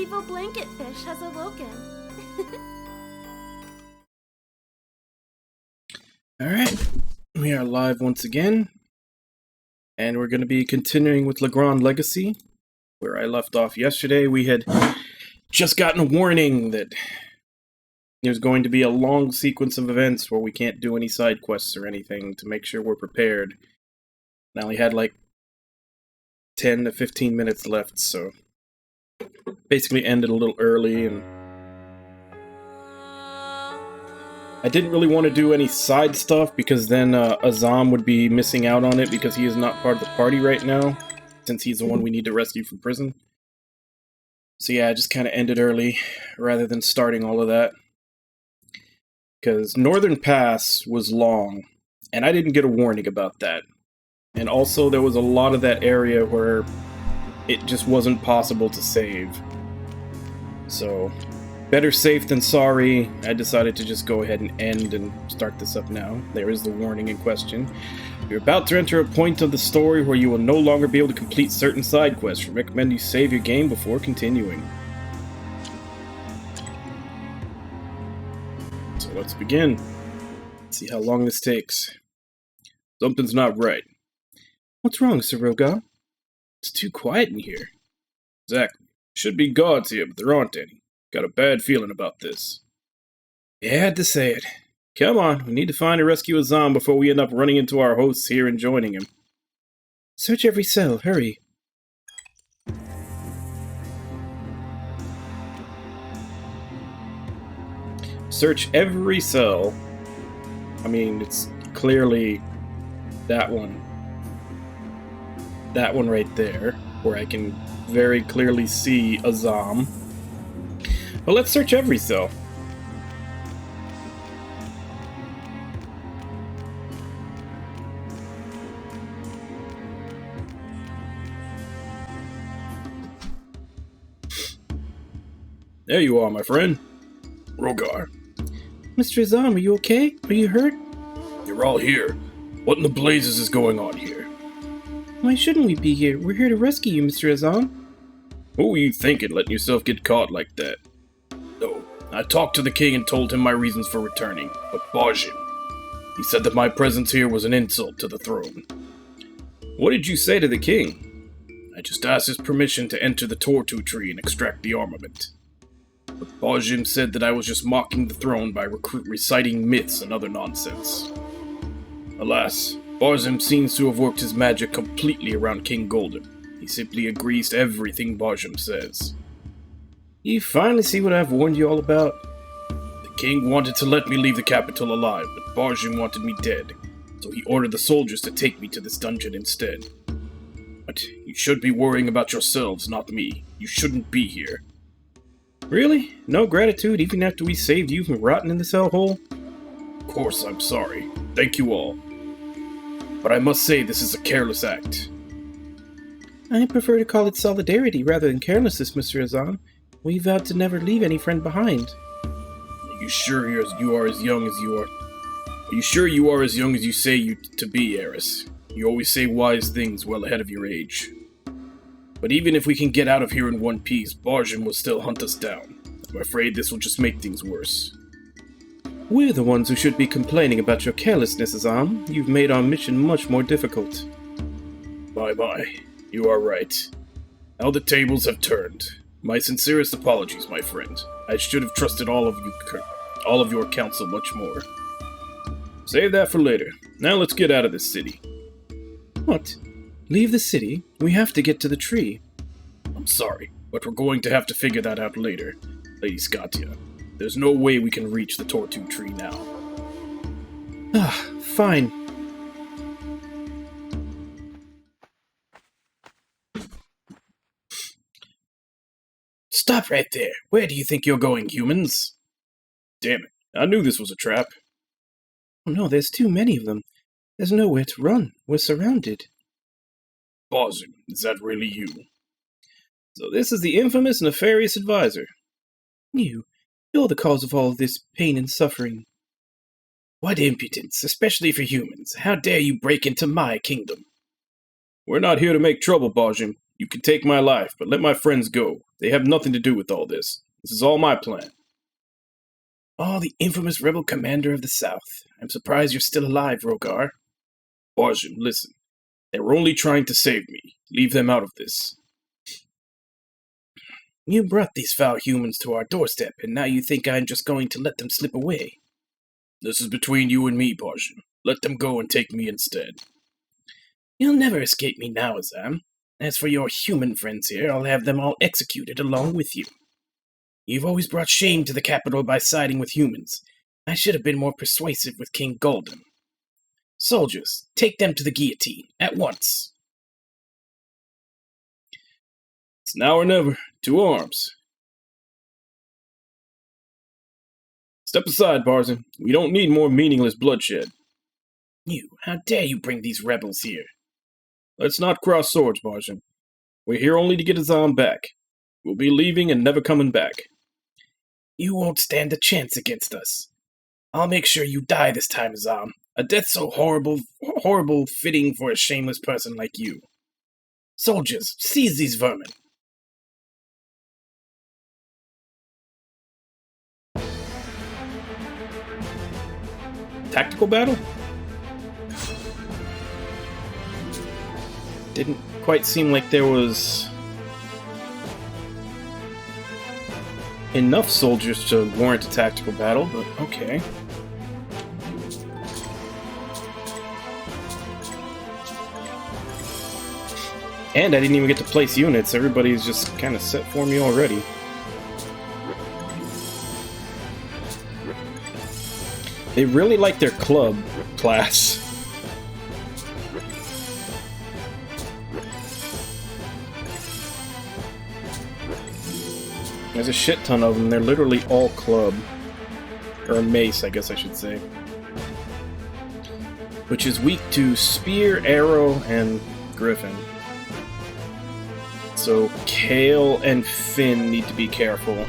evil blanket fish has awoken. Alright, we are live once again, and we're going to be continuing with Legrand Legacy, where I left off yesterday. We had just gotten a warning that there's going to be a long sequence of events where we can't do any side quests or anything to make sure we're prepared. I only had like 10 to 15 minutes left, so basically ended a little early, and I didn't really want to do any side stuff because then Azam would be missing out on it because he is not part of the party right now, since he's the one we need to rescue from prison. So yeah, I just kind of ended early rather than starting all of that. Because Northern Pass was long, and I didn't get a warning about that. And also there was a lot of that area where it just wasn't possible to save. So, better safe than sorry. I decided to just go ahead and end and start this up now. There is the warning in question. You're about to enter a point of the story where you will no longer be able to complete certain side quests. We recommend you save your game before continuing. So let's begin. Let's see how long this takes. Something's not right. What's wrong, Sir Rogar? It's too quiet in here. Exactly. Should be guards here, but there aren't any. Got a bad feeling about this. You had to say it. Come on, we need to find and rescue Azam before we end up running into our hosts here and joining him. Search every cell, hurry. Search every cell. I mean, it's clearly that one. That one right there, where I can very clearly see Azam. But let's search every cell. There you are, my friend. Rogar. Mr. Azam, are you okay? Are you hurt? You're all here. What in the blazes is going on here? Why shouldn't we be here? We're here to rescue you, Mr. Azam. Who were you thinking, letting yourself get caught like that? No, I talked to the king and told him my reasons for returning, but Bajim. He said that my presence here was an insult to the throne. What did you say to the king? I just asked his permission to enter the Tortu tree and extract the armament. But Bajim said that I was just mocking the throne by reciting myths and other nonsense. Alas, Bajim seems to have worked his magic completely around King Golden. He simply agrees to everything Bajim says. You finally see what I've warned you all about? The king wanted to let me leave the capital alive, but Bajim wanted me dead, so he ordered the soldiers to take me to this dungeon instead. But you should be worrying about yourselves, not me. You shouldn't be here. Really? No gratitude even after we saved you from rotting in this hellhole? Of course I'm sorry. Thank you all. But I must say this is a careless act. I prefer to call it solidarity rather than carelessness, Mr. Azam. We vowed to never leave any friend behind. Are you sure you are as young as you are? Are you sure you are as young as you say you to be, Eris? You always say wise things well ahead of your age. But even if we can get out of here in one piece, Bajim will still hunt us down. I'm afraid this will just make things worse. We're the ones who should be complaining about your carelessness, Azam. You've made our mission much more difficult. My, you are right. Now the tables have turned. My sincerest apologies, my friend. I should have trusted all of your counsel much more. Save that for later. Now let's get out of this city. What? Leave the city? We have to get to the tree. I'm sorry, but we're going to have to figure that out later, Lady Scotia. There's no way we can reach the Tortu tree now. Fine. Stop right there. Where do you think you're going, humans? Damn it. I knew this was a trap. Oh no, there's too many of them. There's nowhere to run. We're surrounded. Bajim, is that really you? So this is the infamous nefarious advisor. You're the cause of all of this pain and suffering. What impudence, especially for humans. How dare you break into my kingdom? We're not here to make trouble, Bajim. You can take my life, but let my friends go. They have nothing to do with all this. This is all my plan. Oh, the infamous rebel commander of the South. I'm surprised you're still alive, Rogar. Barjim, listen. They were only trying to save me. Leave them out of this. You brought these foul humans to our doorstep, and now you think I'm just going to let them slip away. This is between you and me, Barjim. Let them go and take me instead. You'll never escape me now, Azam. As for your human friends here, I'll have them all executed along with you. You've always brought shame to the capital by siding with humans. I should have been more persuasive with King Golden. Soldiers, take them to the guillotine, at once. It's now or never. To arms. Step aside, Barzan. We don't need more meaningless bloodshed. You, how dare you bring these rebels here? Let's not cross swords, Barzan. We're here only to get Azam back. We'll be leaving and never coming back. You won't stand a chance against us. I'll make sure you die this time, Azam. A death so horrible fitting for a shameless person like you. Soldiers, seize these vermin. Tactical battle? Didn't quite seem like there was enough soldiers to warrant a tactical battle, but okay. And I didn't even get to place units. Everybody's just kind of set for me already. They really like their club class. There's a shit ton of them. They're literally all club. Or mace, I guess I should say. Which is weak to spear, arrow, and griffin. So Kale and Finn need to be careful.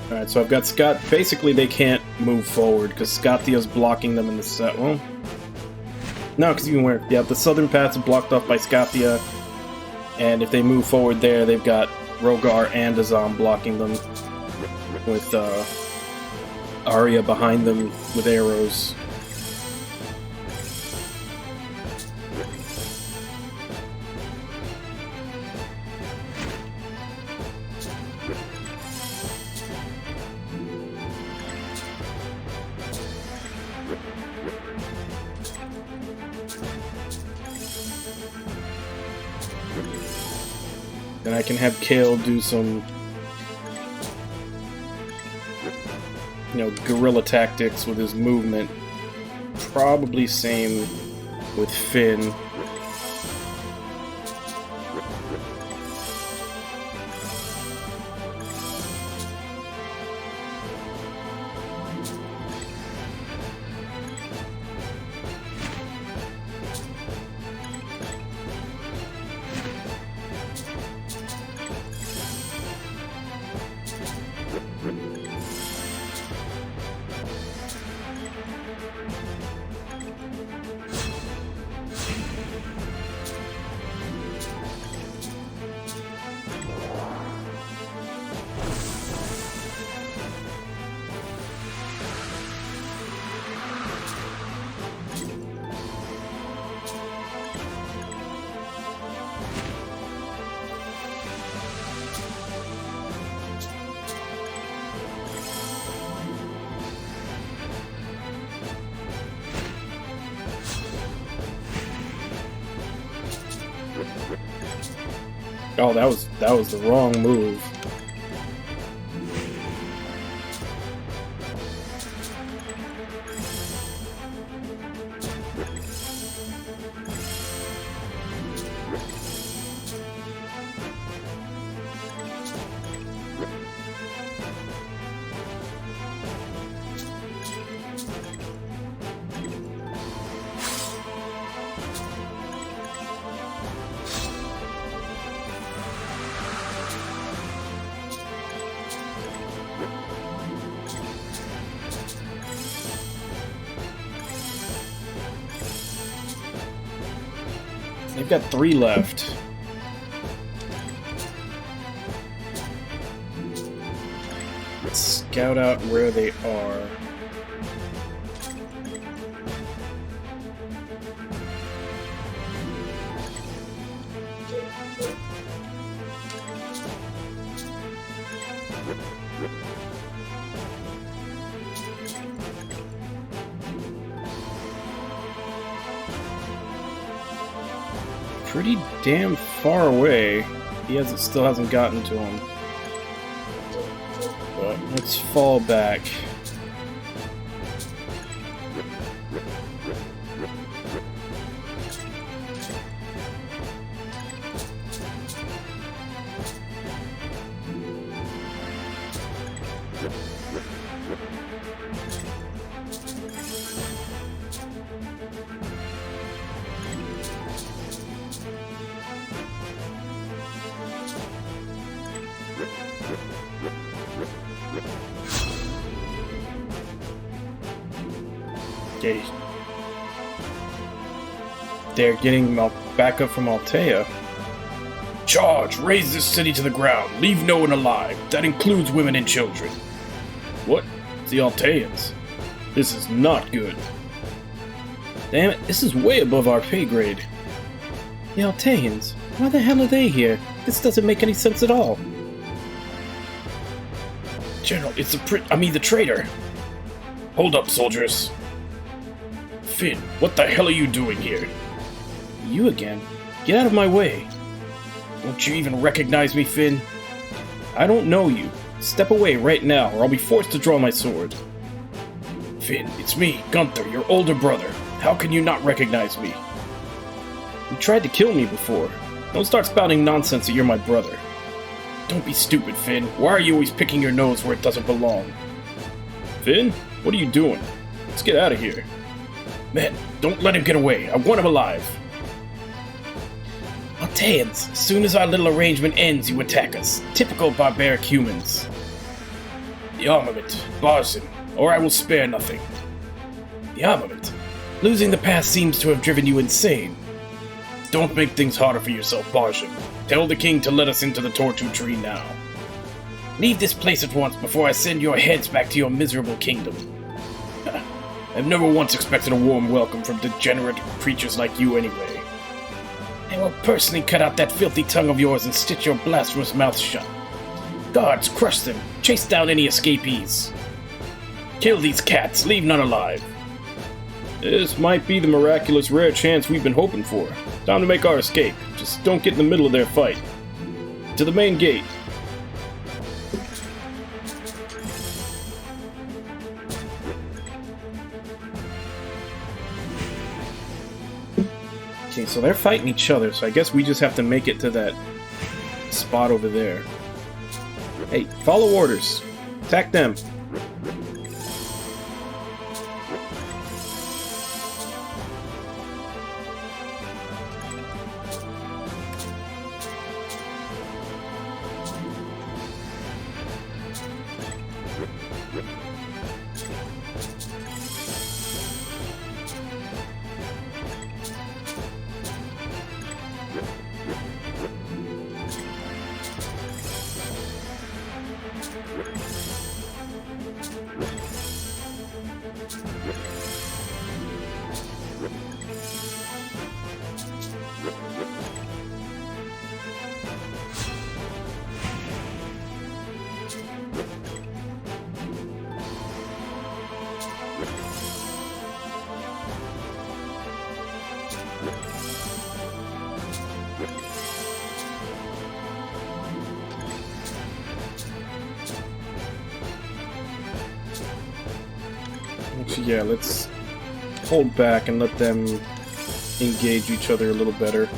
Alright, so I've got Scott. Basically, they can't move forward because Scotia's blocking them in the set. Well, no, because even where, yeah, the southern path's blocked off by Scotia, and if they move forward there, they've got Rogar and Azam blocking them with Arya behind them with arrows. Then I can have Kale do some, guerrilla tactics with his movement. Probably same with Finn. Oh, that was the wrong move. They've got 3 left. Let's scout out where they are. Pretty damn far away. Still hasn't gotten to him. But let's fall back. Okay. They're getting backup from Altea. Charge! Raise this city to the ground. Leave no one alive. That includes women and children. What? It's the Alteans. This is not good. Damn it, this is way above our pay grade. The Alteans? Why the hell are they here? This doesn't make any sense at all. General, it's the traitor. Hold up, soldiers. Finn, what the hell are you doing here? You again? Get out of my way. Don't you even recognize me, Finn? I don't know you. Step away right now, or I'll be forced to draw my sword. Finn, it's me, Gunther, your older brother. How can you not recognize me? You tried to kill me before. Don't start spouting nonsense that you're my brother. Don't be stupid, Finn. Why are you always picking your nose where it doesn't belong? Finn, what are you doing? Let's get out of here. Man, don't let him get away. I want him alive. Alteans, as soon as our little arrangement ends, you attack us. Typical barbaric humans. The armament, bars him, or I will spare nothing. The armament? Losing the pass seems to have driven you insane. Don't make things harder for yourself, Barsham. Tell the king to let us into the Tortu tree now. Leave this place at once before I send your heads back to your miserable kingdom. I've never once expected a warm welcome from degenerate creatures like you anyway. I will personally cut out that filthy tongue of yours and stitch your blasphemous mouth shut. Guards, crush them. Chase down any escapees. Kill these cats, leave none alive. This might be the miraculous rare chance we've been hoping for. Time to make our escape. Just don't get in the middle of their fight. To the main gate. Okay, so they're fighting each other, so I guess we just have to make it to that spot over there. Hey, follow orders. Attack them. yeah, let's hold back and let them engage each other a little better.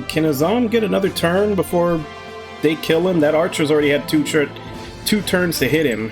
Can Azam get another turn before they kill him? That archer's already had two turns to hit him.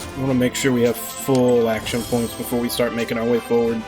I want to make sure we have full action points before we start making our way forward.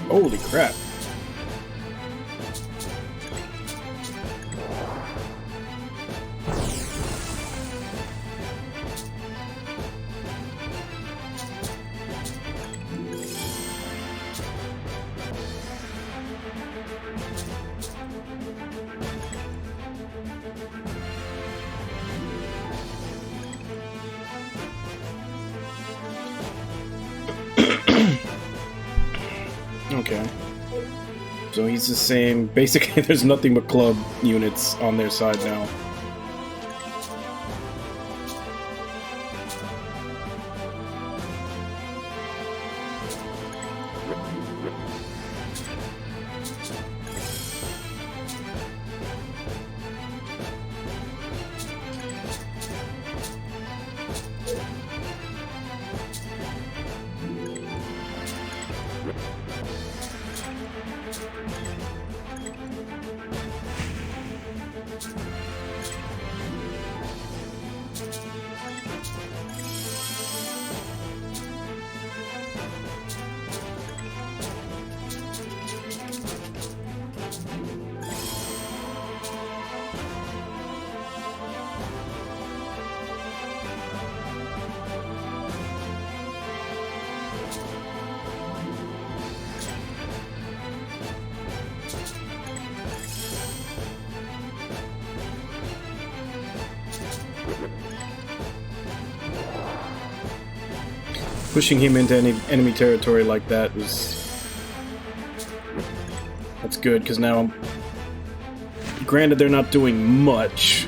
Holy crap. Okay. So he's the same. Basically, there's nothing but club units on their side now. Pushing him into any enemy territory like that that's good, because now, granted they're not doing much,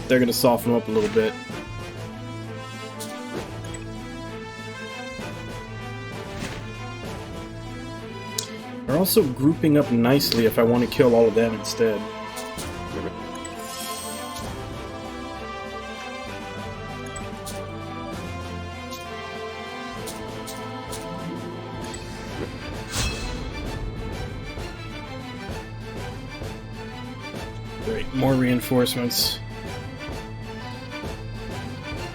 they're gonna soften up a little bit. They're also grouping up nicely if I want to kill all of them instead. Great, more reinforcements.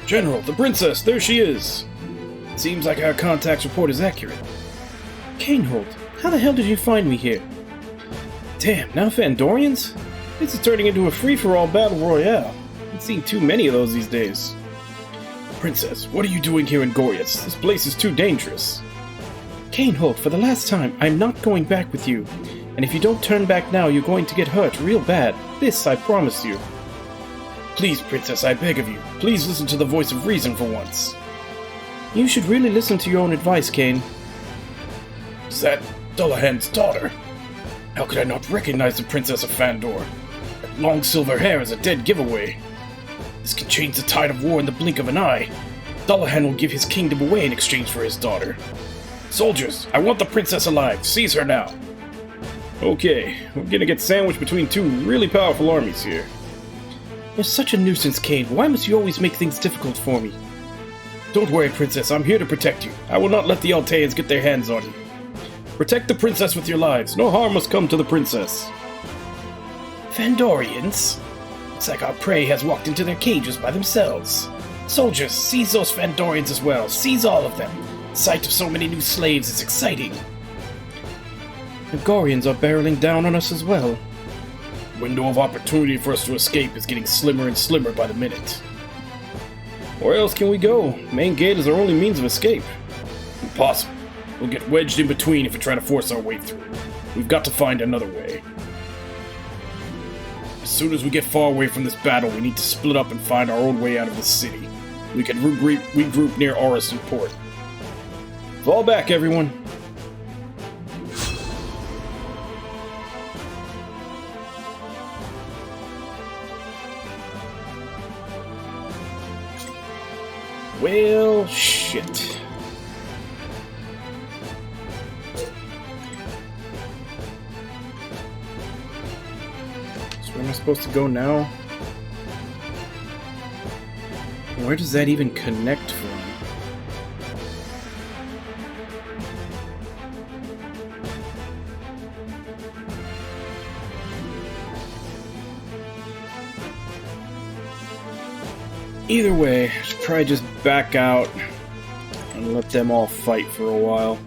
General, the princess, there she is! Seems like our contact's report is accurate. Canehold, how the hell did you find me here? Damn, now Fandorians? This is turning into a free-for-all battle royale. I've seen too many of those these days. Princess, what are you doing here in Gorius? This place is too dangerous. Canehold, for the last time, I'm not going back with you. And if you don't turn back now, you're going to get hurt real bad. This, I promise you. Please, Princess, I beg of you. Please listen to the voice of reason for once. You should really listen to your own advice, Kane. Is that Dullahan's daughter? How could I not recognize the Princess of Fandor? That long silver hair is a dead giveaway. This can change the tide of war in the blink of an eye. Dullahan will give his kingdom away in exchange for his daughter. Soldiers, I want the princess alive. Seize her now. Okay, we're gonna get sandwiched between two really powerful armies here. You're such a nuisance, Kane. Why must you always make things difficult for me? Don't worry, Princess. I'm here to protect you. I will not let the Alteans get their hands on you. Protect the princess with your lives. No harm must come to the princess. Fandorians? Looks like our prey has walked into their cages by themselves. Soldiers, seize those Fandorians as well. Seize all of them. The sight of so many new slaves is exciting. The Gorians are barreling down on us as well. The window of opportunity for us to escape is getting slimmer and slimmer by the minute. Where else can we go? Main gate is our only means of escape. Impossible. We'll get wedged in between if we try to force our way through. We've got to find another way. As soon as we get far away from this battle, we need to split up and find our own way out of this city. We can regroup near Orison Port. Fall back, everyone. Well, shit. So where am I supposed to go now? Where does that even connect from? Either way, I should probably just back out and let them all fight for a while.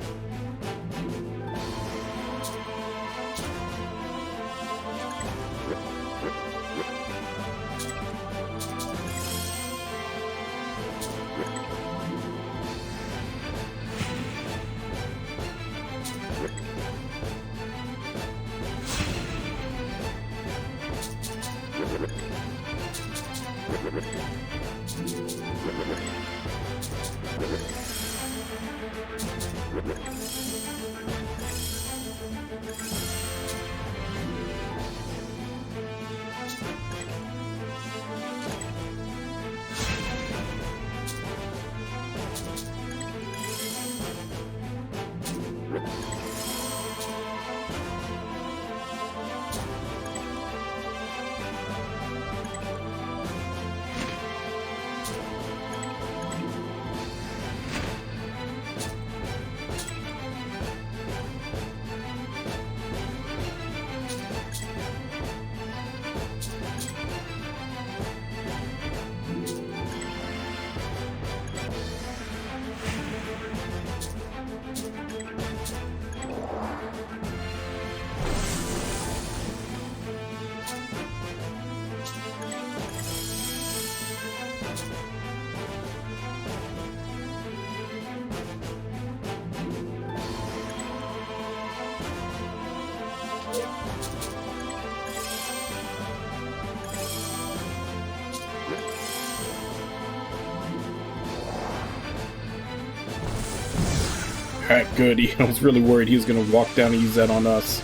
Alright, good. I was really worried he was going to walk down and use that on us.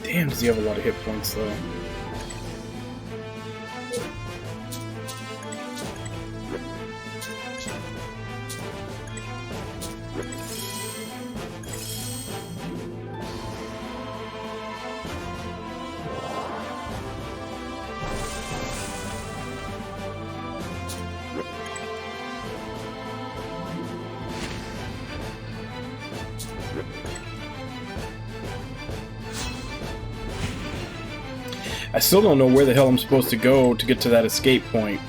Damn, does he have a lot of hit points, though? I still don't know where the hell I'm supposed to go to get to that escape point.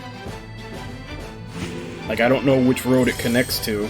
Like, I don't know which road it connects to.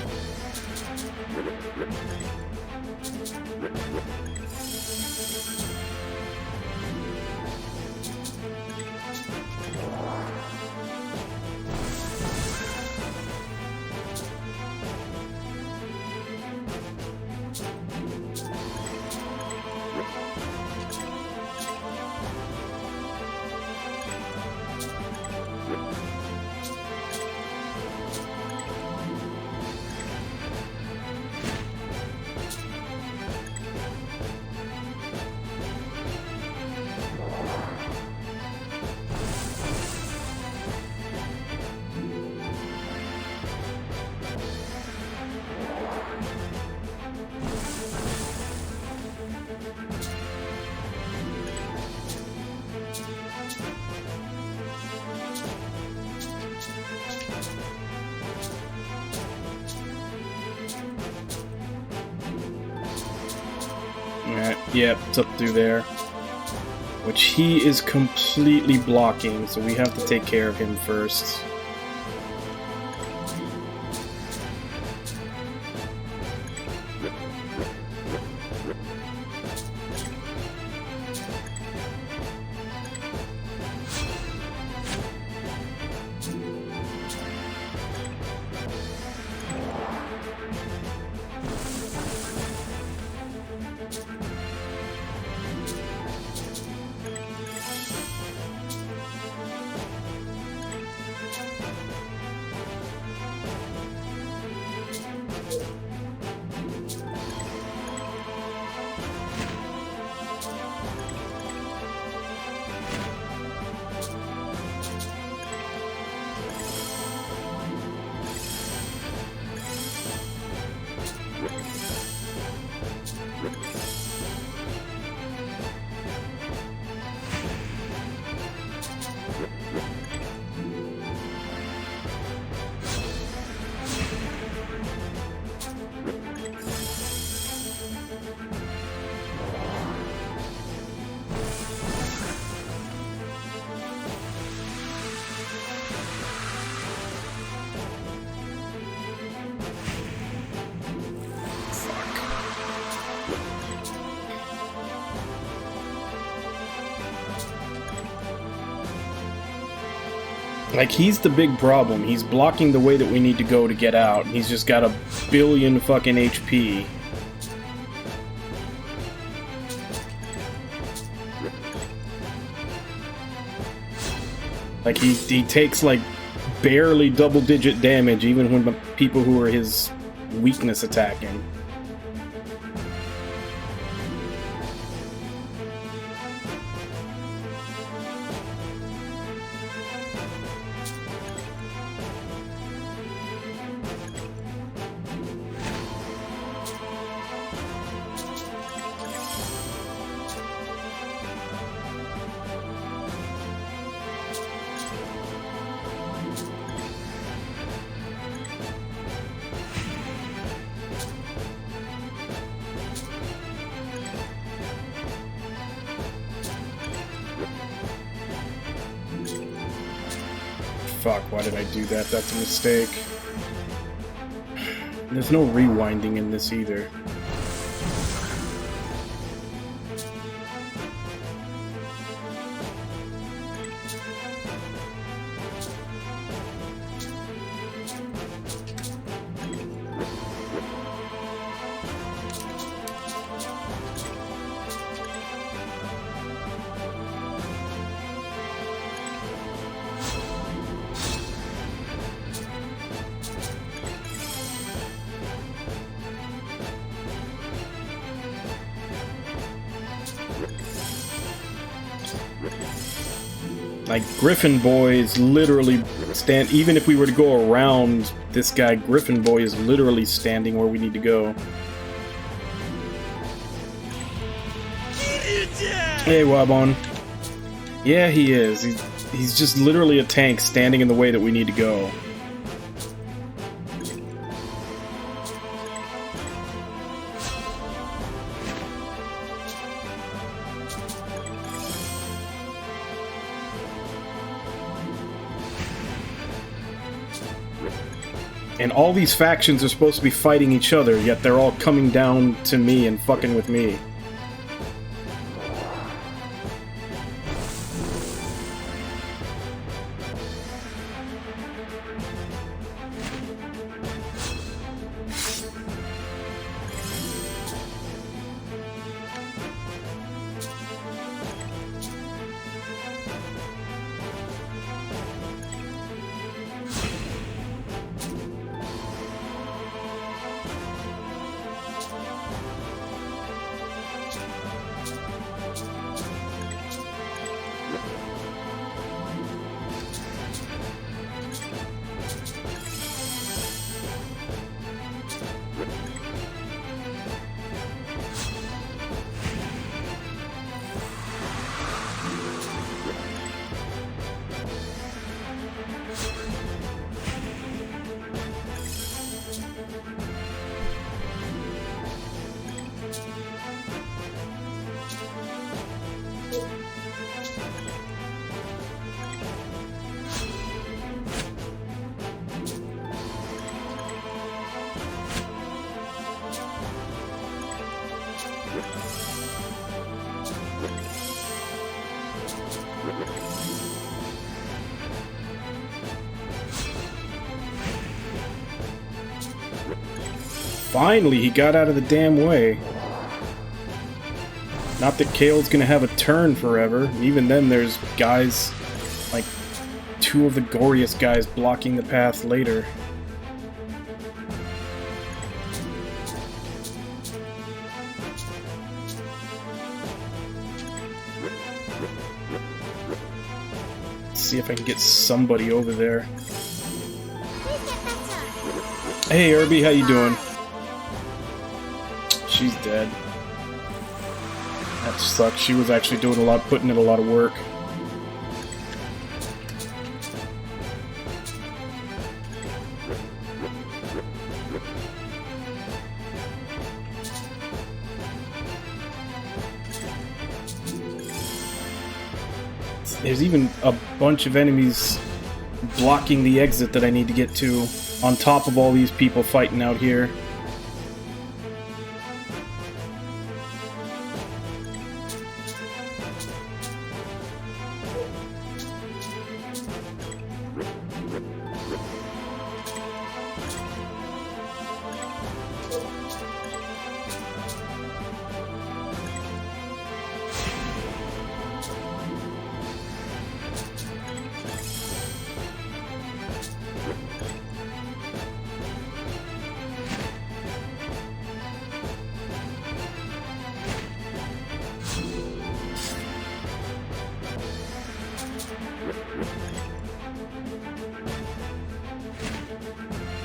Yep, it's up through there. Which he is completely blocking, so we have to take care of him first. Like, he's the big problem. He's blocking the way that we need to go to get out. He's just got 1 billion fucking HP. Like, he takes, like, barely double-digit damage, even when the people who are his weakness attack him. Fuck, why did I do that? That's a mistake. There's no rewinding in this either. Like, Griffin Boy is literally even if we were to go around this guy, Griffin Boy is literally standing where we need to go. Hey, Wabon. Yeah, he is. He's just literally a tank standing in the way that we need to go. And all these factions are supposed to be fighting each other, yet they're all coming down to me and fucking with me. Finally, he got out of the damn way. Not that Kale's gonna have a turn forever. Even then, there's guys, like, 2 of the goriest guys blocking the path later. Let's see if I can get somebody over there. Hey, Irby, how you doing? She's dead. That sucks. She was actually putting in a lot of work. There's even a bunch of enemies blocking the exit that I need to get to, on top of all these people fighting out here.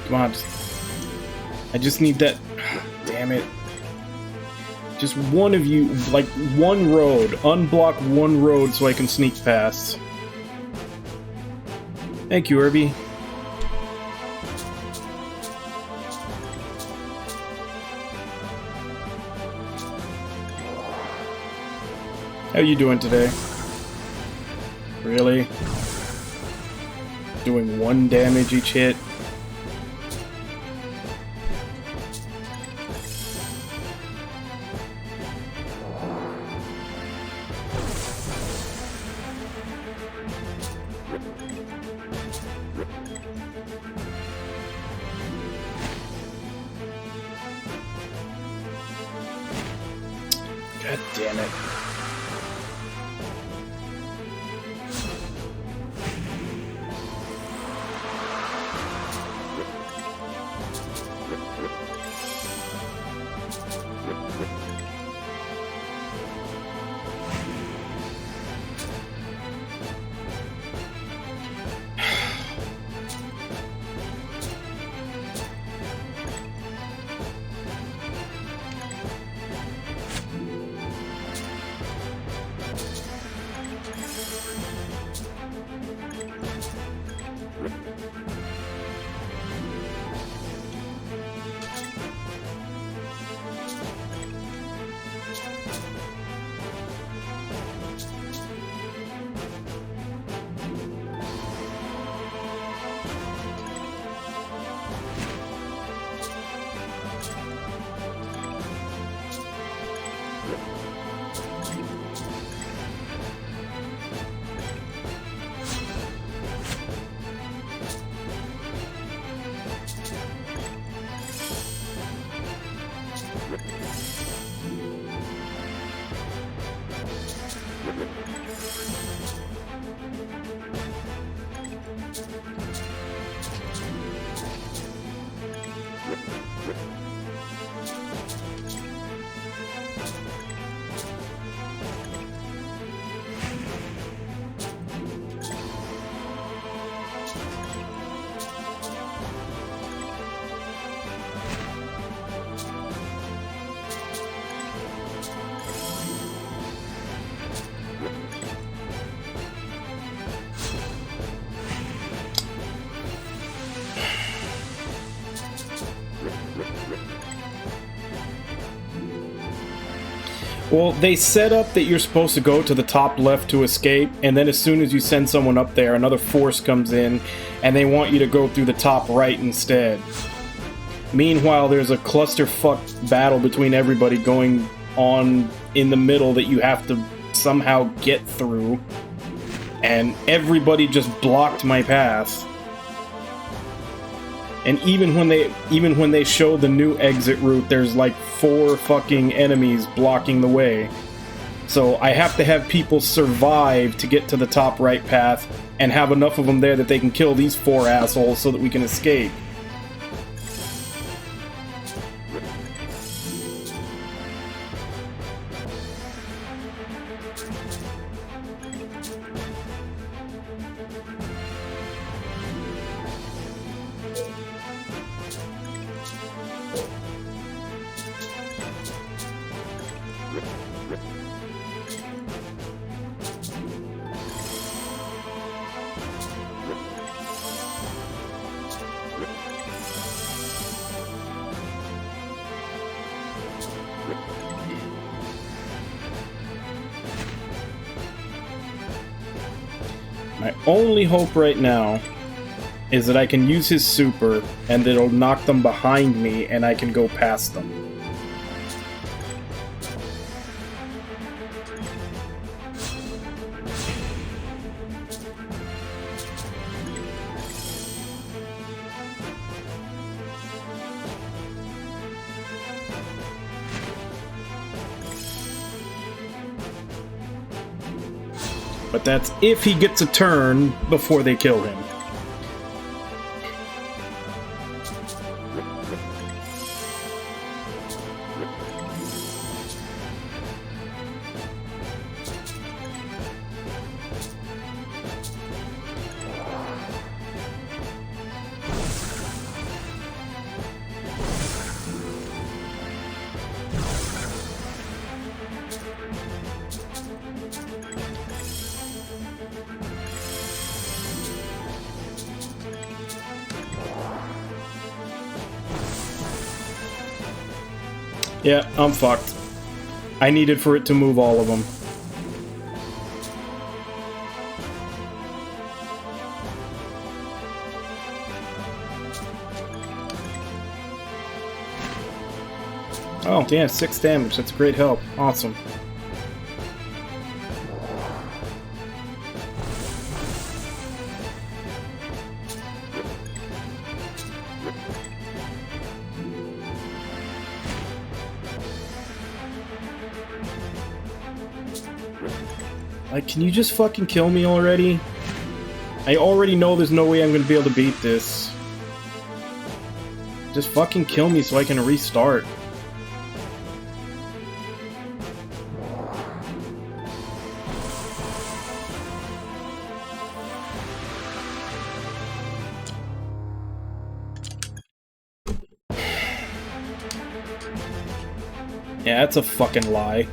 Come on. I just need that. Damn it. Just one of you, like one road. Unblock one road so I can sneak past. Thank you, Irby. How you doing today? Really? Doing 1 damage each hit? God damn it. Well, they set up that you're supposed to go to the top left to escape, and then as soon as you send someone up there, another force comes in, and they want you to go through the top right instead. Meanwhile, there's a clusterfuck battle between everybody going on in the middle that you have to somehow get through, and everybody just blocked my path. And even when they show the new exit route, there's like 4 fucking enemies blocking the way. So I have to have people survive to get to the top right path and have enough of them there that they can kill these 4 assholes so that we can escape. My only hope right now is that I can use his super and that it'll knock them behind me and I can go past them. But that's if he gets a turn before they kill him. Yeah, I'm fucked. I needed for it to move all of them. Oh, damn, 6 damage. That's great help. Awesome. Like, can you just fucking kill me already? I already know there's no way I'm gonna be able to beat this. Just fucking kill me so I can restart. Yeah, that's a fucking lie.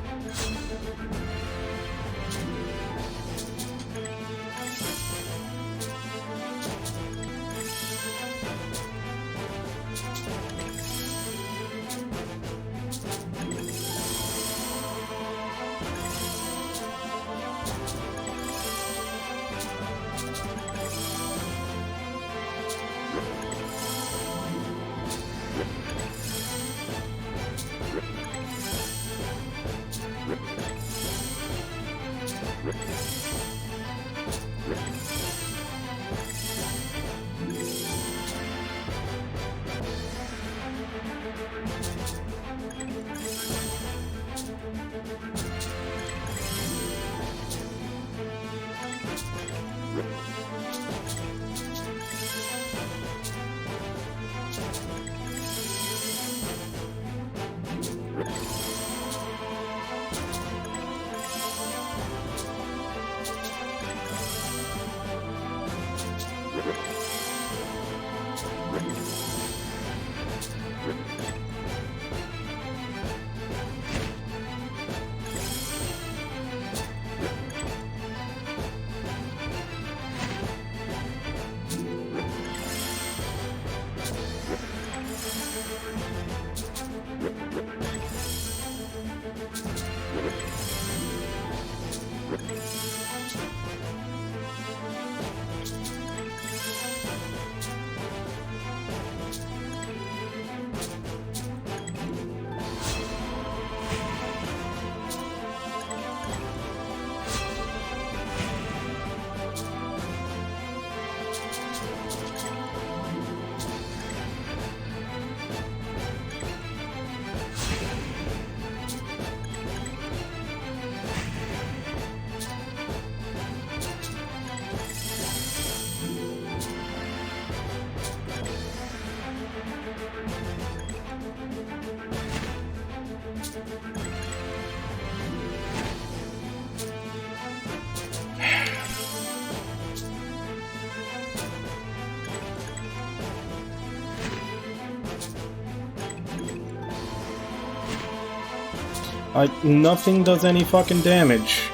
Nothing does any fucking damage.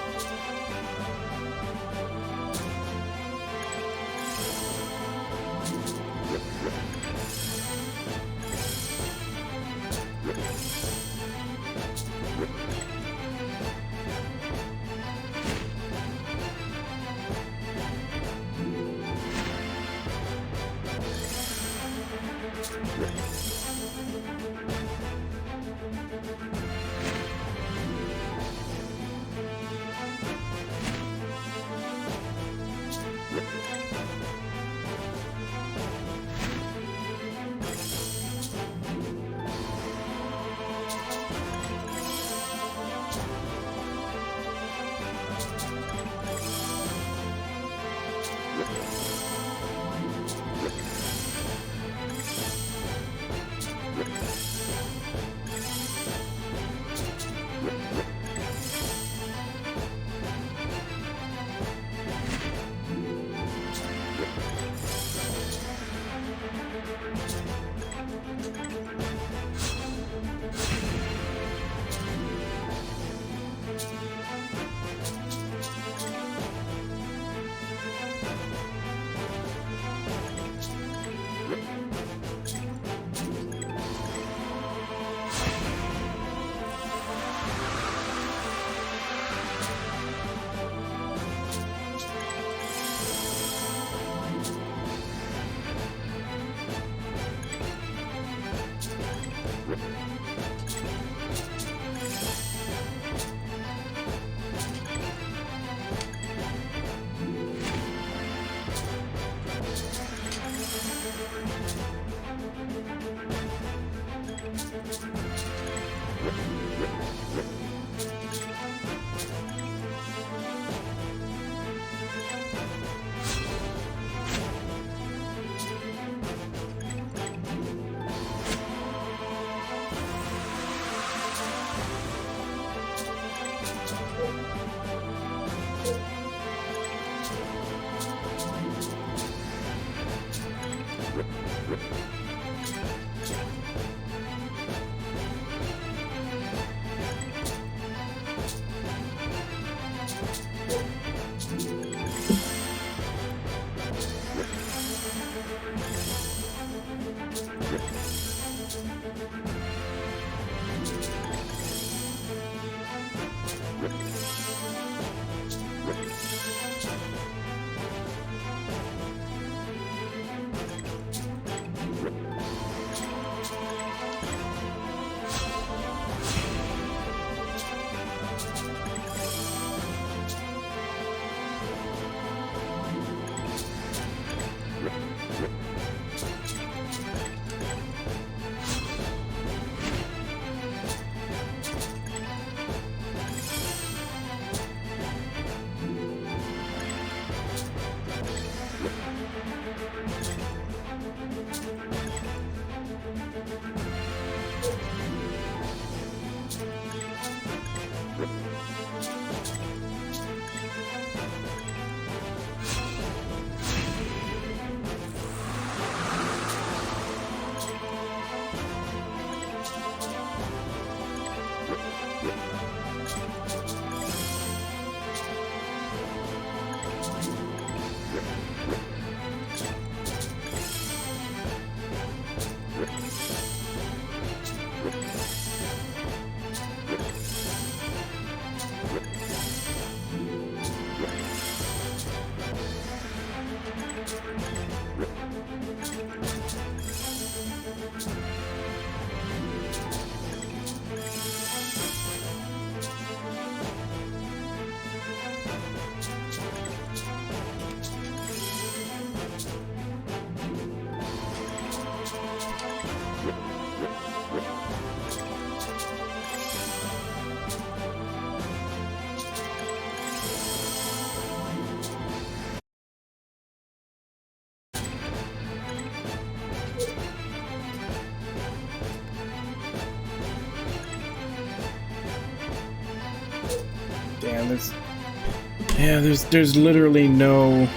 Damn, there's literally no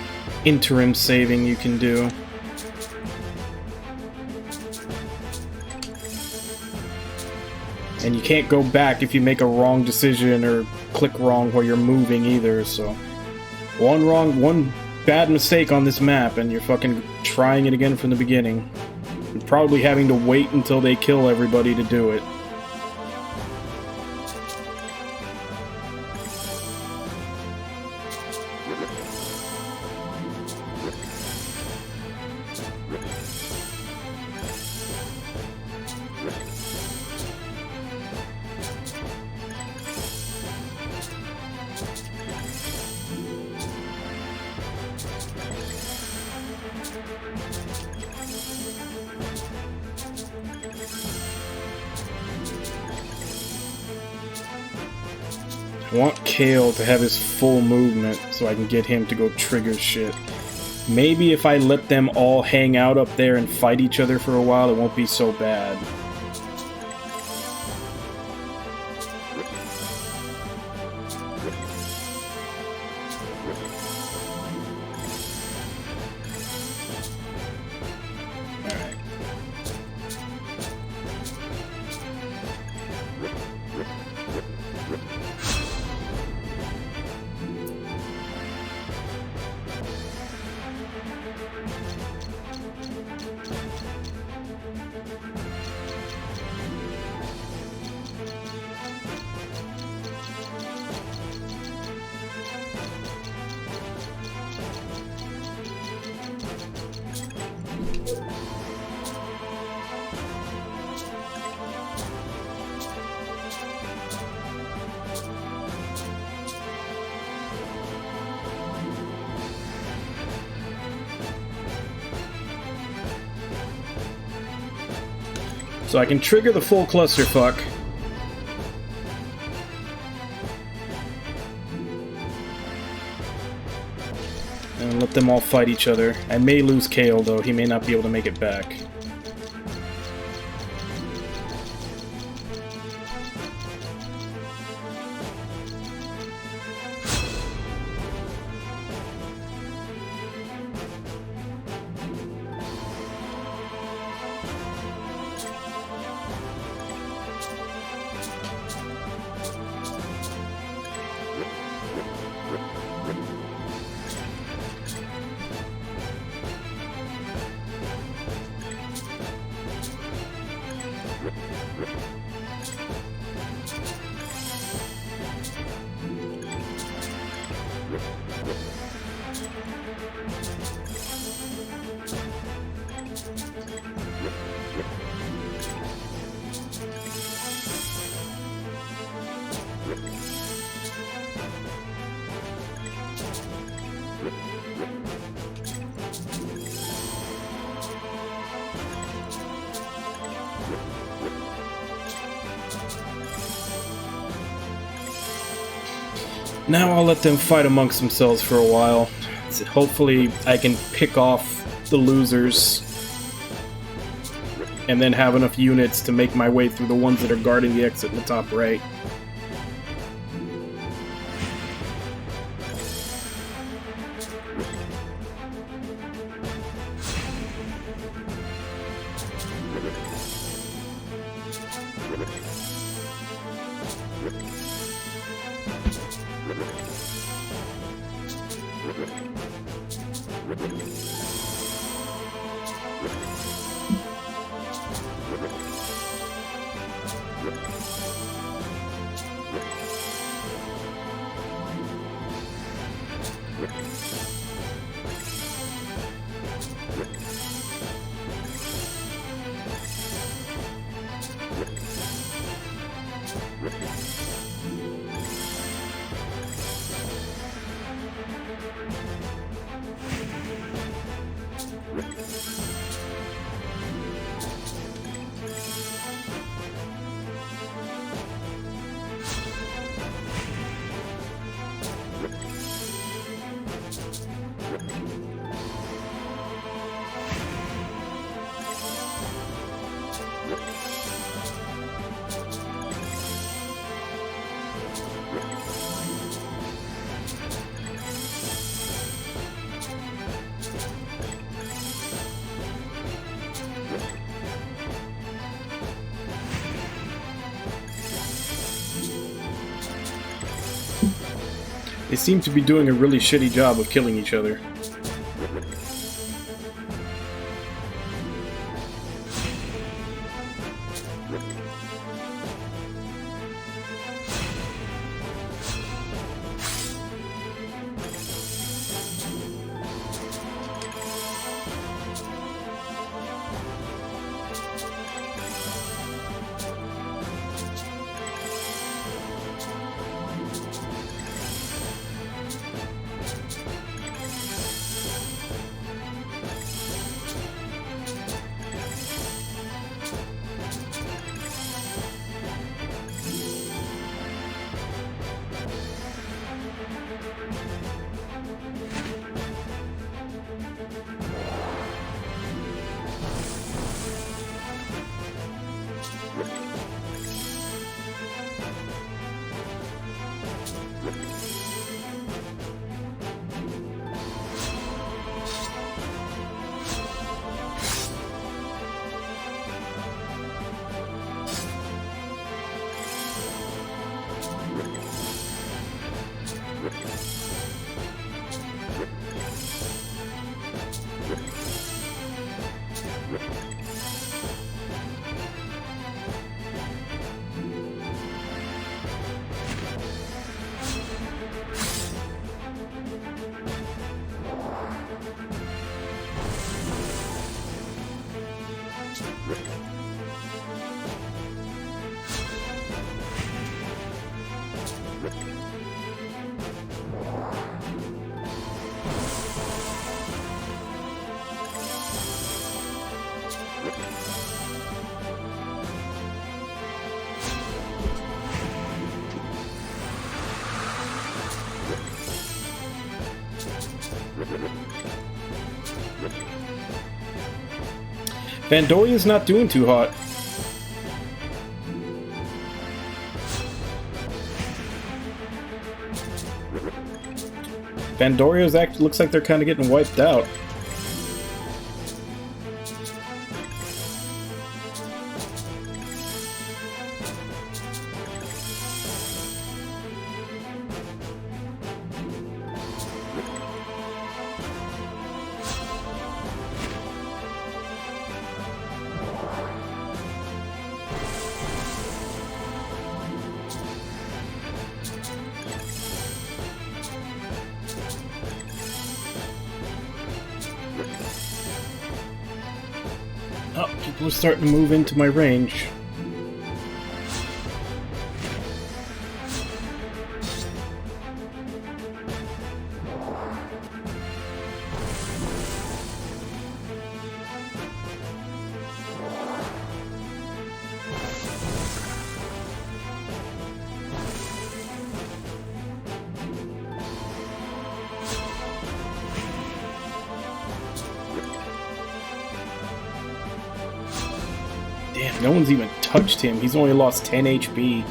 interim saving you can do. And you can't go back if you make a wrong decision or click wrong while you're moving either, so one bad mistake on this map and you're fucking trying it again from the beginning. And probably having to wait until they kill everybody to do it. I want Kale to have his full movement so I can get him to go trigger shit. Maybe if I let them all hang out up there and fight each other for a while, it won't be so bad. So I can trigger the full clusterfuck. And let them all fight each other. I may lose Kale, though. He may not be able to make it back. Now I'll let them fight amongst themselves for a while. So hopefully I can pick off the losers and then have enough units to make my way through the ones that are guarding the exit in the top right. They seem to be doing a really shitty job of killing each other. Vandorian's not doing too hot. Vandoria's actually looks like they're kind of getting wiped out. Oh, people are starting to move into my range. Damn, no one's even touched him. He's only lost 10 HP.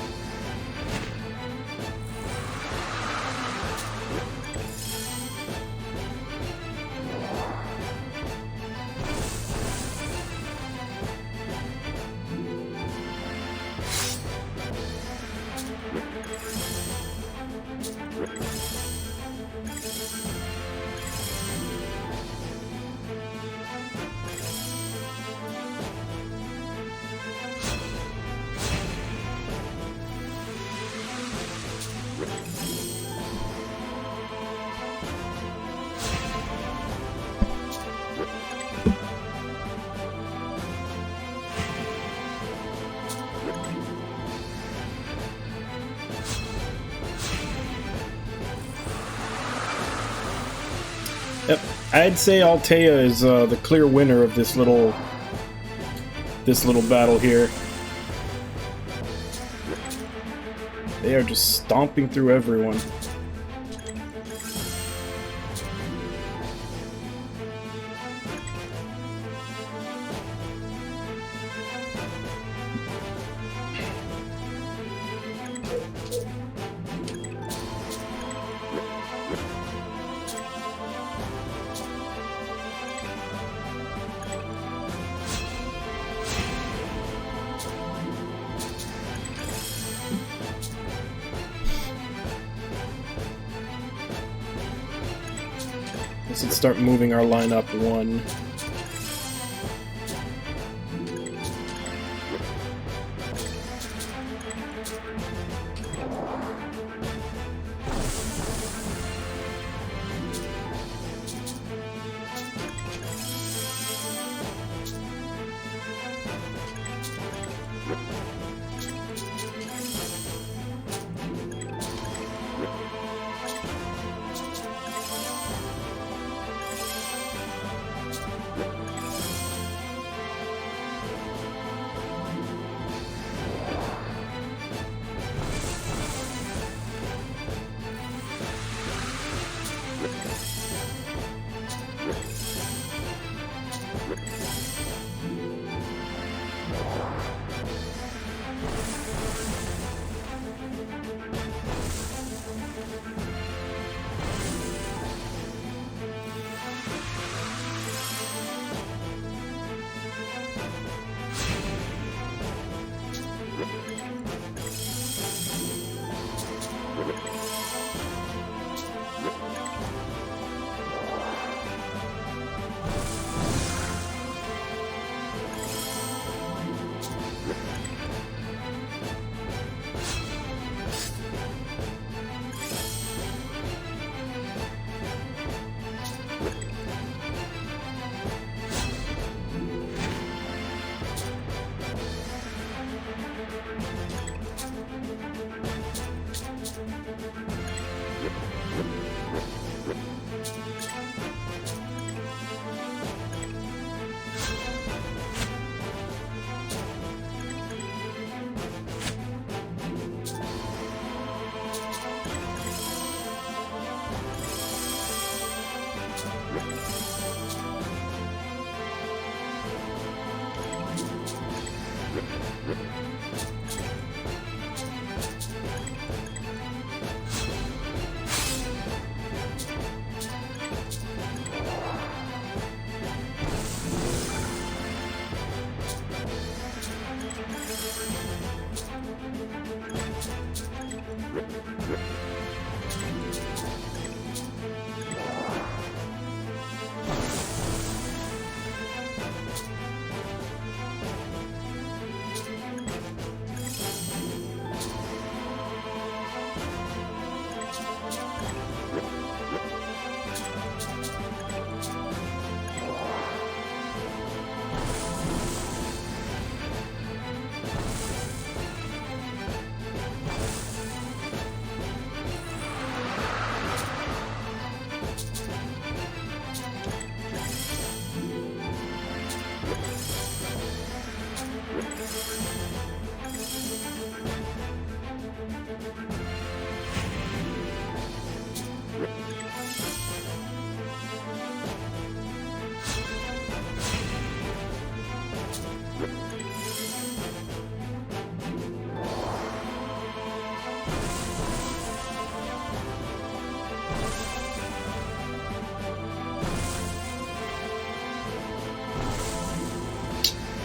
Yep, I'd say Altea is the clear winner of this little battle here. They are just stomping through everyone. Let's start moving our lineup one.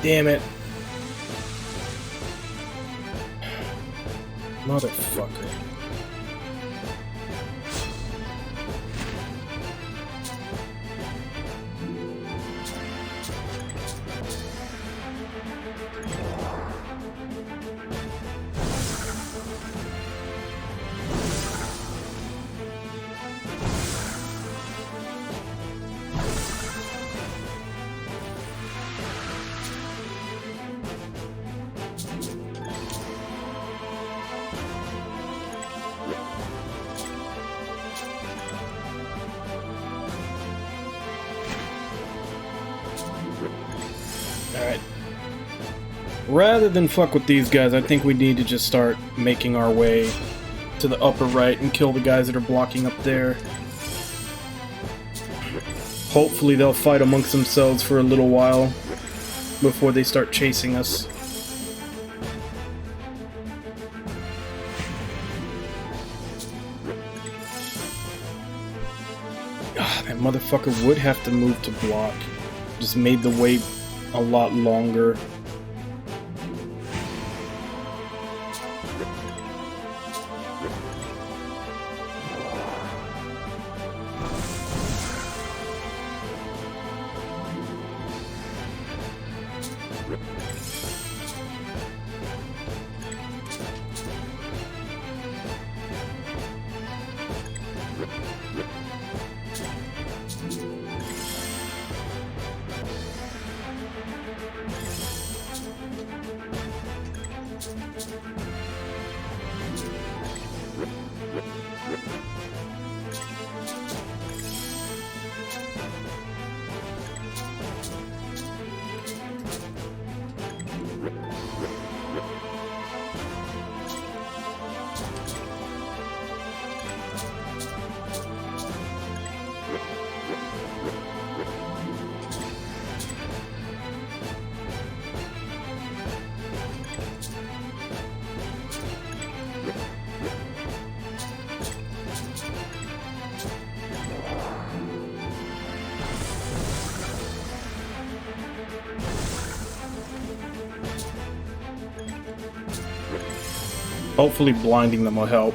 Damn it. Motherfucker. Alright. Rather than fuck with these guys, I think we need to just start making our way to the upper right and kill the guys that are blocking up there. Hopefully they'll fight amongst themselves for a little while before they start chasing us. That motherfucker would have to move to block. Just made the wait a lot longer. Hopefully blinding them will help.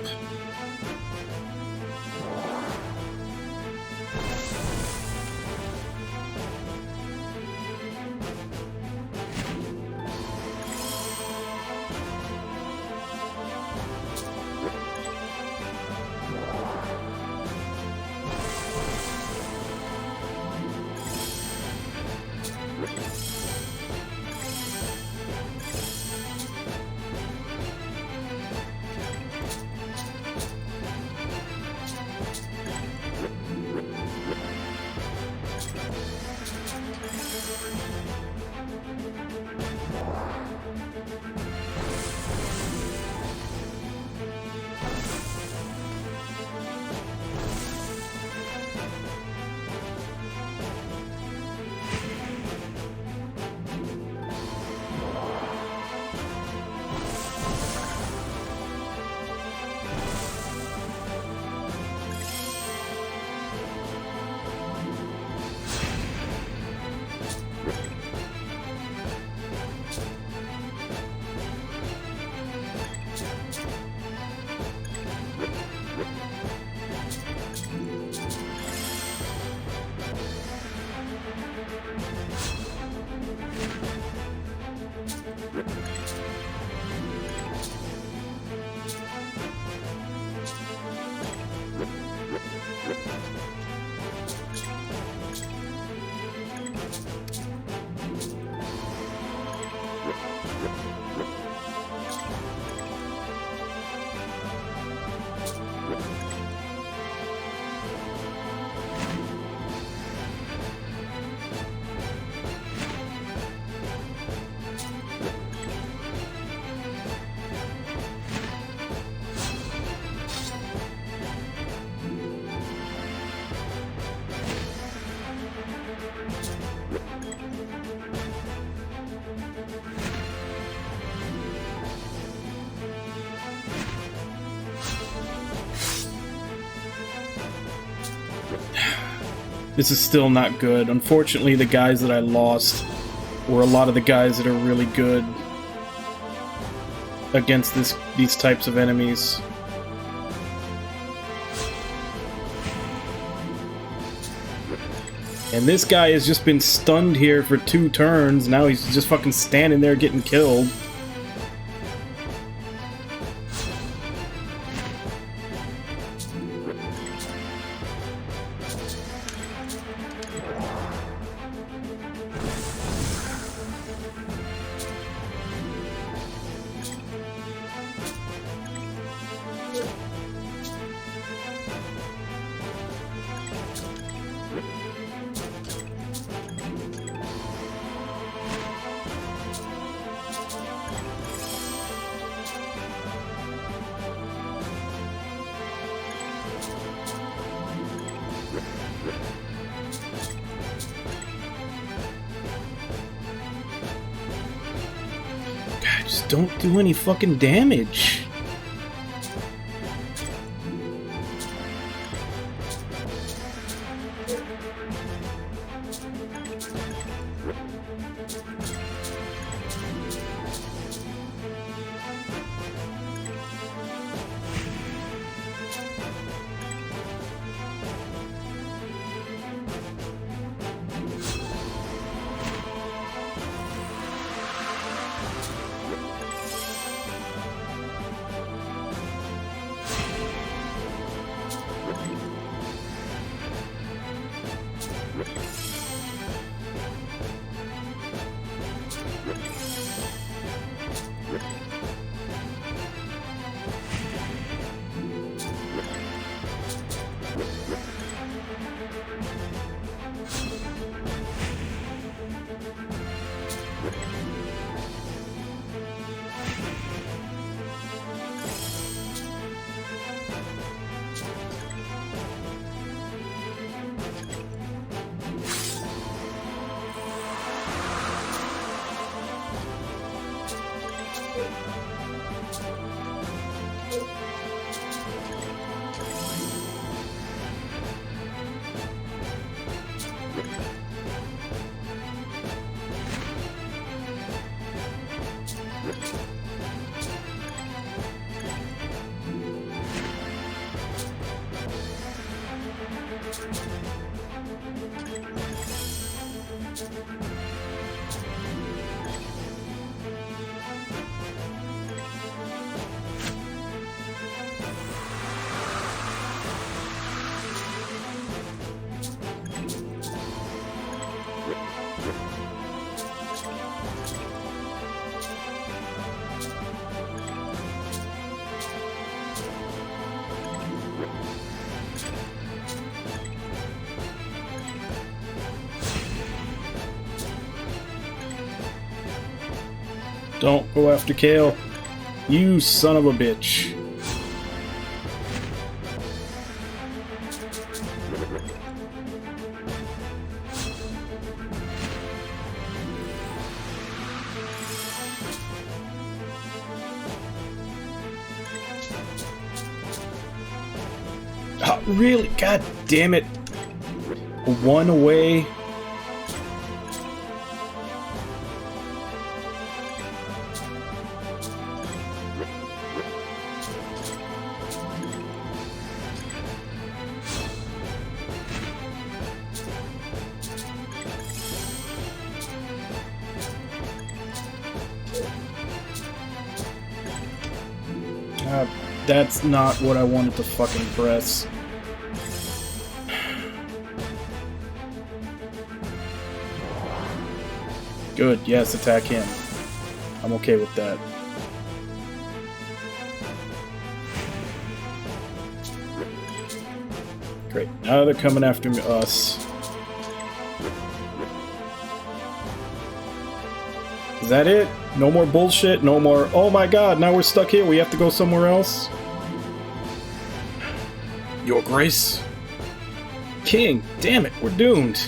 This is still not good. Unfortunately, the guys that I lost were a lot of the guys that are really good against these types of enemies. And this guy has just been stunned here for 2 turns. Now he's just fucking standing there getting killed. Just don't do any fucking damage. Don't go after Kale. You son of a bitch. Oh, really? God damn it. 1 away. That's not what I wanted to fucking press. Good, yes, attack him. I'm okay with that. Great, now they're coming after us. Is that it? No more bullshit, no more, oh my god, now we're stuck here, we have to go somewhere else? Your Grace? King, damn it, we're doomed.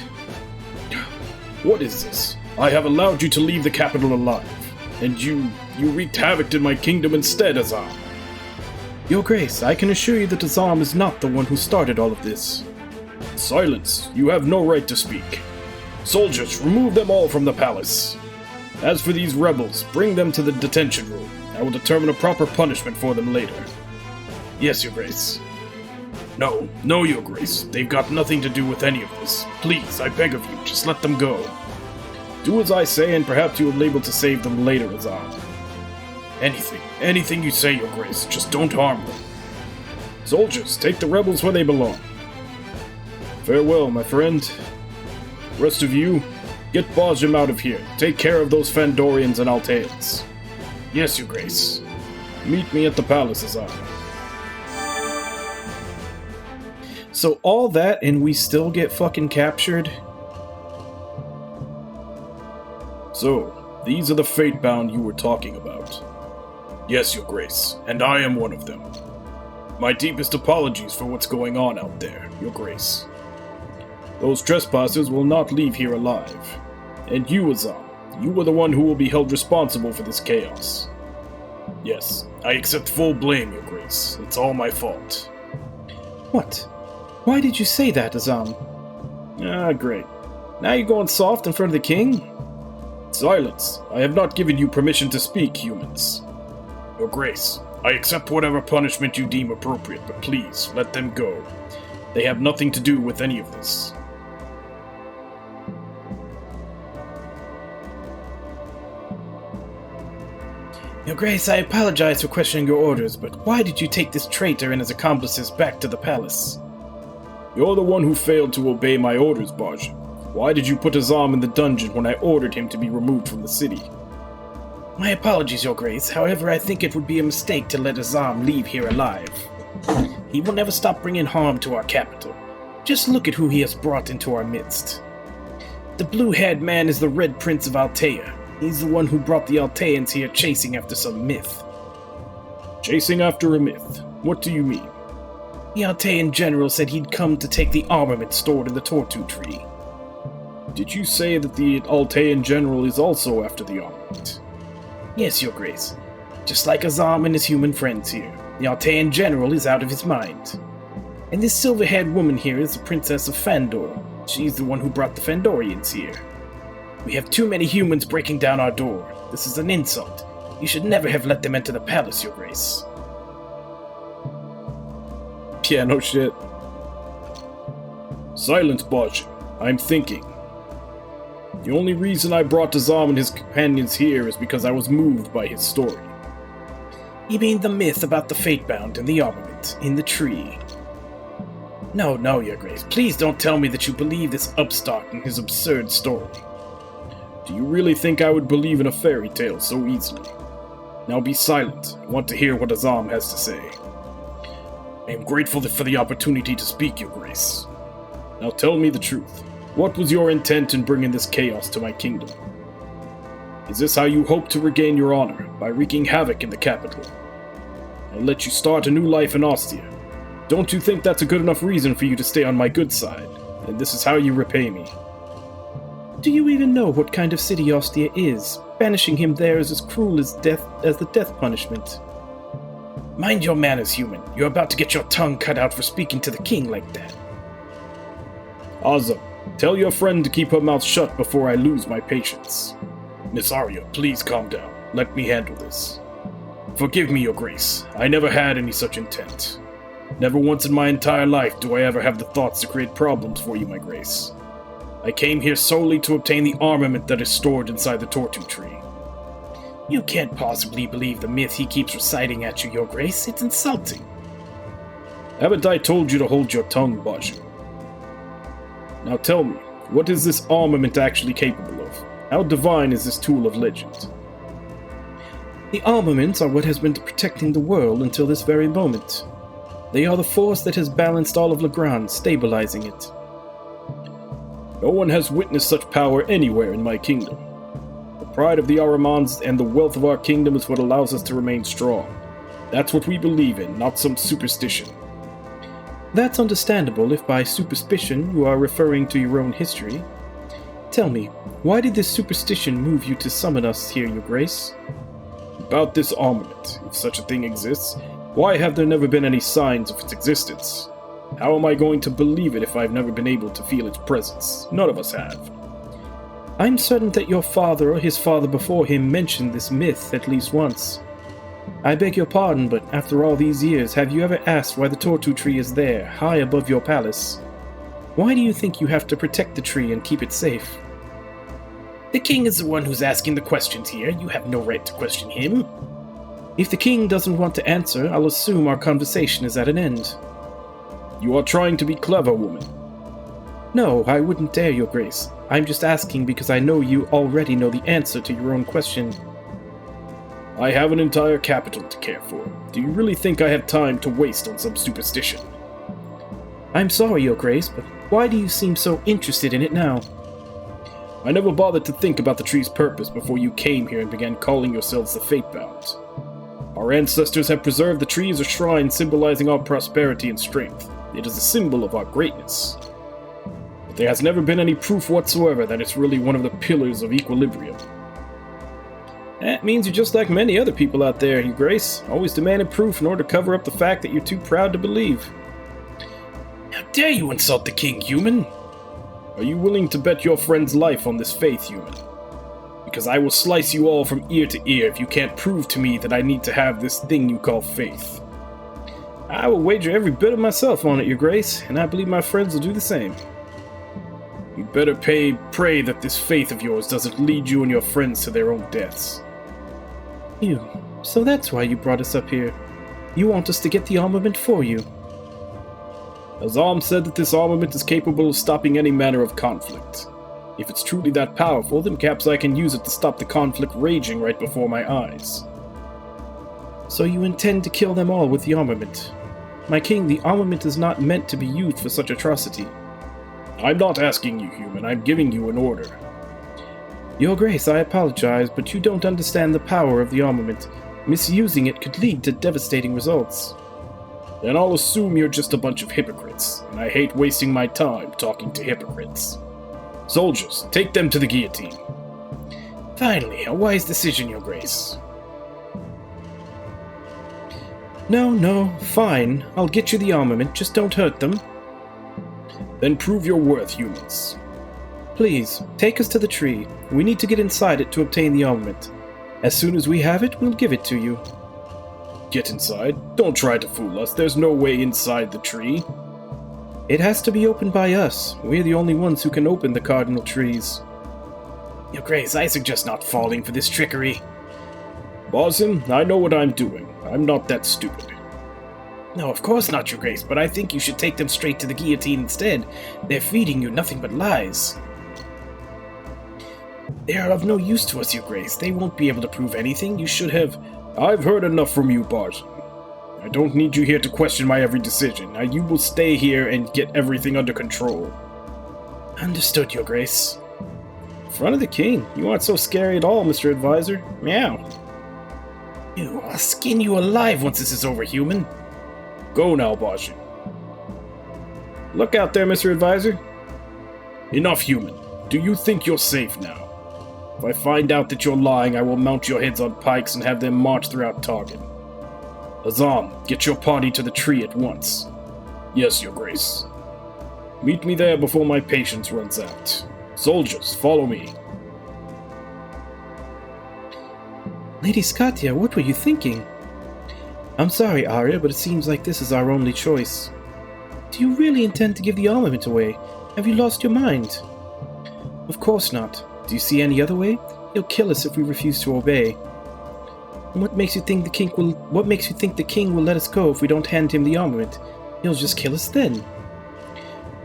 What is this? I have allowed you to leave the capital alive, and you wreaked havoc in my kingdom instead, Azam. Your Grace, I can assure you that Azam is not the one who started all of this. Silence! You have no right to speak. Soldiers, remove them all from the palace. As for these rebels, bring them to the detention room. I will determine a proper punishment for them later. Yes, Your Grace. No, Your Grace. They've got nothing to do with any of this. Please, I beg of you, just let them go. Do as I say, and perhaps you will be able to save them later, Azam. Anything you say, Your Grace, just don't harm them. Soldiers, take the rebels where they belong. Farewell, my friend. Rest of you, get Bajim out of here. Take care of those Fandorians and Alteans. Yes, Your Grace. Meet me at the palace, Azam. So all that and we still get fucking captured? So, these are the Fatebound you were talking about. Yes, Your Grace, and I am one of them. My deepest apologies for what's going on out there, Your Grace. Those trespassers will not leave here alive. And you, Azam, you are the one who will be held responsible for this chaos. Yes, I accept full blame, Your Grace. It's all my fault. What? Why did you say that, Azam? Ah, great. Now you're going soft in front of the king? Silence! I have not given you permission to speak, humans. Your Grace, I accept whatever punishment you deem appropriate, but please, let them go. They have nothing to do with any of this. Your Grace, I apologize for questioning your orders, but why did you take this traitor and his accomplices back to the palace? You're the one who failed to obey my orders, Baj. Why did you put Azam in the dungeon when I ordered him to be removed from the city? My apologies, Your Grace. However, I think it would be a mistake to let Azam leave here alive. He will never stop bringing harm to our capital. Just look at who he has brought into our midst. The blue-haired man is the Red Prince of Altea. He's the one who brought the Alteans here chasing after some myth. Chasing after a myth? What do you mean? The Altean general said he'd come to take the armament stored in the Tortu tree. Did you say that the Altean general is also after the armament? Yes, Your Grace. Just like Azam and his human friends here, the Altean general is out of his mind. And this silver-haired woman here is the Princess of Fandor. She's the one who brought the Fandorians here. We have too many humans breaking down our door. This is an insult. You should never have let them enter the palace, Your Grace. Yeah, no shit. Silence, Baj. I'm thinking. The only reason I brought Azam and his companions here is because I was moved by his story. You mean the myth about the Fatebound and the armament in the tree? No, Your Grace. Please don't tell me that you believe this upstart and his absurd story. Do you really think I would believe in a fairy tale so easily? Now be silent. I want to hear what Azam has to say. I am grateful for the opportunity to speak, Your Grace. Now tell me the truth. What was your intent in bringing this chaos to my kingdom? Is this how you hope to regain your honor, by wreaking havoc in the capital? I let you start a new life in Ostia. Don't you think that's a good enough reason for you to stay on my good side? And this is how you repay me. Do you even know what kind of city Ostia is? Banishing him there is as cruel as the death punishment. Mind your manners, human. You're about to get your tongue cut out for speaking to the king like that. Azam, tell your friend to keep her mouth shut before I lose my patience. Miss Arya, please calm down. Let me handle this. Forgive me, Your Grace. I never had any such intent. Never once in my entire life do I ever have the thoughts to create problems for you, my Grace. I came here solely to obtain the armament that is stored inside the Tortu tree. You can't possibly believe the myth he keeps reciting at you, Your Grace. It's insulting. Haven't I told you to hold your tongue, Baju? Now tell me, what is this armament actually capable of? How divine is this tool of legend? The armaments are what has been protecting the world until this very moment. They are the force that has balanced all of Legrand, stabilizing it. No one has witnessed such power anywhere in my kingdom. The pride of the Aramans and the wealth of our kingdom is what allows us to remain strong. That's what we believe in, not some superstition. That's understandable if by superstition you are referring to your own history. Tell me, why did this superstition move you to summon us here, Your Grace? About this armament, if such a thing exists, why have there never been any signs of its existence? How am I going to believe it if I've never been able to feel its presence? None of us have. I'm certain that your father or his father before him mentioned this myth at least once. I beg your pardon, but after all these years, have you ever asked why the Tortu tree is there, high above your palace? Why do you think you have to protect the tree and keep it safe? The king is the one who's asking the questions here. You have no right to question him. If the king doesn't want to answer, I'll assume our conversation is at an end. You are trying to be clever, woman. No, I wouldn't dare, Your Grace. I'm just asking because I know you already know the answer to your own question. I have an entire capital to care for. Do you really think I have time to waste on some superstition? I'm sorry, Your Grace, but why do you seem so interested in it now? I never bothered to think about the tree's purpose before you came here and began calling yourselves the Fatebounds. Our ancestors have preserved the tree as a shrine symbolizing our prosperity and strength. It is a symbol of our greatness. But there has never been any proof whatsoever that it's really one of the pillars of equilibrium. That means you're just like many other people out there, Your Grace, always demanding proof in order to cover up the fact that you're too proud to believe. How dare you insult the king, human? Are you willing to bet your friend's life on this faith, human? Because I will slice you all from ear to ear if you can't prove to me that I need to have this thing you call faith. I will wager every bit of myself on it, Your Grace, and I believe my friends will do the same. You'd better pray that this faith of yours doesn't lead you and your friends to their own deaths. So that's why you brought us up here. You want us to get the armament for you. Azam said that this armament is capable of stopping any manner of conflict. If it's truly that powerful, then perhaps I can use it to stop the conflict raging right before my eyes. So you intend to kill them all with the armament? My king, the armament is not meant to be used for such atrocity. I'm not asking you, human. I'm giving you an order. Your Grace, I apologize, but you don't understand the power of the armament. Misusing it could lead to devastating results. Then I'll assume you're just a bunch of hypocrites, and I hate wasting my time talking to hypocrites. Soldiers, take them to the guillotine. Finally, a wise decision, Your Grace. No, fine. I'll get you the armament, just don't hurt them. Then prove your worth, humans. Please, take us to the tree. We need to get inside it to obtain the armament. As soon as we have it, we'll give it to you. Get inside? Don't try to fool us. There's no way inside the tree. It has to be opened by us. We're the only ones who can open the cardinal trees. Your Grace, I suggest not falling for this trickery. Bosun, I know what I'm doing. I'm not that stupid. No, of course not, Your Grace, but I think you should take them straight to the guillotine instead. They're feeding you nothing but lies. They are of no use to us, Your Grace. They won't be able to prove anything. You should have... I've heard enough from you, Bosun. I don't need you here to question my every decision. Now you will stay here and get everything under control. Understood, Your Grace. In front of the king? You aren't so scary at all, Mr. Advisor. Meow. I'll skin you alive once this is over, human. Go now, Bosun. Look out there, Mr. Advisor. Enough, human. Do you think you're safe now? If I find out that you're lying, I will mount your heads on pikes and have them march throughout Target. Azam, get your party to the tree at once. Yes, Your Grace. Meet me there before my patience runs out. Soldiers, follow me. Lady Scatia, what were you thinking? I'm sorry, Arya, but it seems like this is our only choice. Do you really intend to give the armament away? Have you lost your mind? Of course not. Do you see any other way? He'll kill us if we refuse to obey. And what makes you think the king will let us go if we don't hand him the armament? He'll just kill us then.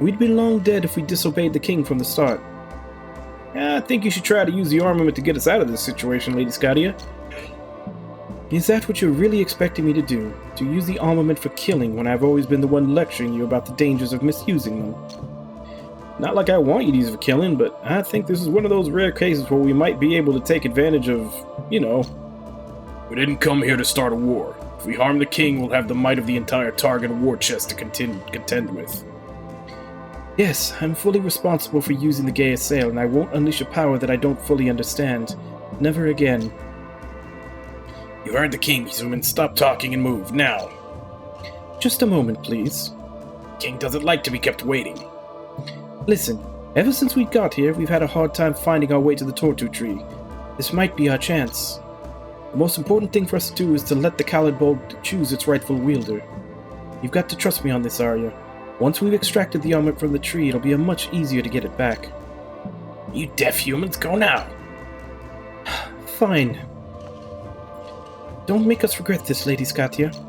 We'd be long dead if we disobeyed the king from the start. I think you should try to use the armament to get us out of this situation, Lady Scatia. Is that what you're really expecting me to do? To use the armament for killing when I've always been the one lecturing you about the dangers of misusing them? Not like I want you to use it for killing, but I think this is one of those rare cases where we might be able to take advantage of, We didn't come here to start a war. If we harm the king, we'll have the might of the entire Target war chest to contend with. Yes, I'm fully responsible for using the Gaia Sail, and I won't unleash a power that I don't fully understand. Never again. You heard the king, human. Stop talking and move, now. Just a moment, please. King doesn't like to be kept waiting. Listen, ever since we got here, we've had a hard time finding our way to the Tortu tree. This might be our chance. The most important thing for us to do is to let the Khalid Bolt choose its rightful wielder. You've got to trust me on this, Arya. Once we've extracted the armament from the tree, it'll be much easier to get it back. You deaf humans, go now! Fine. Don't make us regret this, Lady Scatia.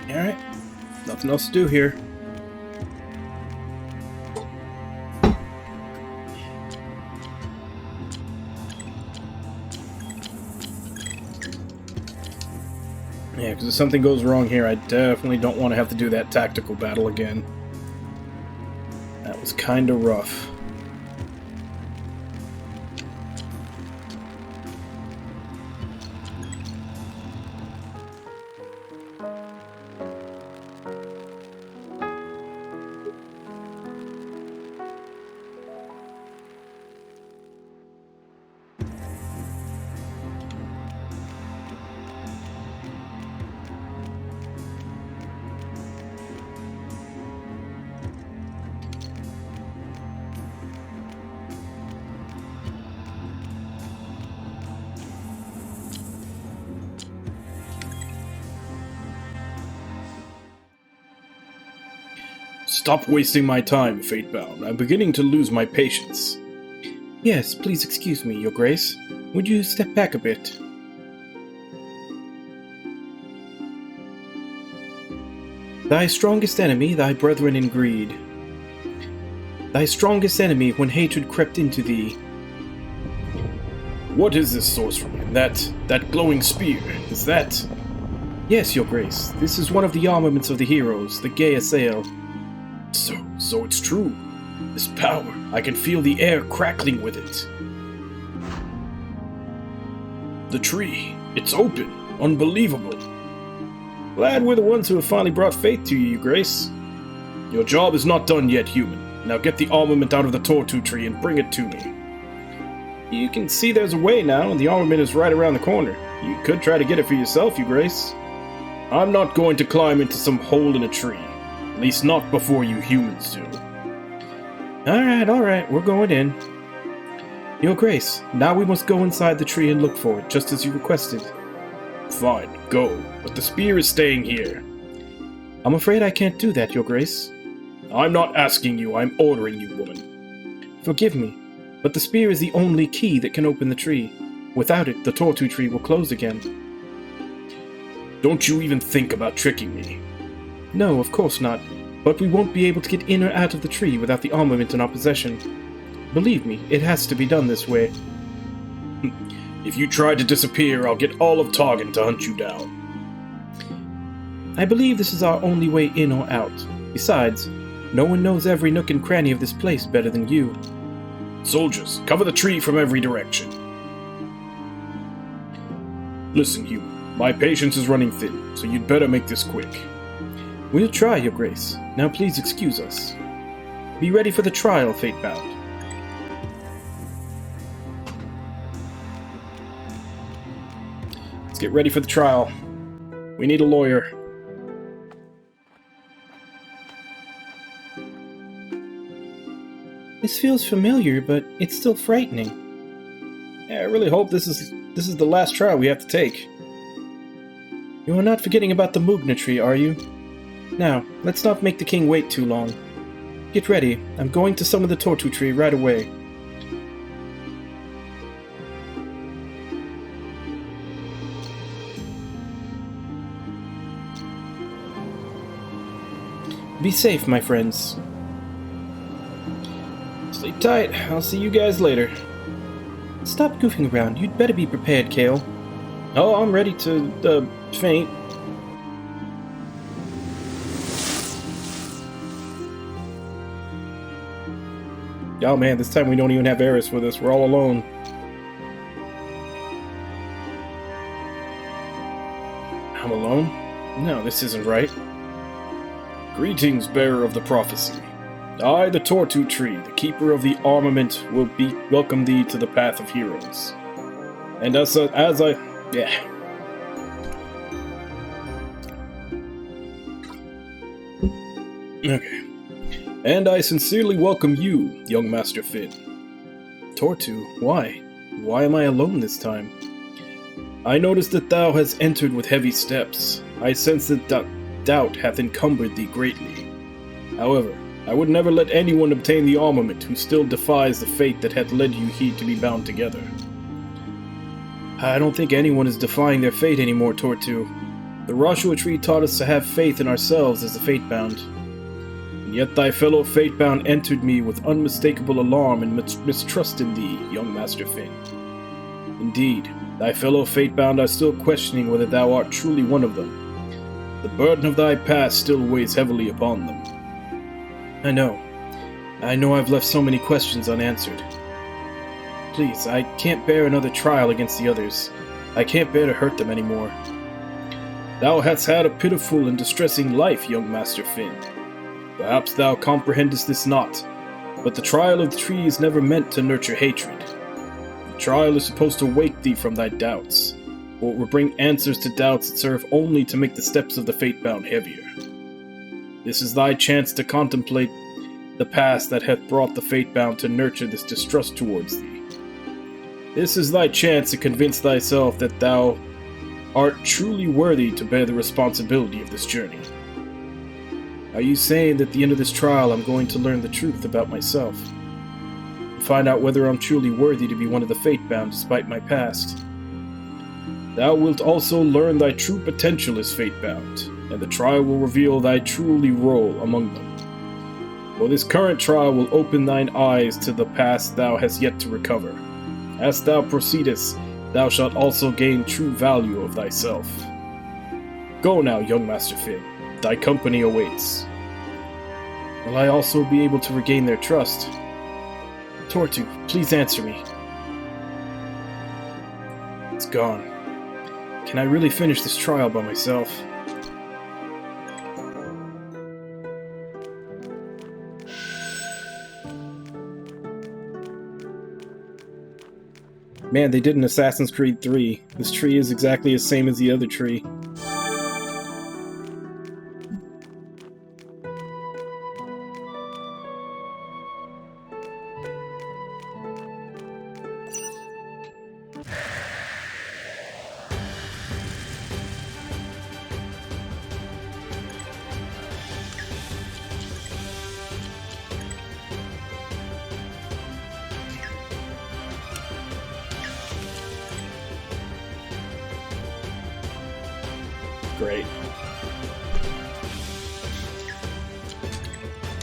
Alright. Nothing else to do here. Yeah, because if something goes wrong here, I definitely don't want to have to do that tactical battle again. That was kind of rough. Stop wasting my time, Fatebound. I'm beginning to lose my patience. Yes, please excuse me, Your Grace. Would you step back a bit? Thy strongest enemy, thy brethren in greed. Thy strongest enemy when hatred crept into thee. What is this sorcery? That glowing spear, is that... Yes, Your Grace. This is one of the armaments of the heroes, the Gay Assail. So it's true. This power, I can feel the air crackling with it. The tree. It's open. Unbelievable. Glad we're the ones who have finally brought faith to you, Grace. Your job is not done yet, human. Now get the armament out of the Tortu tree and bring it to me. You can see there's a way now, and the armament is right around the corner. You could try to get it for yourself, you Grace. I'm not going to climb into some hole in a tree. At least not before you humans do. Alright, we're going in. Your Grace, now we must go inside the tree and look for it, just as you requested. Fine, go. But the spear is staying here. I'm afraid I can't do that, Your Grace. I'm not asking you, I'm ordering you, woman. Forgive me, but the spear is the only key that can open the tree. Without it, the Tortu tree will close again. Don't you even think about tricking me. No, of course not. But we won't be able to get in or out of the tree without the armament in our possession. Believe me, it has to be done this way. If you try to disappear, I'll get all of Targan to hunt you down. I believe this is our only way in or out. Besides, no one knows every nook and cranny of this place better than you. Soldiers, cover the tree from every direction. Listen, human, my patience is running thin, so you'd better make this quick. We'll try, Your Grace. Now please excuse us. Be ready for the trial, Fatebound. Let's get ready for the trial. We need a lawyer. This feels familiar, but it's still frightening. Yeah, I really hope this is the last trial we have to take. You are not forgetting about the Mugna tree, are you? Now, let's not make the king wait too long. Get ready. I'm going to summon the Tortu tree right away. Be safe, my friends. Sleep tight. I'll see you guys later. Stop goofing around. You'd better be prepared, Kale. Oh, I'm ready to, faint. Oh man, this time we don't even have Eris with us. We're all alone. I'm alone? No, this isn't right. Greetings, bearer of the prophecy. I, the Tortu tree, the keeper of the armament, will welcome thee to the path of heroes. And Okay. And I sincerely welcome you, young Master Finn. Tortu, why? Why am I alone this time? I notice that thou hast entered with heavy steps. I sense that doubt hath encumbered thee greatly. However, I would never let anyone obtain the armament who still defies the fate that hath led you here to be bound together. I don't think anyone is defying their fate anymore, Tortu. The Rashua tree taught us to have faith in ourselves as the Fatebound. And yet thy fellow Fatebound entered me with unmistakable alarm and mistrust in thee, young Master Finn. Indeed, thy fellow Fatebound are still questioning whether thou art truly one of them. The burden of thy past still weighs heavily upon them. I know I've left so many questions unanswered. Please, I can't bear another trial against the others. I can't bear to hurt them anymore. Thou hast had a pitiful and distressing life, young Master Finn. Perhaps thou comprehendest this not, but the trial of the tree is never meant to nurture hatred. The trial is supposed to wake thee from thy doubts, for it will bring answers to doubts that serve only to make the steps of the Fatebound heavier. This is thy chance to contemplate the past that hath brought the Fatebound to nurture this distrust towards thee. This is thy chance to convince thyself that thou art truly worthy to bear the responsibility of this journey. Are you saying that at the end of this trial I'm going to learn the truth about myself? And find out whether I'm truly worthy to be one of the Fatebound despite my past? Thou wilt also learn thy true potential as Fatebound, and the trial will reveal thy truly role among them. For this current trial will open thine eyes to the past thou hast yet to recover. As thou proceedest, thou shalt also gain true value of thyself. Go now, young Master Finn. Thy company awaits. Will I also be able to regain their trust? Tortu, please answer me. It's gone. Can I really finish this trial by myself? Man, they did an Assassin's Creed 3. This tree is exactly the same as the other tree. Great.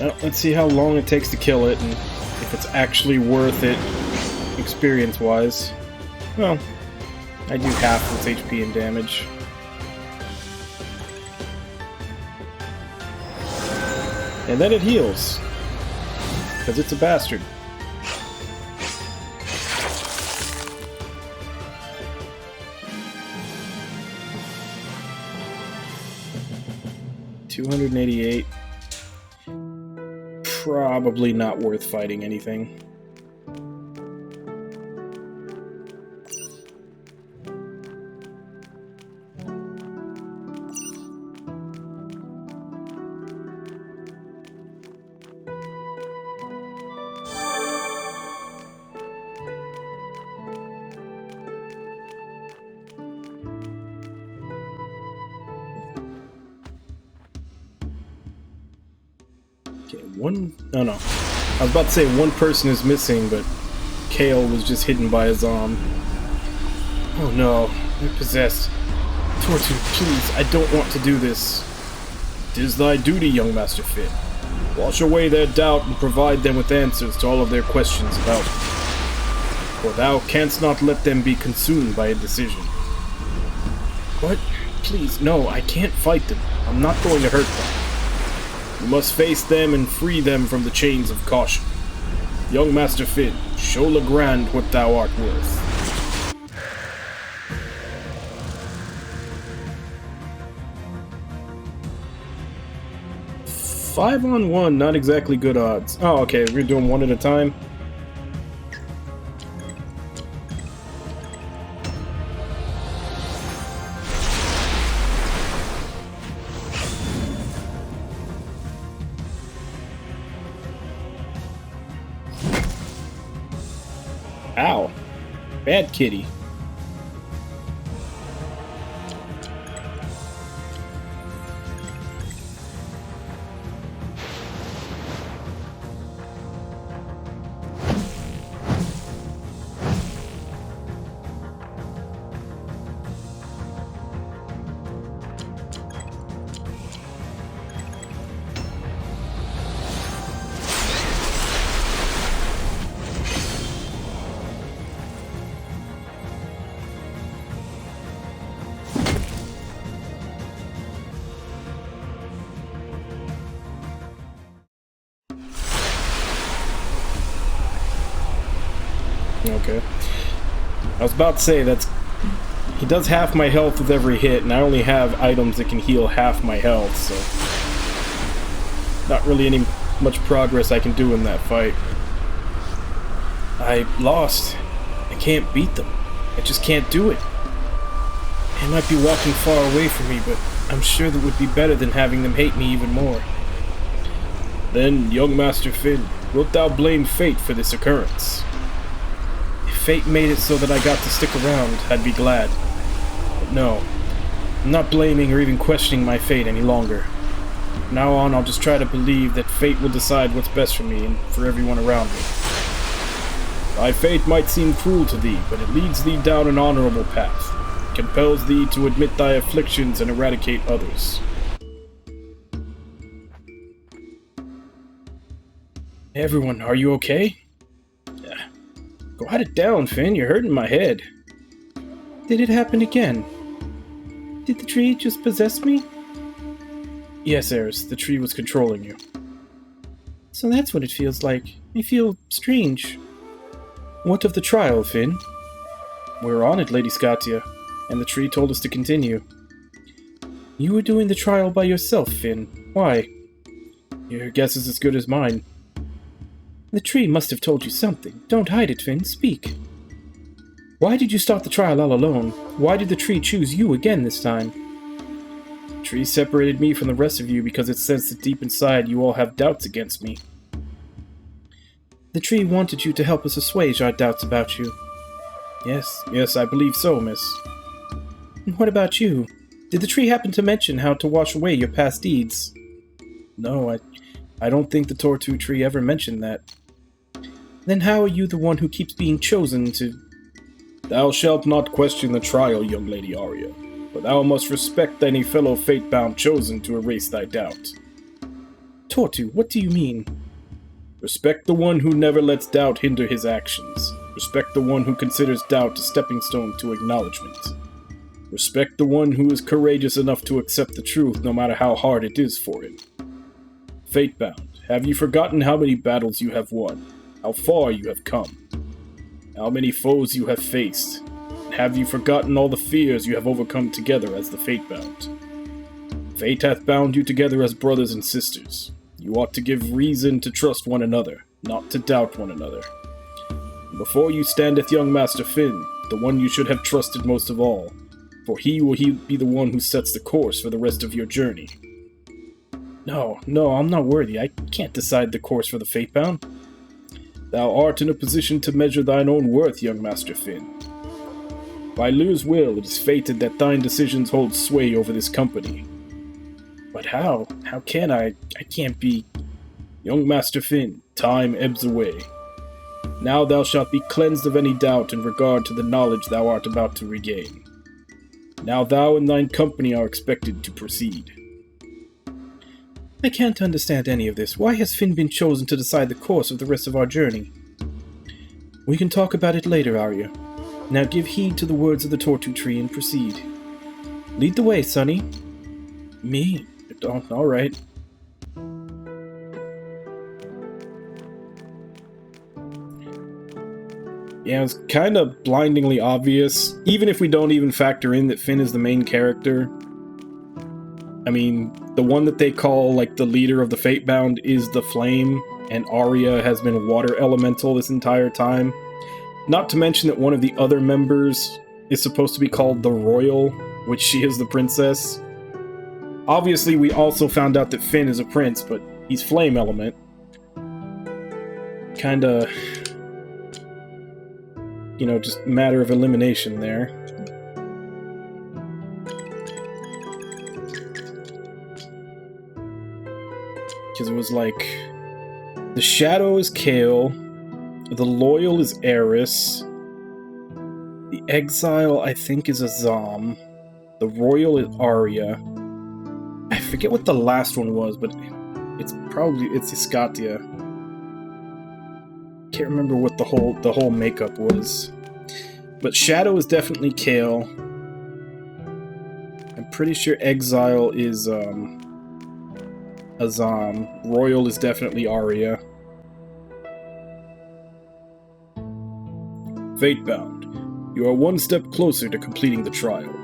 Well, let's see how long it takes to kill it, and if it's actually worth it, experience-wise. Well, I do half its HP and damage. And then it heals. Because it's a bastard. $288. Probably not worth fighting anything. Oh no. I was about to say one person is missing, but Kale was just hidden by a zombie. Oh no, they're possessed. Tortu, please, I don't want to do this. 'Tis thy duty, young Master Finn. Wash away their doubt and provide them with answers to all of their questions about it. For thou canst not let them be consumed by a decision. What? Please, no, I can't fight them. I'm not going to hurt them. You must face them and free them from the chains of caution. Young Master Finn, show Legrand what thou art worth. Five on one, not exactly good odds. Oh, okay, we're doing one at a time. Ow. Bad kitty. Okay. I was about to say, he does half my health with every hit, and I only have items that can heal half my health, so not really any much progress I can do in that fight. I lost. I can't beat them. I just can't do it. They might be walking far away from me, but I'm sure that would be better than having them hate me even more. Then, young Master Finn, wilt thou blame fate for this occurrence? Fate made it so that I got to stick around, I'd be glad. But no, I'm not blaming or even questioning my fate any longer. From now on, I'll just try to believe that fate will decide what's best for me and for everyone around me. Thy fate might seem cruel to thee, but it leads thee down an honorable path. It compels thee to admit thy afflictions and eradicate others. Hey everyone, are you okay? Quiet it down, Finn. You're hurting my head. Did it happen again? Did the tree just possess me? Yes, Eris. The tree was controlling you. So that's what it feels like. I feel strange. What of the trial, Finn? We're on it, Lady Scotia, and the tree told us to continue. You were doing the trial by yourself, Finn. Why? Your guess is as good as mine. The tree must have told you something. Don't hide it, Finn. Speak. Why did you start the trial all alone? Why did the tree choose you again this time? The tree separated me from the rest of you because it sensed that deep inside you all have doubts against me. The tree wanted you to help us assuage our doubts about you. Yes, I believe so, miss. And what about you? Did the tree happen to mention how to wash away your past deeds? No, I don't think the Tortu tree ever mentioned that. Then how are you the one who keeps being chosen to... Thou shalt not question the trial, young Lady Arya, but thou must respect any fellow fate-bound chosen to erase thy doubt. Tortu, what do you mean? Respect the one who never lets doubt hinder his actions. Respect the one who considers doubt a stepping stone to acknowledgement. Respect the one who is courageous enough to accept the truth no matter how hard it is for him. Fatebound, have you forgotten how many battles you have won? How far you have come? How many foes you have faced? And have you forgotten all the fears you have overcome together as the Fatebound? Fate hath bound you together as brothers and sisters. You ought to give reason to trust one another, not to doubt one another. And before you standeth young Master Finn, the one you should have trusted most of all, for he will be the one who sets the course for the rest of your journey. No, I'm not worthy. I can't decide the course for the Fatebound. Thou art in a position to measure thine own worth, young Master Finn. By Lyr's will, it is fated that thine decisions hold sway over this company. But how? How can I? I can't be... Young Master Finn, time ebbs away. Now thou shalt be cleansed of any doubt in regard to the knowledge thou art about to regain. Now thou and thine company are expected to proceed. I can't understand any of this. Why has Finn been chosen to decide the course of the rest of our journey? We can talk about it later, Arya. Now give heed to the words of the Tortu tree and proceed. Lead the way, Sonny. Me? Oh, all right. Yeah, it's kind of blindingly obvious, even if we don't even factor in that Finn is the main character. I mean, the one that they call, like, the leader of the Fatebound is the Flame, and Arya has been a water elemental this entire time. Not to mention that one of the other members is supposed to be called the Royal, which she is the princess. Obviously, we also found out that Finn is a prince, but he's Flame element. Kinda... you know, just matter of elimination there. Because it was like, the Shadow is Kale, the Loyal is Eris, the Exile I think is Azam, the Royal is Arya. I forget what the last one was, but it's Iskatia. Can't remember what the whole makeup was. But Shadow is definitely Kale. I'm pretty sure Exile is Azam. Royal is definitely Arya. Fatebound, you are one step closer to completing the trial.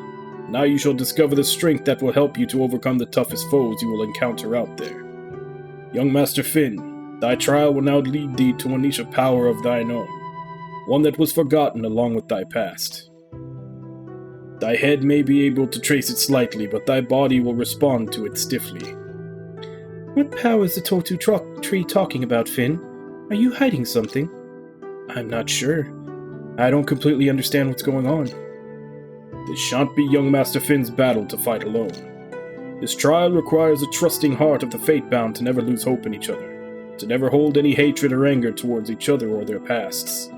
Now you shall discover the strength that will help you to overcome the toughest foes you will encounter out there. Young Master Finn, thy trial will now lead thee to unleash a power of thine own, one that was forgotten along with thy past. Thy head may be able to trace it slightly, but thy body will respond to it stiffly. What power is the Tortu tree talking about, Finn? Are you hiding something? I'm not sure. I don't completely understand what's going on. This shan't be young Master Finn's battle to fight alone. This trial requires a trusting heart of the Fatebound to never lose hope in each other, to never hold any hatred or anger towards each other or their pasts.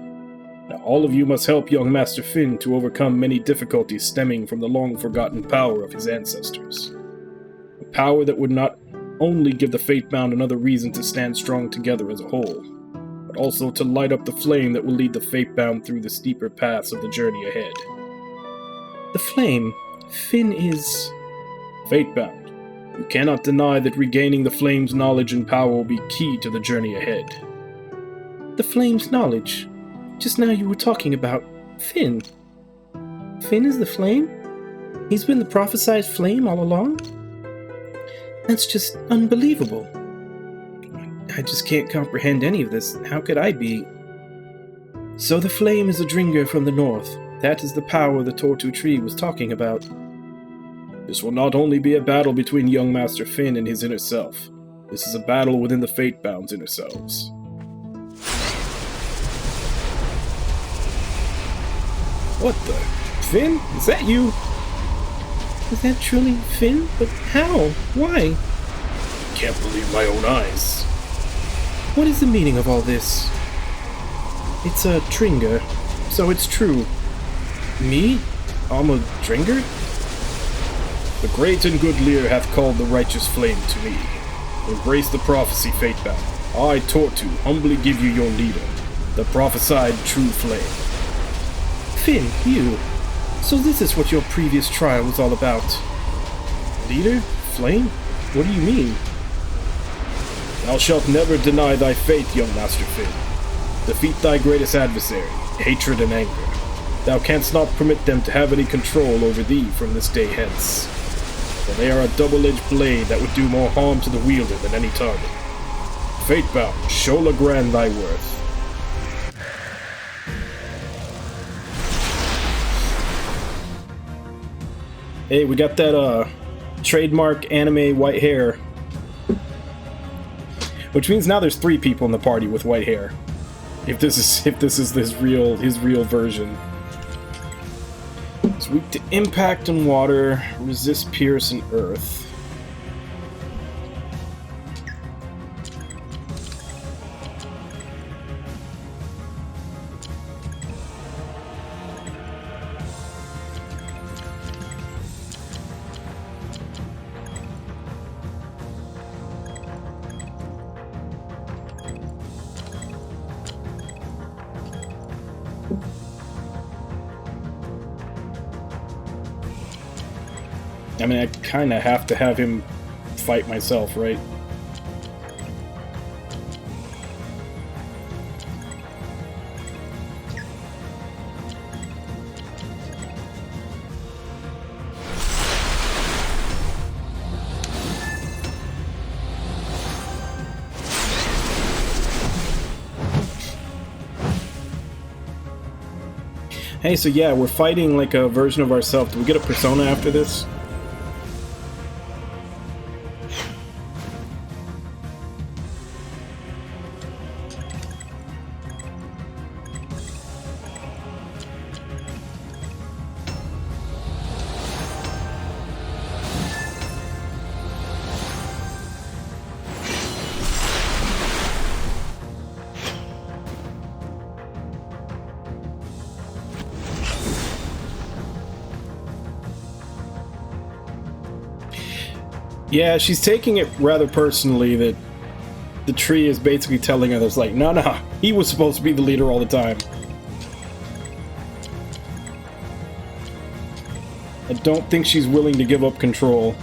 Now all of you must help young Master Finn to overcome many difficulties stemming from the long-forgotten power of his ancestors. A power that would not only give the Fatebound another reason to stand strong together as a whole, but also to light up the flame that will lead the Fatebound through the steeper paths of the journey ahead. The flame? Finn is... Fatebound, you cannot deny that regaining the flame's knowledge and power will be key to the journey ahead. The flame's knowledge? Just now you were talking about Finn. Finn is the flame? He's been the prophesied flame all along? That's just unbelievable. I just can't comprehend any of this. How could I be? So the flame is a Dringer from the north. That is the power the Tortu tree was talking about. This will not only be a battle between young Master Finn and his inner self. This is a battle within the Fatebounds' inner selves. What the? Finn? Is that you? Is that truly Finn? But how? Why? Can't believe my own eyes. What is the meaning of all this? It's a Dringer, so it's true. Me? I'm a Dringer? The great and good Lear hath called the righteous flame to me. Embrace the prophecy, Fatebound. I, Tortu, humbly give you your leader, the prophesied true flame. Finn, you. So this is what your previous trial was all about. Leader? Flame? What do you mean? Thou shalt never deny thy faith, young Master Finn. Defeat thy greatest adversary, hatred and anger. Thou canst not permit them to have any control over thee from this day hence. For they are a double-edged blade that would do more harm to the wielder than any target. Fatebound, show Legrand thy worth. Hey, we got that trademark anime white hair. Which means now there's 3 people in the party with white hair. If this is his real version. It's weak to impact and water, resist pierce and earth. I mean, I kind of have to have him fight myself, right? Hey, so yeah, we're fighting like a version of ourselves. Do we get a persona after this? Yeah, she's taking it rather personally that the tree is basically telling others, like, no, he was supposed to be the leader all the time. I don't think she's willing to give up control.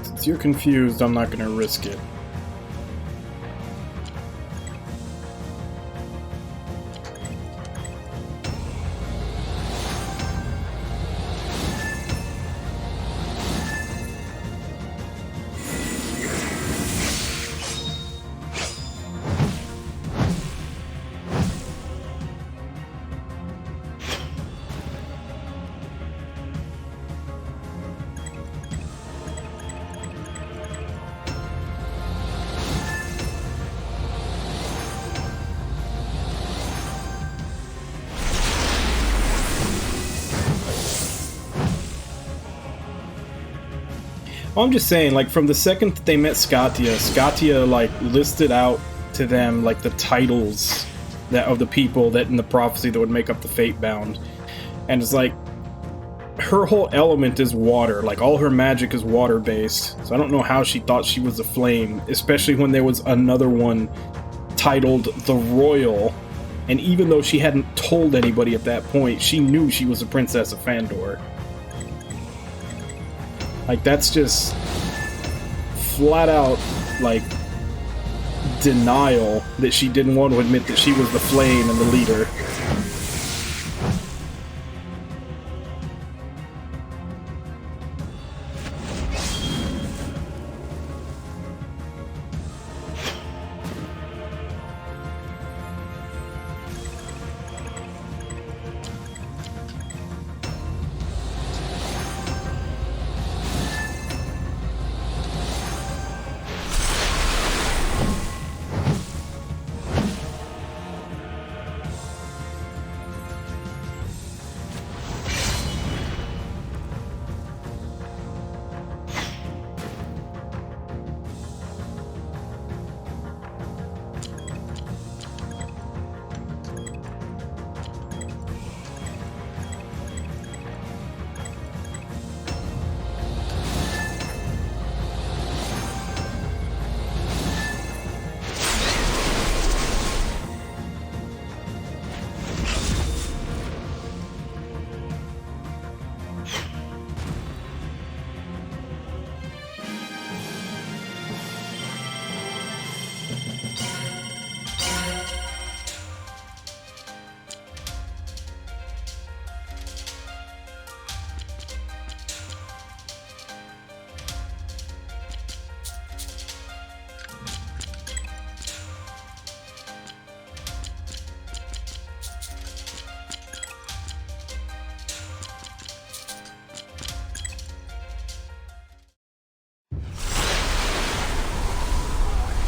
Since you're confused, I'm not gonna risk it. I'm just saying, like, from the second that they met Scatia, like, listed out to them, like, the titles of the people that in the prophecy that would make up the Fatebound. And it's like, her whole element is water. Like, all her magic is water-based. So I don't know how she thought she was a flame, especially when there was another one titled the Royal. And even though she hadn't told anybody at that point, she knew she was a princess of Fandor. Like, that's just flat out, like, denial that she didn't want to admit that she was the flame and the leader.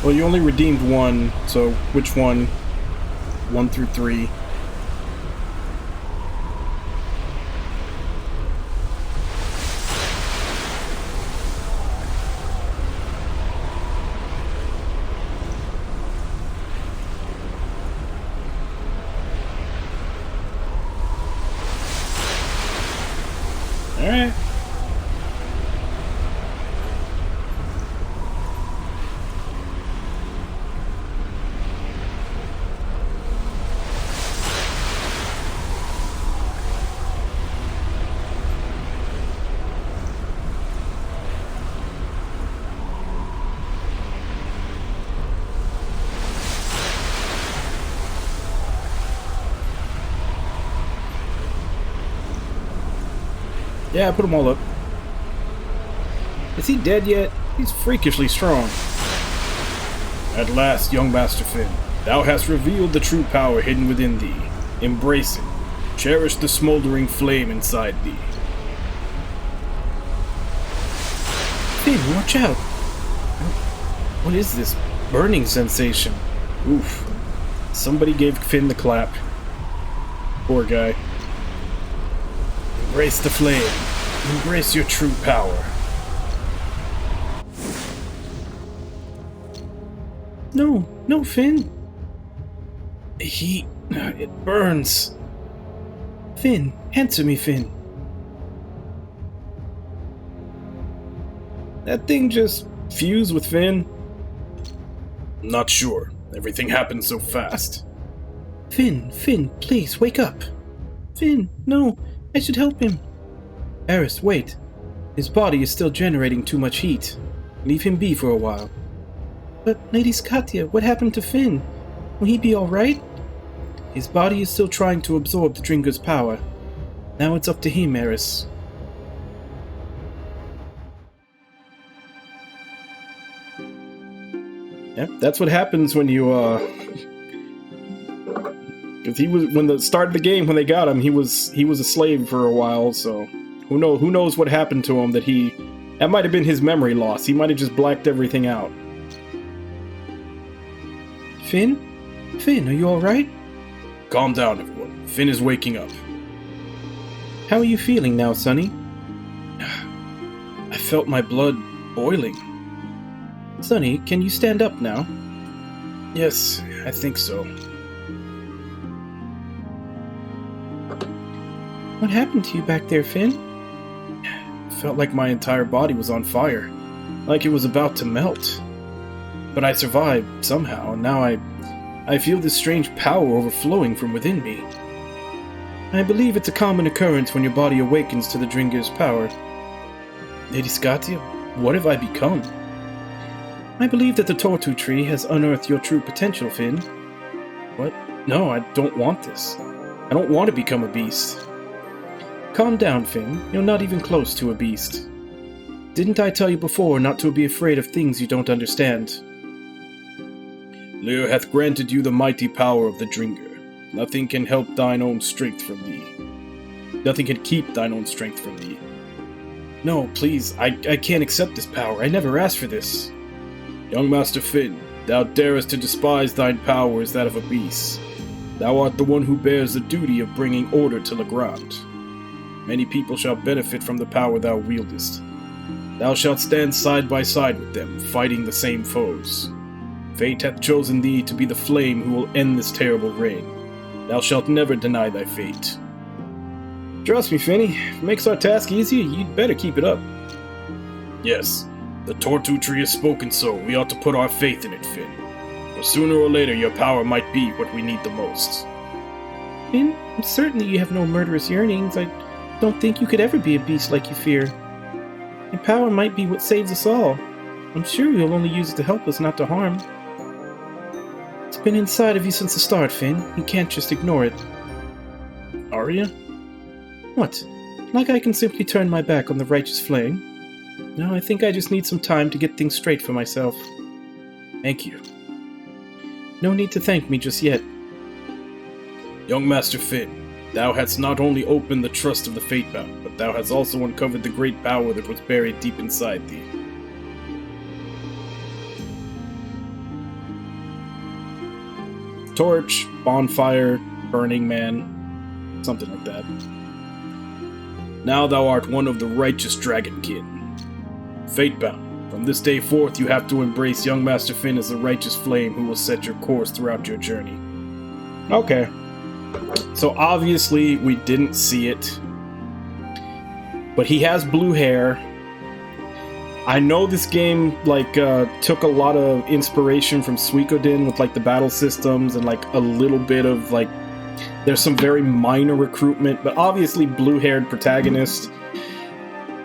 Well, you only redeemed one, so which one? 1 through 3. Alright. Yeah, I put them all up. Is he dead yet? He's freakishly strong. At last, young Master Finn, thou hast revealed the true power hidden within thee. Embrace it. Cherish the smoldering flame inside thee. Finn, watch out! What is this burning sensation? Oof. Somebody gave Finn the clap. Poor guy. Embrace the flame. Embrace your true power. No, no, Finn. The heat, it burns. Finn, answer me, Finn. That thing just fused with Finn? Not sure. Everything happened so fast. Finn, please, wake up. Finn, no. I should help him. Eris, wait. His body is still generating too much heat. Leave him be for a while. But, Lady Scatia, what happened to Finn? Will he be alright? His body is still trying to absorb the Drinker's power. Now it's up to him, Eris. Yep, that's what happens when you, because he was, when the start of the game, when they got him, he was a slave for a while, so who knows what happened to him that might have been his memory loss. He might have just blacked everything out. Finn? Finn, are you alright? Calm down, everyone. Finn is waking up. How are you feeling now, Sonny? I felt my blood boiling. Sonny, can you stand up now? Yes, I think so. What happened to you back there, Finn? Felt like my entire body was on fire, like it was about to melt. But I survived somehow, and now I feel this strange power overflowing from within me. I believe it's a common occurrence when your body awakens to the Dringer's power. Lady Scotia, what have I become? I believe that the Tortu tree has unearthed your true potential, Finn. What? No, I don't want this. I don't want to become a beast. Calm down, Finn. You're not even close to a beast. Didn't I tell you before not to be afraid of things you don't understand? Lear hath granted you the mighty power of the Dringer. Nothing can help thine own strength from thee. Nothing can keep thine own strength from thee. No, please, I can't accept this power. I never asked for this. Young Master Finn, thou darest to despise thine power as that of a beast. Thou art the one who bears the duty of bringing order to Legrand. Many people shall benefit from the power thou wieldest. Thou shalt stand side by side with them, fighting the same foes. Fate hath chosen thee to be the flame who will end this terrible reign. Thou shalt never deny thy fate. Trust me, Finny. If it makes our task easier, you'd better keep it up. Yes, the Tortu tree has spoken so. We ought to put our faith in it, Finn. For sooner or later your power might be what we need the most. Finn, I'm certain that you have no murderous yearnings. I don't think you could ever be a beast like you fear. Your power might be what saves us all. I'm sure you'll only use it to help us, not to harm. It's been inside of you since the start, Finn. You can't just ignore it. Arya? What? Like I can simply turn my back on the righteous flame? No, I think I just need some time to get things straight for myself. Thank you. No need to thank me just yet. Young Master Finn, thou hast not only opened the trust of the Fatebound, but thou hast also uncovered the great power that was buried deep inside thee. Torch, bonfire, burning man, something like that. Now thou art one of the righteous dragonkin. Fatebound, from this day forth you have to embrace young Master Finn as the righteous flame who will set your course throughout your journey. Okay. So obviously we didn't see it. But he has blue hair. I know this game took a lot of inspiration from Suikoden with the battle systems and a little bit of there's some very minor recruitment, but obviously blue-haired protagonist.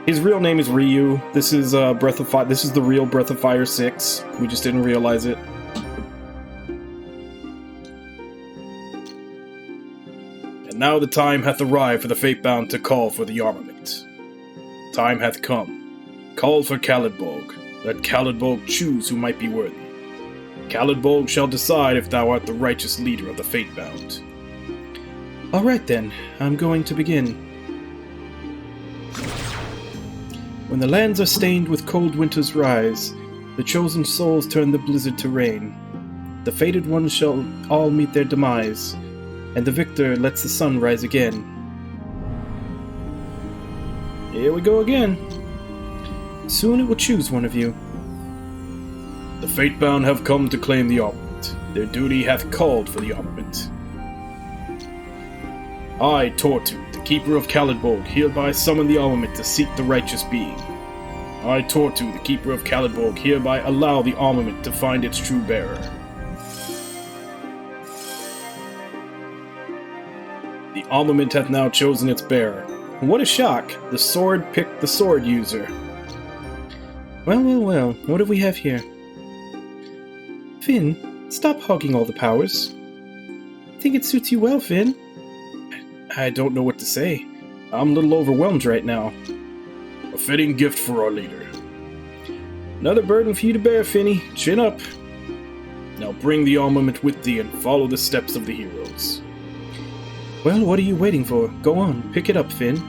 His real name is Ryu. This is Breath of Fire. This is the real Breath of Fire 6. We just didn't realize it. And now the time hath arrived for the Fatebound to call for the armament. Time hath come. Call for Khalidbolg. Let Khalidbolg choose who might be worthy. Khalidbolg shall decide if thou art the righteous leader of the Fatebound. Alright then, I'm going to begin. When the lands are stained with cold winter's rise, the chosen souls turn the blizzard to rain. The fated ones shall all meet their demise, and the victor lets the sun rise again. Here we go again. Soon it will choose one of you. The Fatebound have come to claim the armament. Their duty hath called for the armament. I, Tortu, the keeper of Khalidbolg, hereby summon the armament to seek the righteous being. I, Tortu, the keeper of Khalidbolg, hereby allow the armament to find its true bearer. The armament hath now chosen its bearer. What a shock! The sword picked the sword user. Well, what do we have here? Finn, stop hogging all the powers. I think it suits you well, Finn. I don't know what to say. I'm a little overwhelmed right now. A fitting gift for our leader. Another burden for you to bear, Finny. Chin up. Now bring the armament with thee and follow the steps of the heroes. Well, what are you waiting for? Go on, pick it up, Finn.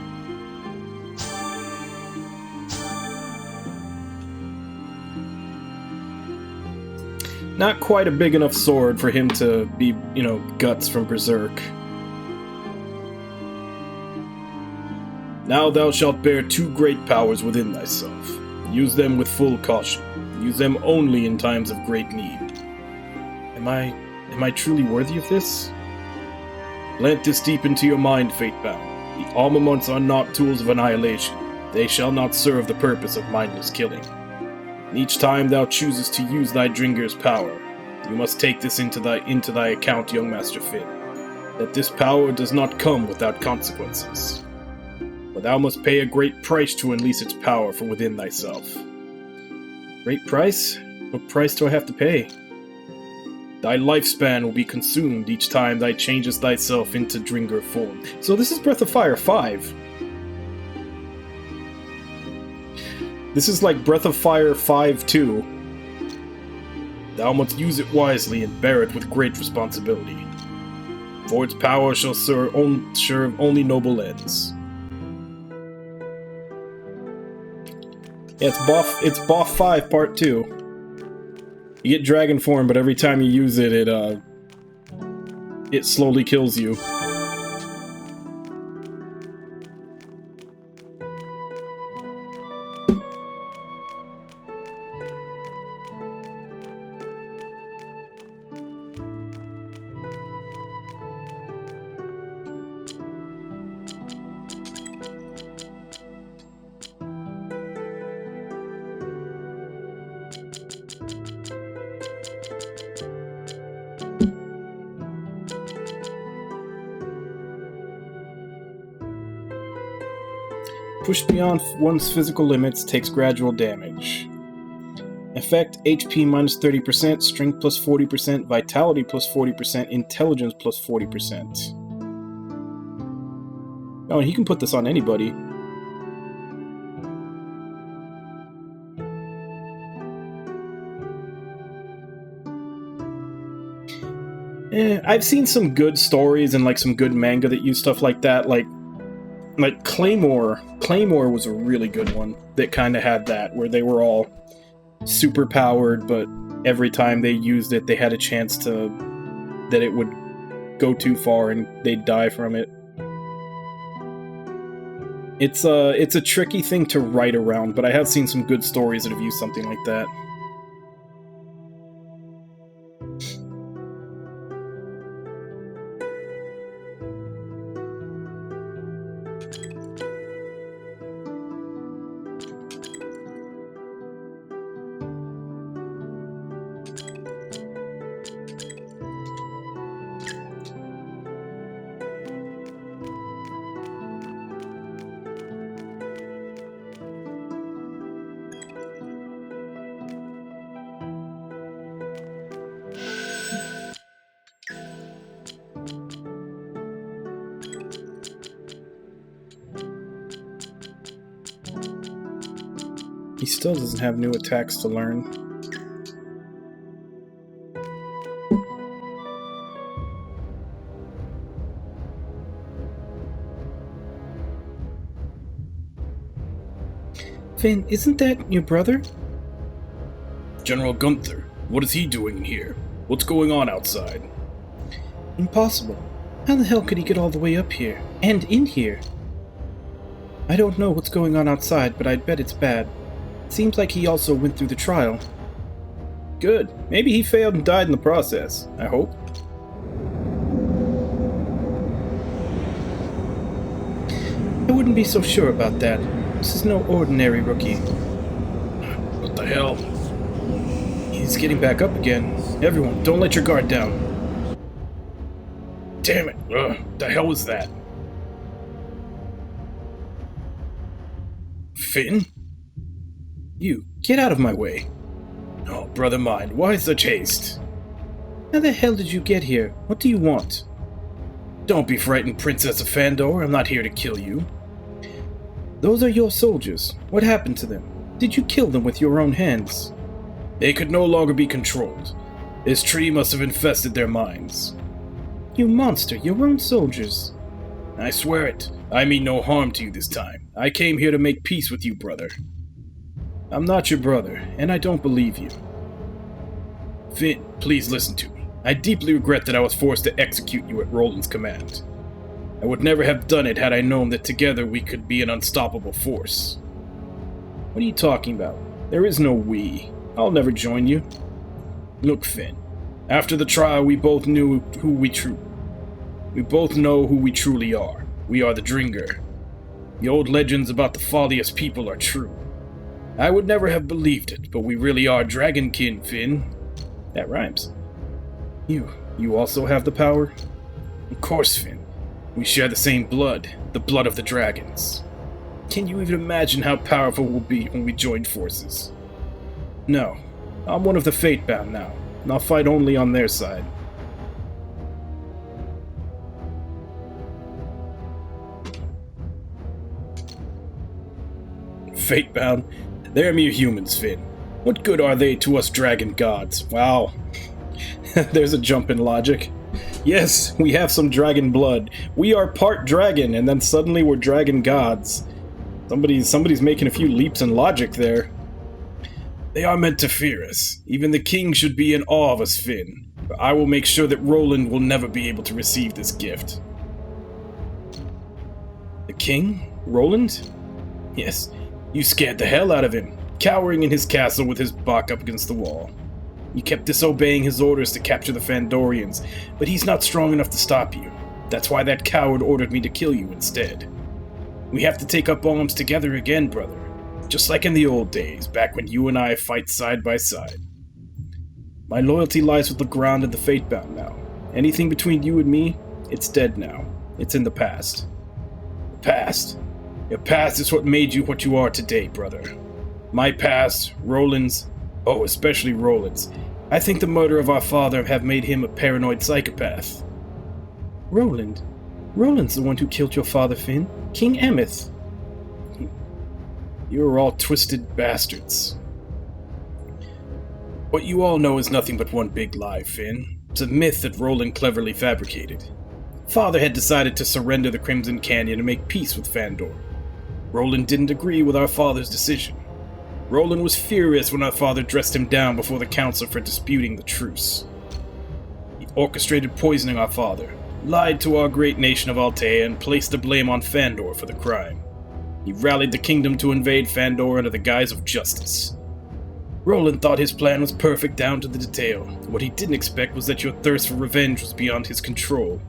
Not quite a big enough sword for him to be, Guts from Berserk. Now thou shalt bear two great powers within thyself. Use them with full caution. Use them only in times of great need. Am I truly worthy of this? Plant this deep into your mind, Fatebound. The armaments are not tools of annihilation. They shall not serve the purpose of mindless killing. And each time thou choosest to use thy Dringer's power, you must take this into thy account, young Master Finn, that this power does not come without consequences. For thou must pay a great price to unleash its power from within thyself. Great price? What price do I have to pay? Thy lifespan will be consumed each time thou changest thyself into Dringer form. So this is Breath of Fire 5. This is like Breath of Fire 5-2. Thou must use it wisely and bear it with great responsibility. For its power shall serve only noble ends. Yeah, it's Boff 5 Part 2. You get dragon form, but every time you use it, it slowly kills you. Pushed beyond one's physical limits takes gradual damage. Effect: HP minus 30%, strength plus 40%, vitality plus 40%, intelligence plus 40%. Oh, and he can put this on anybody. I've seen some good stories and like some good manga that use stuff like that, like Claymore. Claymore was a really good one that kind of had that, where they were all super powered, but every time they used it, they had a chance that it would go too far and they'd die from it. It's a tricky thing to write around, but I have seen some good stories that have used something like that. He still doesn't have new attacks to learn. Finn, isn't that your brother? General Gunther, what is he doing here? What's going on outside? Impossible. How the hell could he get all the way up here? And in here? I don't know what's going on outside, but I'd bet it's bad. Seems like he also went through the trial. Good. Maybe he failed and died in the process. I hope. I wouldn't be so sure about that. This is no ordinary rookie. What the hell? He's getting back up again. Everyone, don't let your guard down. Damn it! The hell was that? Finn? You, get out of my way. Oh, brother mine, why such haste? How the hell did you get here? What do you want? Don't be frightened, Princess of Fandor. I'm not here to kill you. Those are your soldiers. What happened to them? Did you kill them with your own hands? They could no longer be controlled. This tree must have infested their minds. You monster, your own soldiers. I swear it. I mean no harm to you this time. I came here to make peace with you, brother. I'm not your brother, and I don't believe you. Finn, please listen to me. I deeply regret that I was forced to execute you at Roland's command. I would never have done it had I known that together we could be an unstoppable force. What are you talking about? There is no we. I'll never join you. Look, Finn. After the trial, we both know who we truly are. We are the Dringer. The old legends about the folliest people are true. I would never have believed it, but we really are dragonkin, Finn. That rhymes. You also have the power? Of course, Finn. We share the same blood, the blood of the dragons. Can you even imagine how powerful we'll be when we join forces? No. I'm one of the Fatebound now, and I'll fight only on their side. Fatebound? They're mere humans, Finn. What good are they to us dragon gods? Wow. There's a jump in logic. Yes, we have some dragon blood. We are part dragon, and then suddenly we're dragon gods. Somebody's making a few leaps in logic there. They are meant to fear us. Even the king should be in awe of us, Finn. But I will make sure that Roland will never be able to receive this gift. The king? Roland? Yes, you scared the hell out of him, cowering in his castle with his back up against the wall. You kept disobeying his orders to capture the Fandorians, but he's not strong enough to stop you. That's why that coward ordered me to kill you instead. We have to take up arms together again, brother. Just like in the old days, back when you and I fight side by side. My loyalty lies with Legrand and the Fatebound now. Anything between you and me, it's dead now. It's in the past. The past? Your past is what made you what you are today, brother. My past, Roland's, oh, especially Roland's. I think the murder of our father have made him a paranoid psychopath. Roland? Roland's the one who killed your father, Finn. King Emmeth. You are all twisted bastards. What you all know is nothing but one big lie, Finn. It's a myth that Roland cleverly fabricated. Father had decided to surrender the Crimson Canyon and make peace with Fandor. Roland didn't agree with our father's decision. Roland was furious when our father dressed him down before the council for disputing the truce. He orchestrated poisoning our father, lied to our great nation of Altea, and placed the blame on Fandor for the crime. He rallied the kingdom to invade Fandor under the guise of justice. Roland thought his plan was perfect down to the detail. What he didn't expect was that your thirst for revenge was beyond his control.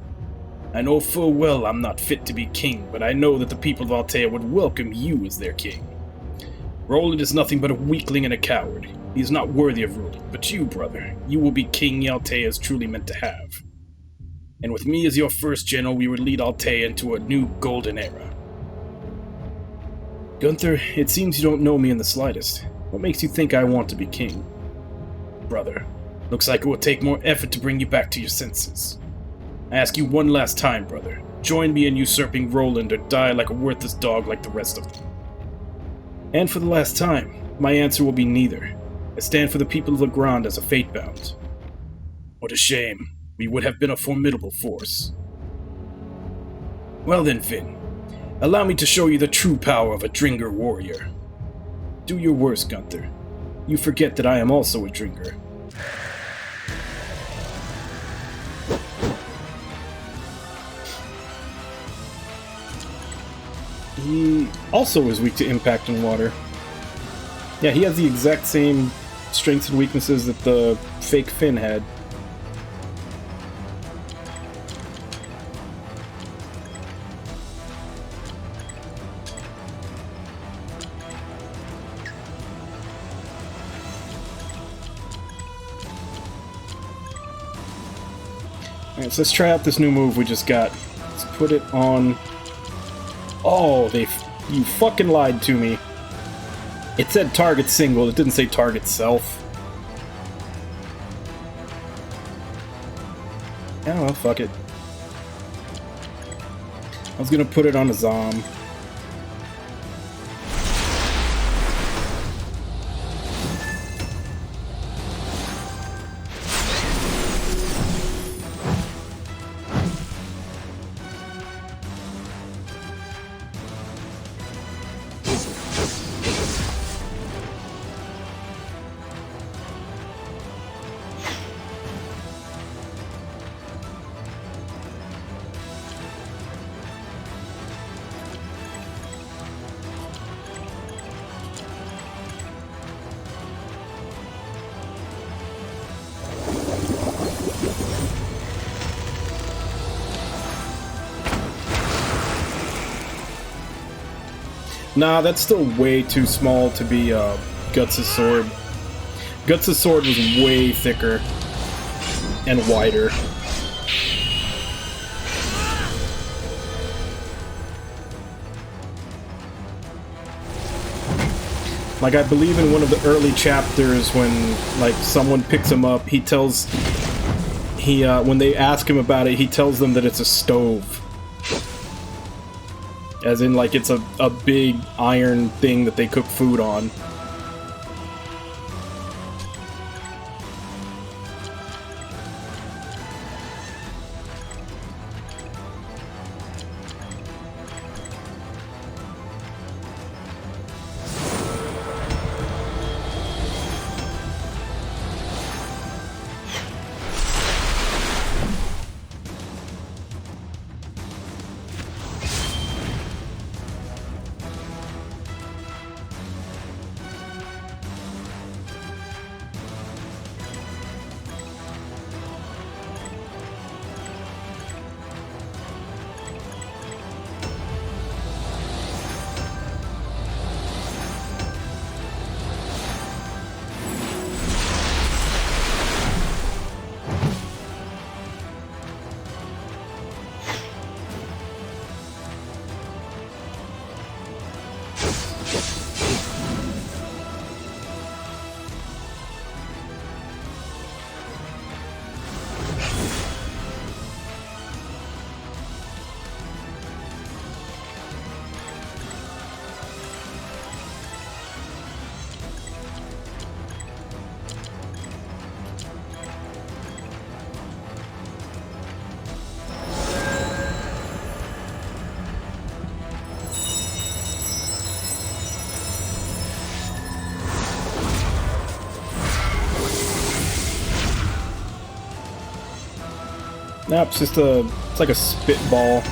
I know full well I'm not fit to be king, but I know that the people of Altea would welcome you as their king. Roland is nothing but a weakling and a coward. He is not worthy of ruling, but you, brother, you will be king Altea is truly meant to have. And with me as your first general, we would lead Altea into a new golden era. Gunther, it seems you don't know me in the slightest. What makes you think I want to be king? Brother, looks like it will take more effort to bring you back to your senses. I ask you one last time, brother. Join me in usurping Roland or die like a worthless dog like the rest of them. And for the last time, my answer will be neither. I stand for the people of Legrand as a Fatebound. What a shame. We would have been a formidable force. Well then, Finn. Allow me to show you the true power of a Dringer warrior. Do your worst, Gunther. You forget that I am also a Dringer. He also is weak to impact and water. Yeah, he has the exact same strengths and weaknesses that the fake Finn had. Alright, so let's try out this new move we just got. Let's put it on... Oh, you fucking lied to me. It said target single, it didn't say target self. Oh, well, fuck it. I was gonna put it on a Zom. Nah, that's still way too small to be Guts' sword. Guts' sword was way thicker and wider. Like, I believe in one of the early chapters when, like, someone picks him up, he tells... when they ask him about it, he tells them that it's a stove. As in, like, it's a big iron thing that they cook food on. Nope, it's like a spitball.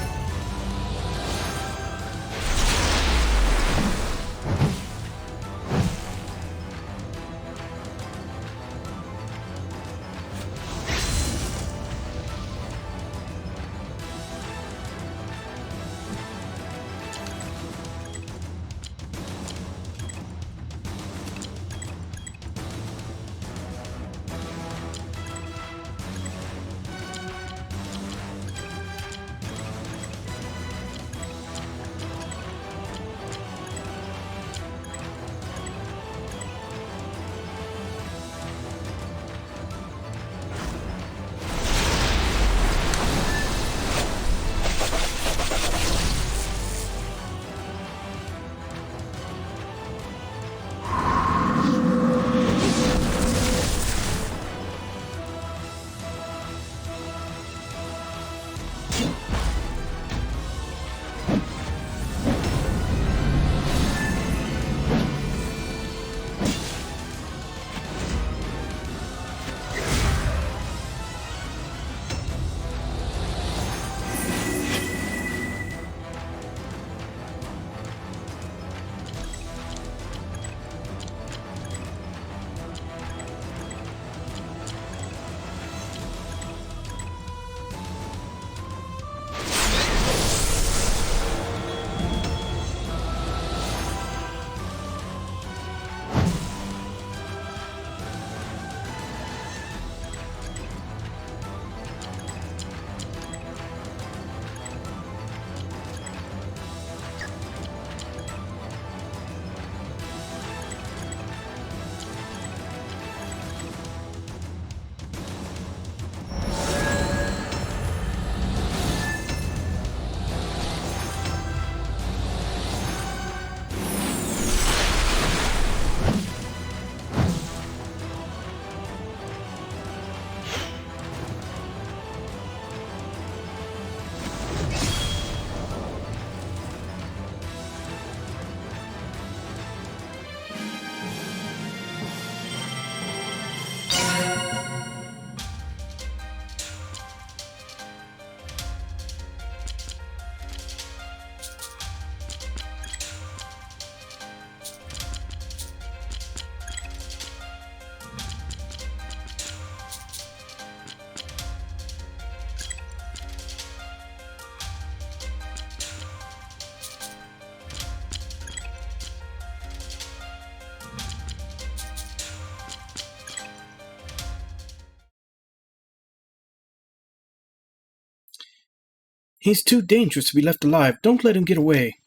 He's too dangerous to be left alive. Don't let him get away.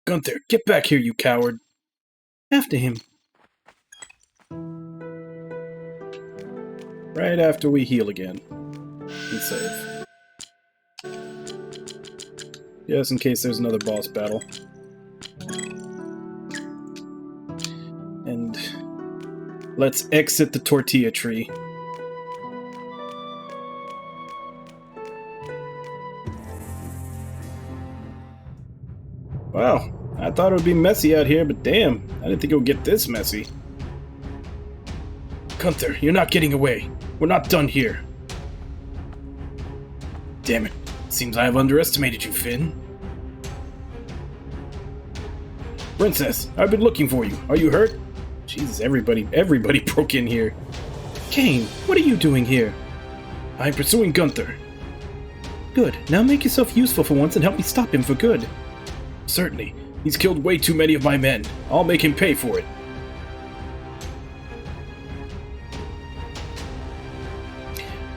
Gunther, get back here, you coward. After him. Right after we heal again. Be safe. Just in case there's another boss battle. And let's exit the tortilla tree. Wow, I thought it would be messy out here, but damn, I didn't think it would get this messy. Gunther, you're not getting away. We're not done here. Damn it. Seems I have underestimated you, Finn. Princess, I've been looking for you. Are you hurt? Jesus, everybody broke in here. Kane, what are you doing here? I'm pursuing Gunther. Good. Now make yourself useful for once and help me stop him for good. Certainly. He's killed way too many of my men. I'll make him pay for it.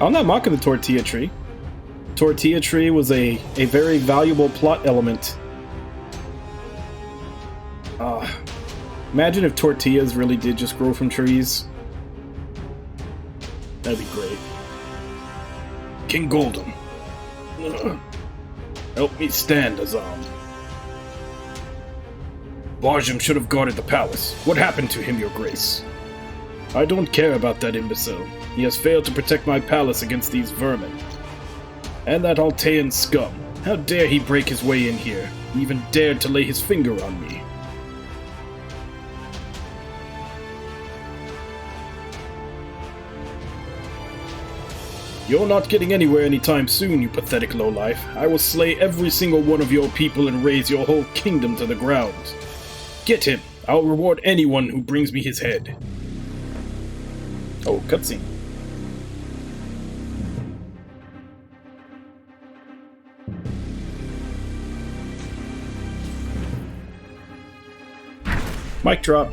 I'm not mocking the tortilla tree. Tortilla tree was a very valuable plot element. Imagine if tortillas really did just grow from trees. That'd be great. King Golden. Help me stand, Azam. Barjam should have guarded the palace. What happened to him, Your Grace? I don't care about that imbecile. He has failed to protect my palace against these vermin. And that Altean scum. How dare he break his way in here? He even dared to lay his finger on me. You're not getting anywhere anytime soon, you pathetic lowlife. I will slay every single one of your people and raze your whole kingdom to the ground. Get him! I'll reward anyone who brings me his head. Oh, cutscene. Mic drop.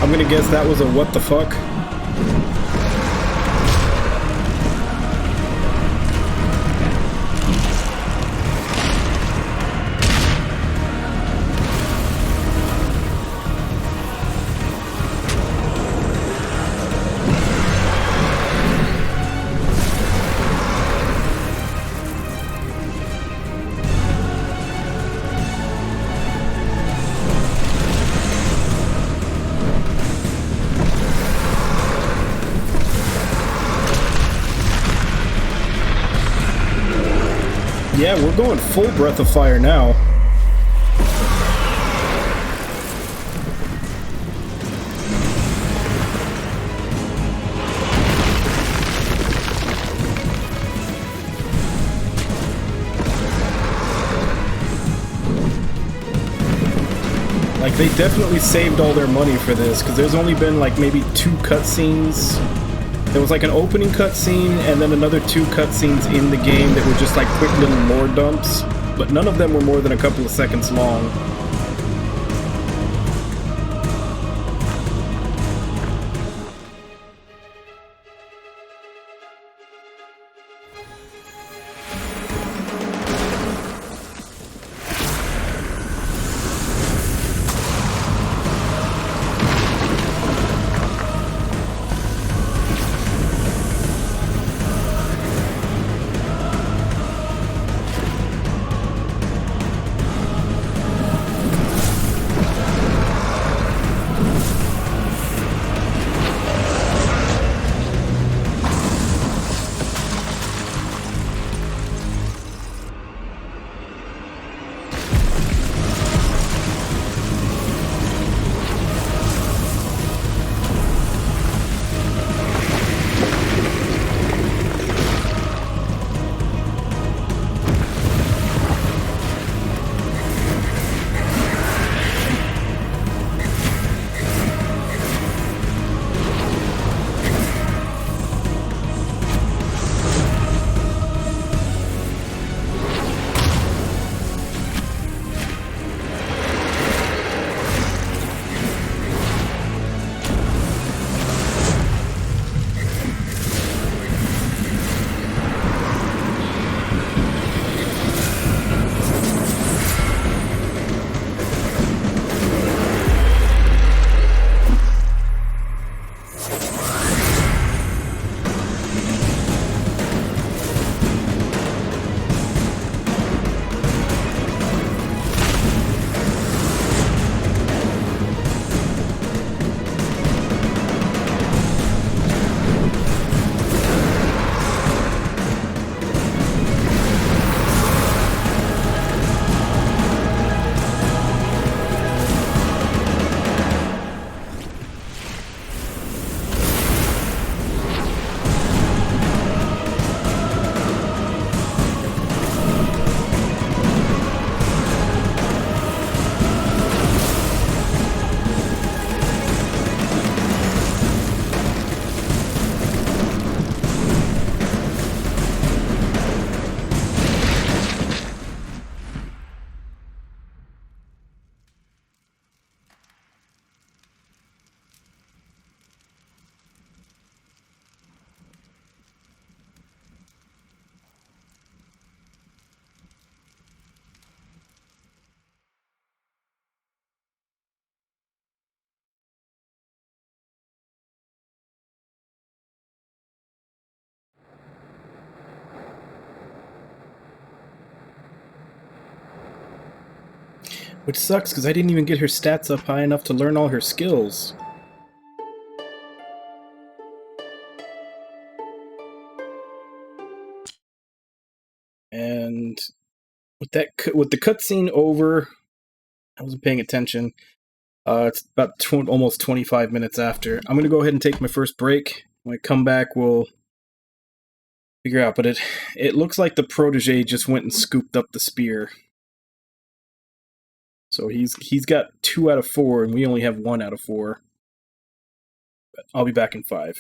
I'm gonna guess that was a what the fuck? Yeah, we're going full Breath of Fire now. Like, they definitely saved all their money for this, because there's only been, like, maybe 2 cutscenes. There was, like, an opening cutscene, and then another 2 cutscenes in the game that were just, like, quick little lore dumps. But none of them were more than a couple of seconds long. Which sucks, because I didn't even get her stats up high enough to learn all her skills. And with the cutscene over, I wasn't paying attention. It's about almost 25 minutes after. I'm going to go ahead and take my first break. When I come back, we'll figure out. But it looks like the protege just went and scooped up the spear. So he's got 2 out of 4, and we only have 1 out of 4. But I'll be back in 5.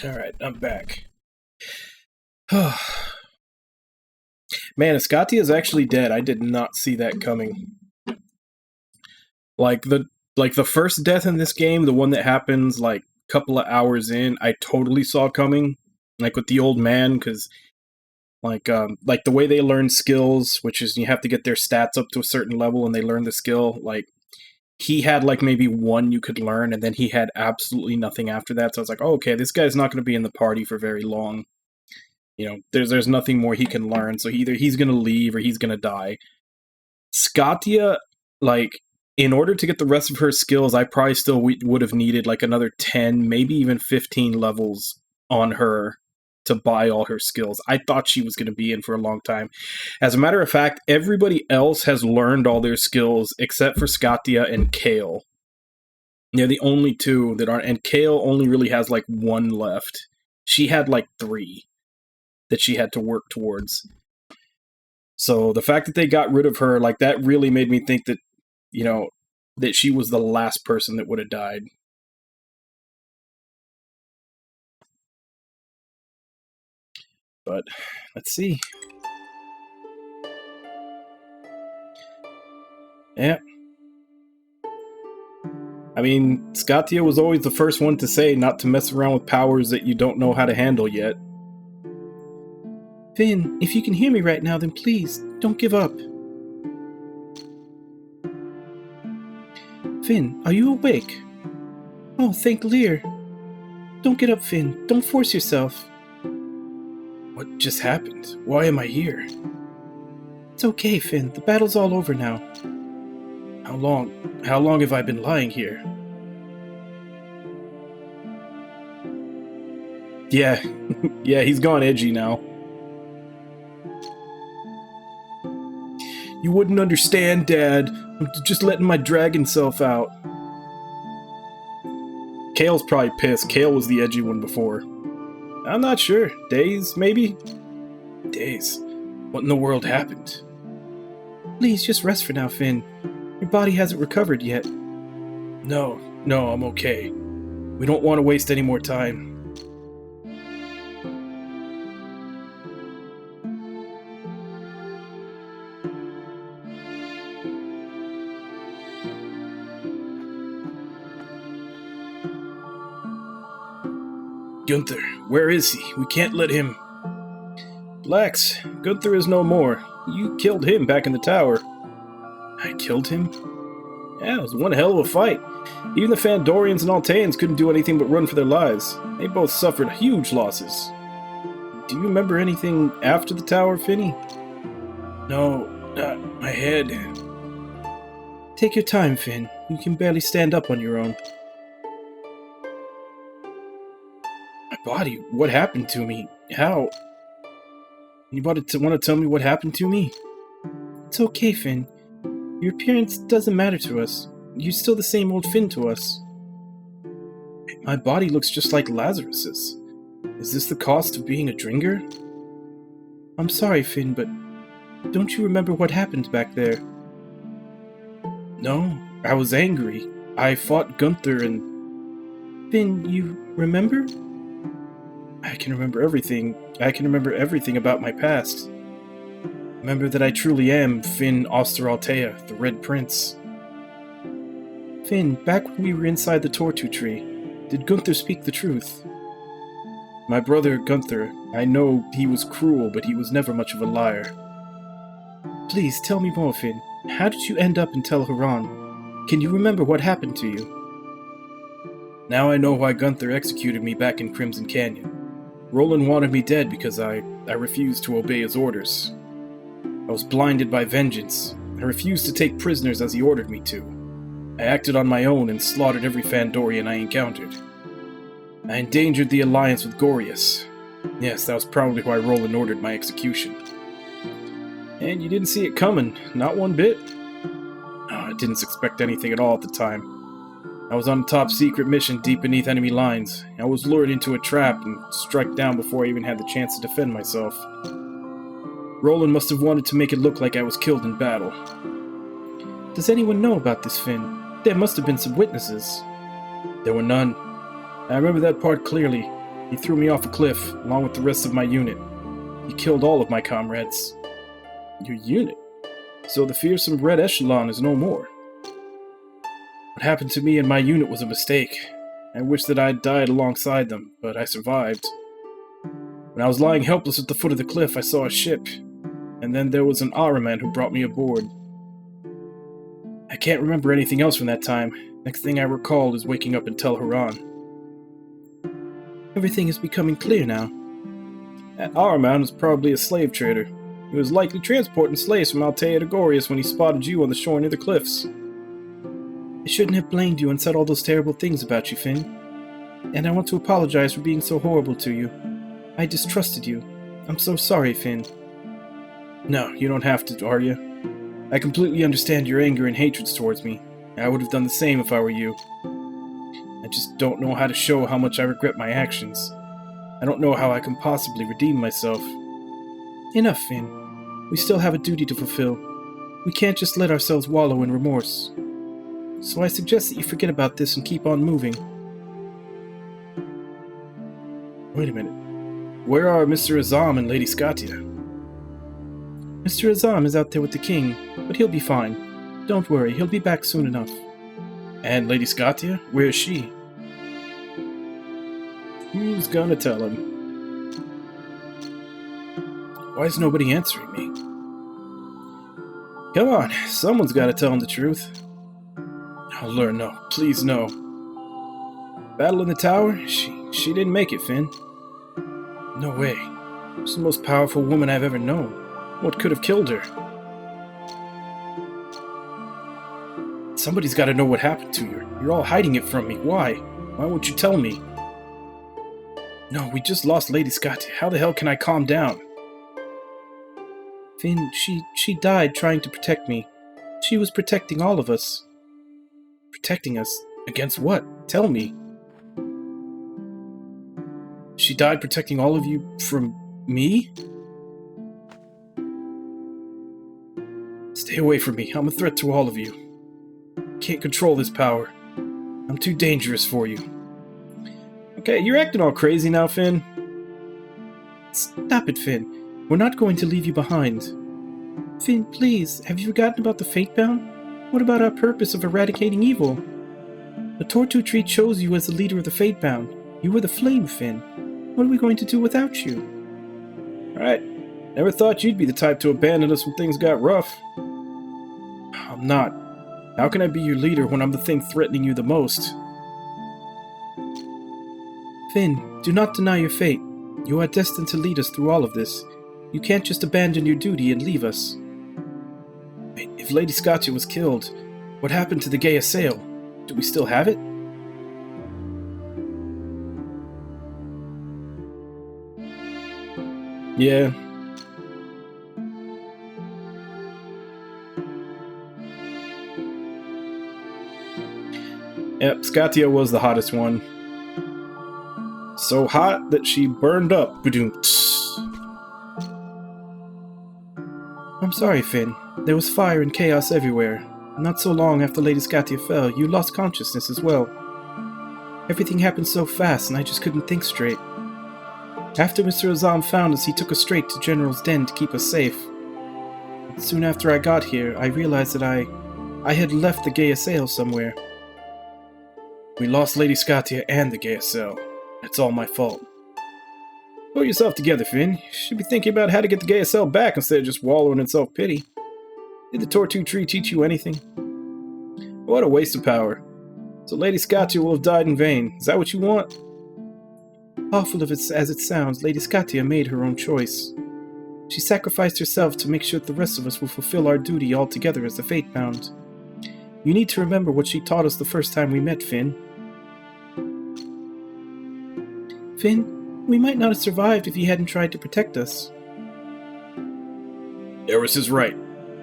Alright, I'm back. Man, Ascati is actually dead. I did not see that coming. Like the first death in this game, the one that happens like a couple of hours in, I totally saw coming. Like with the old man, because like the way they learn skills, which is you have to get their stats up to a certain level and they learn the skill, like he had like maybe one you could learn, and then he had absolutely nothing after that. So I was like, oh, okay, this guy's not going to be in the party for very long. You know, there's nothing more he can learn, so either he's going to leave or he's going to die. Scatia, like, in order to get the rest of her skills, I probably still would have needed like another 10, maybe even 15 levels on her to buy all her skills. I thought she was going to be in for a long time. As a matter of fact, everybody else has learned all their skills except for Scatia and Kale. They're the only two that aren't, and Kale only really has like one left. She had like 3 that she had to work towards. So the fact that they got rid of her, like, that really made me think that, you know, that she was the last person that would have died. But let's see. Yeah. I mean, Scatia was always the first one to say not to mess around with powers that you don't know how to handle yet. Finn, if you can hear me right now, then please, don't give up. Finn, are you awake? Oh, thank Lear. Don't get up, Finn. Don't force yourself. What just happened? Why am I here? It's okay, Finn. The battle's all over now. How long have I been lying here? Yeah, yeah, he's gone edgy now. You wouldn't understand, Dad. I'm just letting my dragon self out. Kale's probably pissed. Kale was the edgy one before. I'm not sure. Days, maybe? Days. What in the world happened? Please, just rest for now, Finn. Your body hasn't recovered yet. No, I'm okay. We don't want to waste any more time. Gunther, where is he? We can't let him... Lex, Gunther is no more. You killed him back in the tower. I killed him? Yeah, it was one hell of a fight. Even the Fandorians and Alteans couldn't do anything but run for their lives. They both suffered huge losses. Do you remember anything after the tower, Finny? No, my head. Take your time, Finn. You can barely stand up on your own. My body? What happened to me? How? You want to tell me what happened to me? It's okay, Finn. Your appearance doesn't matter to us. You're still the same old Finn to us. My body looks just like Lazarus's. Is this the cost of being a Dringer? I'm sorry, Finn, but don't you remember what happened back there? No, I was angry. I fought Gunther and... Finn, you remember? I can remember everything. I can remember everything about my past. Remember that I truly am Finn Osteraltea, the Red Prince. Finn, back when we were inside the Tortu tree, did Gunther speak the truth? My brother Gunther, I know he was cruel, but he was never much of a liar. Please, tell me more, Finn. How did you end up in Tel Haran? Can you remember what happened to you? Now I know why Gunther executed me back in Crimson Canyon. Roland wanted me dead because I refused to obey his orders. I was blinded by vengeance. I refused to take prisoners as he ordered me to. I acted on my own and slaughtered every Fandorian I encountered. I endangered the alliance with Gorius. Yes, that was probably why Roland ordered my execution. And you didn't see it coming, not one bit. Oh, I didn't expect anything at all at the time. I was on a top-secret mission deep beneath enemy lines. I was lured into a trap and struck down before I even had the chance to defend myself. Roland must have wanted to make it look like I was killed in battle. Does anyone know about this, Finn? There must have been some witnesses. There were none. I remember that part clearly. He threw me off a cliff, along with the rest of my unit. He killed all of my comrades. Your unit? So the fearsome Red Echelon is no more? What happened to me and my unit was a mistake. I wish that I'd died alongside them, but I survived. When I was lying helpless at the foot of the cliff, I saw a ship, and then there was an Ahriman who brought me aboard. I can't remember anything else from that time. Next thing I recall is waking up in Tel Haran. Everything is becoming clear now. That Ahriman was probably a slave trader. He was likely transporting slaves from Altea to Gorius when he spotted you on the shore near the cliffs. I shouldn't have blamed you and said all those terrible things about you, Finn. And I want to apologize for being so horrible to you. I distrusted you. I'm so sorry, Finn. No, you don't have to, Arya. I completely understand your anger and hatreds towards me. I would have done the same if I were you. I just don't know how to show how much I regret my actions. I don't know how I can possibly redeem myself. Enough, Finn. We still have a duty to fulfill. We can't just let ourselves wallow in remorse. So I suggest that you forget about this and keep on moving. Wait a minute. Where are Mr. Azam and Lady Scatia? Mr. Azam is out there with the king, but he'll be fine. Don't worry, he'll be back soon enough. And Lady Scatia? Where is she? Who's gonna tell him? Why is nobody answering me? Come on, someone's gotta tell him the truth. Oh, Lord, no. Please, no. Battle in the tower? She didn't make it, Finn. No way. She's the most powerful woman I've ever known. What could have killed her? Somebody's got to know what happened to her. You're all hiding it from me. Why? Why won't you tell me? No, we just lost Lady Scatia. How the hell can I calm down? Finn, she died trying to protect me. She was protecting all of us. Protecting us? Against what? Tell me. She died protecting all of you from me? Stay away from me. I'm a threat to all of you. I can't control this power. I'm too dangerous for you. Okay, you're acting all crazy now, Finn. Stop it, Finn. We're not going to leave you behind. Finn, please, have you forgotten about the Fatebound? What about our purpose of eradicating evil? The Tortu tree chose you as the leader of the Fatebound. You were the flame, Finn. What are we going to do without you? Alright. Never thought you'd be the type to abandon us when things got rough. I'm not. How can I be your leader when I'm the thing threatening you the most? Finn, do not deny your fate. You are destined to lead us through all of this. You can't just abandon your duty and leave us. Wait, if Lady Scatia was killed, what happened to the Gaia Sail? Do we still have it? Yeah. Yep, Scatia was the hottest one. So hot that she burned up. I'm sorry, Finn. There was fire and chaos everywhere. Not so long after Lady Scatia fell, you lost consciousness as well. Everything happened so fast and I just couldn't think straight. After Mr. Azam found us, he took us straight to General's Den to keep us safe. Soon after I got here, I realized that I had left the Gaia Sail somewhere. We lost Lady Scatia and the Gaia Sail. It's all my fault. Pull yourself together, Finn. You should be thinking about how to get the Gaia Sail back instead of just wallowing in self-pity. Did the Tortu tree teach you anything? What a waste of power. So Lady Scatia will have died in vain. Is that what you want? Awful as it sounds, Lady Scatia made her own choice. She sacrificed herself to make sure that the rest of us will fulfill our duty all together as the Fatebound. You need to remember what she taught us the first time we met, Finn. Finn, we might not have survived if you hadn't tried to protect us. Eris is right.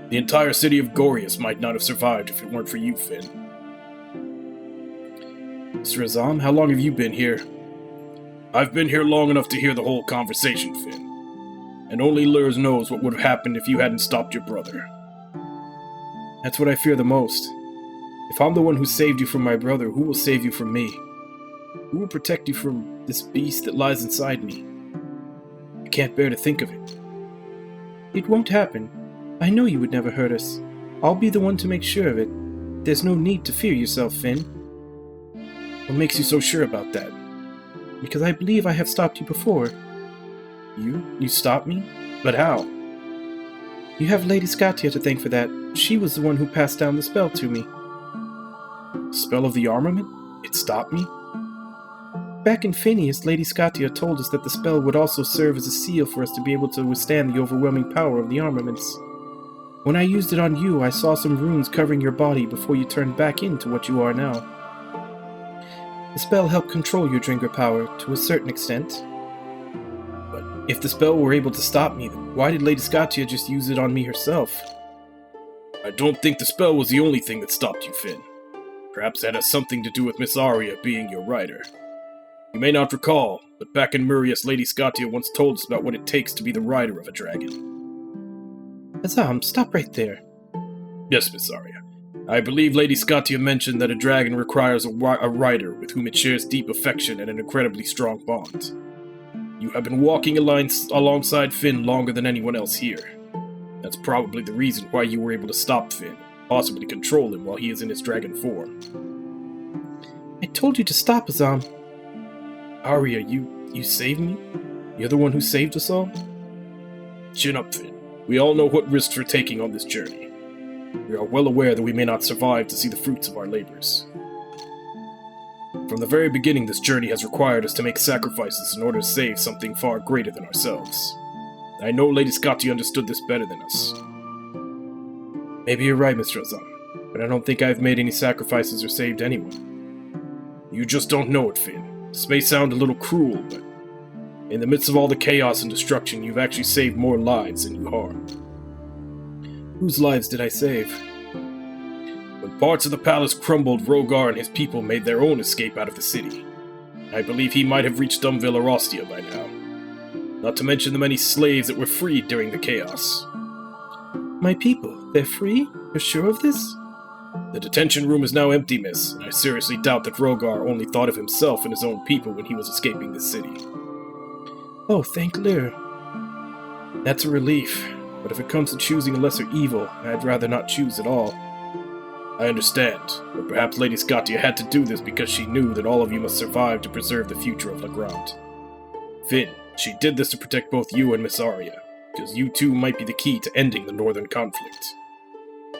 The entire city of Gorius might not have survived if it weren't for you, Finn. Mr. Azam, how long have you been here? I've been here long enough to hear the whole conversation, Finn. And only Lurs knows what would have happened if you hadn't stopped your brother. That's what I fear the most. If I'm the one who saved you from my brother, who will save you from me? Who will protect you from this beast that lies inside me? I can't bear to think of it. It won't happen. I know you would never hurt us. I'll be the one to make sure of it. There's no need to fear yourself, Finn. What makes you so sure about that? Because I believe I have stopped you before. You stopped me? But how? You have Lady Scotia to thank for that. She was the one who passed down the spell to me. The spell of the armament? It stopped me? Back in Phineas, Lady Scotia told us that the spell would also serve as a seal for us to be able to withstand the overwhelming power of the armaments. When I used it on you, I saw some runes covering your body before you turned back into what you are now. The spell helped control your Dringer power, to a certain extent. But if the spell were able to stop me, then why did Lady Scotia just use it on me herself? I don't think the spell was the only thing that stopped you, Finn. Perhaps that has something to do with Miss Arya being your rider. You may not recall, but back in Murias, Lady Scotia once told us about what it takes to be the rider of a dragon. Azam, stop right there. Yes, Miss Arya. I believe Lady Scotia mentioned that a dragon requires a rider with whom it shares deep affection and an incredibly strong bond. You have been walking alongside Finn longer than anyone else here. That's probably the reason why you were able to stop Finn, possibly control him while he is in his dragon form. I told you to stop, Azam. Arya, you saved me? You're the one who saved us all? Chin up, Finn. We all know what risks we're taking on this journey. We are well aware that we may not survive to see the fruits of our labors. From the very beginning, this journey has required us to make sacrifices in order to save something far greater than ourselves. I know Lady Scotia understood this better than us. Maybe you're right, Mr. Azam, but I don't think I've made any sacrifices or saved anyone. You just don't know it, Finn. This may sound a little cruel, but in the midst of all the chaos and destruction, you've actually saved more lives than you harmed. Whose lives did I save? When parts of the palace crumbled, Rogar and his people made their own escape out of the city. I believe he might have reached Dumville or Ostia by now. Not to mention the many slaves that were freed during the chaos. My people, they're free? You're sure of this? The detention room is now empty, miss, and I seriously doubt that Rogar only thought of himself and his own people when he was escaping this city. Oh, thank Lyr. That's a relief, but if it comes to choosing a lesser evil, I'd rather not choose at all. I understand, but perhaps Lady Scotia had to do this because she knew that all of you must survive to preserve the future of Legrand. Finn, she did this to protect both you and Miss Arya, because you two might be the key to ending the northern conflict.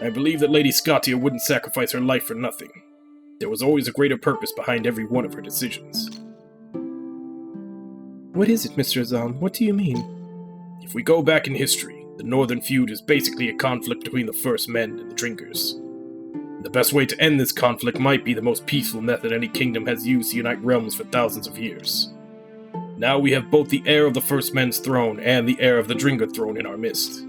I believe that Lady Scotia wouldn't sacrifice her life for nothing. There was always a greater purpose behind every one of her decisions. What is it, Mr. Azam? What do you mean? If we go back in history, the Northern Feud is basically a conflict between the First Men and the Drinkers. The best way to end this conflict might be the most peaceful method any kingdom has used to unite realms for thousands of years. Now we have both the heir of the First Men's throne and the heir of the Drinker throne in our midst.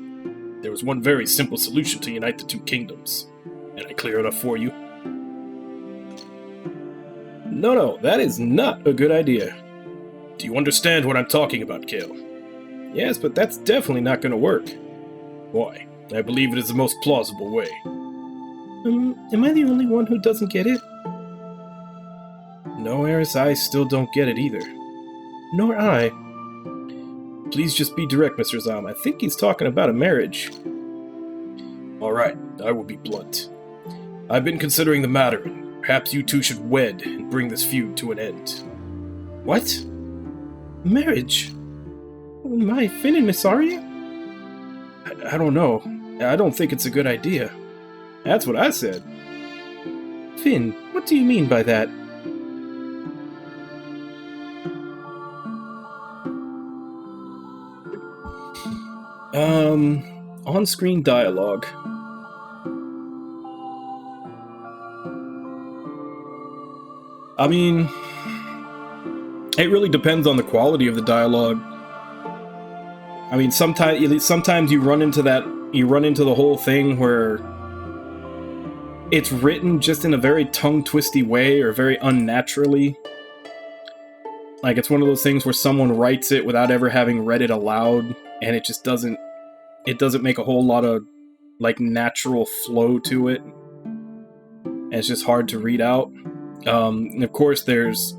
There was one very simple solution to unite the two kingdoms. Am I clear enough for you? No, that is not a good idea. Do you understand what I'm talking about, Kale? Yes, but that's definitely not going to work. Why? I believe it is the most plausible way. Am I the only one who doesn't get it? No, Eris, I still don't get it either. Nor I. Please just be direct, Mr. Azam. I think he's talking about a marriage. Alright, I will be blunt. I've been considering the matter, and perhaps you two should wed and bring this feud to an end. What? Marriage? My, Finn and Miss Arya? I don't know. I don't think it's a good idea. That's what I said. Finn, what do you mean by that? On-screen dialogue. I mean, it really depends on the quality of the dialogue. I mean, sometimes you run into the whole thing where it's written just in a very tongue-twisty way or very unnaturally. Like, it's one of those things where someone writes it without ever having read it aloud, and it just doesn't make a whole lot of, like, natural flow to it. And it's just hard to read out. And of course, there's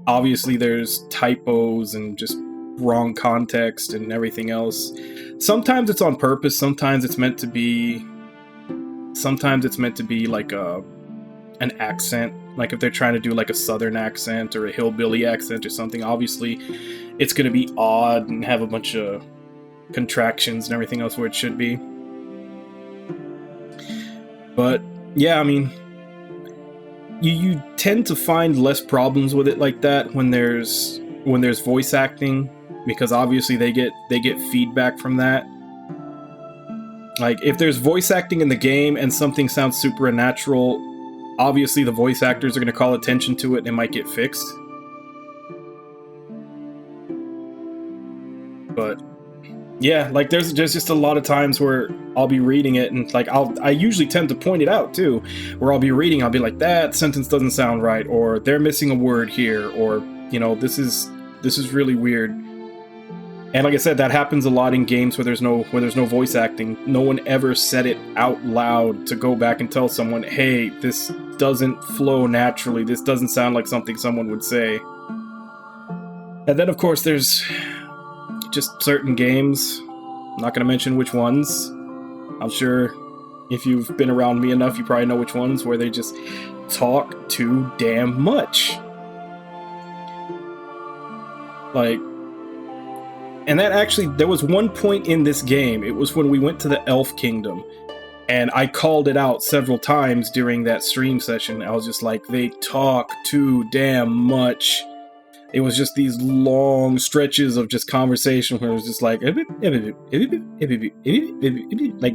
obviously there's typos and just wrong context and everything else. Sometimes it's on purpose, sometimes it's meant to be like an accent, like if they're trying to do like a southern accent or a hillbilly accent or something. Obviously it's going to be odd and have a bunch of contractions and everything else where it should be. But yeah, I mean, you tend to find less problems with it like that when there's voice acting, because obviously they get feedback from that. Like if there's voice acting in the game and something sounds supernatural, obviously the voice actors are going to call attention to it and it might get fixed. But yeah, like there's just a lot of times where I'll be reading it and like I usually tend to point it out too, where I'll be reading, I'll be like, that sentence doesn't sound right, or they're missing a word here, or you know, this is really weird. And like I said, that happens a lot in games where there's no voice acting. No one ever said it out loud to go back and tell someone, hey, this doesn't flow naturally, this doesn't sound like something someone would say. And then of course there's just certain games, I'm not going to mention which ones. I'm sure if you've been around me enough, you probably know which ones, where they just talk too damn much. Like, and that actually, there was one point in this game, it was when we went to the Elf Kingdom, and I called it out several times during that stream session. I was just like, they talk too damn much. It was just these long stretches of just conversation where it was just like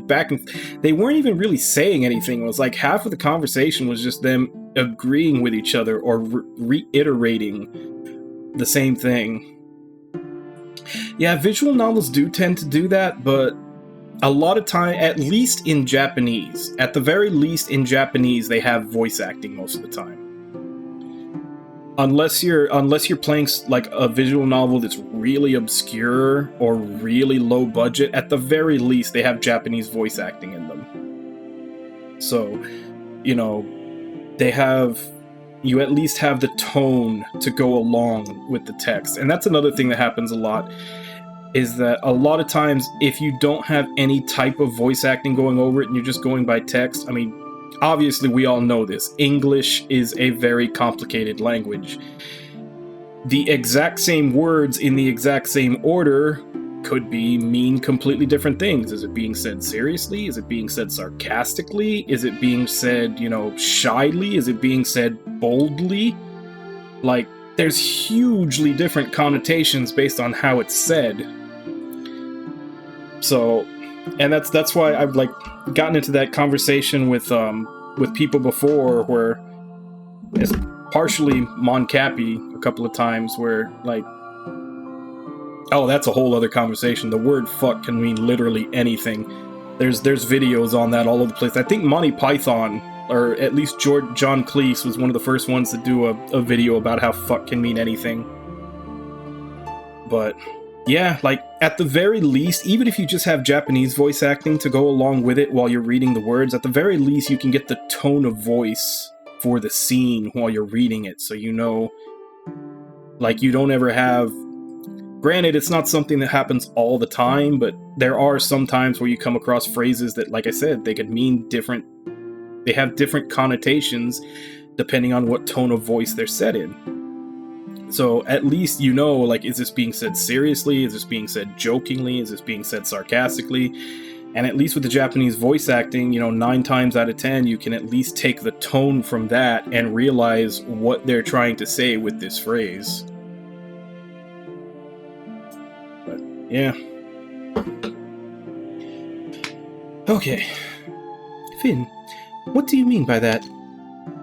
back and they weren't even really saying anything. It was like half of the conversation was just them agreeing with each other or reiterating the same thing. Yeah, visual novels do tend to do that, but a lot of time, at the very least in Japanese, they have voice acting most of the time. Unless you're playing like a visual novel that's really obscure or really low budget, at the very least they have Japanese voice acting in them. So, you know, you at least have the tone to go along with the text. And that's another thing that happens a lot, is that a lot of times if you don't have any type of voice acting going over it and you're just going by text, I mean, obviously we all know this, English is a very complicated language. The exact same words in the exact same order could mean completely different things. Is it being said seriously? Is it being said sarcastically? Is it being said, you know, shyly? Is it being said boldly? Like, there's hugely different connotations based on how it's said. So, and that's why I've like gotten into that conversation with people before, where it's partially Moncappy a couple of times, where like, oh, that's a whole other conversation. The word fuck can mean literally anything. There's videos on that all over the place. I think Monty Python, or at least John Cleese, was one of the first ones to do a video about how fuck can mean anything. But yeah, like at the very least, even if you just have Japanese voice acting to go along with it while you're reading the words, at the very least you can get the tone of voice for the scene while you're reading it, so you know, like, you don't ever have... Granted, it's not something that happens all the time, but there are some times where you come across phrases that, like I said, they could mean different... They have different connotations depending on what tone of voice they're said in. So at least you know, like, is this being said seriously? Is this being said jokingly? Is this being said sarcastically? And at least with the Japanese voice acting, you know, 9 times out of 10, you can at least take the tone from that and realize what they're trying to say with this phrase. But, yeah. Okay. Finn, what do you mean by that?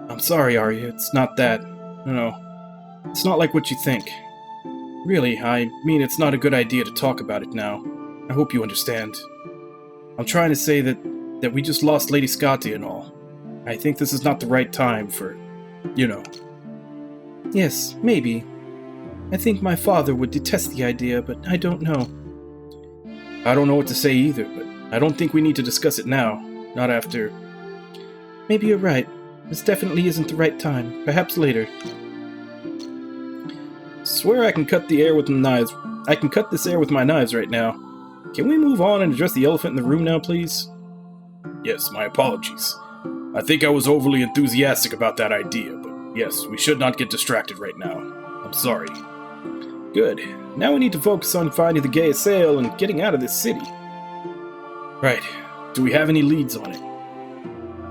I'm sorry, Arya, it's not that. No. It's not like what you think. Really, I mean, it's not a good idea to talk about it now. I hope you understand. I'm trying to say that we just lost Lady Scotia and all. I think this is not the right time for, you know. Yes, maybe. I think my father would detest the idea, but I don't know. I don't know what to say either, but I don't think we need to discuss it now. Not after... Maybe you're right. This definitely isn't the right time. Perhaps later. swear I can cut the air with my knives. I can cut this air with my knives right now. Can we move on and address the elephant in the room now, please? Yes, my apologies. I think I was overly enthusiastic about that idea, but yes, we should not get distracted right now. I'm sorry. Good. Now we need to focus on finding the gay sail and getting out of this city. Right. Do we have any leads on it?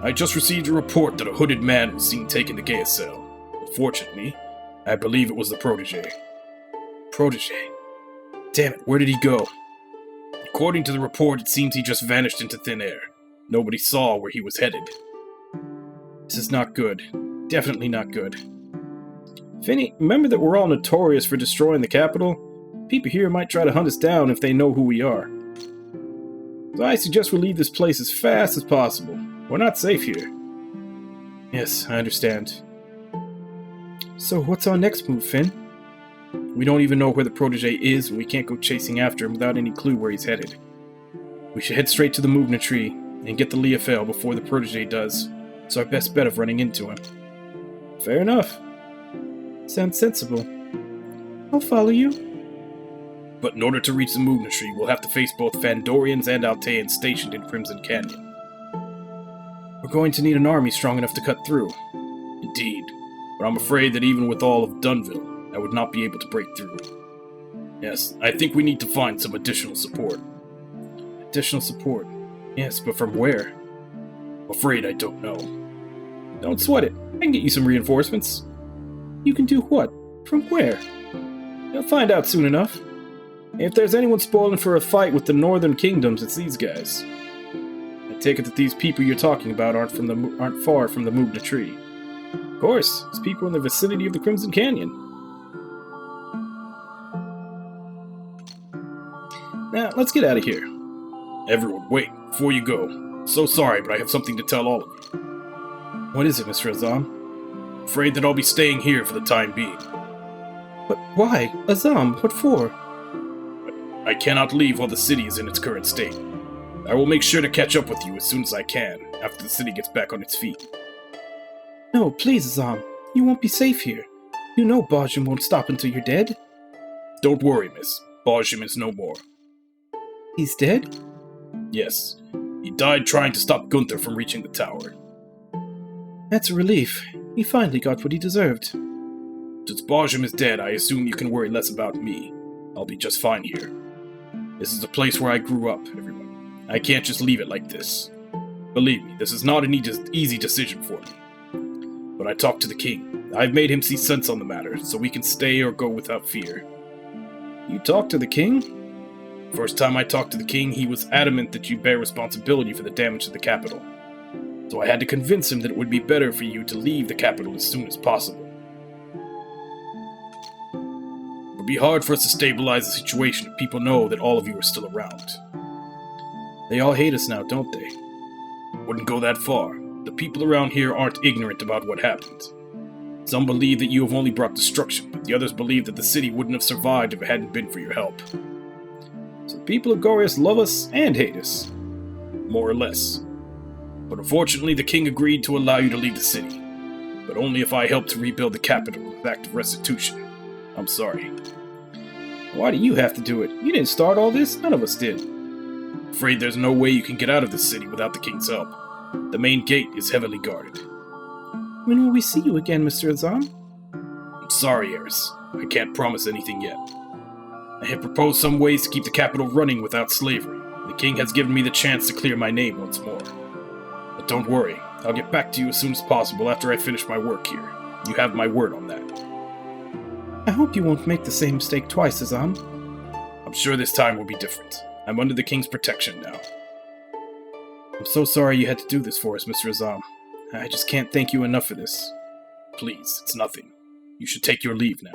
I just received a report that a hooded man was seen taking the Gaiasail. Unfortunately, I believe it was the protege. Protege? Damn it, where did he go? According to the report, it seems he just vanished into thin air. Nobody saw where he was headed. This is not good. Definitely not good. Finny, remember that we're all notorious for destroying the capital? People here might try to hunt us down if they know who we are. So I suggest we leave this place as fast as possible. We're not safe here. Yes, I understand. So what's our next move, Finn? We don't even know where the protege is, and we can't go chasing after him without any clue where he's headed. We should head straight to the movement tree and get the Leofail before the protege does. It's our best bet of running into him. Fair enough. Sounds sensible. I'll follow you. But in order to reach the movement tree, we'll have to face both Fandorians and Alteans stationed in Crimson Canyon. We're going to need an army strong enough to cut through. Indeed, but I'm afraid that even with all of Dunville, I would not be able to break through. Yes, I think we need to find some additional support. Additional support? Yes, but from where? Afraid I don't know. Don't sweat it. I can get you some reinforcements. You can do what? From where? You'll find out soon enough. If there's anyone spoiling for a fight with the Northern Kingdoms, it's these guys. I take it that these people you're talking about aren't far from the movement tree. Of course, it's people in the vicinity of the Crimson Canyon. Now, let's get out of here. Everyone, wait, before you go. So sorry, but I have something to tell all of you. What is it, Mr. Azam? Afraid that I'll be staying here for the time being. But why? Azam, what for? I cannot leave while the city is in its current state. I will make sure to catch up with you as soon as I can, after the city gets back on its feet. No, please, Azam. You won't be safe here. You know Bajim won't stop until you're dead. Don't worry, miss. Bajim is no more. He's dead? Yes. He died trying to stop Gunther from reaching the tower. That's a relief. He finally got what he deserved. Since Bajim is dead, I assume you can worry less about me. I'll be just fine here. This is the place where I grew up, everyone. I can't just leave it like this. Believe me, this is not an easy decision for me. But I talked to the king. I've made him see sense on the matter, so we can stay or go without fear. You talked to the king? First time I talked to the king, he was adamant that you bear responsibility for the damage to the capital. So I had to convince him that it would be better for you to leave the capital as soon as possible. It would be hard for us to stabilize the situation if people know that all of you are still around. They all hate us now, don't they? Wouldn't go that far. The people around here aren't ignorant about what happened. Some believe that you have only brought destruction, but the others believe that the city wouldn't have survived if it hadn't been for your help. So the people of Gorius love us and hate us. More or less. But unfortunately, the king agreed to allow you to leave the city. But only if I helped to rebuild the capital with active restitution. I'm sorry. Why do you have to do it? You didn't start all this, none of us did. Afraid there's no way you can get out of the city without the king's help. The main gate is heavily guarded. When will we see you again, Mr. Azam? I'm sorry, Eris. I can't promise anything yet. I have proposed some ways to keep the capital running without slavery. The king has given me the chance to clear my name once more. But don't worry, I'll get back to you as soon as possible after I finish my work here. You have my word on that. I hope you won't make the same mistake twice, Azam. I'm sure this time will be different. I'm under the king's protection now. I'm so sorry you had to do this for us, Mr. Azam. I just can't thank you enough for this. Please, it's nothing. You should take your leave now.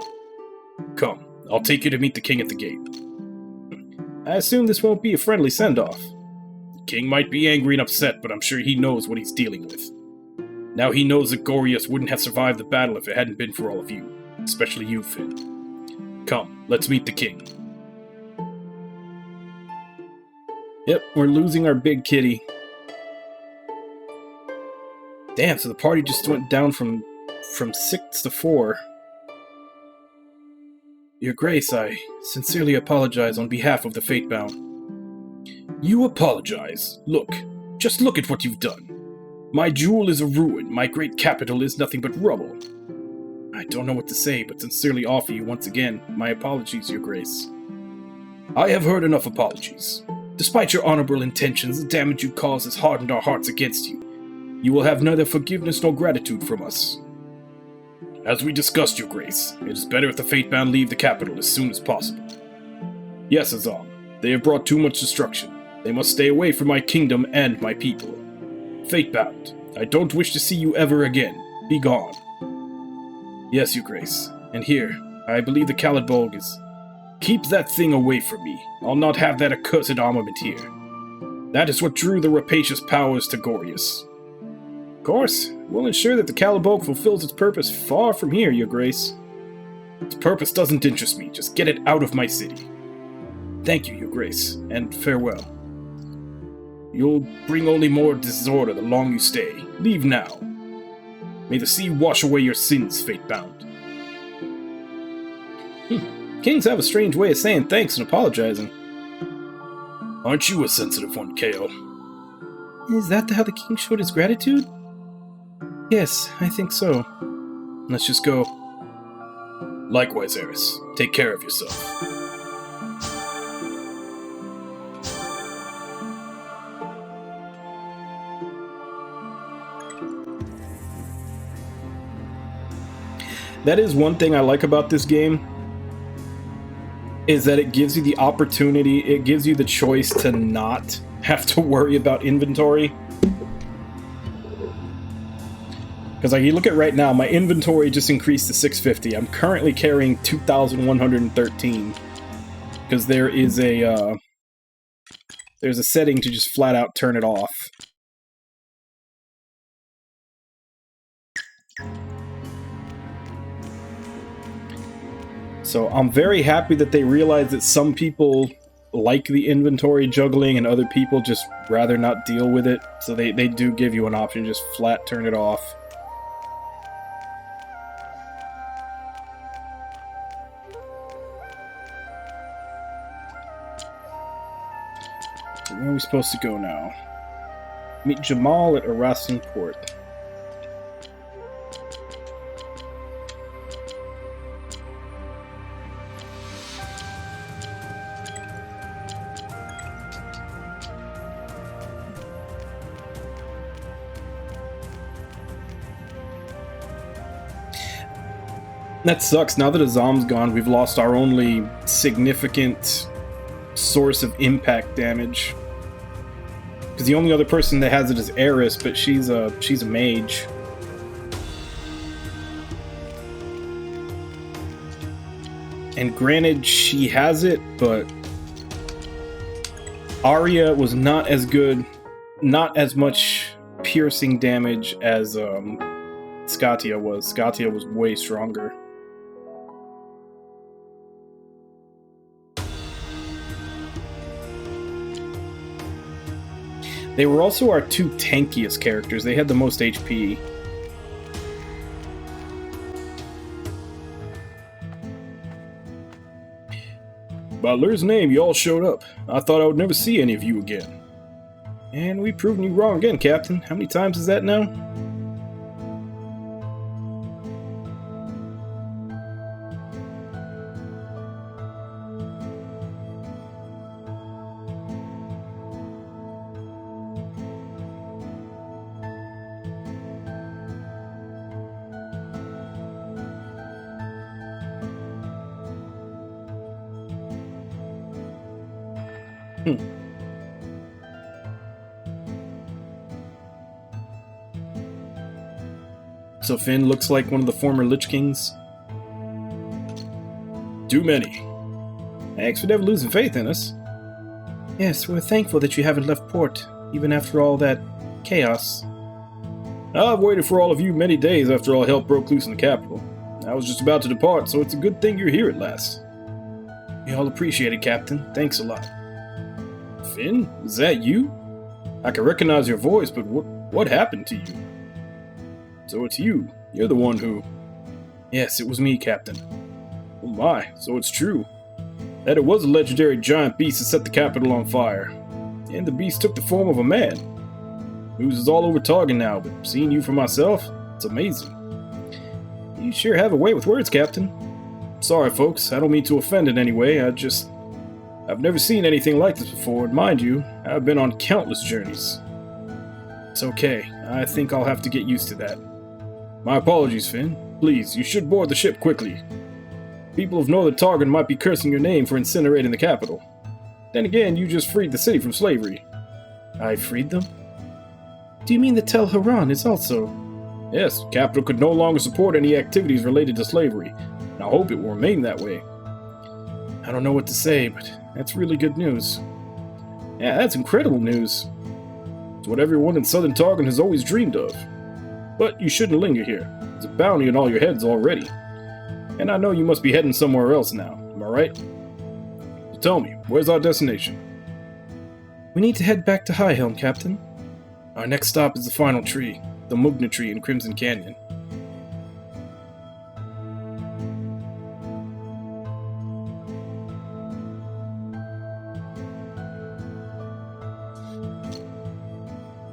Come, I'll take you to meet the king at the gate. I assume this won't be a friendly send-off. The king might be angry and upset, but I'm sure he knows what he's dealing with. Now he knows that Gorius wouldn't have survived the battle if it hadn't been for all of you, especially you, Finn. Come, let's meet the king. Yep, we're losing our big kitty. Damn, so the party just went down from 6 to 4. Your Grace, I sincerely apologize on behalf of the Fatebound. You apologize? Look, just look at what you've done. My jewel is a ruin, my great capital is nothing but rubble. I don't know what to say, but sincerely offer you once again my apologies, Your Grace. I have heard enough apologies. Despite your honorable intentions, the damage you caused has hardened our hearts against you. You will have neither forgiveness nor gratitude from us. As we discussed, Your Grace, it is better if the Fatebound leave the capital as soon as possible. Yes, Azam, they have brought too much destruction. They must stay away from my kingdom and my people. Fatebound, I don't wish to see you ever again. Be gone. Yes, Your Grace. And here, I believe the Kalidbolg is... Keep that thing away from me. I'll not have that accursed armament here. That is what drew the rapacious powers to Gorius. Of course, we'll ensure that the Kalidbolg fulfills its purpose far from here, Your Grace. Its purpose doesn't interest me. Just get it out of my city. Thank you, Your Grace, and farewell. You'll bring only more disorder the longer you stay. Leave now. May the sea wash away your sins, Fatebound. Kings have a strange way of saying thanks and apologizing. Aren't you a sensitive one, Kale? Is that how the king showed his gratitude? Yes, I think so. Let's just go. Likewise, Eris. Take care of yourself. That is one thing I like about this game, is that it gives you the opportunity, it gives you the choice to not have to worry about inventory. Because like you look at right now, my inventory just increased to 650. I'm currently carrying 2,113. Because there's a setting to just flat out turn it off. So I'm very happy that they realize that some people like the inventory juggling and other people just rather not deal with it. So they do give you an option, just flat turn it off. So where are we supposed to go now? Meet Jamal at Arasan Port. That sucks. Now that Azam's gone, we've lost our only significant source of impact damage. Because the only other person that has it is Eris, but she's a mage. And granted, she has it, but Arya was not as good, not as much piercing damage as Scatia was. Scatia was way stronger. They were also our two tankiest characters. They had the most HP. By Lur's name, you all showed up. I thought I would never see any of you again. And we've proven you wrong again, Captain. How many times is that now? So Finn looks like one of the former Lich Kings. Too many. Thanks for never losing faith in us. Yes, we're thankful that you haven't left port, even after all that chaos. I've waited for all of you many days after all hell broke loose in the capital. I was just about to depart, so it's a good thing you're here at last. We all appreciate it, Captain. Thanks a lot. Finn, is that you? I can recognize your voice, but what happened to you? So it's you. You're the one who... Yes, it was me, Captain. Oh my, so it's true. That it was a legendary giant beast that set the capital on fire. And the beast took the form of a man. News is all over Targon now, but seeing you for myself, it's amazing. You sure have a way with words, Captain. Sorry, folks, I don't mean to offend in any way, I've never seen anything like this before, and mind you, I've been on countless journeys. It's okay, I think I'll have to get used to that. My apologies, Finn. Please, you should board the ship quickly. People of Northern Targon might be cursing your name for incinerating the capital. Then again, you just freed the city from slavery. I freed them? Do you mean that Tel Haran is also... Yes, the capital could no longer support any activities related to slavery, and I hope it will remain that way. I don't know what to say, but that's really good news. Yeah, that's incredible news. It's what everyone in Southern Targon has always dreamed of. But you shouldn't linger here. There's a bounty on all your heads already. And I know you must be heading somewhere else now, am I right? So tell me, where's our destination? We need to head back to High Helm, Captain. Our next stop is the final tree, the Mugna tree in Crimson Canyon.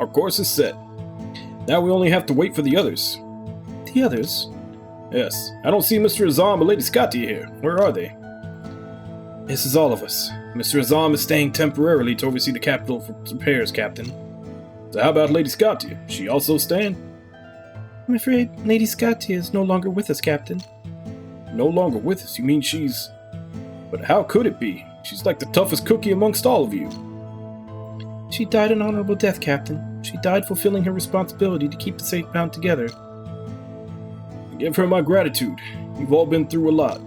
Our course is set. Now we only have to wait for the others. The others? Yes. I don't see Mr. Azam or Lady Scotia here. Where are they? This is all of us. Mr. Azam is staying temporarily to oversee the capital for repairs, Captain. So how about Lady Scotia? Is she also staying? I'm afraid Lady Scotia is no longer with us, Captain. No longer with us? You mean she's... But how could it be? She's like the toughest cookie amongst all of you. She died an honorable death, Captain. She died fulfilling her responsibility to keep the Fatebound together. Give her my gratitude. You've all been through a lot.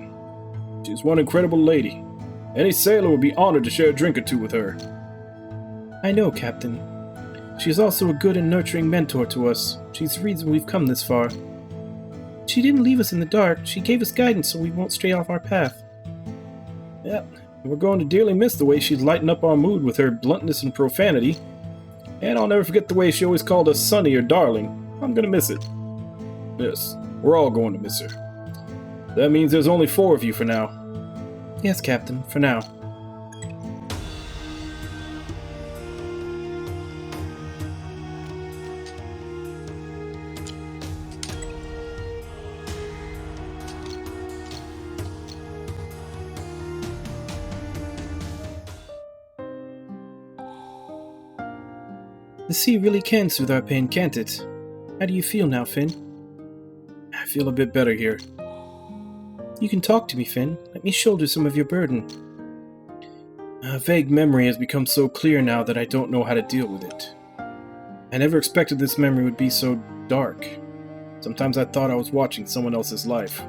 She's one incredible lady. Any sailor would be honored to share a drink or two with her. I know, Captain. She is also a good and nurturing mentor to us. She's the reason we've come this far. She didn't leave us in the dark. She gave us guidance so we won't stray off our path. Yep, we're going to dearly miss the way she'd lighten up our mood with her bluntness and profanity. And I'll never forget the way she always called us Sonny or Darling. I'm gonna miss it. Yes, we're all going to miss her. That means there's only 4 of you for now. Yes, Captain, for now. The sea really can soothe our pain, can't it? How do you feel now, Finn? I feel a bit better here. You can talk to me, Finn. Let me shoulder some of your burden. A vague memory has become so clear now that I don't know how to deal with it. I never expected this memory would be so dark. Sometimes I thought I was watching someone else's life.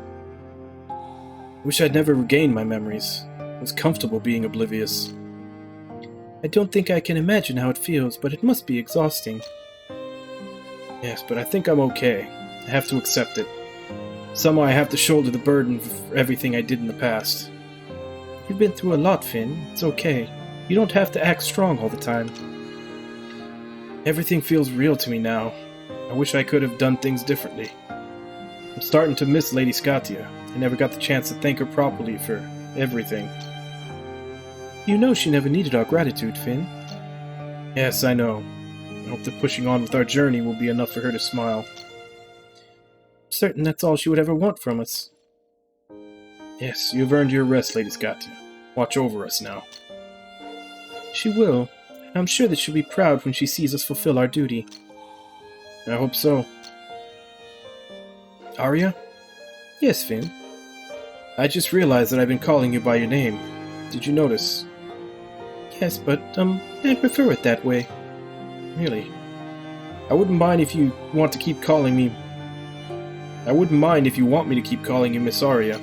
I wish I'd never regained my memories. I was comfortable being oblivious. I don't think I can imagine how it feels, but it must be exhausting. Yes, but I think I'm okay. I have to accept it. Somehow I have to shoulder the burden for everything I did in the past. You've been through a lot, Finn. It's okay. You don't have to act strong all the time. Everything feels real to me now. I wish I could have done things differently. I'm starting to miss Lady Scotia. I never got the chance to thank her properly for everything. You know she never needed our gratitude, Finn. Yes, I know. I hope that pushing on with our journey will be enough for her to smile. I'm certain that's all she would ever want from us. Yes, you've earned your rest, Lady Scotia. Watch over us now. She will. I'm sure that she'll be proud when she sees us fulfill our duty. I hope so. Arya? Yes, Finn. I just realized that I've been calling you by your name. Did you notice? Yes, but, I prefer it that way. Really? I wouldn't mind if you want to keep calling me... I wouldn't mind if you want me to keep calling you Miss Arya.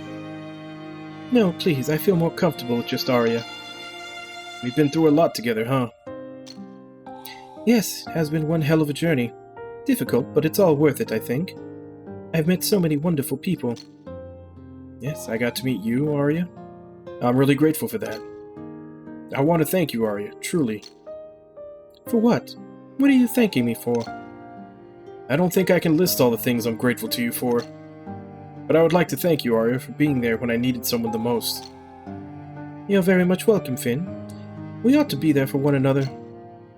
No, please, I feel more comfortable with just Arya. We've been through a lot together, huh? Yes, it has been one hell of a journey. Difficult, but it's all worth it, I think. I've met so many wonderful people. Yes, I got to meet you, Arya. I'm really grateful for that. I want to thank you, Arya, truly. For what? What are you thanking me for? I don't think I can list all the things I'm grateful to you for. But I would like to thank you, Arya, for being there when I needed someone the most. You're very much welcome, Finn. We ought to be there for one another.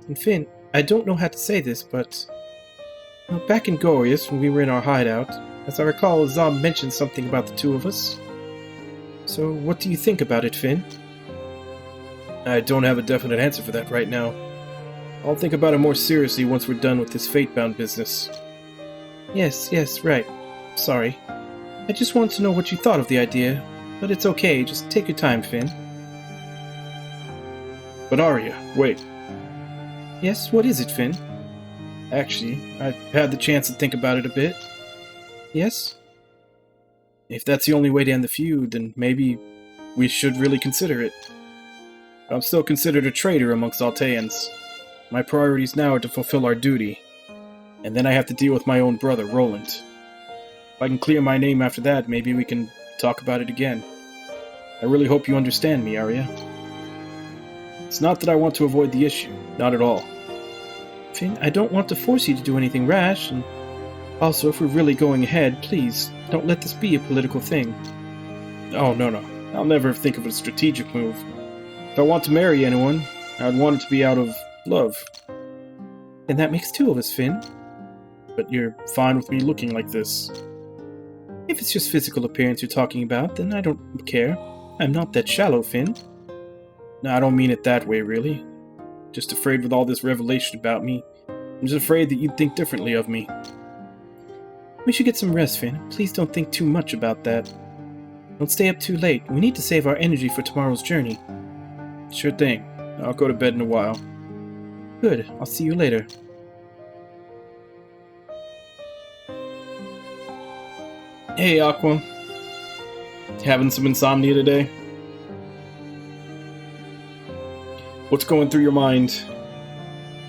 And Finn, I don't know how to say this, but... back in Gorius, when we were in our hideout, as I recall, Zom mentioned something about the two of us. So, what do you think about it, Finn? I don't have a definite answer for that right now. I'll think about it more seriously once we're done with this Fatebound business. Yes, right. Sorry. I just wanted to know what you thought of the idea, but it's okay, just take your time, Finn. But Arya, wait. Yes, what is it, Finn? Actually, I've had the chance to think about it a bit. Yes? If that's the only way to end the feud, then maybe we should really consider it. I'm still considered a traitor amongst Alteans. My priorities now are to fulfill our duty, and then I have to deal with my own brother, Roland. If I can clear my name after that, maybe we can talk about it again. I really hope you understand me, Arya. It's not that I want to avoid the issue, not at all. Finn, I don't want to force you to do anything rash, and also, if we're really going ahead, please, don't let this be a political thing. Oh, no. I'll never think of a strategic move. If I want to marry anyone, I'd want it to be out of love. Then that makes two of us, Finn. But you're fine with me looking like this. If it's just physical appearance you're talking about, then I don't care. I'm not that shallow, Finn. No, I don't mean it that way, really. Just afraid with all this revelation about me. I'm just afraid that you'd think differently of me. We should get some rest, Finn. Please don't think too much about that. Don't stay up too late. We need to save our energy for tomorrow's journey. Sure thing. I'll go to bed in a while. Good. I'll see you later. Hey, Aqua. Having some insomnia today? What's going through your mind?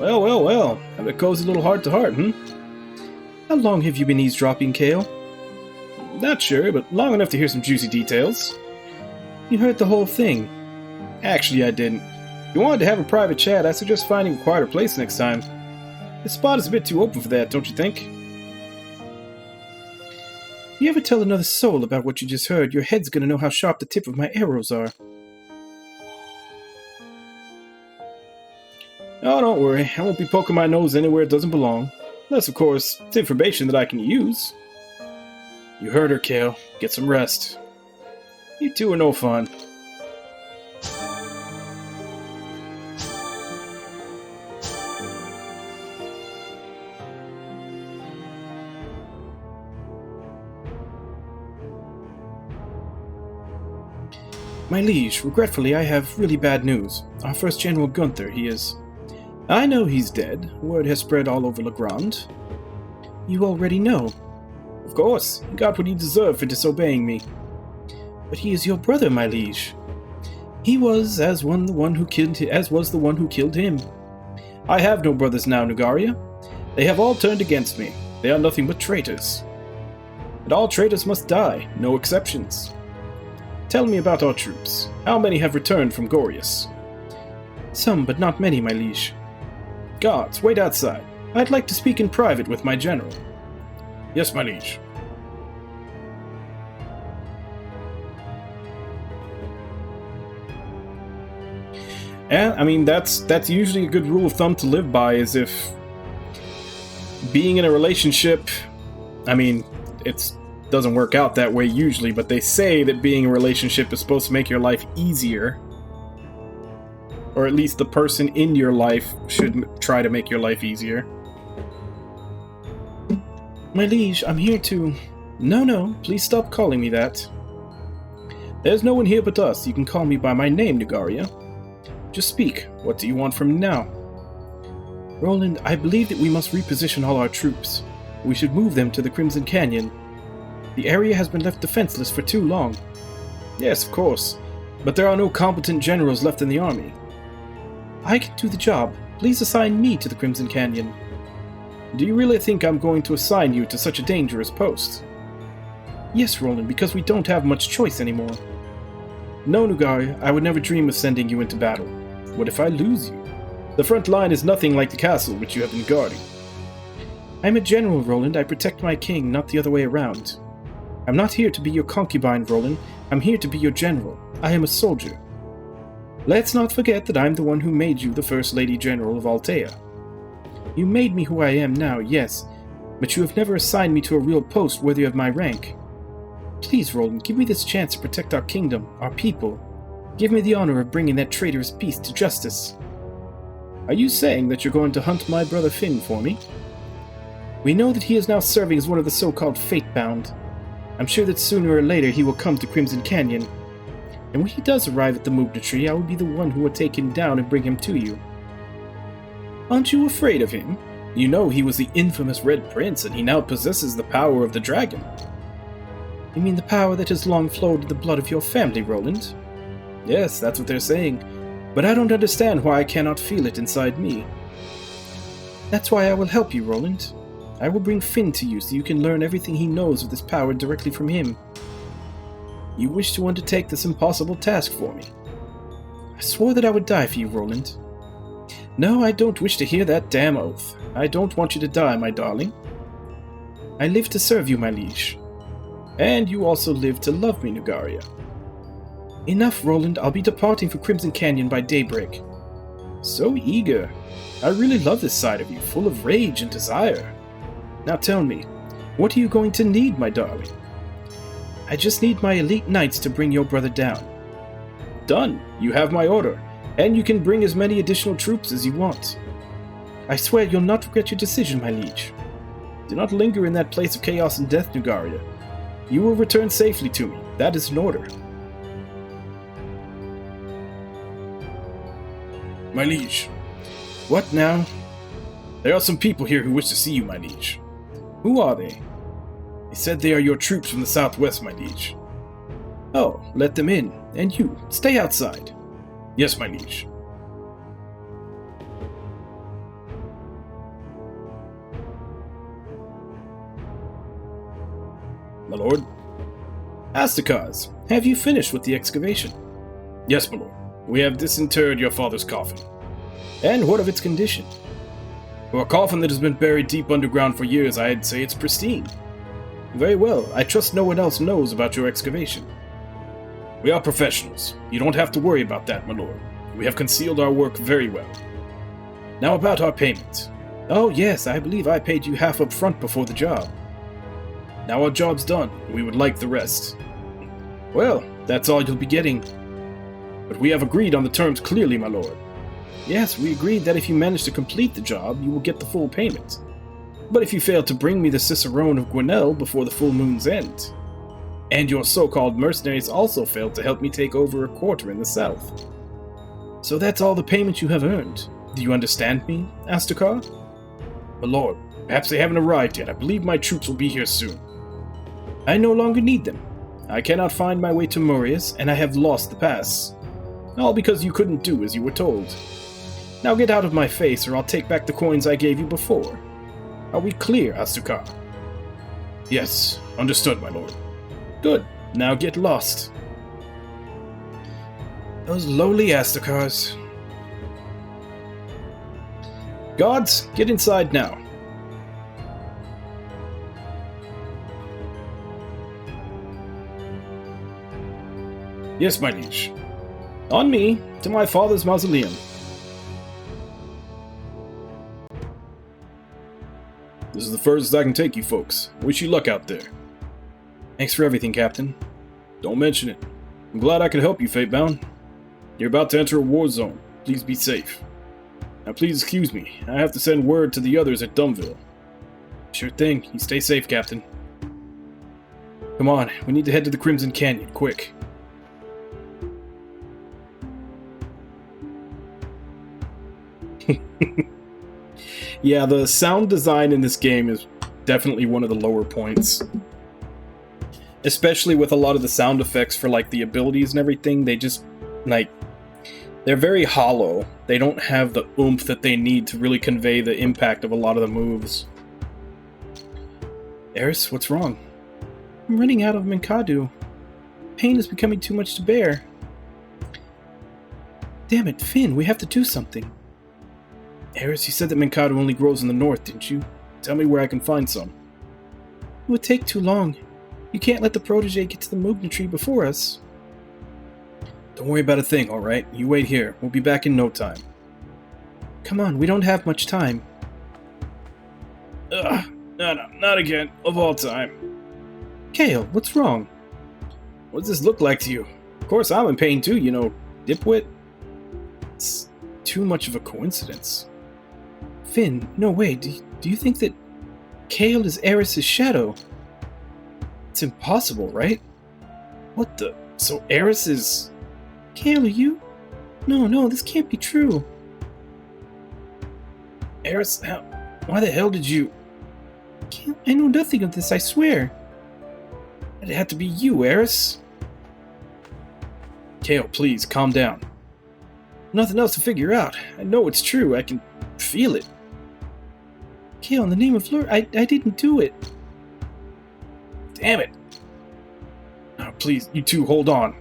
Well. Have a cozy little heart-to-heart, How long have you been eavesdropping, Kale? Not sure, but long enough to hear some juicy details. You heard the whole thing. Actually, I didn't. If you wanted to have a private chat, I suggest finding a quieter place next time. This spot is a bit too open for that, don't you think? If you ever tell another soul about what you just heard, your head's gonna know how sharp the tip of my arrows are. Oh, don't worry. I won't be poking my nose anywhere it doesn't belong. Unless, of course, it's information that I can use. You heard her, Kale. Get some rest. You two are no fun. My liege, regretfully, I have really bad news. Our first General Gunther, he is... I know he's dead. Word has spread all over Legrand. You already know. Of course. He got what he deserved for disobeying me. But he is your brother, my liege. He was, as was the one who killed him. I have no brothers now, Nugaria. They have all turned against me. They are nothing but traitors. And all traitors must die, no exceptions. Tell me about our troops. How many have returned from Gorius? Some, but not many, my liege. Guards, wait outside. I'd like to speak in private with my general. Yes, my liege. Yeah, I mean, that's usually a good rule of thumb to live by, is if being in a relationship, I mean, it doesn't work out that way usually, but they say that being in a relationship is supposed to make your life easier. Or at least the person in your life should try to make your life easier. My liege, I'm here to... No, please stop calling me that. There's no one here but us. You can call me by my name, Nugaria. Just speak. What do you want from me now? Roland, I believe that we must reposition all our troops. We should move them to the Crimson Canyon. The area has been left defenseless for too long. Yes, of course. But there are no competent generals left in the army. I can do the job. Please assign me to the Crimson Canyon. Do you really think I'm going to assign you to such a dangerous post? Yes, Roland, because we don't have much choice anymore. No, Nugaria, I would never dream of sending you into battle. What if I lose you? The front line is nothing like the castle which you have been guarding. I'm a general, Roland. I protect my king, not the other way around. I'm not here to be your concubine, Roland. I'm here to be your general. I am a soldier. Let's not forget that I'm the one who made you the First Lady General of Altea. You made me who I am now, yes, but you have never assigned me to a real post worthy of my rank. Please, Roland, give me this chance to protect our kingdom, our people. Give me the honor of bringing that traitorous beast to justice. Are you saying that you're going to hunt my brother Finn for me? We know that he is now serving as one of the so-called Fatebound. I'm sure that sooner or later he will come to Crimson Canyon. And when he does arrive at the Mugna Tree, I will be the one who will take him down and bring him to you. Aren't you afraid of him? You know he was the infamous Red Prince, and he now possesses the power of the dragon. You mean the power that has long flowed in the blood of your family, Roland? Yes, that's what they're saying, but I don't understand why I cannot feel it inside me. That's why I will help you, Roland. I will bring Finn to you so you can learn everything he knows of this power directly from him. You wish to undertake this impossible task for me. I swore that I would die for you, Roland. No, I don't wish to hear that damn oath. I don't want you to die, my darling. I live to serve you, my liege. And you also live to love me, Nagaria. Enough, Roland. I'll be departing for Crimson Canyon by daybreak. So eager. I really love this side of you, full of rage and desire. Now tell me, what are you going to need, my darling? I just need my elite knights to bring your brother down. Done. You have my order, and you can bring as many additional troops as you want. I swear you'll not regret your decision, my liege. Do not linger in that place of chaos and death, Nagaria. You will return safely to me. That is an order. My liege. What now? There are some people here who wish to see you, my liege. Who are they? They said they are your troops from the southwest, my liege. Oh, let them in. And you, stay outside. Yes, my liege. My lord. Astakars, have you finished with the excavation? Yes, my lord. We have disinterred your father's coffin. And what of its condition? For a coffin that has been buried deep underground for years, I'd say it's pristine. Very well. I trust no one else knows about your excavation. We are professionals. You don't have to worry about that, my lord. We have concealed our work very well. Now about our payment. Oh yes, I believe I paid you half up front before the job. Now our job's done. We would like the rest. Well, that's all you'll be getting. But we have agreed on the terms clearly, my lord. Yes, we agreed that if you manage to complete the job, you will get the full payment. But if you fail to bring me the Cicerone of Gwinnell before the full moon's end, and your so-called mercenaries also failed to help me take over a quarter in the south. So that's all the payment you have earned. Do you understand me, Astakar? My lord, perhaps they haven't arrived yet. I believe my troops will be here soon. I no longer need them. I cannot find my way to Murias, and I have lost the pass. All because you couldn't do as you were told. Now get out of my face, or I'll take back the coins I gave you before. Are we clear, Astakar? Yes, understood, my lord. Good. Now get lost. Those lowly Astakars. Guards, get inside now. Yes, my liege. On me, to my father's mausoleum. This is the furthest I can take you folks. Wish you luck out there. Thanks for everything, Captain. Don't mention it. I'm glad I could help you, Fatebound. You're about to enter a war zone. Please be safe. Now please excuse me. I have to send word to the others at Dumville. Sure thing. You stay safe, Captain. Come on, we need to head to the Crimson Canyon, quick. Yeah, the sound design in this game is definitely one of the lower points. Especially with a lot of the sound effects for, like, the abilities and everything, they just, like, they're very hollow. They don't have the oomph that they need to really convey the impact of a lot of the moves. Eris, what's wrong? I'm running out of Minkadu. Pain is becoming too much to bear. Damn it, Finn, we have to do something. Eris, you said that Minkadu only grows in the north, didn't you? Tell me where I can find some. It would take too long. You can't let the protege get to the Mugna tree before us. Don't worry about a thing, alright? You wait here. We'll be back in no time. Come on, we don't have much time. Ugh, no, not again. Of all time. Kale, what's wrong? What does this look like to you? Of course I'm in pain too, you know, dipwit. It's too much of a coincidence. Finn, no way. Do you think that Kale is Eris's shadow? It's impossible, right? What the? So Eris is... Kale, are you? No, this can't be true. Eris, why the hell did you... I know nothing of this, I swear. It had to be you, Eris. Kale, please, calm down. Nothing else to figure out. I know it's true. I can feel it. Kale, in the name of Lord, I didn't do it. Damn it. Oh, please, you two, hold on.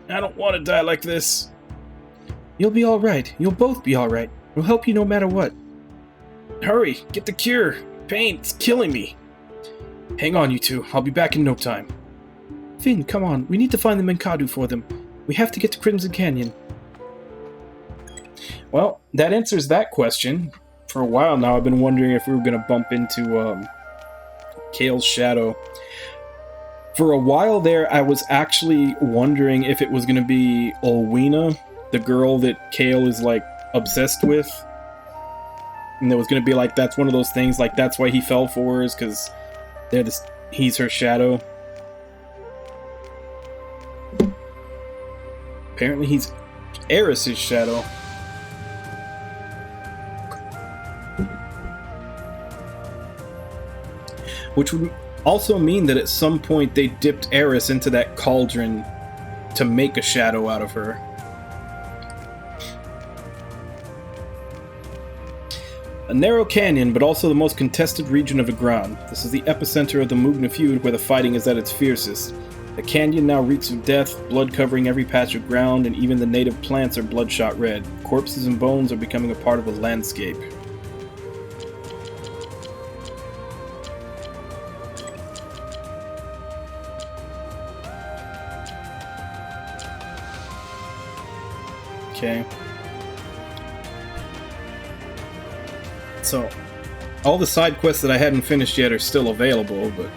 I don't want to die like this. You'll be alright. You'll both be alright. We'll help you no matter what. Hurry, get the cure. Pain's killing me. Hang on, you two. I'll be back in no time. Finn, come on. We need to find the Menkadu for them. We have to get to Crimson Canyon. Well, that answers that question. For a while now, I've been wondering if we were going to bump into Kale's shadow. For a while there, I was actually wondering if it was going to be Olwina, the girl that Kale is, like, obsessed with. And it was going to be like, that's one of those things, like, that's why he fell for her, is because he's her shadow. Apparently he's Eris's shadow. Which would also mean that at some point they dipped Eris into that cauldron to make a shadow out of her. A narrow canyon, but also the most contested region of Legrand. This is the epicenter of the Mugna feud, where the fighting is at its fiercest. The canyon now reeks of death, blood covering every patch of ground, and even the native plants are bloodshot red. Corpses and bones are becoming a part of the landscape. Okay. So, all the side quests that I hadn't finished yet are still available, but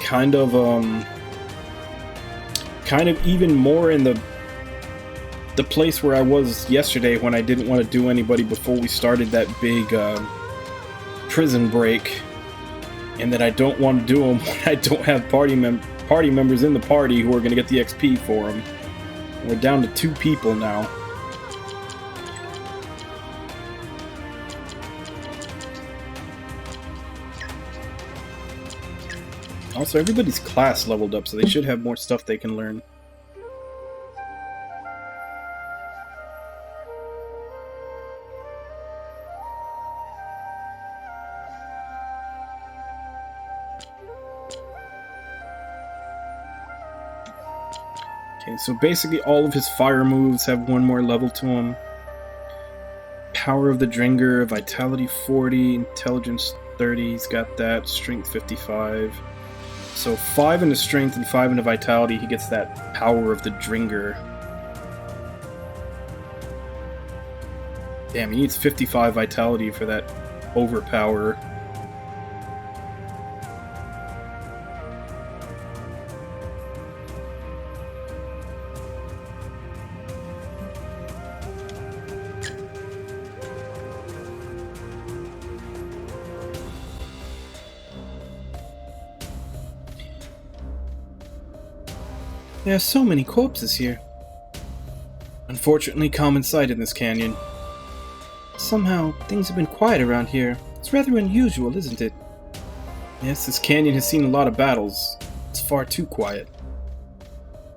kind of even more in the place where I was yesterday when I didn't want to do anybody before we started that big prison break, and that I don't want to do them when I don't have party members in the party who are going to get the XP for them. We're down to 2 people now. Also, everybody's class leveled up, so they should have more stuff they can learn. Okay, so basically all of his fire moves have 1 more level to them. Power of the Dringer, Vitality 40, Intelligence 30, he's got that, Strength 55. So 5 into Strength and 5 into Vitality, he gets that Power of the Dringer. Damn, he needs 55 Vitality for that Overpower. There are so many corpses here. Unfortunately, common sight in this canyon. Somehow, things have been quiet around here. It's rather unusual, isn't it? Yes, this canyon has seen a lot of battles. It's far too quiet.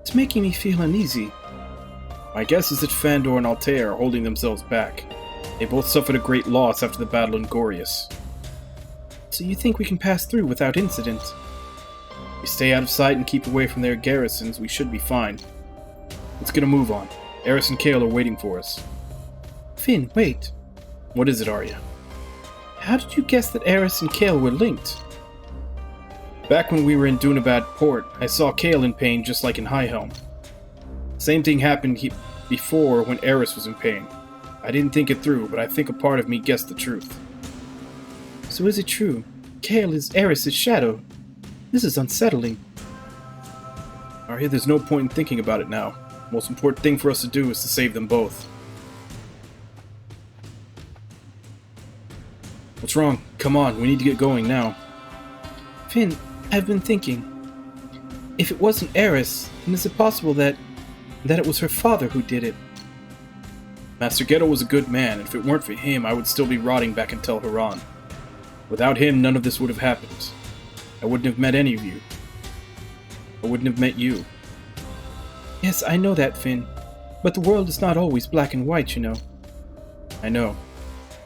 It's making me feel uneasy. My guess is that Fandor and Altair are holding themselves back. They both suffered a great loss after the battle in Gorius. So you think we can pass through without incident? If we stay out of sight and keep away from their garrisons, we should be fine. Let's get a move on. Eris and Kale are waiting for us. Finn, wait. What is it, Arya? How did you guess that Eris and Kale were linked? Back when we were in Dunabad Port, I saw Kale in pain just like in High Helm. Same thing happened before when Eris was in pain. I didn't think it through, but I think a part of me guessed the truth. So is it true? Kale is Eris' shadow. This is unsettling. Arya, there's no point in thinking about it now. The most important thing for us to do is to save them both. What's wrong? Come on, we need to get going now. Finn, I've been thinking. If it wasn't Eris, then is it possible that it was her father who did it? Master Ghetto was a good man, and if it weren't for him, I would still be rotting back in Tel Haran. Without him, none of this would have happened. I wouldn't have met any of you. I wouldn't have met you. Yes, I know that, Finn. But the world is not always black and white, you know. I know.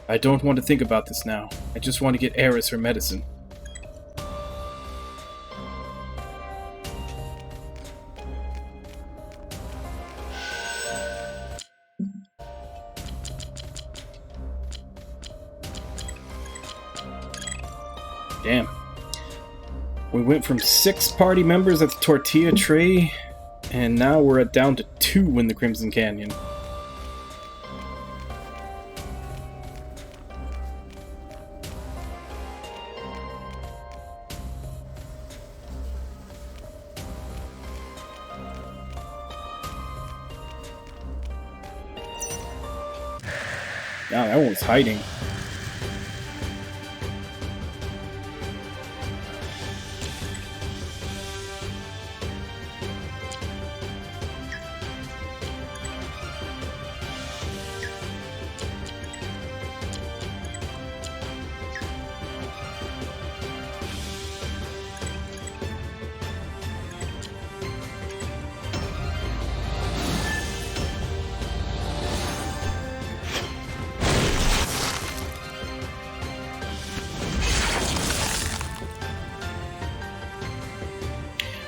I don't want to think about this now. I just want to get Eris her medicine. Damn. We went from 6 party members at the tortilla tray, and now we're down to 2 in the Crimson Canyon. Yeah, that one was hiding.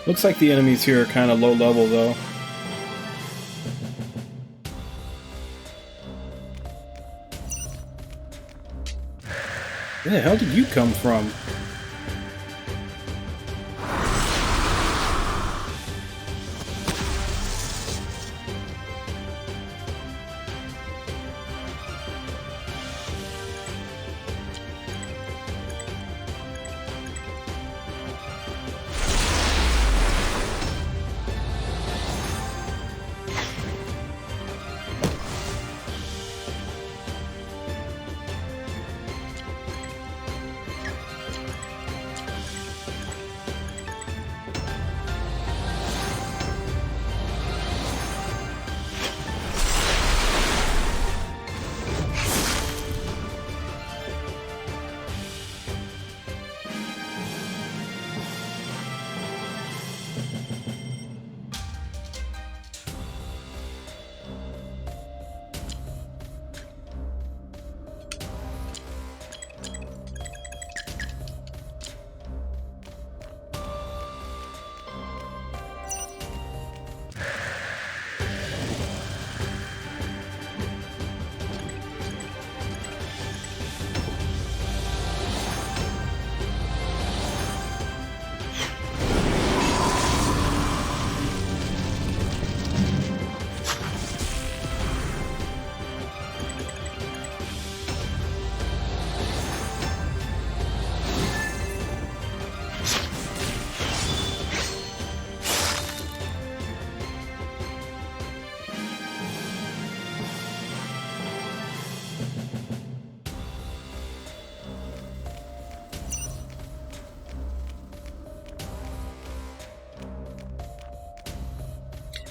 Looks like the enemies here are kind of low level, though. Where the hell did you come from?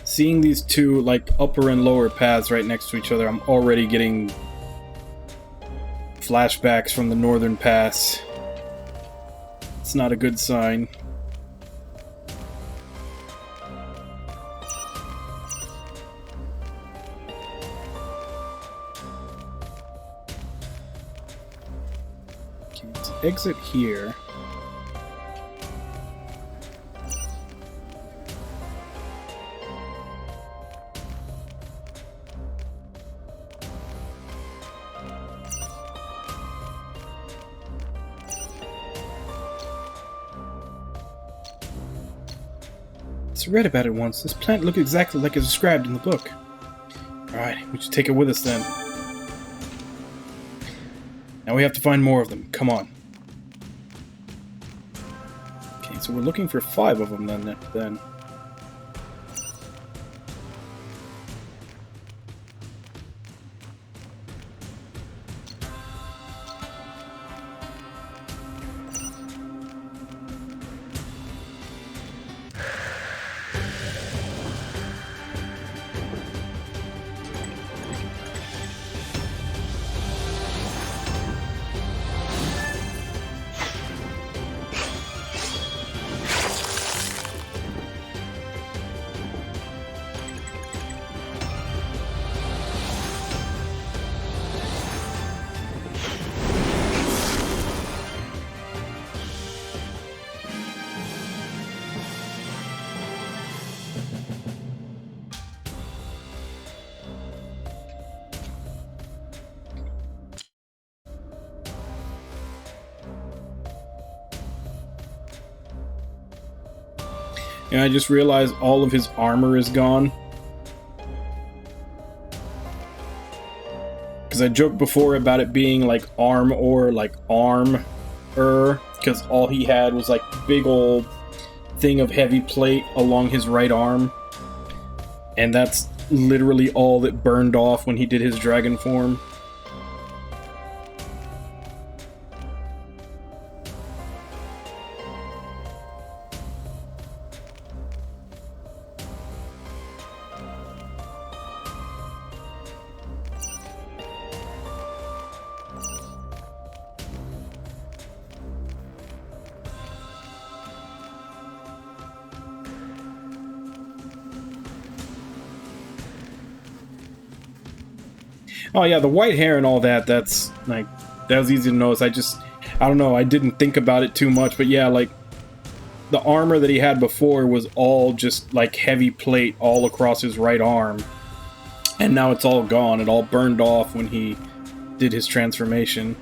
Seeing these two, like, upper and lower paths right next to each other, I'm already getting flashbacks from the Northern Pass. It's not a good sign. Okay, let's exit here. I read about it once. This plant looked exactly like it's described in the book. Alright, we should take it with us then. Now we have to find more of them. Come on. Okay, so we're looking for 5 of them then. And I just realized all of his armor is gone. Because I joked before about it being like arm or like armor. Because all he had was like big old thing of heavy plate along his right arm. And that's literally all that burned off when he did his dragon form. Oh yeah, the white hair and all that, that's, like, that was easy to notice. I don't know, I didn't think about it too much, but yeah, like, the armor that he had before was all just, like, heavy plate all across his right arm. And now it's all gone. It all burned off when he did his transformation.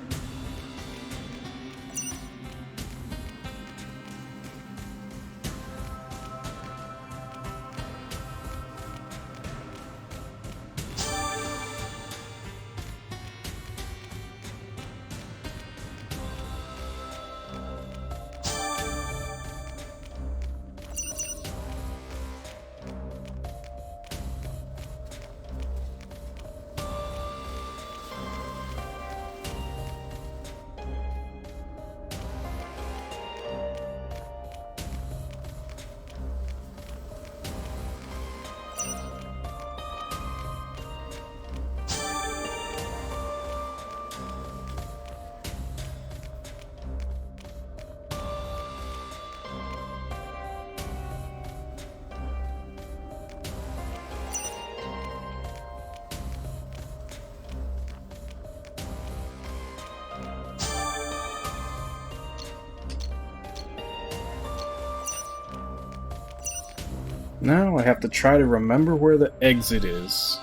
Now I have to try to remember where the exit is.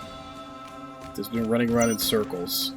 Just been running around in circles.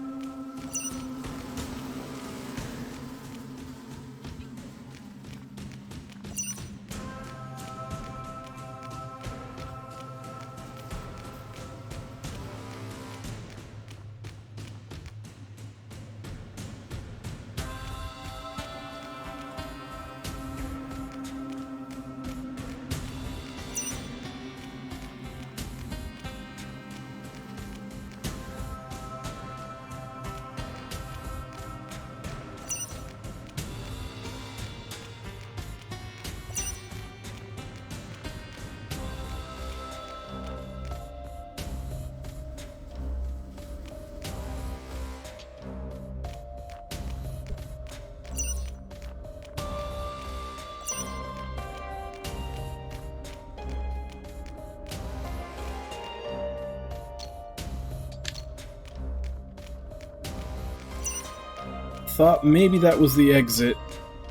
Thought maybe that was the exit,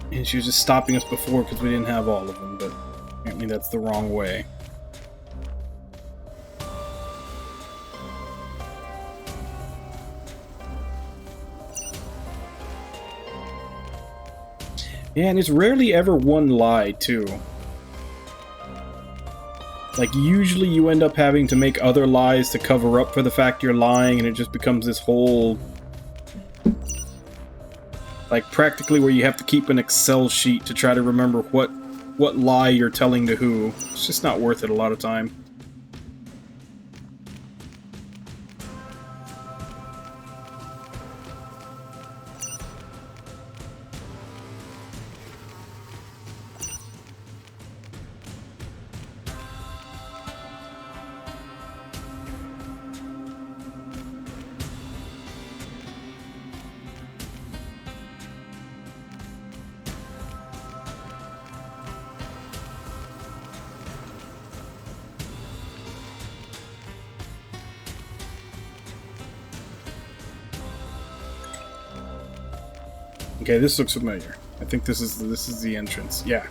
and she was just stopping us before because we didn't have all of them, but apparently that's the wrong way. Yeah, and it's rarely ever one lie, too. Like, usually you end up having to make other lies to cover up for the fact you're lying, and it just becomes this whole... like, practically where you have to keep an Excel sheet to try to remember what lie you're telling to who. It's just not worth it a lot of time. Okay, this looks familiar. I think this is the entrance. Yeah.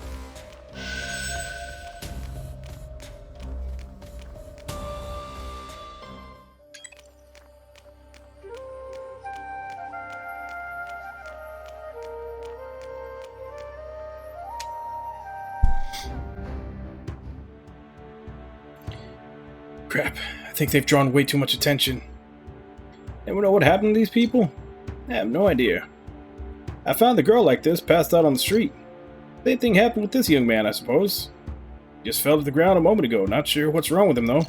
Crap. I think they've drawn way too much attention. Anyone know what happened to these people? I have no idea. I found the girl like this, passed out on the street. Same thing happened with this young man, I suppose. He just fell to the ground a moment ago. Not sure what's wrong with him, though.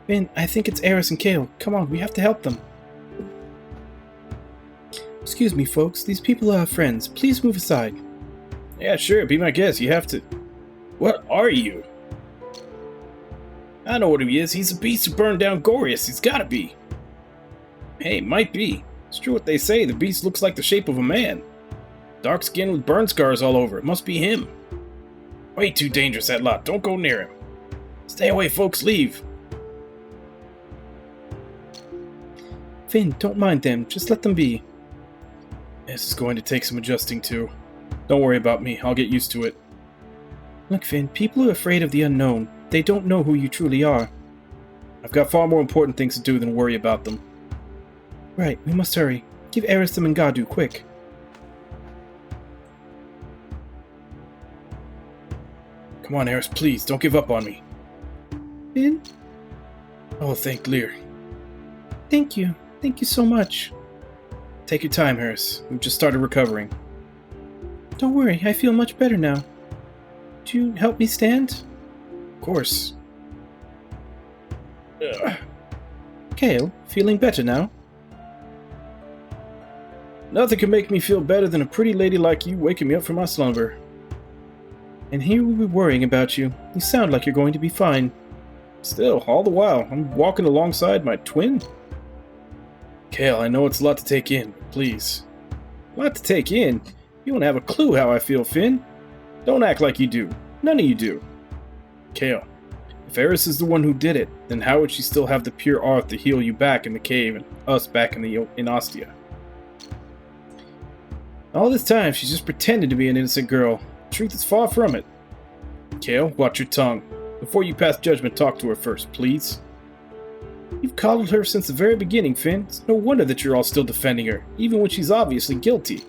Ben, I think it's Eris and Kale. Come on, we have to help them. Excuse me, folks. These people are our friends. Please move aside. Yeah, sure. Be my guest. You have to... What are you? I know what he is. He's a beast who burned down Gorius. He's gotta be. Hey, might be. It's true what they say, the beast looks like the shape of a man. Dark skin with burn scars all over, it must be him. Way too dangerous, that lot, don't go near him. Stay away, folks, leave. Finn, don't mind them, just let them be. This is going to take some adjusting to. Don't worry about me, I'll get used to it. Look, Finn, people are afraid of the unknown. They don't know who you truly are. I've got far more important things to do than worry about them. Right, we must hurry. Give Eris the Mangadu, quick. Come on, Eris, please, don't give up on me. Finn? Oh, thank Lear. Thank you. Thank you so much. Take your time, Eris. We've just started recovering. Don't worry, I feel much better now. Would you help me stand? Of course. Ugh. Kale, feeling better now? Nothing can make me feel better than a pretty lady like you waking me up from my slumber. And here we were worrying about you. You sound like you're going to be fine. Still, all the while, I'm walking alongside my twin. Kale, I know it's a lot to take in, but please. A lot to take in? You don't have a clue how I feel, Finn. Don't act like you do. None of you do. Kale, if Eris is the one who did it, then how would she still have the pure art to heal you back in the cave and us back in Ostia? All this time, she's just pretending to be an innocent girl. The truth is far from it. Kale, watch your tongue. Before you pass judgment, talk to her first, please. You've coddled her since the very beginning, Finn. It's no wonder that you're all still defending her, even when she's obviously guilty.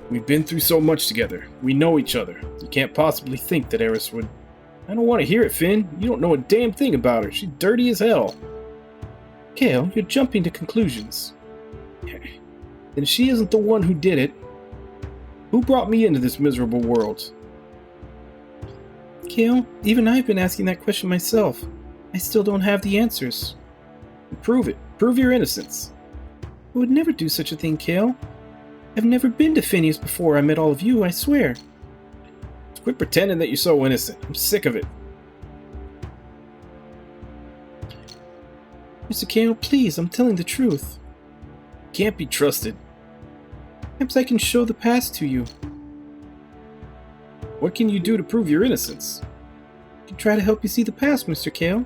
We've been through so much together. We know each other. You can't possibly think that Eris would... I don't want to hear it, Finn. You don't know a damn thing about her. She's dirty as hell. Kale, you're jumping to conclusions. Then she isn't the one who did it. Who brought me into this miserable world? Kale, even I've been asking that question myself. I still don't have the answers. Prove it. Prove your innocence. I would never do such a thing, Kale. I've never been to Phineas before I met all of you, I swear. Quit pretending that you're so innocent. I'm sick of it. Mr. Kale, please, I'm telling the truth. Can't be trusted. Perhaps I can show the past to you. What can you do to prove your innocence? I can try to help you see the past, Mr. Kale.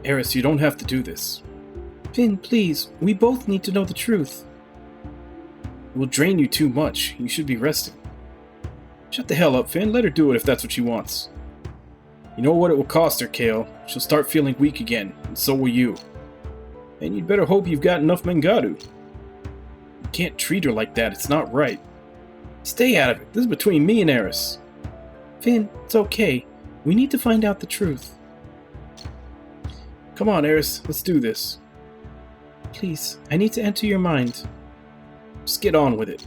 Eris, you don't have to do this. Finn, please, we both need to know the truth. It will drain you too much. You should be resting. Shut the hell up, Finn. Let her do it if that's what she wants. You know what it will cost her, Kale. She'll start feeling weak again, and so will you. And you'd better hope you've got enough Mangadu. You can't treat her like that. It's not right. Stay out of it. This is between me and Eris. Finn, it's okay. We need to find out the truth. Come on, Eris, let's do this. Please, I need to enter your mind. Just get on with it.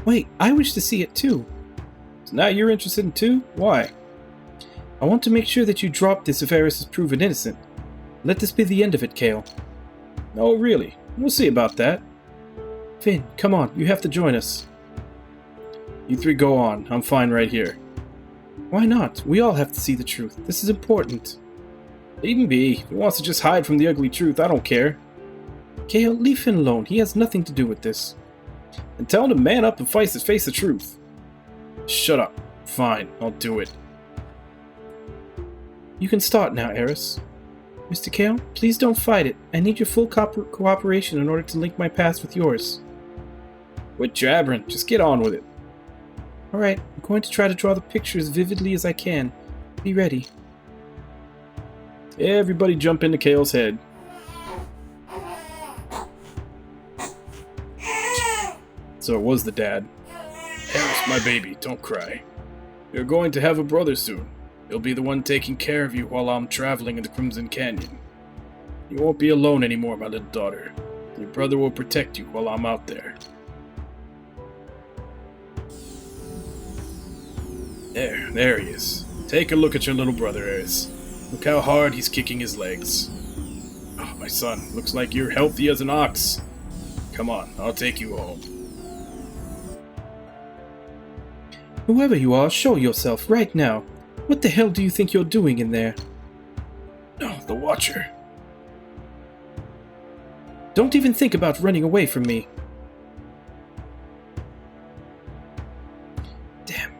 Wait, I wish to see it too. So now you're interested in too? Why? I want to make sure that you drop this if Eris is proven innocent. Let this be the end of it, Kale. No, really. We'll see about that. Finn, come on, you have to join us. You three go on. I'm fine right here. Why not? We all have to see the truth. This is important. Leave him be. If he wants to just hide from the ugly truth, I don't care. Kale, leave Finn alone. He has nothing to do with this. And tell him to man up and face the truth. Shut up. Fine, I'll do it. You can start now, Eris. Mr. Kale, please don't fight it. I need your full cooperation in order to link my past with yours. Quit jabbering. Just get on with it. Alright, I'm going to try to draw the picture as vividly as I can. Be ready. Everybody jump into Kale's head. So it was the dad. Eris, my baby, don't cry. You're going to have a brother soon. He'll be the one taking care of you while I'm traveling in the Crimson Canyon. You won't be alone anymore, my little daughter. Your brother will protect you while I'm out there. There he is. Take a look at your little brother, Eris. Look how hard he's kicking his legs. Oh, my son, looks like you're healthy as an ox. Come on, I'll take you home. Whoever you are, show yourself right now. What the hell do you think you're doing in there? No, the Watcher. Don't even think about running away from me. Damn.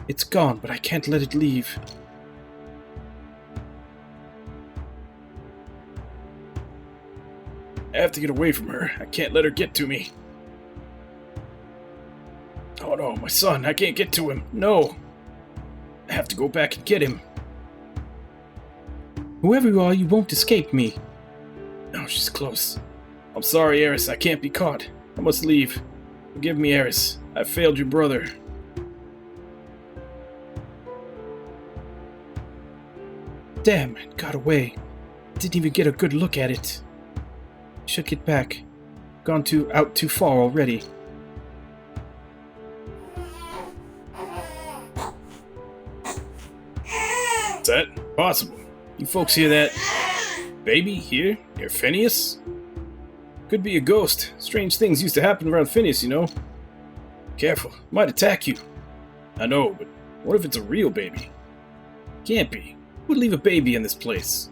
It's gone, but I can't let it leave. I have to get away from her. I can't let her get to me. Oh no, my son, I can't get to him. No. I have to go back and get him. Whoever you are, you won't escape me. No, she's close. I'm sorry, Eris, I can't be caught. I must leave. Forgive me, Eris. I failed your brother. Damn, it got away. Didn't even get a good look at it. Should get back. Gone out too far already. Is that possible? You folks hear that? Baby here? Near Phineas? Could be a ghost. Strange things used to happen around Phineas, you know. Careful, might attack you. I know, but what if it's a real baby? Can't be. Who would leave a baby in this place?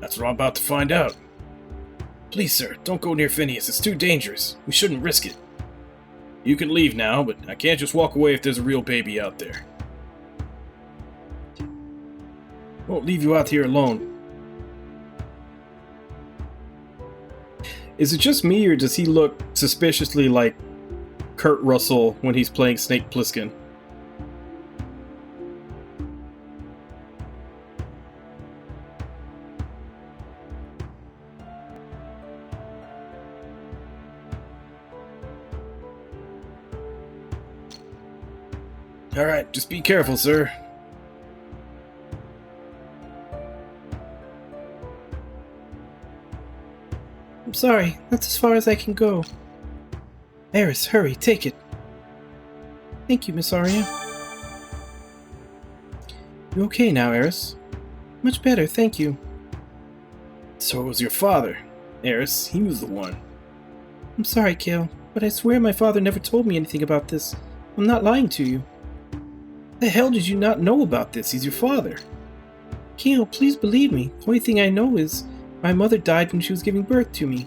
That's what I'm about to find out. Please, sir, don't go near Phineas. It's too dangerous. We shouldn't risk it. You can leave now, but I can't just walk away if there's a real baby out there. Won't leave you out here alone. Is it just me, or does he look suspiciously like Kurt Russell when he's playing Snake Plissken? Alright, just be careful, sir. I'm sorry, that's as far as I can go. Eris, hurry, take it. Thank you, Miss Arya. You okay now, Eris? Much better, thank you. So it was your father, Eris. He was the one. I'm sorry, Kale, but I swear my father never told me anything about this. I'm not lying to you. The hell did you not know about this? He's your father. Kale, please believe me. The only thing I know is my mother died when she was giving birth to me.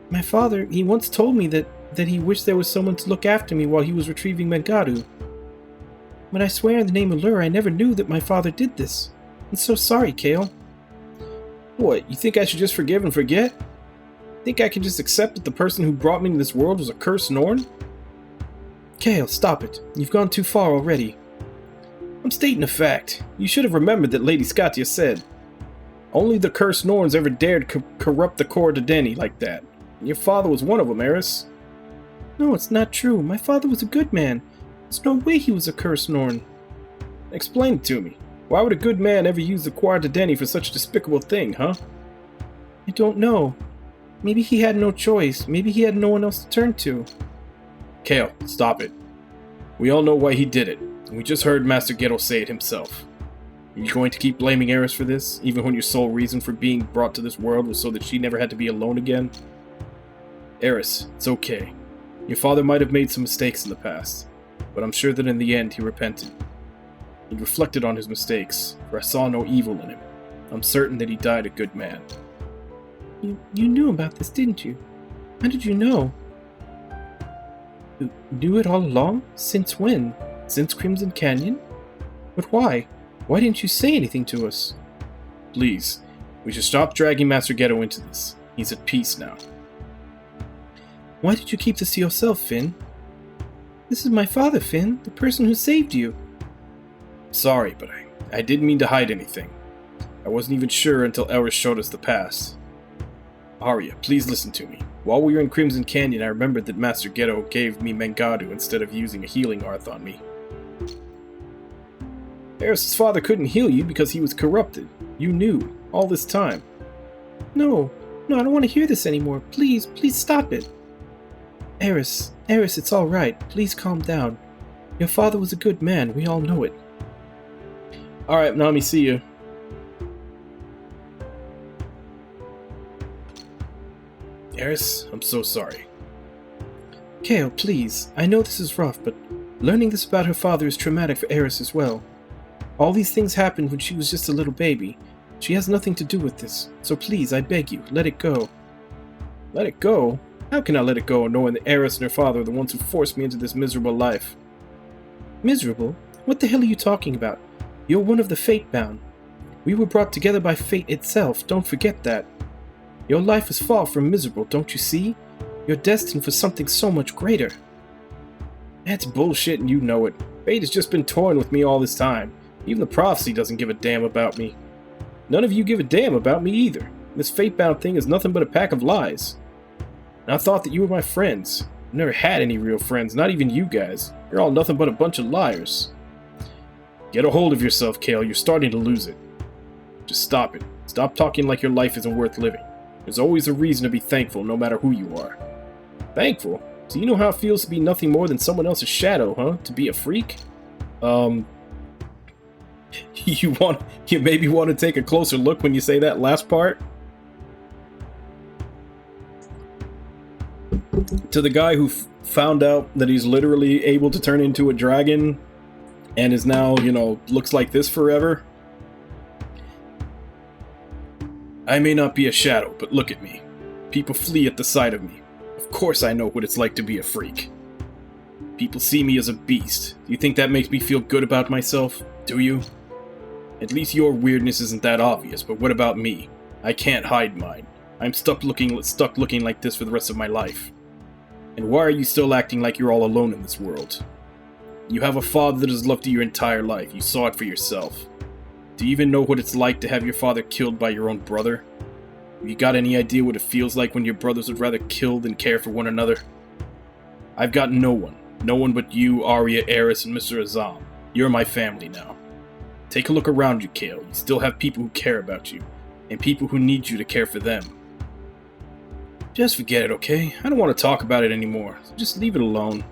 My father, he once told me that he wished there was someone to look after me while he was retrieving Mengaru. But I swear in the name of Lur, I never knew that my father did this. I'm so sorry, Kale. What, you think I should just forgive and forget? Think I can just accept that the person who brought me to this world was a cursed Norn? Kale, stop it. You've gone too far already. I'm stating a fact. You should have remembered that Lady Scotia said. Only the cursed Norns ever dared corrupt the Cor Deni like that. And your father was one of them, Eris. No, it's not true. My father was a good man. There's no way he was a cursed Norn. Explain it to me. Why would a good man ever use the Quad Denny for such a despicable thing, huh? I don't know. Maybe he had no choice. Maybe he had no one else to turn to. Kale, stop it. We all know why he did it, and we just heard Master Ghetto say it himself. Are you going to keep blaming Eris for this, even when your sole reason for being brought to this world was so that she never had to be alone again? Eris, it's okay. Your father might have made some mistakes in the past, but I'm sure that in the end he repented. He reflected on his mistakes, for I saw no evil in him. I'm certain that he died a good man. You knew about this, didn't you? How did you know? You knew it all along? Since when? Since Crimson Canyon? But why? Why didn't you say anything to us? Please, we should stop dragging Master Ghetto into this. He's at peace now. Why did you keep this to yourself, Finn? This is my father, Finn, the person who saved you. Sorry, but I didn't mean to hide anything. I wasn't even sure until Eris showed us the past. Arya, please listen to me. While we were in Crimson Canyon, I remembered that Master Ghetto gave me Mengadu instead of using a healing Arth on me. Eris' father couldn't heal you because he was corrupted. You knew, all this time. No, I don't want to hear this anymore. Please stop it. Eris, it's all right. Please calm down. Your father was a good man, we all know it. Alright, Nami, see you. Eris, I'm so sorry. Kale, please. I know this is rough, but learning this about her father is traumatic for Eris as well. All these things happened when she was just a little baby. She has nothing to do with this, so please, I beg you, let it go. Let it go? How can I let it go knowing that Eris and her father are the ones who forced me into this miserable life? Miserable? What the hell are you talking about? You're one of the Fatebound. We were brought together by fate itself, don't forget that. Your life is far from miserable, don't you see? You're destined for something so much greater. That's bullshit and you know it. Fate has just been toying with me all this time. Even the prophecy doesn't give a damn about me. None of you give a damn about me either. This Fatebound thing is nothing but a pack of lies. And I thought that you were my friends. I've never had any real friends, not even you guys. You're all nothing but a bunch of liars. Get a hold of yourself, Kale. You're starting to lose it. Just stop it. Stop talking like your life isn't worth living. There's always a reason to be thankful, no matter who you are. Thankful? So you know how it feels to be nothing more than someone else's shadow, huh? To be a freak? You maybe want to take a closer look when you say that last part? To the guy who found out that he's literally able to turn into a dragon and is now, looks like this forever? I may not be a shadow, but look at me. People flee at the sight of me. Of course I know what it's like to be a freak. People see me as a beast. Do you think that makes me feel good about myself? Do you? At least your weirdness isn't that obvious, but what about me? I can't hide mine. I'm stuck looking like this for the rest of my life. And why are you still acting like you're all alone in this world? You have a father that has loved you your entire life. You saw it for yourself. Do you even know what it's like to have your father killed by your own brother? Have you got any idea what it feels like when your brothers would rather kill than care for one another? I've got no one. No one but you, Arya, Eris, and Mr. Azam. You're my family now. Take a look around you, Kale. You still have people who care about you, and people who need you to care for them. Just forget it, okay? I don't want to talk about it anymore, so just leave it alone.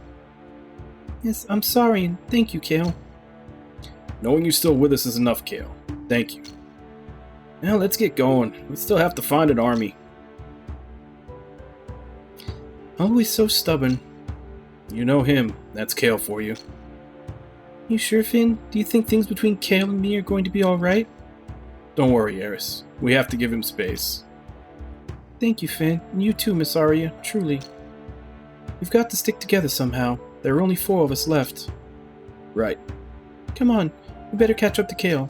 Yes, I'm sorry, and thank you, Kale. Knowing you're still with us is enough, Kale. Thank you. Now let's get going. We still have to find an army. Always so stubborn. You know him. That's Kale for you. You sure, Finn? Do you think things between Kale and me are going to be alright? Don't worry, Eris. We have to give him space. Thank you, Finn. And you too, Miss Arya. Truly. We've got to stick together somehow. There are only 4 of us left. Right. Come on. We better catch up to Kale.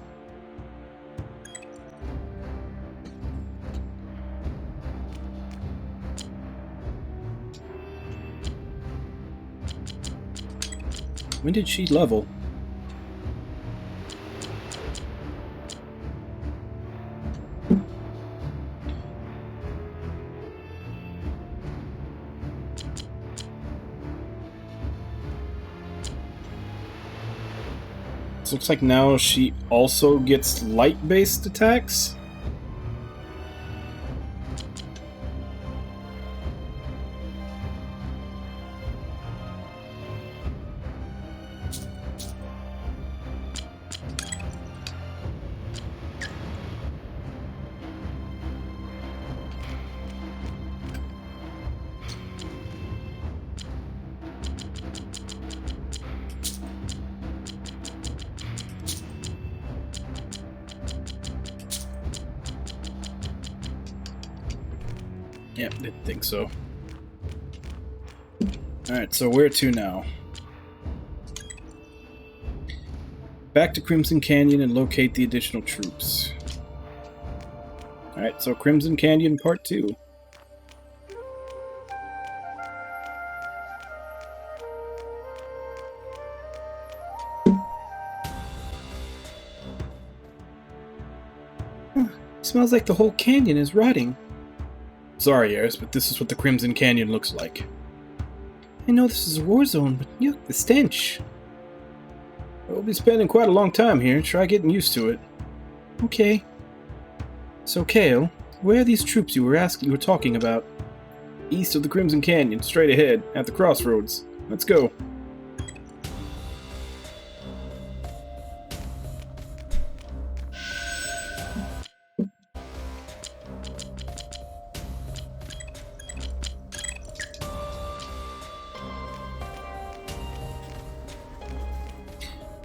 When did she level? So looks like now she also gets light-based attacks. Yep, didn't think so. Alright, so where to now? Back to Crimson Canyon and locate the additional troops. Alright, so Crimson Canyon Part 2. Smells like the whole canyon is rotting. Sorry, Eris, but this is what the Crimson Canyon looks like. I know this is a war zone, but yuck, the stench. We'll be spending quite a long time here. Try getting used to it. Okay. So, Kale, where are these troops you were talking about? East of the Crimson Canyon, straight ahead, at the crossroads. Let's go.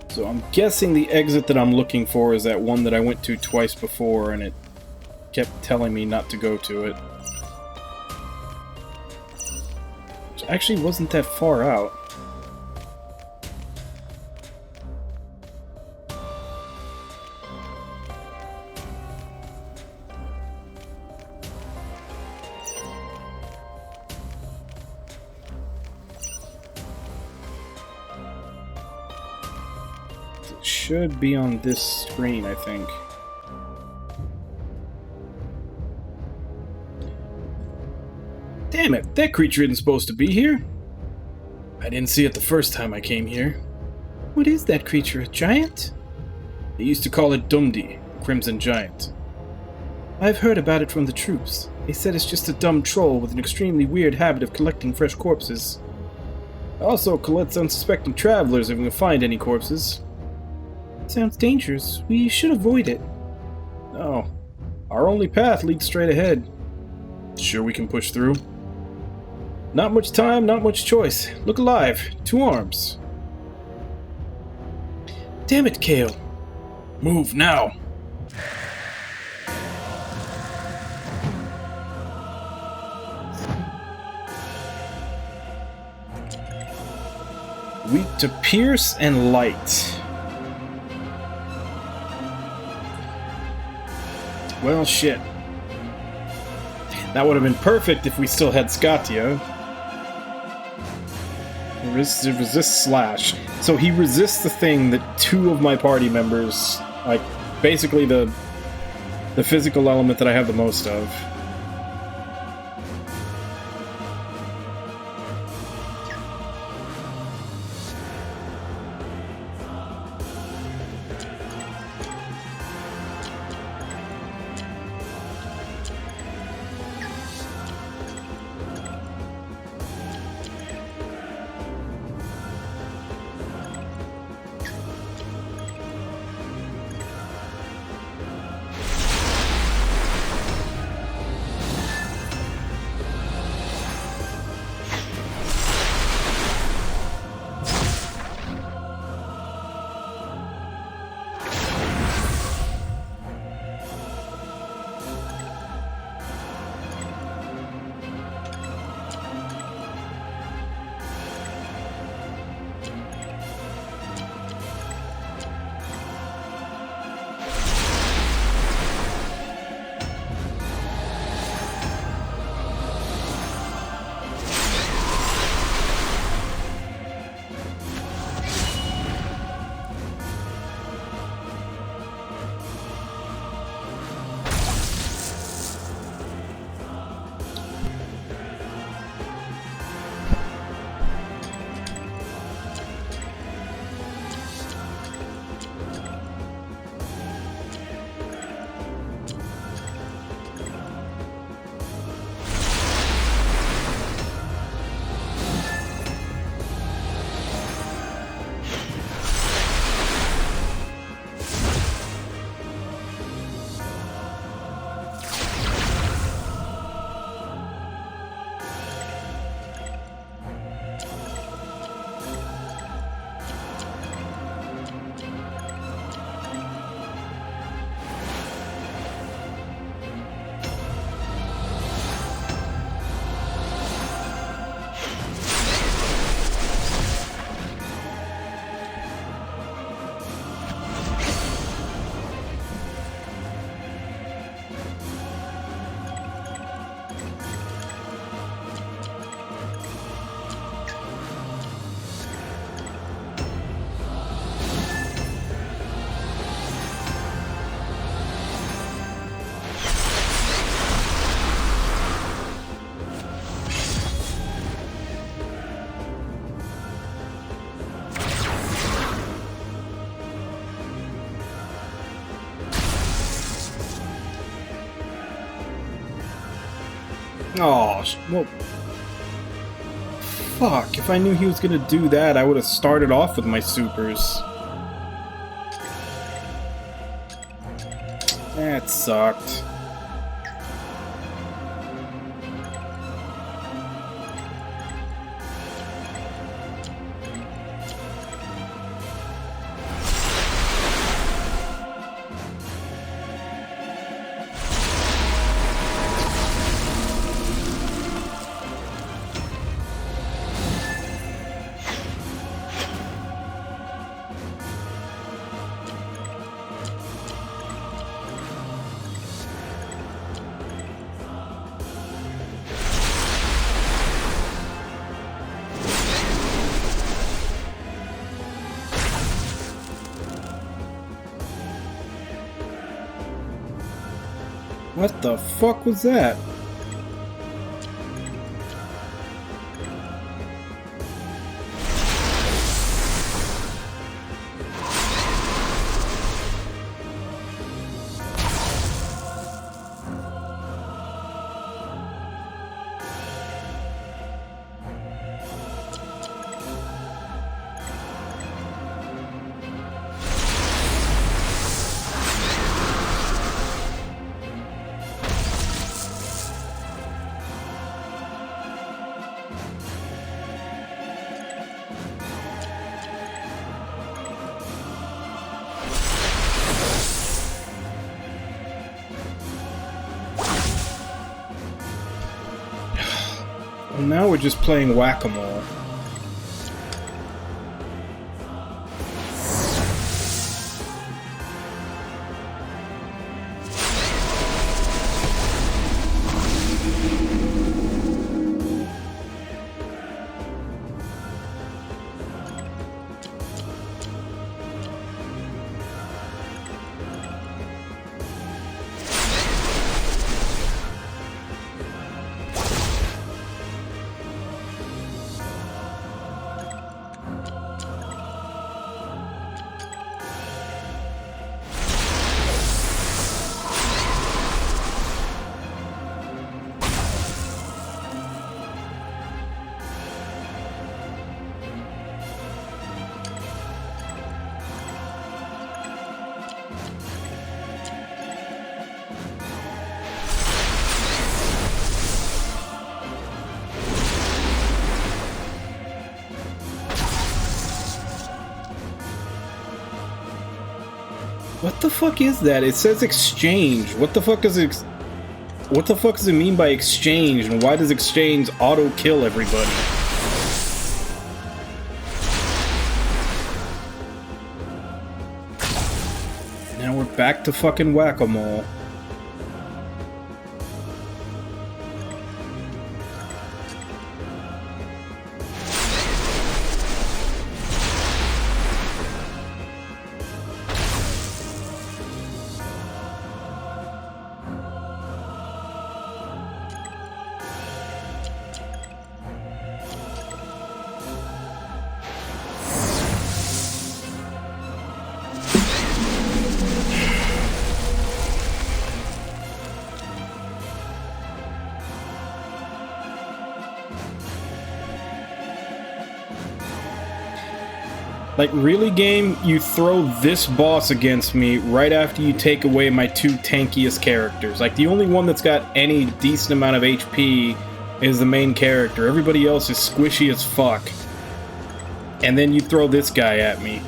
So I'm guessing the exit that I'm looking for is that one that I went to twice before, and it kept telling me not to go to it. Which actually wasn't that far out. Should be on this screen, I think. Damn it, that creature isn't supposed to be here. I didn't see it the first time I came here. What is that creature, a giant? They used to call it Dumdi, Crimson Giant. I've heard about it from the troops. They said it's just a dumb troll with an extremely weird habit of collecting fresh corpses. It also collects unsuspecting travelers if we can find any corpses. Sounds dangerous. We should avoid it. No. Our only path leads straight ahead. Sure we can push through? Not much time, not much choice. Look alive. 2 arms. Damn it, Kale. Move now. Weak to pierce and light. Well, shit. That would have been perfect if we still had Scatia. Resist slash. So he resists the thing that 2 of my party members, like, basically the physical element that I have the most of. Oh, well... Fuck, if I knew he was gonna do that, I would have started off with my supers. That sucked. What the fuck was that? Well, now we're just playing whack-a-mole. What the fuck is that? It says exchange. What the fuck does what the fuck does it mean by exchange? And why does exchange auto kill everybody? Now we're back to fucking whack-a-mole. Like, really, game? You throw this boss against me right after you take away my two tankiest characters. Like, the only one that's got any decent amount of HP is the main character. Everybody else is squishy as fuck. And then you throw this guy at me.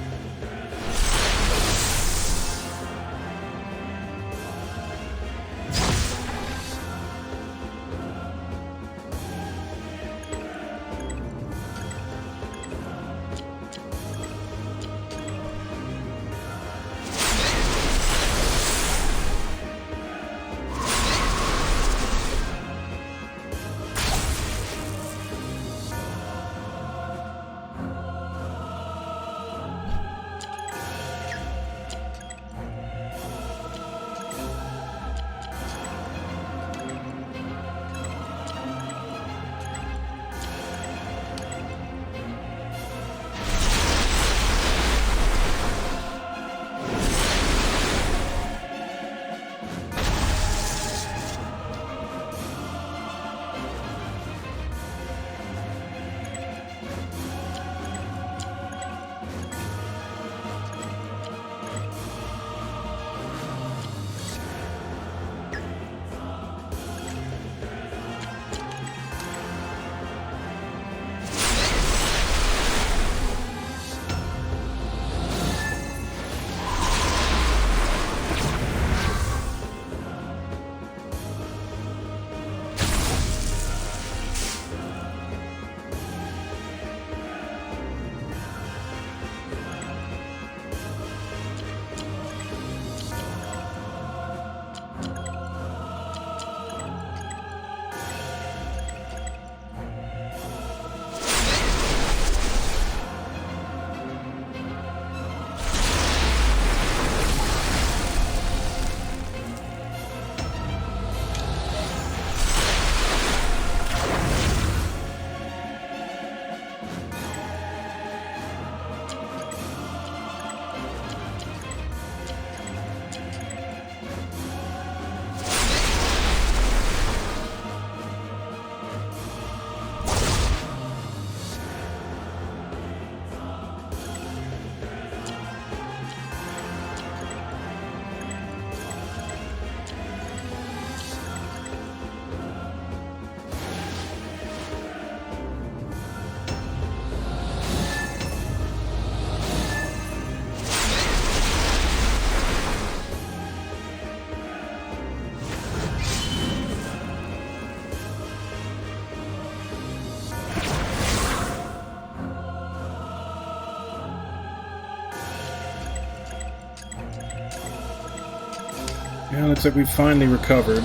Yeah, looks like we finally recovered.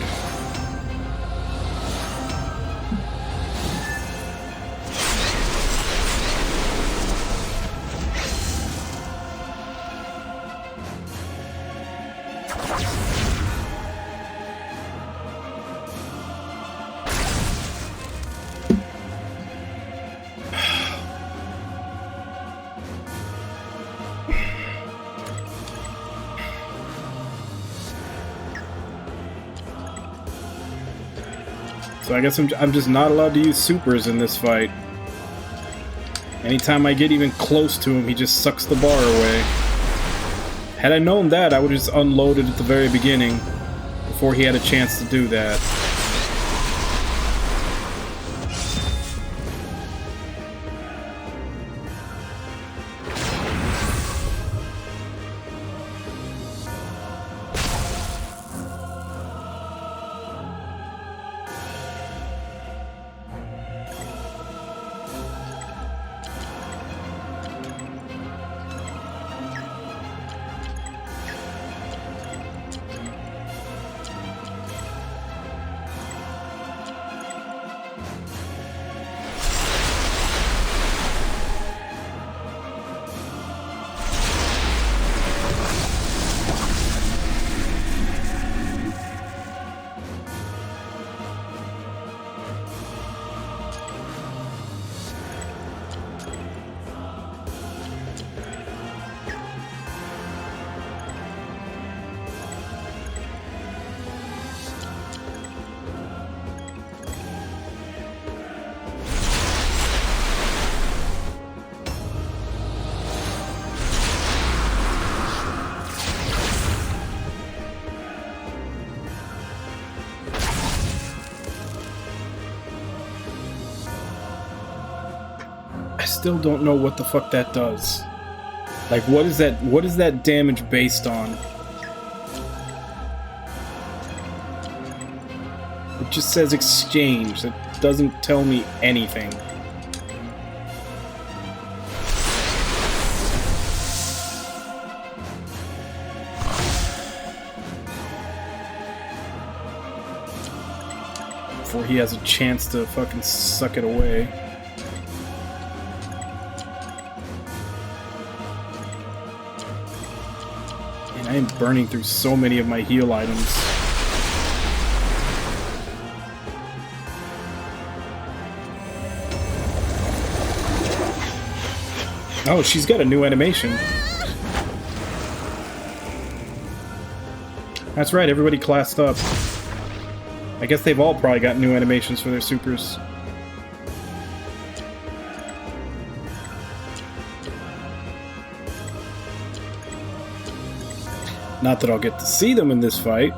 So I guess I'm just not allowed to use supers in this fight. Anytime I get even close to him, he just sucks the bar away. Had I known that, I would have just unloaded at the very beginning, before he had a chance to do that. I still don't know what the fuck that does. Like, what is that damage based on? It just says exchange. It doesn't tell me anything. Before he has a chance to fucking suck it away. I am burning through so many of my heal items. Oh, she's got a new animation. That's right, everybody classed up. I guess they've all probably got new animations for their supers. Not that I'll get to see them in this fight.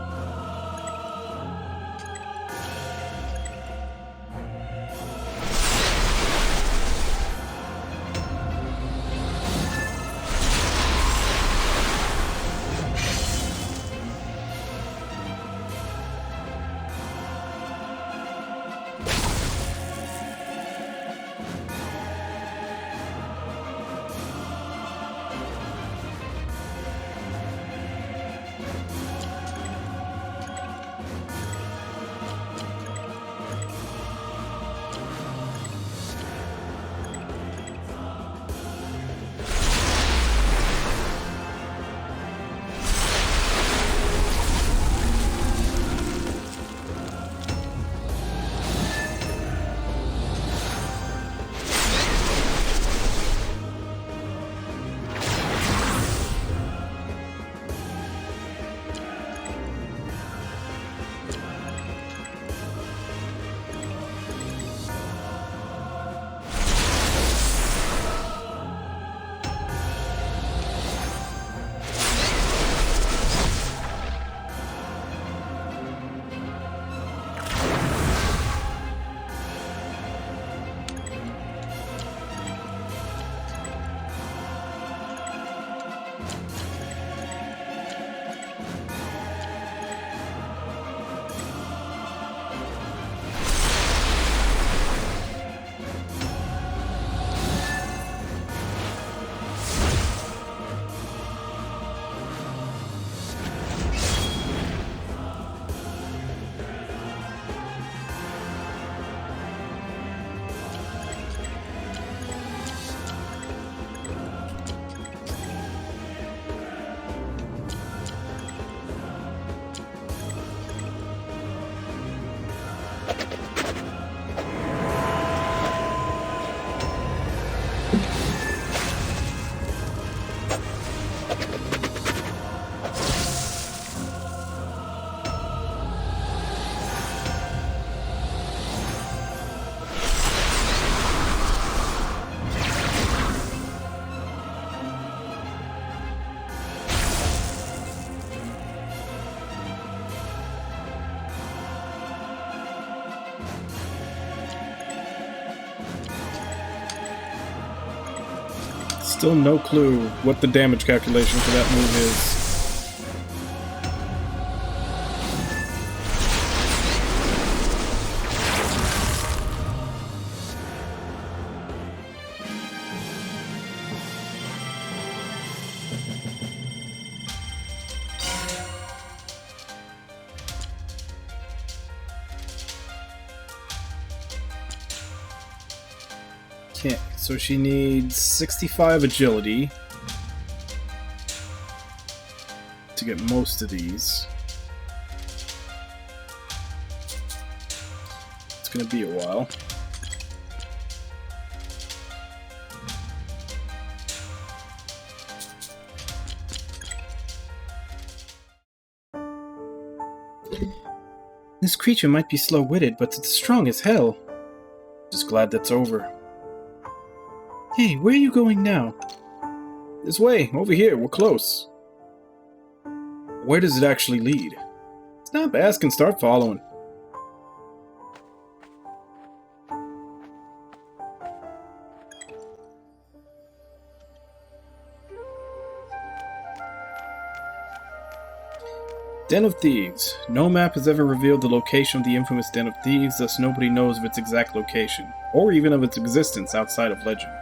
Still no clue what the damage calculation for that move is. Okay, so she needs 65 agility to get most of these. It's gonna be a while. This creature might be slow-witted, but it's strong as hell. Just glad that's over. Hey, where are you going now? This way, over here, we're close. Where does it actually lead? Stop asking, start following. Den of Thieves. No map has ever revealed the location of the infamous Den of Thieves, thus nobody knows of its exact location, or even of its existence outside of legend.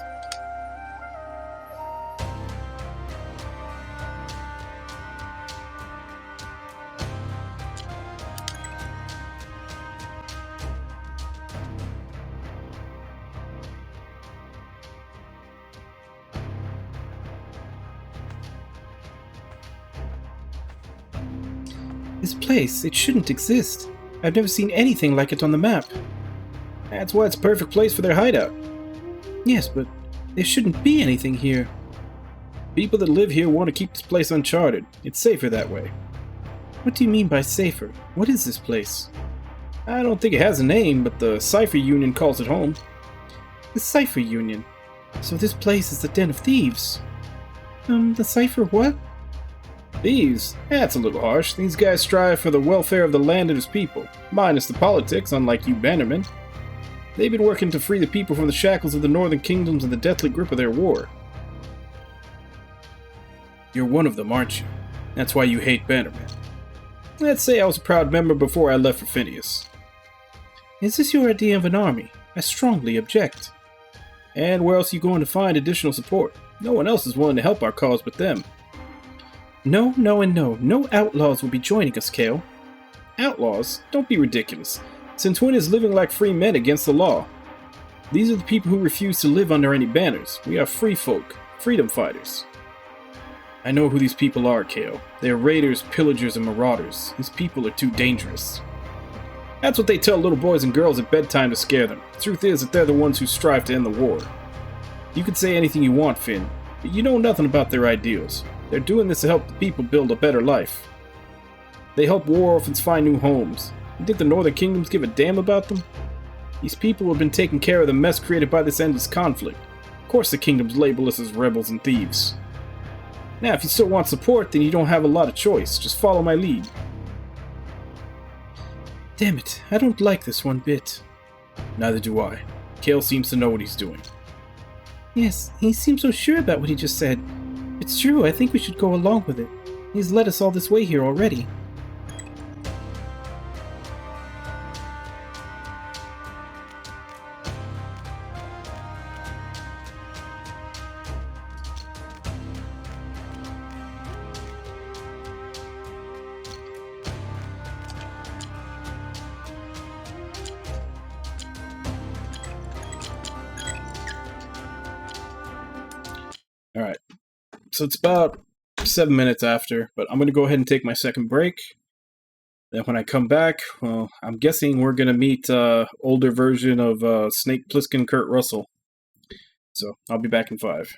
This place, it shouldn't exist. I've never seen anything like it on the map. That's why it's a perfect place for their hideout. Yes, but there shouldn't be anything here. People that live here want to keep this place uncharted. It's safer that way. What do you mean by safer? What is this place? I don't think it has a name, but the Cypher Union calls it home. The Cypher Union? So this place is the Den of Thieves? The Cypher what? Thieves? That's a little harsh. These guys strive for the welfare of the land and its people, minus the politics, unlike you bannermen. They've been working to free the people from the shackles of the northern kingdoms and the deathly grip of their war. You're one of them, aren't you? That's why you hate bannermen. Let's say I was a proud member before I left for Phineas. Is this your idea of an army? I strongly object. And where else are you going to find additional support? No one else is willing to help our cause but them. No, no, and no. No outlaws will be joining us, Kale. Outlaws? Don't be ridiculous. Since when is living like free men against the law? These are the people who refuse to live under any banners. We are free folk, freedom fighters. I know who these people are, Kale. They are raiders, pillagers, and marauders. These people are too dangerous. That's what they tell little boys and girls at bedtime to scare them. The truth is that they're the ones who strive to end the war. You can say anything you want, Finn, but you know nothing about their ideals. They're doing this to help the people build a better life. They help war orphans find new homes. You think the Northern Kingdoms give a damn about them? These people have been taking care of the mess created by this endless conflict. Of course the kingdoms label us as rebels and thieves. Now, if you still want support, then you don't have a lot of choice. Just follow my lead. Damn it, I don't like this one bit. Neither do I. Kale seems to know what he's doing. Yes, he seems so sure about what he just said. It's true, I think we should go along with it. He's led us all this way here already. Alright, so it's about 7 minutes after, but I'm going to go ahead and take my second break. Then when I come back, well, I'm guessing we're going to meet older version of Snake Plissken Kurt Russell. So, I'll be back in 5.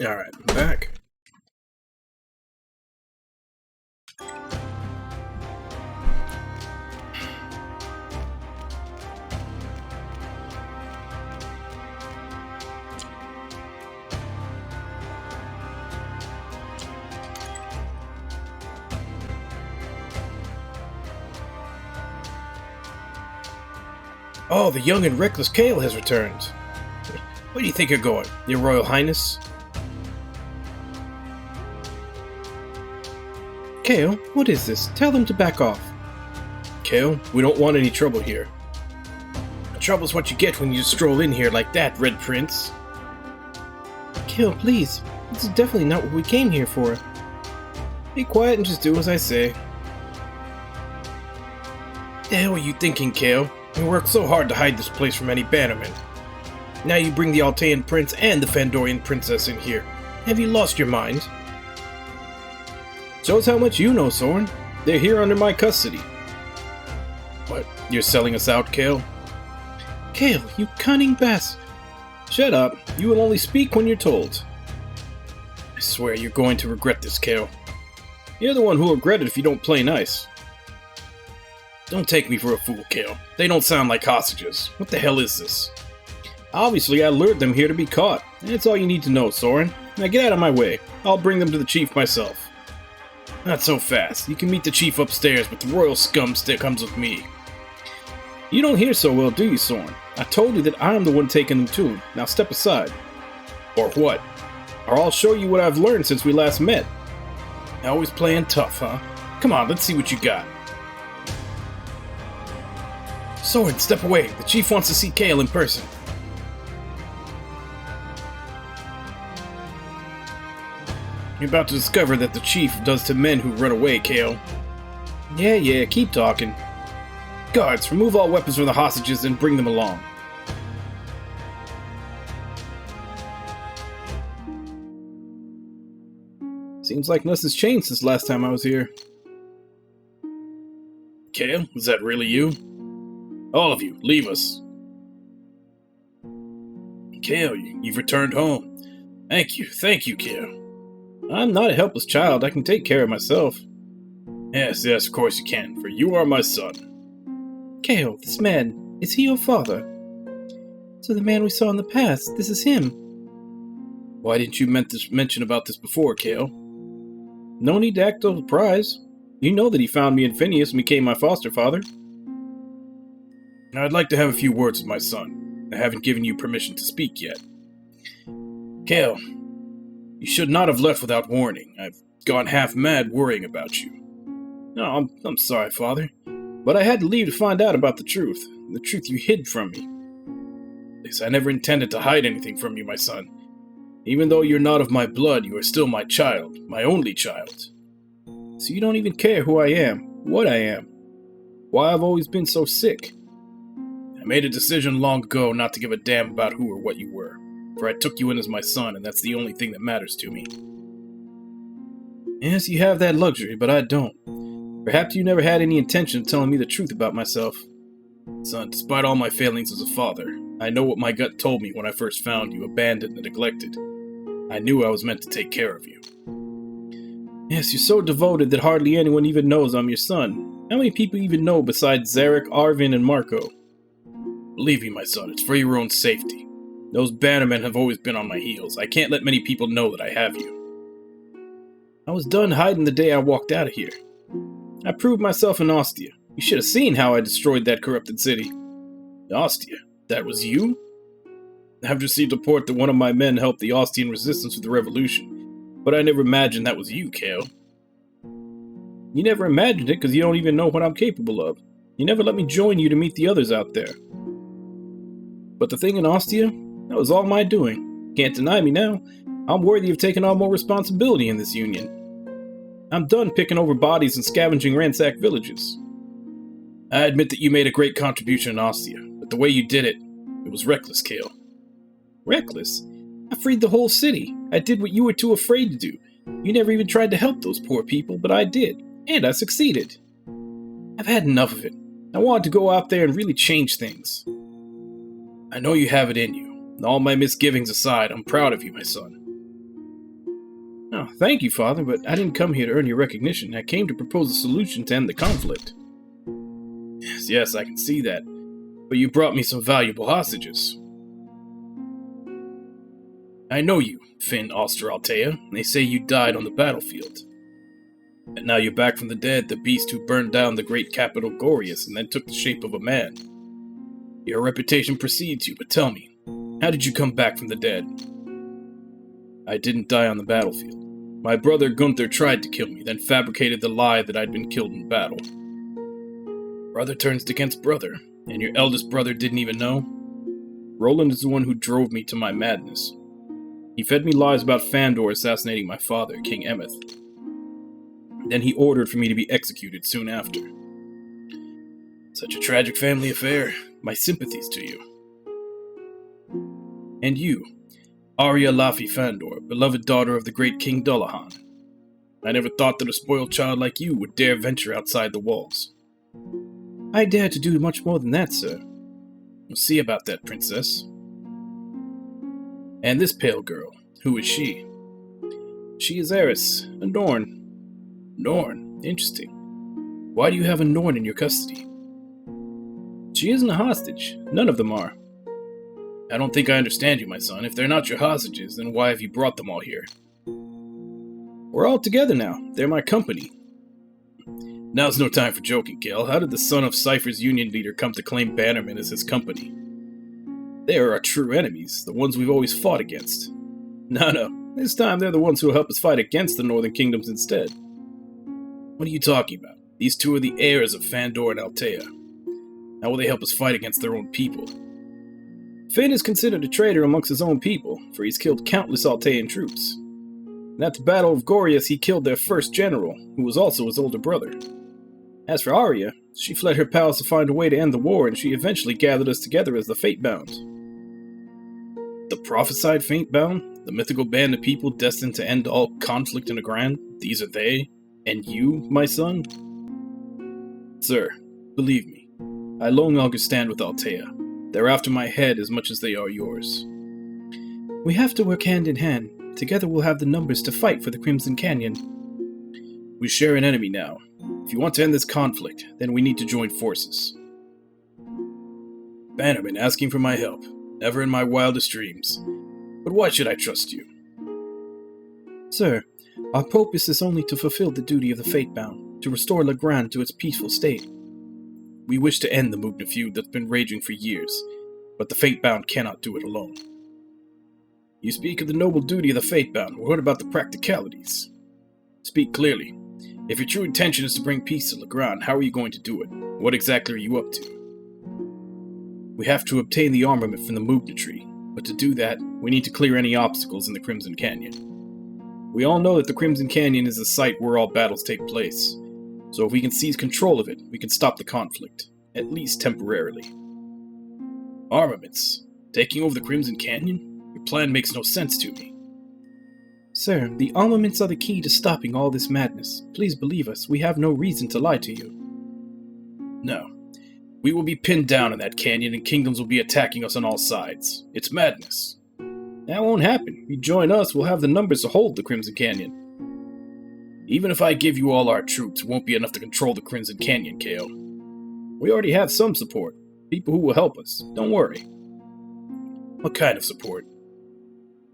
Alright, I'm back. Oh, the young and reckless Kale has returned. Where do you think you're going, Your Royal Highness? Kale, what is this? Tell them to back off. Kale, we don't want any trouble here. The trouble's what you get when you stroll in here like that, Red Prince. Kale, please. This is definitely not what we came here for. Be quiet and just do as I say. The hell are you thinking, Kale? We worked so hard to hide this place from any bannermen. Now you bring the Altean Prince and the Fandorian Princess in here. Have you lost your mind? Shows how much you know, Soren. They're here under my custody. What? You're selling us out, Kale? Kale, you cunning bastard! Shut up. You will only speak when you're told. I swear you're going to regret this, Kale. You're the one who'll regret it if you don't play nice. Don't take me for a fool, Kale. They don't sound like hostages. What the hell is this? Obviously, I lured them here to be caught. That's all you need to know, Soren. Now get out of my way. I'll bring them to the chief myself. Not so fast. You can meet the chief upstairs, but the royal scum stick comes with me. You don't hear so well, do you, Soren? I told you that I am the one taking them to him. Now step aside. Or what? Or I'll show you what I've learned since we last met. Always playing tough, huh? Come on, let's see what you got. Soren, step away. The chief wants to see Kale in person. You're about to discover that the chief does to men who run away, Kale. Yeah, keep talking. Guards, remove all weapons from the hostages and bring them along. Seems like nothing's changed since last time I was here. Kale, is that really you? All of you, leave us. Kale, you've returned home. Thank you, Kale. I'm not a helpless child. I can take care of myself. Yes, of course you can, for you are my son. Kale, this man, is he your father? So the man we saw in the past, this is him. Why didn't you mention about this before, Kale? No need to act surprised. You know that he found me in Phineas and became my foster father. I'd like to have a few words with my son. I haven't given you permission to speak yet. Kale, you should not have left without warning. I've gone half mad worrying about you. No, I'm sorry, Father. But I had to leave to find out about the truth you hid from me. I never intended to hide anything from you, my son. Even though you're not of my blood, you are still my child, my only child. So you don't even care who I am, what I am, why I've always been so sick. I made a decision long ago not to give a damn about who or what you were, for I took you in as my son, and that's the only thing that matters to me. Yes, you have that luxury, but I don't. Perhaps you never had any intention of telling me the truth about myself. Son, despite all my failings as a father, I know what my gut told me when I first found you abandoned and neglected. I knew I was meant to take care of you. Yes, you're so devoted that hardly anyone even knows I'm your son. How many people even know besides Zarek, Arvin, and Marco? Believe me, my son, it's for your own safety. Those bannermen have always been on my heels. I can't let many people know that I have you. I was done hiding the day I walked out of here. I proved myself in Ostia. You should have seen how I destroyed that corrupted city. Ostia? That was you? I've received a report that one of my men helped the Ostian resistance with the revolution, but I never imagined that was you, Kale. You never imagined it because you don't even know what I'm capable of. You never let me join you to meet the others out there. But the thing in Ostia, that was all my doing. Can't deny me now. I'm worthy of taking on more responsibility in this union. I'm done picking over bodies and scavenging ransacked villages. I admit that you made a great contribution in Ostia, but the way you did it, it was reckless, Kale. Reckless? I freed the whole city. I did what you were too afraid to do. You never even tried to help those poor people, but I did. And I succeeded. I've had enough of it. I wanted to go out there and really change things. I know you have it in you. And all my misgivings aside, I'm proud of you, my son. Oh, thank you, Father, but I didn't come here to earn your recognition. I came to propose a solution to end the conflict. Yes, I can see that. But you brought me some valuable hostages. I know you, Finn Osteraltea. They say you died on the battlefield. And now you're back from the dead, the beast who burned down the great capital Gorius and then took the shape of a man. Your reputation precedes you, but tell me, how did you come back from the dead? I didn't die on the battlefield. My brother Gunther tried to kill me, then fabricated the lie that I'd been killed in battle. Brother turns against brother, and your eldest brother didn't even know? Roland is the one who drove me to my madness. He fed me lies about Fandor assassinating my father, King Emeth. Then he ordered for me to be executed soon after. Such a tragic family affair. My sympathies to you. And you, Arya Laffy Fandor, beloved daughter of the great King Dullahan. I never thought that a spoiled child like you would dare venture outside the walls. I dare to do much more than that, sir. We'll see about that, princess. And this pale girl, who is she? She is Eris, a Norn. Norn? Interesting. Why do you have a Norn in your custody? She isn't a hostage. None of them are. I don't think I understand you, my son. If they're not your hostages, then why have you brought them all here? We're all together now. They're my company. Now's no time for joking, Gale. How did the son of Cypher's union leader come to claim Bannerman as his company? They are our true enemies, the ones we've always fought against. No. This time they're the ones who will help us fight against the Northern Kingdoms instead. What are you talking about? These two are the heirs of Fandor and Altea. How will they help us fight against their own people? Finn is considered a traitor amongst his own people, for he's killed countless Altean troops. And at the Battle of Gorius, he killed their first general, who was also his older brother. As for Arya, she fled her palace to find a way to end the war, and she eventually gathered us together as the Fatebounds. The prophesied Fatebound, the mythical band of people destined to end all conflict in Legrand, these are they, and you, my son? Sir, believe me, I no longer stand with Altea. They're after my head as much as they are yours. We have to work hand in hand. Together we'll have the numbers to fight for the Crimson Canyon. We share an enemy now. If you want to end this conflict, then we need to join forces. Bannerman asking for my help. Never in my wildest dreams. But why should I trust you? Sir, our purpose is only to fulfill the duty of the Fatebound, to restore Legrand to its peaceful state. We wish to end the Mugna feud that's been raging for years, but the Fatebound cannot do it alone. You speak of the noble duty of the Fatebound, what about the practicalities? Speak clearly. If your true intention is to bring peace to Legrand, how are you going to do it? What exactly are you up to? We have to obtain the armament from the Mugna tree, but to do that, we need to clear any obstacles in the Crimson Canyon. We all know that the Crimson Canyon is the site where all battles take place, so if we can seize control of it, we can stop the conflict, at least temporarily. Armaments? Taking over the Crimson Canyon? Your plan makes no sense to me. Sir, the armaments are the key to stopping all this madness. Please believe us, we have no reason to lie to you. No. We will be pinned down in that canyon and kingdoms will be attacking us on all sides. It's madness. That won't happen. If you join us, we'll have the numbers to hold the Crimson Canyon. Even if I give you all our troops, it won't be enough to control the Crimson Canyon, Kale. We already have some support. People who will help us. Don't worry. What kind of support?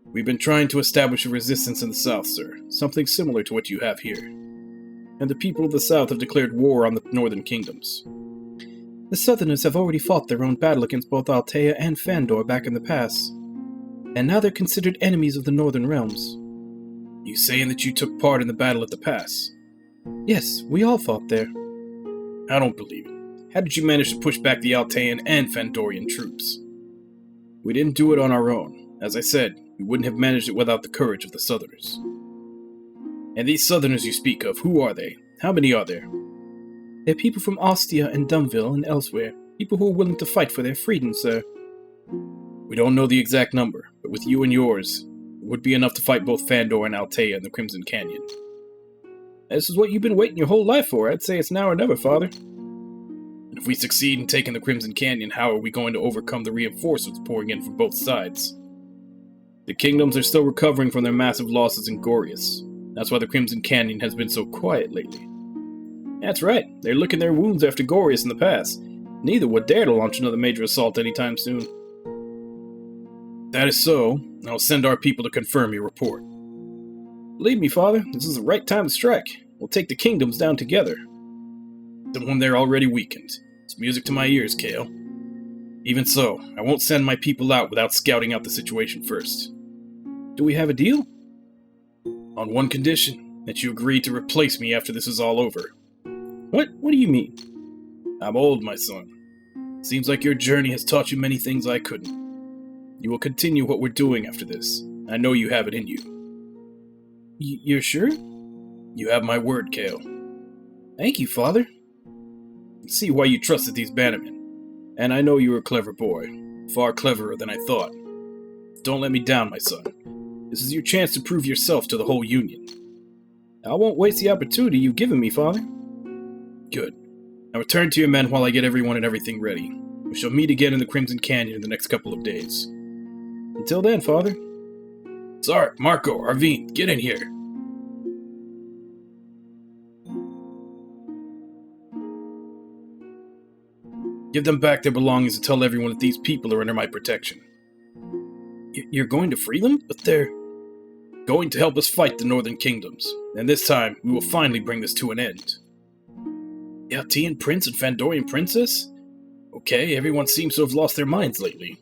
We've been trying to establish a resistance in the south, sir. Something similar to what you have here. And the people of the south have declared war on the northern kingdoms. The southerners have already fought their own battle against both Altea and Fandor back in the past. And now they're considered enemies of the northern realms. You saying that you took part in the battle at the pass? Yes, we all fought there. I don't believe it. How did you manage to push back the Altean and Fandorian troops? We didn't do it on our own. As I said, we wouldn't have managed it without the courage of the Southerners. And these Southerners you speak of, who are they? How many are there? They're people from Ostia and Dumville and elsewhere. People who are willing to fight for their freedom, sir. We don't know the exact number, but with you and yours, it would be enough to fight both Fandor and Altea in the Crimson Canyon. This is what you've been waiting your whole life for. I'd say it's now or never, Father. And if we succeed in taking the Crimson Canyon, how are we going to overcome the reinforcements pouring in from both sides? The kingdoms are still recovering from their massive losses in Gorius. That's why the Crimson Canyon has been so quiet lately. That's right, they're licking their wounds after Gorius in the past. Neither would dare to launch another major assault anytime soon. That is so, I'll send our people to confirm your report. Believe me, Father, this is the right time to strike. We'll take the kingdoms down together. The one they're already weakened. It's music to my ears, Kale. Even so, I won't send my people out without scouting out the situation first. Do we have a deal? On one condition, that you agree to replace me after this is all over. What do you mean? I'm old, my son. Seems like your journey has taught you many things I couldn't. You will continue what we're doing after this. I know you have it in you. You're sure? You have my word, Kale. Thank you, Father. I see why you trusted these bannermen. And I know you're a clever boy. Far cleverer than I thought. Don't let me down, my son. This is your chance to prove yourself to the whole Union. I won't waste the opportunity you've given me, Father. Good. Now return to your men while I get everyone and everything ready. We shall meet again in the Crimson Canyon in the next couple of days. Until then, Father. Sark, Marco, Arvine, get in here. Give them back their belongings and tell everyone that these people are under my protection. You're going to free them? But they're going to help us fight the Northern Kingdoms. And this time, we will finally bring this to an end. The Altean Prince and Fandorian Princess? Okay, everyone seems to have lost their minds lately.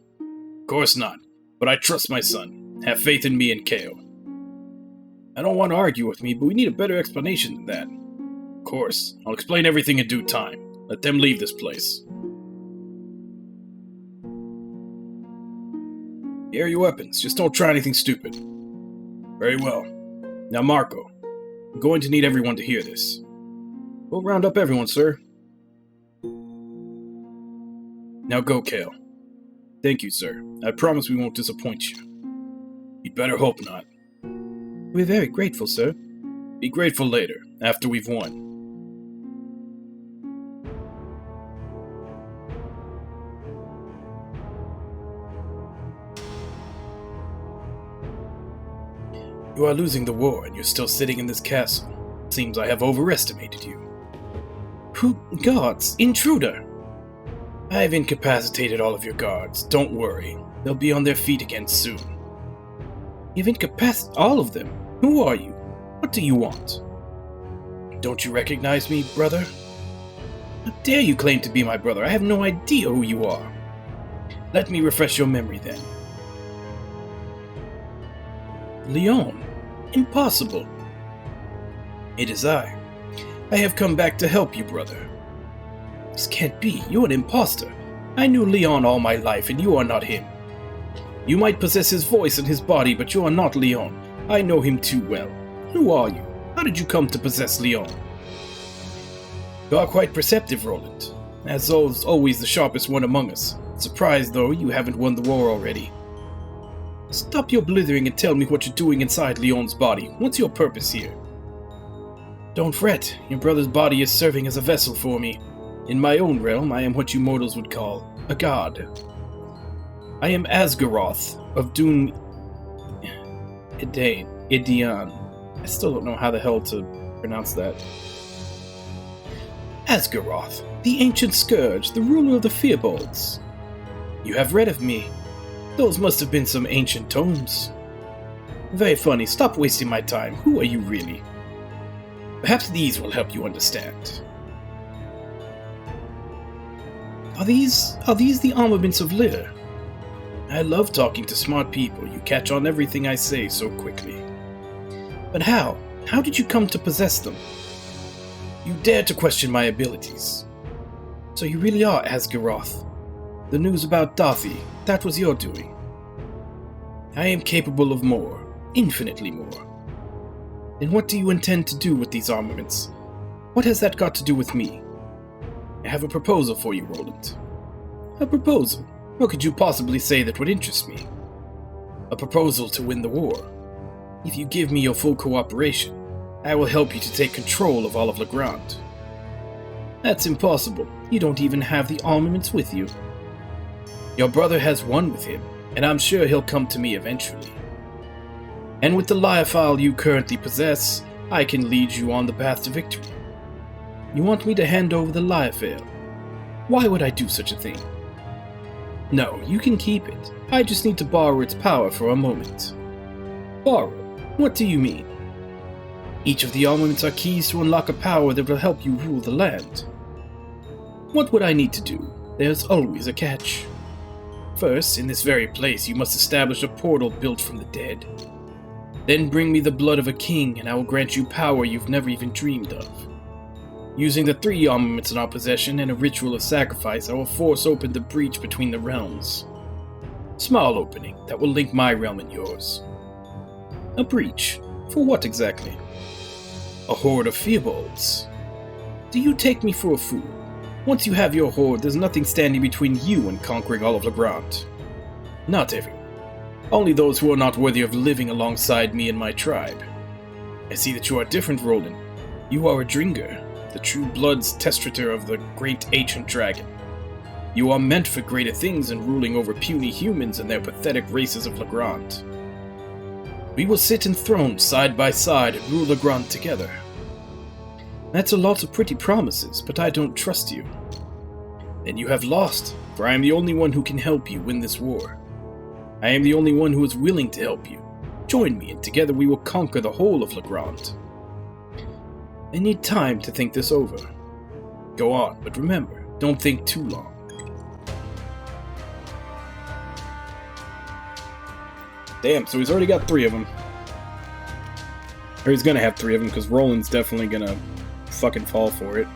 Of course not, but I trust my son. Have faith in me and Kale. I don't want to argue with me, but we need a better explanation than that. Of course, I'll explain everything in due time. Let them leave this place. Here are your weapons. Just don't try anything stupid. Very well. Now, Marco, I'm going to need everyone to hear this. We'll round up everyone, sir. Now go, Kale. Thank you, sir. I promise we won't disappoint you. You'd better hope not. We're very grateful, sir. Be grateful later, after we've won. You are losing the war, and you're still sitting in this castle. Seems I have overestimated you. Who? Guards! Intruder! I've incapacitated all of your guards. Don't worry. They'll be on their feet again soon. You've incapacitated all of them? Who are you? What do you want? Don't you recognize me, brother? How dare you claim to be my brother? I have no idea who you are. Let me refresh your memory then. Leon. Impossible. It is I. I have come back to help you, brother. This can't be. You're an imposter. I knew Leon all my life, and you are not him. You might possess his voice and his body, but you are not Leon. I know him too well. Who are you? How did you come to possess Leon? You are quite perceptive, Roland. As always the sharpest one among us. Surprised, though, you haven't won the war already. Stop your blithering and tell me what you're doing inside Leon's body. What's your purpose here? Don't fret. Your brother's body is serving as a vessel for me. In my own realm, I am what you mortals would call a god. I am Asgaroth of Dun... Idian. I still don't know how the hell to pronounce that. Asgaroth, the ancient scourge, the ruler of the Fatebounds. You have read of me. Those must have been some ancient tomes. Very funny. Stop wasting my time. Who are you really? Perhaps these will help you understand. Are these the armaments of Litter? I love talking to smart people. You catch on everything I say so quickly. But how? How did you come to possess them? You dare to question my abilities. So you really are Asgaroth. The news about Darthy, that was your doing. I am capable of more. Infinitely more. Then what do you intend to do with these armaments? What has that got to do with me? I have a proposal for you, Roland. A proposal? What could you possibly say that would interest me? A proposal to win the war. If you give me your full cooperation, I will help you to take control of all of Legrand. That's impossible. You don't even have the armaments with you. Your brother has one with him, and I'm sure he'll come to me eventually. And with the Liophile you currently possess, I can lead you on the path to victory. You want me to hand over the Liophile? Why would I do such a thing? No, you can keep it. I just need to borrow its power for a moment. Borrow? What do you mean? Each of the armaments are keys to unlock a power that will help you rule the land. What would I need to do? There's always a catch. First, in this very place, you must establish a portal built from the dead. Then bring me the blood of a king, and I will grant you power you've never even dreamed of. Using the 3 armaments in our possession and a ritual of sacrifice, I will force open the breach between the realms. Small opening that will link my realm and yours. A breach? For what exactly? A horde of Fatebounds. Do you take me for a fool? Once you have your horde, there's nothing standing between you and conquering all of Legrand. Not everyone. Only those who are not worthy of living alongside me and my tribe. I see that you are different, Roland. You are a Dringer, the true blood's testator of the great ancient dragon. You are meant for greater things than ruling over puny humans and their pathetic races of Legrand. We will sit enthroned side by side and rule Legrand together. That's a lot of pretty promises, but I don't trust you. Then you have lost, for I am the only one who can help you win this war. I am the only one who is willing to help you. Join me, and together we will conquer the whole of Legrand. I need time to think this over. Go on, but remember, don't think too long. Damn, so he's already got 3 of them. Or he's gonna have 3 of them, because Roland's definitely gonna fucking fall for it.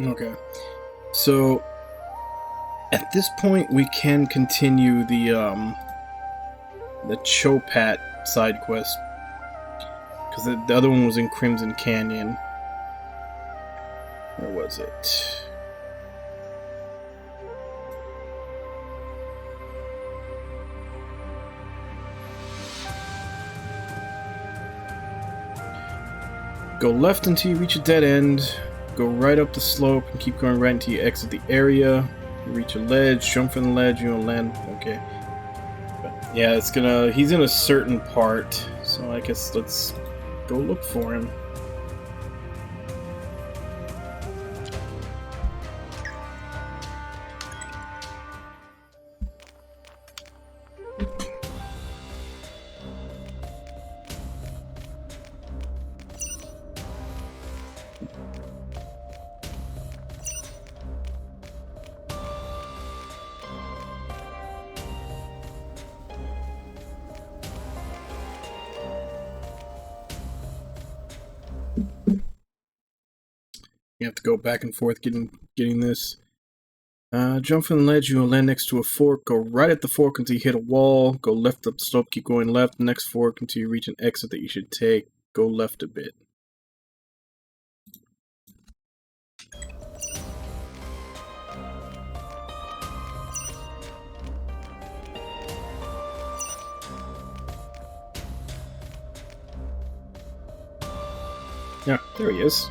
Okay. So, at this point, we can continue the Chopat side quest. Because the other one was in Crimson Canyon. Where was it? Go left until you reach a dead end. Go right up the slope and keep going right until you exit the area. You reach a ledge, jump from the ledge, you'll land. Okay. But yeah, it's gonna. He's in a certain part, so I guess let's go look for him. You have to go back and forth getting this. Jump from the ledge, you will land next to a fork. Go right at the fork until you hit a wall. Go left up the slope, keep going left. Next fork until you reach an exit that you should take. Go left a bit. Yeah, there he is.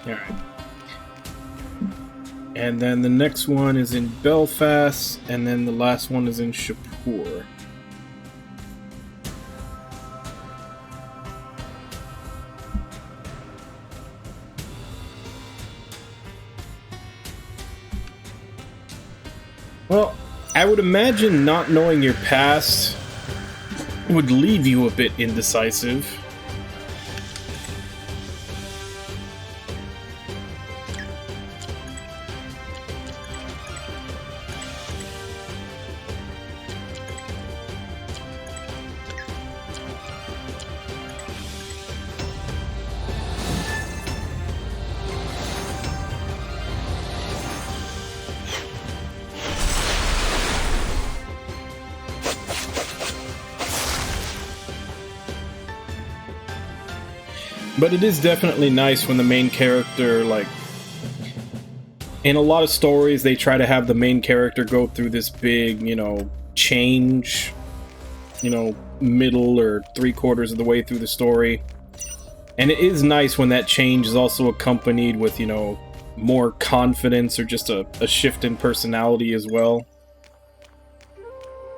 Alright. And then the next one is in Belfast, and then the last one is in Shapur. Well, I would imagine not knowing your past would leave you a bit indecisive. But it is definitely nice when the main character, like, in a lot of stories, they try to have the main character go through this big, change, middle or 3/4 of the way through the story. And it is nice when that change is also accompanied with, more confidence or just a shift in personality as well.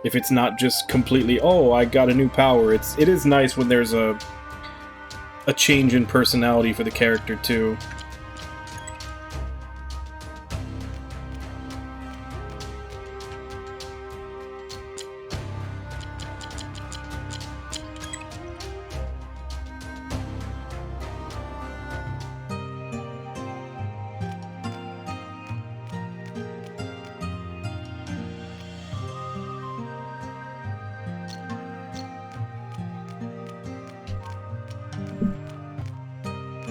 If it's not just completely, oh, I got a new power. It is nice when there's a change in personality for the character too.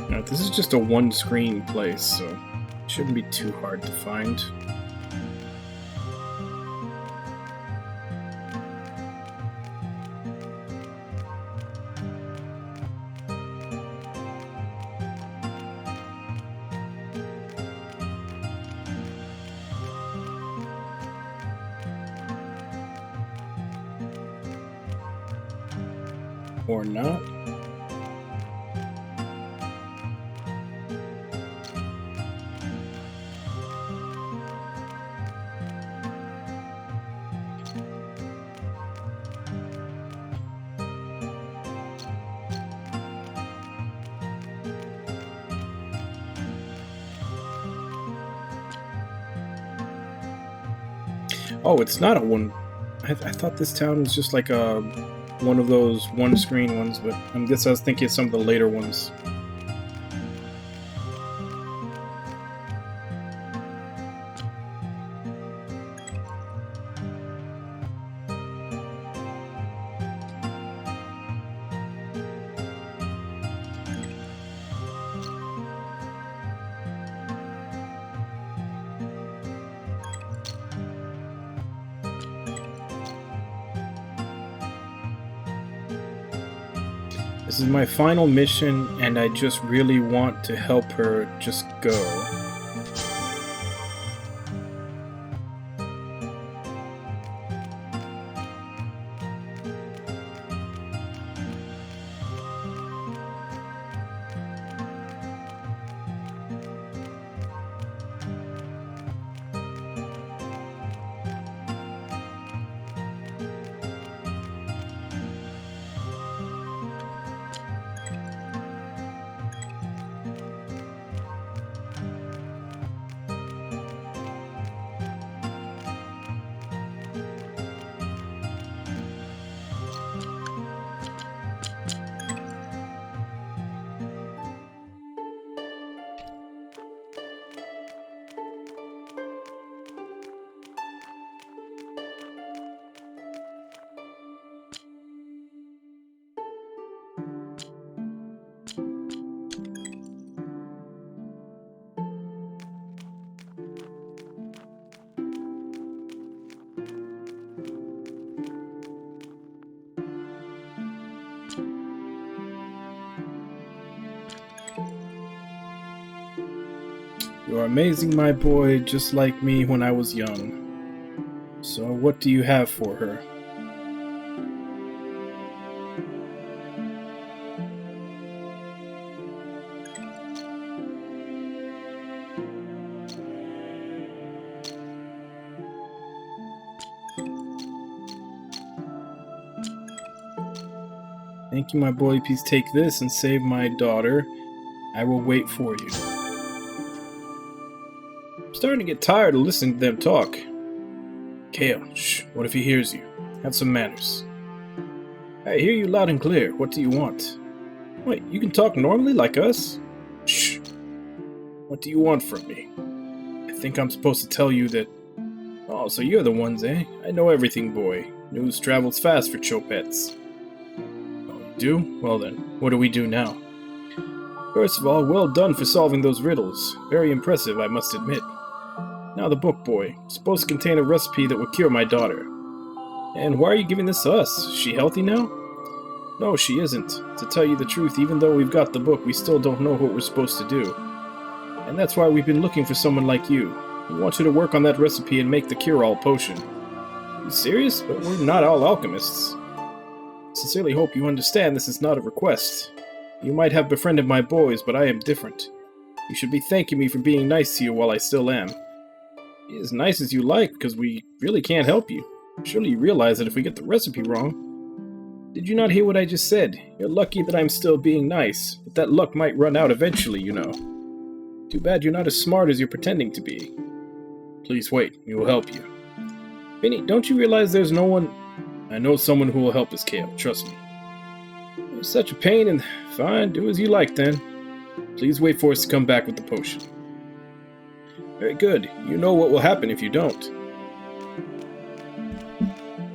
Now, this is just a one-screen place, so it shouldn't be too hard to find. Or not. Oh, it's not a one... I thought this town was just like a... one of those one-screen ones, but I guess I was thinking of some of the later ones. This is my final mission, and I just really want to help her just go. You are amazing, my boy, just like me when I was young. So, what do you have for her? Thank you, my boy. Please take this and save my daughter. I will wait for you. I'm starting to get tired of listening to them talk. Kale, shh. What if he hears you? Have some manners. I hear you loud and clear. What do you want? Wait, you can talk normally like us? Shh. What do you want from me? I think I'm supposed to tell you that... Oh, so you're the ones, eh? I know everything, boy. News travels fast for Chopets. Oh, you do? Well then, what do we do now? First of all, well done for solving those riddles. Very impressive, I must admit. Now the book, boy. It's supposed to contain a recipe that will cure my daughter. And why are you giving this to us? Is she healthy now? No, she isn't. To tell you the truth, even though we've got the book, we still don't know what we're supposed to do. And that's why we've been looking for someone like you. We want you to work on that recipe and make the cure-all potion. Are you serious? But we're not all alchemists. I sincerely hope you understand this is not a request. You might have befriended my boys, but I am different. You should be thanking me for being nice to you while I still am. Be as nice as you like, because we really can't help you. Surely you realize that if we get the recipe wrong... Did you not hear what I just said? You're lucky that I'm still being nice, but that luck might run out eventually, you know. Too bad you're not as smart as you're pretending to be. Please wait, we will help you. Vinny, don't you realize there's no one... I know someone who will help us, Kale, trust me. You're such a pain, and fine, do as you like then. Please wait for us to come back with the potion. Very good. You know what will happen if you don't.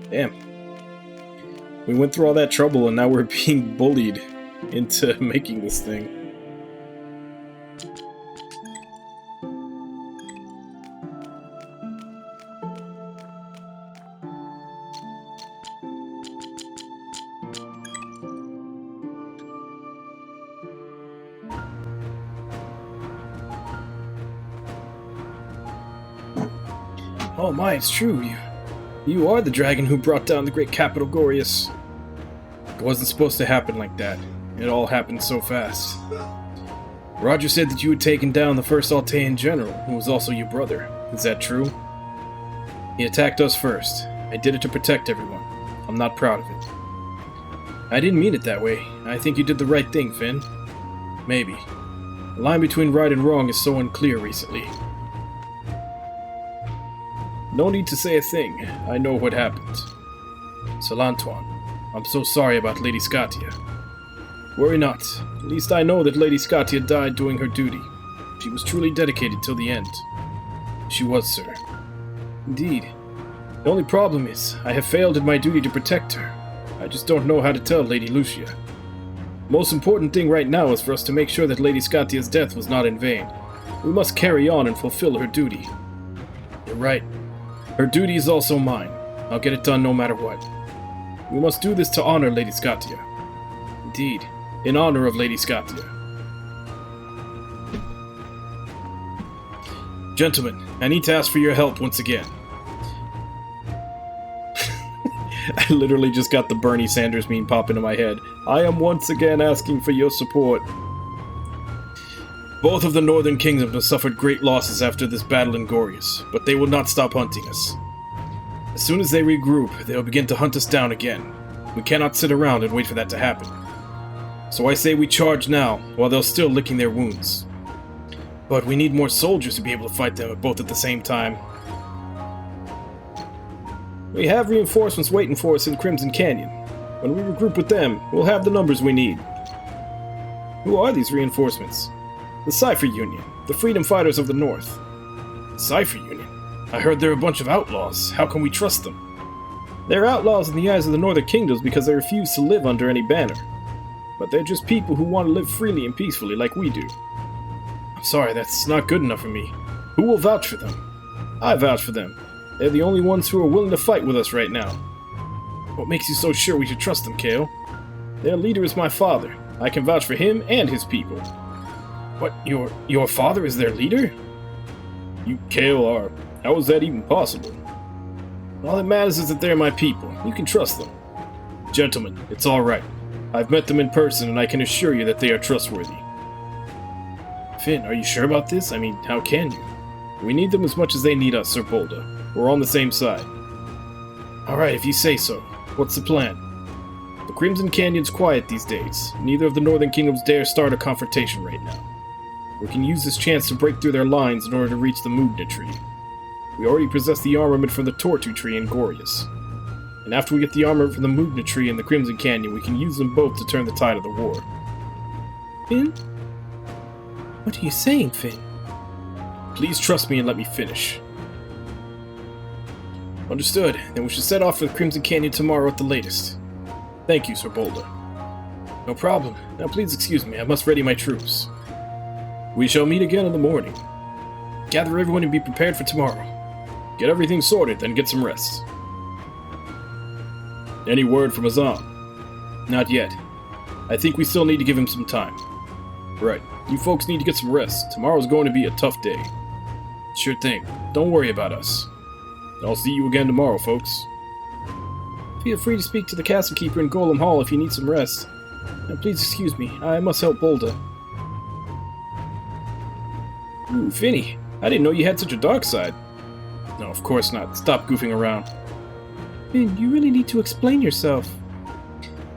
Damn. We went through all that trouble and now we're being bullied into making this thing. Oh my, it's true. You are the dragon who brought down the great capital Gorius. It wasn't supposed to happen like that. It all happened so fast. Roger said that you had taken down the first Altean general, who was also your brother. Is that true? He attacked us first. I did it to protect everyone. I'm not proud of it. I didn't mean it that way. I think you did the right thing, Finn. Maybe. The line between right and wrong is so unclear recently. No need to say a thing. I know what happened. Sir Lantuan, I'm so sorry about Lady Scatia. Worry not. At least I know that Lady Scatia died doing her duty. She was truly dedicated till the end. She was, sir. Indeed. The only problem is, I have failed in my duty to protect her. I just don't know how to tell Lady Lucia. The most important thing right now is for us to make sure that Lady Scatia's death was not in vain. We must carry on and fulfill her duty. You're right. Her duty is also mine. I'll get it done no matter what. We must do this to honor Lady Scatia. Indeed, in honor of Lady Scatia. Gentlemen, I need to ask for your help once again. I literally just got the Bernie Sanders meme pop into my head. I am once again asking for your support. Both of the Northern Kingdoms have suffered great losses after this battle in Gorius, but they will not stop hunting us. As soon as they regroup, they will begin to hunt us down again. We cannot sit around and wait for that to happen. So I say we charge now, while they're still licking their wounds. But we need more soldiers to be able to fight them both at the same time. We have reinforcements waiting for us in Crimson Canyon. When we regroup with them, we'll have the numbers we need. Who are these reinforcements? The Cypher Union, the freedom fighters of the North. Cypher Union? I heard they're a bunch of outlaws. How can we trust them? They're outlaws in the eyes of the Northern Kingdoms because they refuse to live under any banner. But they're just people who want to live freely and peacefully like we do. I'm sorry, that's not good enough for me. Who will vouch for them? I vouch for them. They're the only ones who are willing to fight with us right now. What makes you so sure we should trust them, Kale? Their leader is my father. I can vouch for him and his people. What, your father is their leader? You, Kale, are. How is that even possible? All that matters is that they're my people. You can trust them. Gentlemen, it's all right. I've met them in person, and I can assure you that they are trustworthy. Finn, are you sure about this? I mean, how can you? We need them as much as they need us, Sir Polda. We're on the same side. Alright, if you say so. What's the plan? The Crimson Canyon's quiet these days. Neither of the Northern Kingdoms dare start a confrontation right now. We can use this chance to break through their lines in order to reach the Mugna tree. We already possess the armament from the Tortu tree in Gorius. And after we get the armament from the Mugna tree and the Crimson Canyon, we can use them both to turn the tide of the war. Finn? What are you saying, Finn? Please trust me and let me finish. Understood. Then we should set off for the Crimson Canyon tomorrow at the latest. Thank you, Sir Boulder. No problem. Now please excuse me, I must ready my troops. We shall meet again in the morning. Gather everyone and be prepared for tomorrow. Get everything sorted, then get some rest. Any word from Azam? Not yet. I think we still need to give him some time. Right. You folks need to get some rest. Tomorrow's going to be a tough day. Sure thing. Don't worry about us. I'll see you again tomorrow, folks. Feel free to speak to the castle keeper in Golem Hall if you need some rest. Now please excuse me, I must help Bolda. Ooh, Finny, I didn't know you had such a dark side. No, of course not. Stop goofing around. Finn, you really need to explain yourself.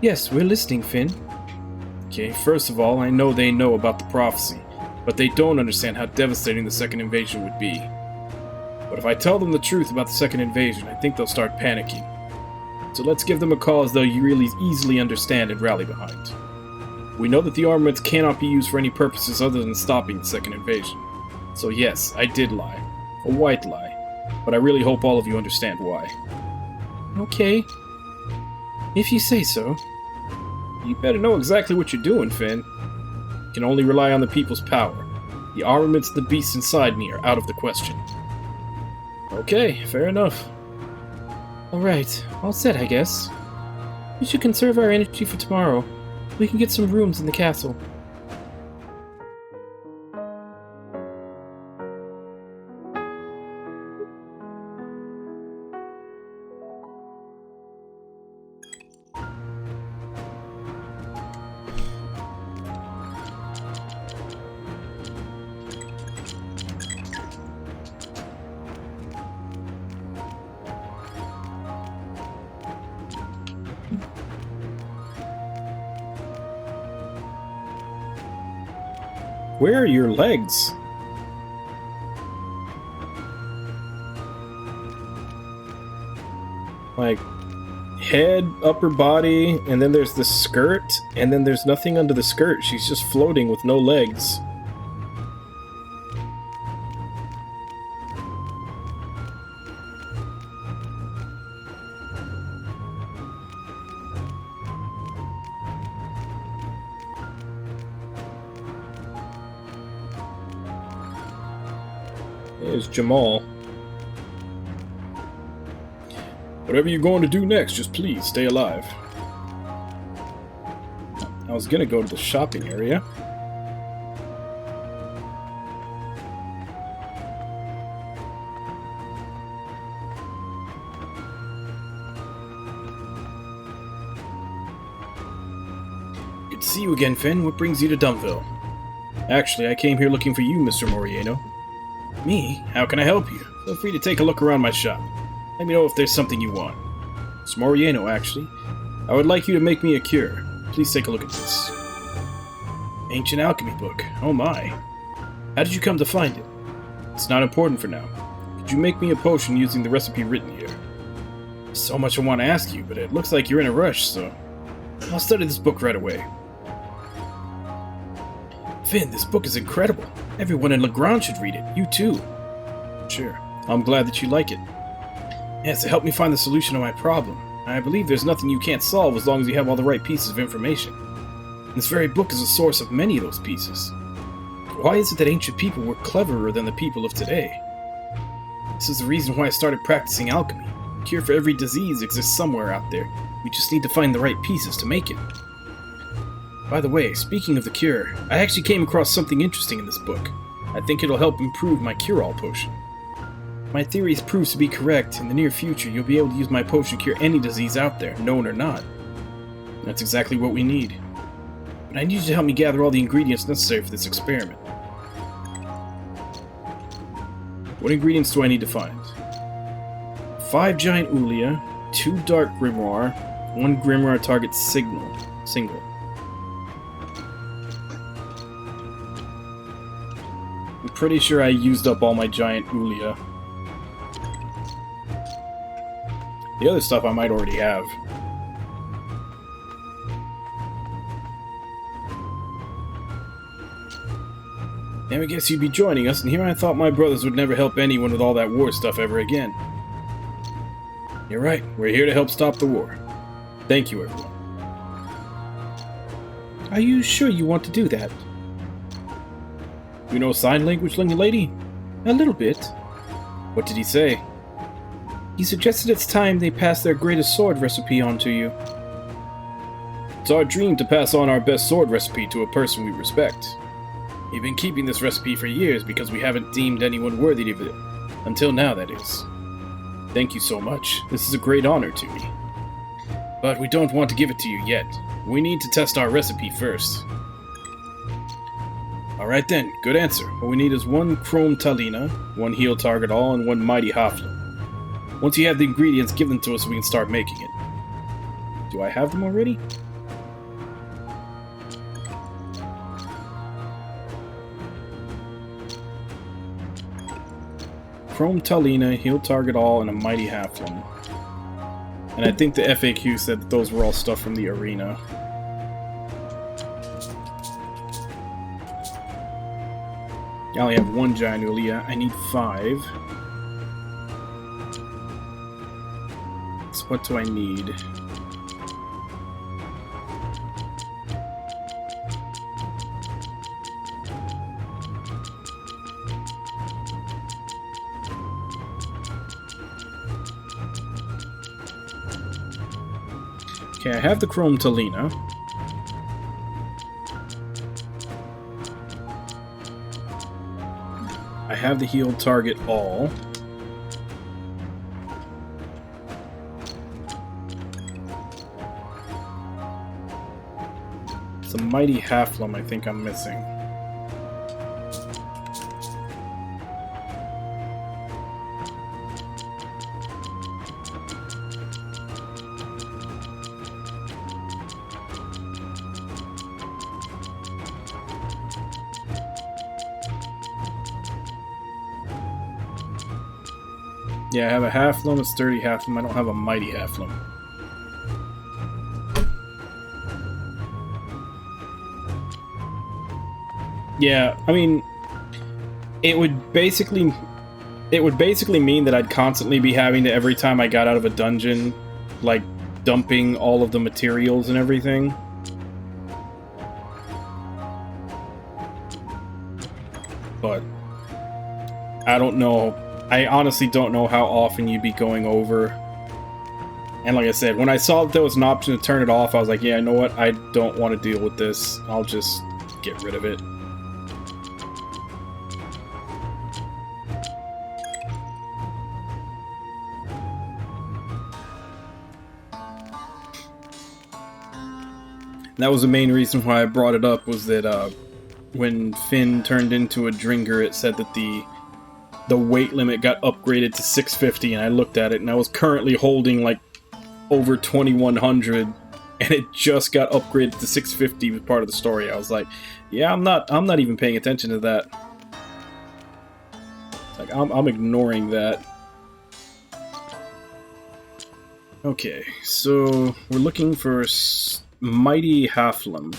Yes, we're listening, Finn. Okay, first of all, I know they know about the prophecy, but they don't understand how devastating the second invasion would be. But if I tell them the truth about the second invasion, I think they'll start panicking. So let's give them a cause they'll really easily understand and rally behind. We know that the armaments cannot be used for any purposes other than stopping the second invasion. So yes, I did lie. A white lie. But I really hope all of you understand why. Okay. If you say so. You better know exactly what you're doing, Finn. You can only rely on the people's power. The armaments and the beasts inside me are out of the question. Okay, fair enough. Alright, all set, I guess. We should conserve our energy for tomorrow. We can get some rooms in the castle. Where are your legs? like, head, upper body, and then there's the skirt, and then there's nothing under the skirt. She's just floating with no legs. There's Jamal. Whatever you're going to do next, just please stay alive. I was gonna go to the shopping area. Good to see you again, Finn. What brings you to Dumbville? Actually, I came here looking for you, Mr. Morieno. Me? How can I help you? Feel free to take a look around my shop. Let me know if there's something you want. It's Morieno, actually. I would like you to make me a cure. Please take a look at this. Ancient alchemy book. Oh my. How did you come to find it? It's not important for now. Could you make me a potion using the recipe written here? So much I want to ask you, but it looks like you're in a rush, so I'll study this book right away. Finn, this book is incredible. Everyone in Legrand should read it. You too. Sure. I'm glad that you like it. Yes, it helped me find the solution to my problem. I believe there's nothing you can't solve as long as you have all the right pieces of information. This very book is a source of many of those pieces. Why is it that ancient people were cleverer than the people of today? This is the reason why I started practicing alchemy. A cure for every disease exists somewhere out there. We just need to find the right pieces to make it. By the way, speaking of the cure, I actually came across something interesting in this book. I think it'll help improve my cure-all potion. My theory proves to be correct. In the near future, you'll be able to use my potion to cure any disease out there, known or not. That's exactly what we need. But I need you to help me gather all the ingredients necessary for this experiment. What ingredients do I need to find? 5 giant Ulia, 2 dark grimoire, 1 grimoire target single. I'm pretty sure I used up all my giant Ulia. The other stuff I might already have. And I guess you'd be joining us, and here I thought my brothers would never help anyone with all that war stuff ever again. You're right, we're here to help stop the war. Thank you, everyone. Are you sure you want to do that? You know sign language, lady? A little bit. What did he say? He suggested it's time they pass their greatest sword recipe on to you. It's our dream to pass on our best sword recipe to a person we respect. We've been keeping this recipe for years because we haven't deemed anyone worthy of it. Until now, that is. Thank you so much. This is a great honor to me. But we don't want to give it to you yet. We need to test our recipe first. Alright then, good answer. What we need is 1 Chrome Talina, 1 Heal Target All, and 1 Mighty Haflin. Once you have the ingredients, give them to us so we can start making it. Do I have them already? Chrome Talina, Heal Target All, and a Mighty Haflin. And I think the FAQ said that those were all stuff from the arena. I only have 1 giant Ulia. I need 5. So what do I need? Okay, I have the Chrome Talina. I have the Healed Target All. It's a Mighty Haflum I think I'm missing. Yeah, I have a Halfling, a Sturdy Halfling. I don't have a Mighty Halfling. Yeah, I mean, it would basically mean that I'd constantly be having to, every time I got out of a dungeon, like, dumping all of the materials and everything. But I don't know. I honestly don't know how often you'd be going over. And like I said, when I saw that there was an option to turn it off, I was like, yeah, you know what? I don't want to deal with this. I'll just get rid of it. That was the main reason why I brought it up, was that when Finn turned into a Dringer, it said that the weight limit got upgraded to 650, and I looked at it, and I was currently holding like over 2100, and it just got upgraded to 650 with part of the story. I was like, yeah, I'm not even paying attention to that. Like, I'm ignoring that. Okay, so we're looking for Mighty Halfling.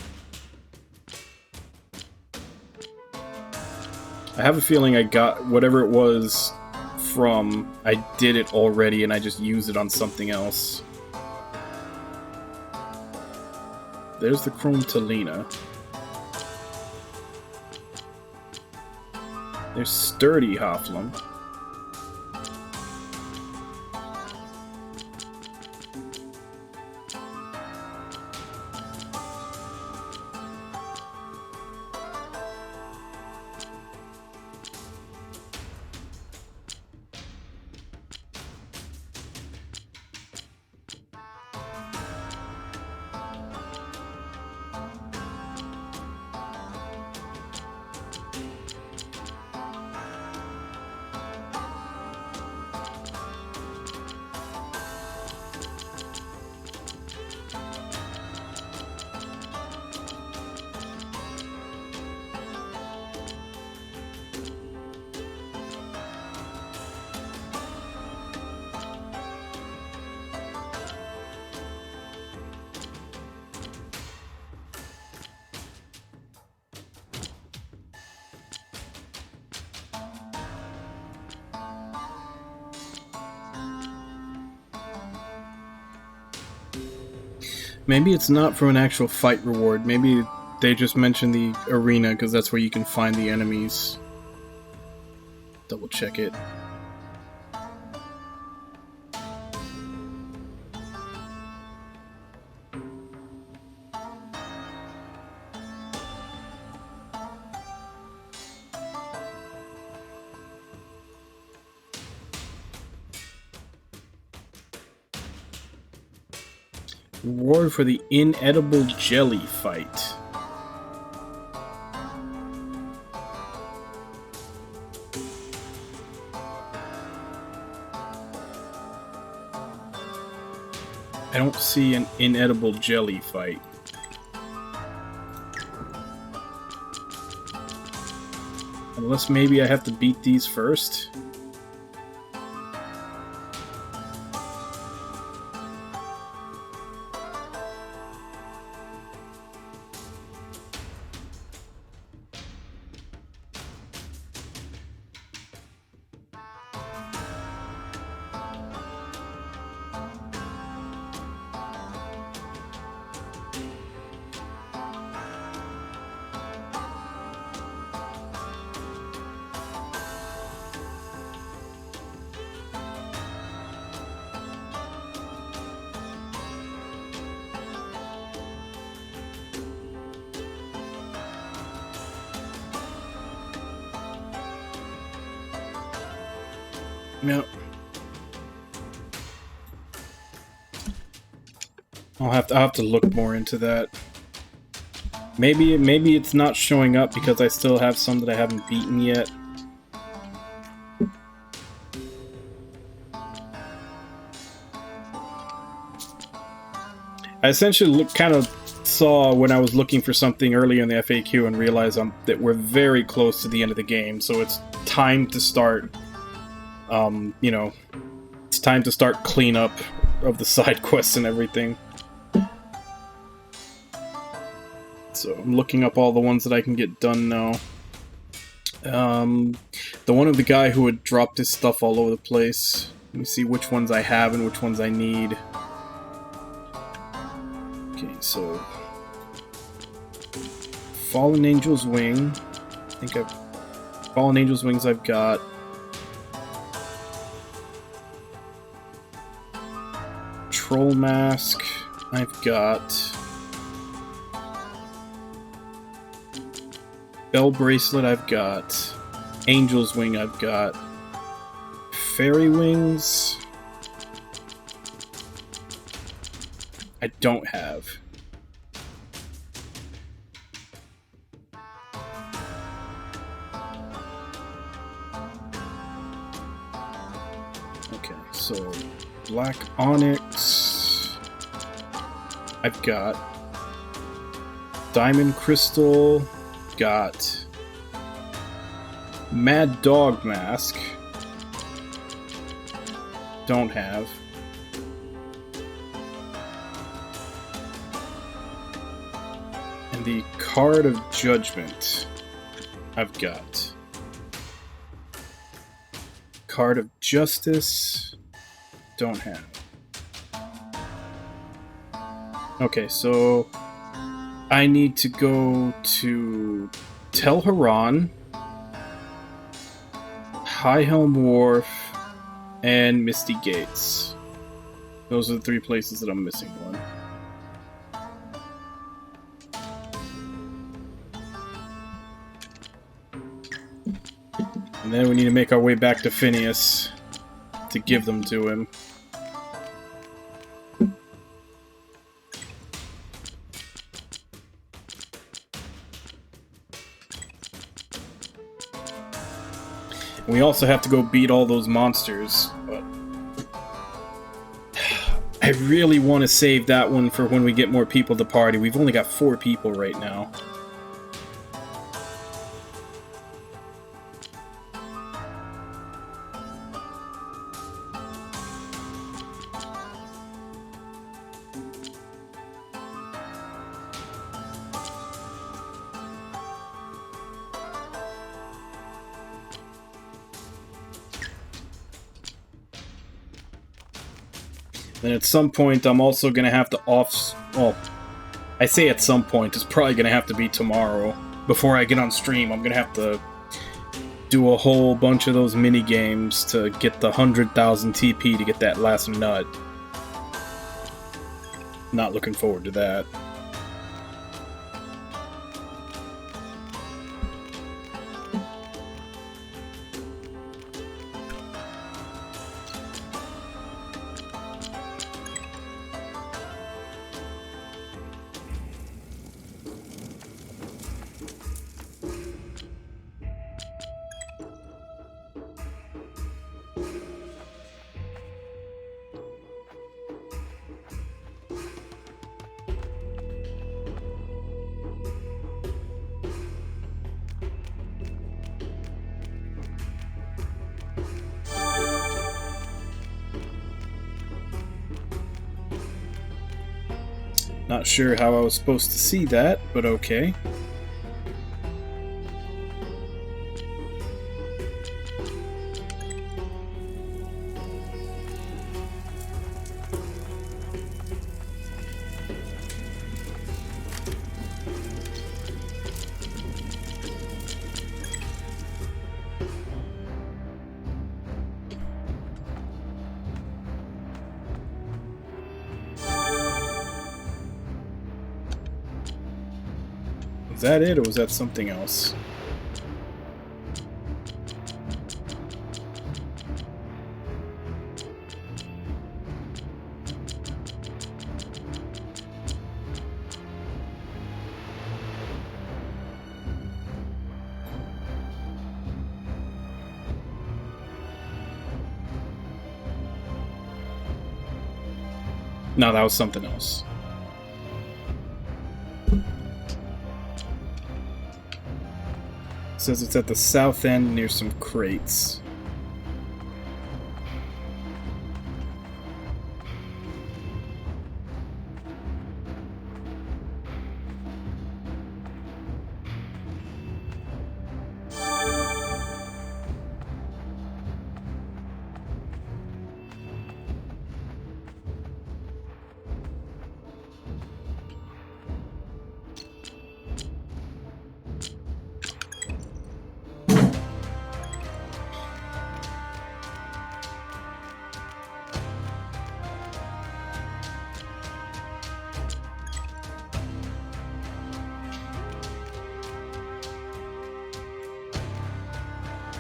I have a feeling I got whatever it was from, I did it already and I just used it on something else. There's the Chrome Talina. There's Sturdy Halfling. Maybe it's not from an actual fight reward. Maybe they just mentioned the arena because that's where you can find the enemies. Double check it. Reward for the inedible jelly fight. I don't see an inedible jelly fight. Unless maybe I have to beat these first. No. I'll have to look more into that. Maybe it's not showing up because I still have some that I haven't beaten yet. I essentially kind of saw when I was looking for something earlier in the FAQ and realized that we're very close to the end of the game, so it's time to start you know, it's time to start cleanup of the side quests and everything. So I'm looking up all the ones that I can get done now. The one of the guy who had dropped his stuff all over the place. Let me see which ones I have and which ones I need. Okay, so Fallen Angel's Wing. I think Fallen Angel's Wings I've got. Troll Mask I've got. Bell Bracelet I've got. Angel's Wing I've got. Fairy Wings I don't have. Okay, so Black Onyx I've got. Diamond Crystal got. Mad Dog Mask don't have. And the Card of Judgment I've got. Card of Justice don't have. Okay, so I need to go to Tel Haran, High Helm Wharf, and Misty Gates. Those are the 3 places that I'm missing one. And then we need to make our way back to Phineas to give them to him. We also have to go beat all those monsters, but I really want to save that one for when we get more people to party. We've only got 4 people right now. Then at some point, I'm also going to have to well, I say at some point, it's probably going to have to be tomorrow. Before I get on stream, I'm going to have to do a whole bunch of those mini-games to get the 100,000 TP to get that last nut. Not looking forward to that. Not sure how I was supposed to see that, but okay. Was that it, or was that something else? No, that was something else. Says it's at the south end near some crates.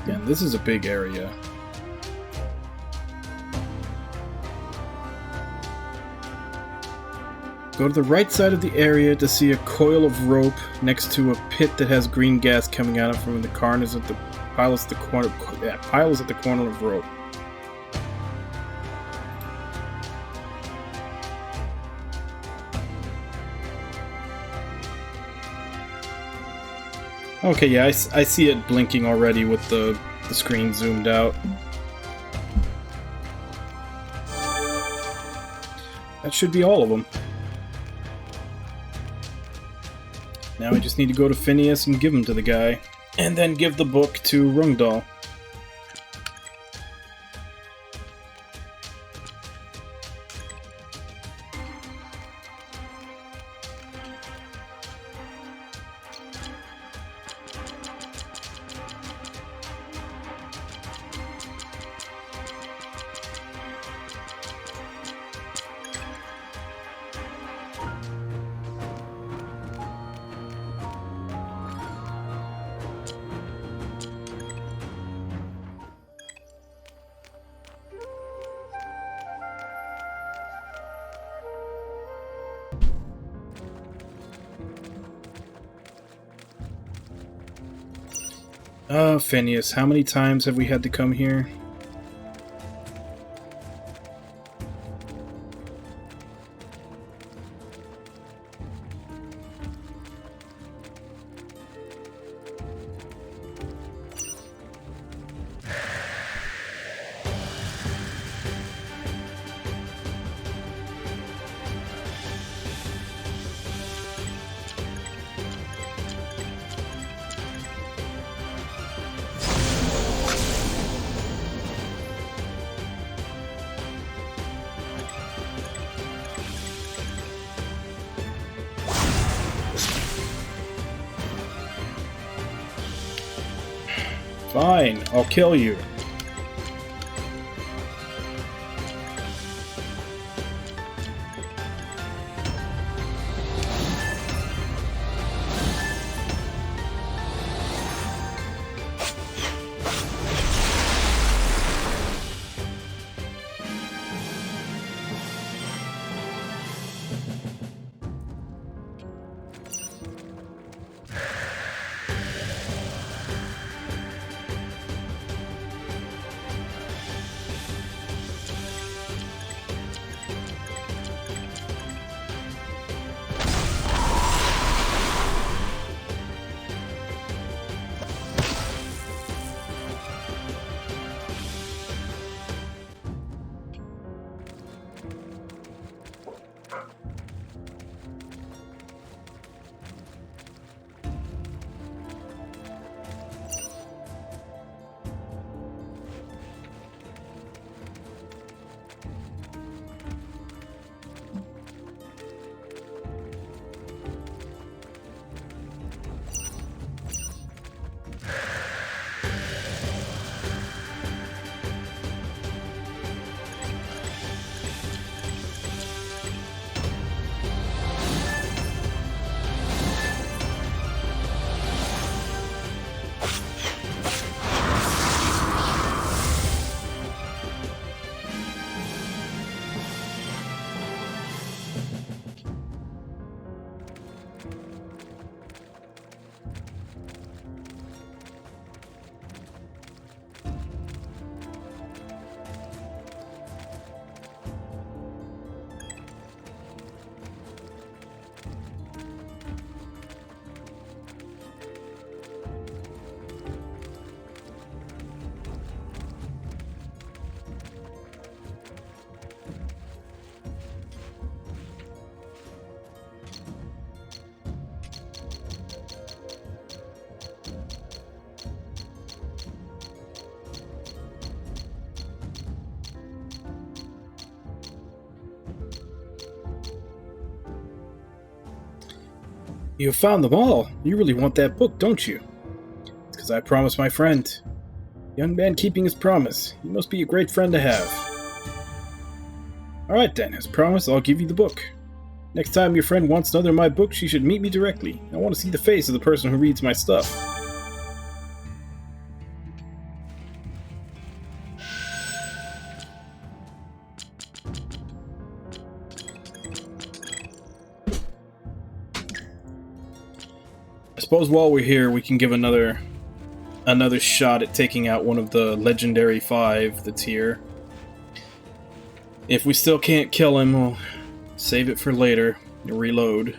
Yeah, this is a big area. Go to the right side of the area to see a coil of rope next to a pit that has green gas coming out of it from the corners at the piles at the corner. Yeah, piles at the corner of rope. Okay, yeah, I see it blinking already with the screen zoomed out. That should be all of them. Now we just need to go to Phineas and give him to the guy. And then give the book to Rungdal. Oh, Phineas, how many times have we had to come here? Fine, I'll kill you. You found them all. You really want that book, don't you? It's because I promised my friend. Young man keeping his promise. He must be a great friend to have. Alright then, as promised, I'll give you the book. Next time your friend wants another of my books, she should meet me directly. I want to see the face of the person who reads my stuff. suppose while we're here, we can give another shot at taking out one of the legendary 5 that's here. If we still can't kill him, we'll save it for later. Reload.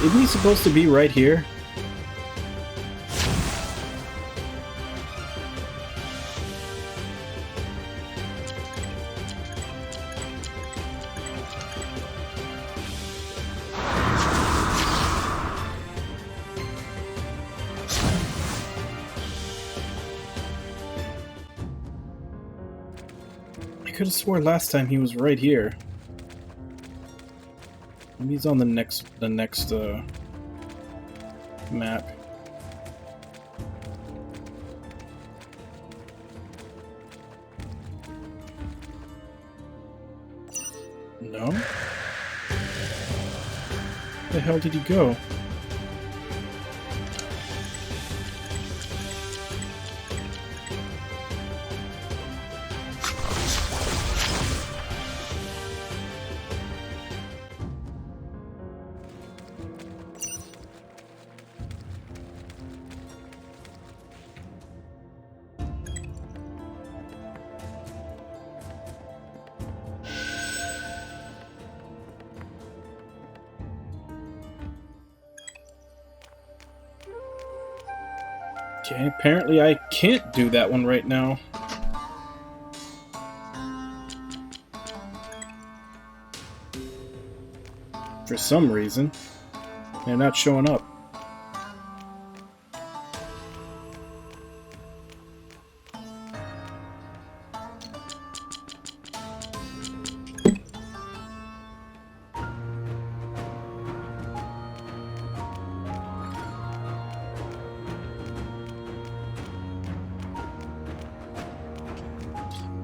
Isn't he supposed to be right here? I could have swore last time he was right here. Maybe he's on the next map. No? Where the hell did he go? Okay, apparently I can't do that one right now. For some reason, they're not showing up.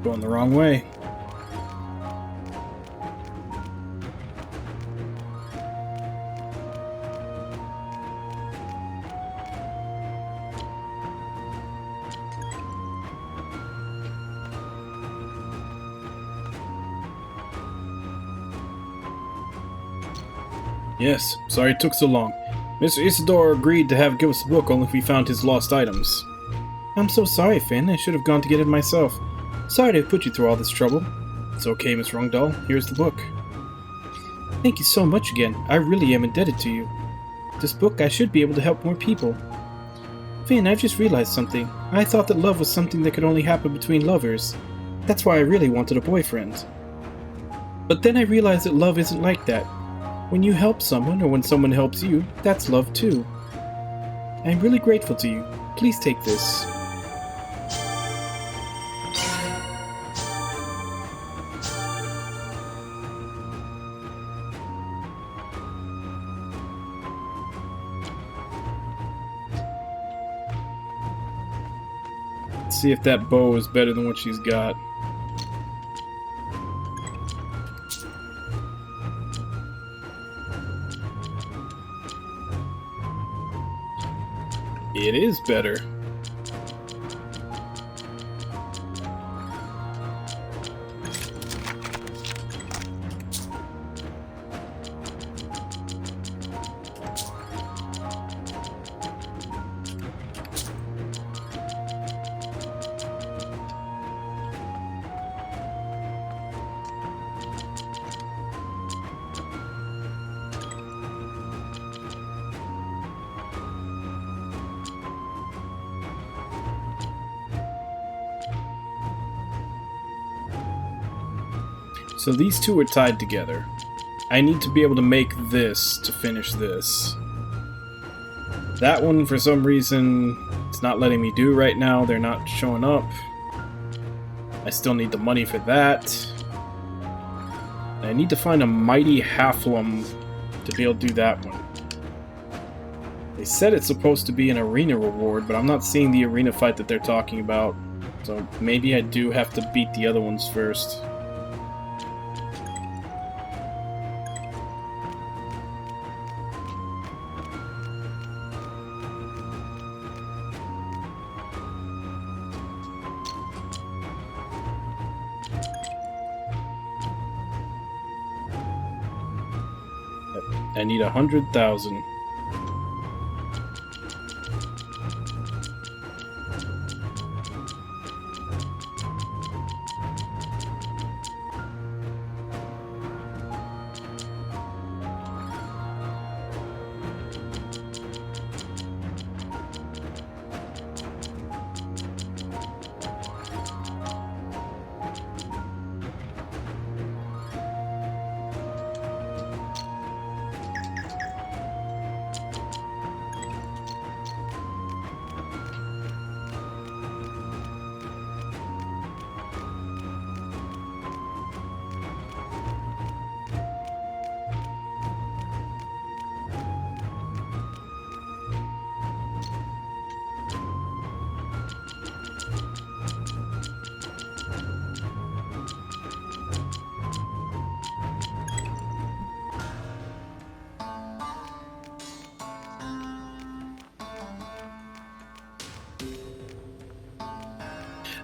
Going the wrong way. Yes, sorry it took so long. Mr. Isidore agreed to give us a book only if we found his lost items. I'm so sorry, Finn. I should have gone to get it myself. Sorry to have put you through all this trouble. It's okay, Miss Rungdahl. Here's the book. Thank you so much again. I really am indebted to you. This book, I should be able to help more people. Finn, I've just realized something. I thought that love was something that could only happen between lovers. That's why I really wanted a boyfriend. But then I realized that love isn't like that. When you help someone, or when someone helps you, that's love too. I'm really grateful to you. Please take this. Let's see if that bow is better than what she's got. It is better. So these two are tied together. I need to be able to make this to finish this. That one, for some reason, it's not letting me do right now. They're not showing up. I still need the money for that. I need to find a mighty Halflum to be able to do that one. They said it's supposed to be an arena reward, but I'm not seeing the arena fight that they're talking about. So maybe I do have to beat the other ones first. I need 100,000.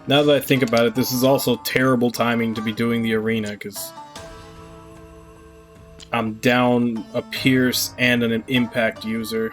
Now that I think about it, this is also terrible timing to be doing the arena, because I'm down a Pierce and an Impact user.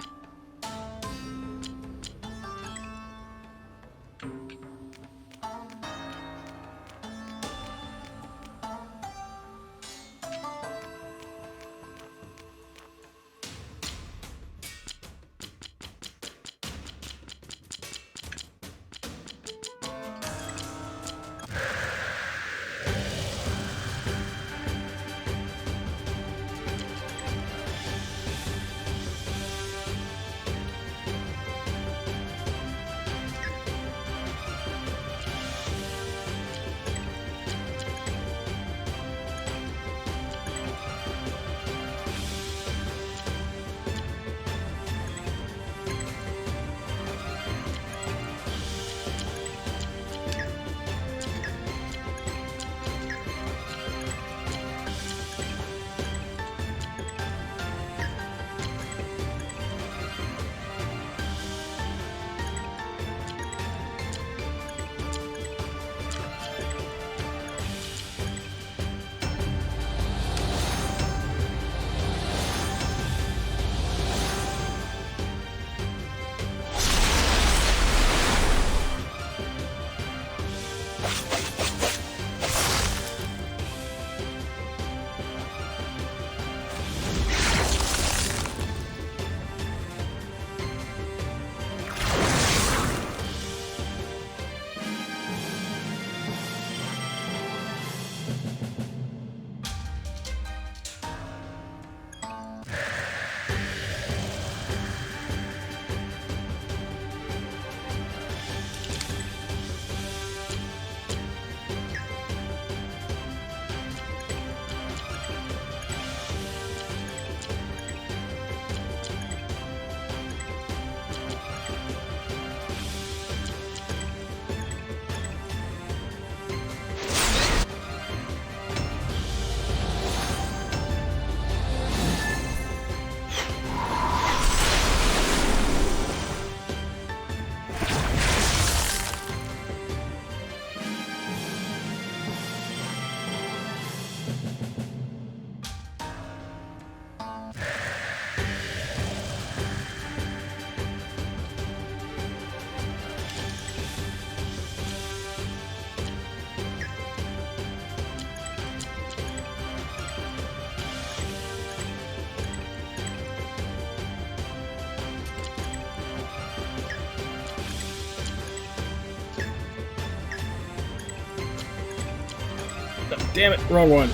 Damn it, wrong one.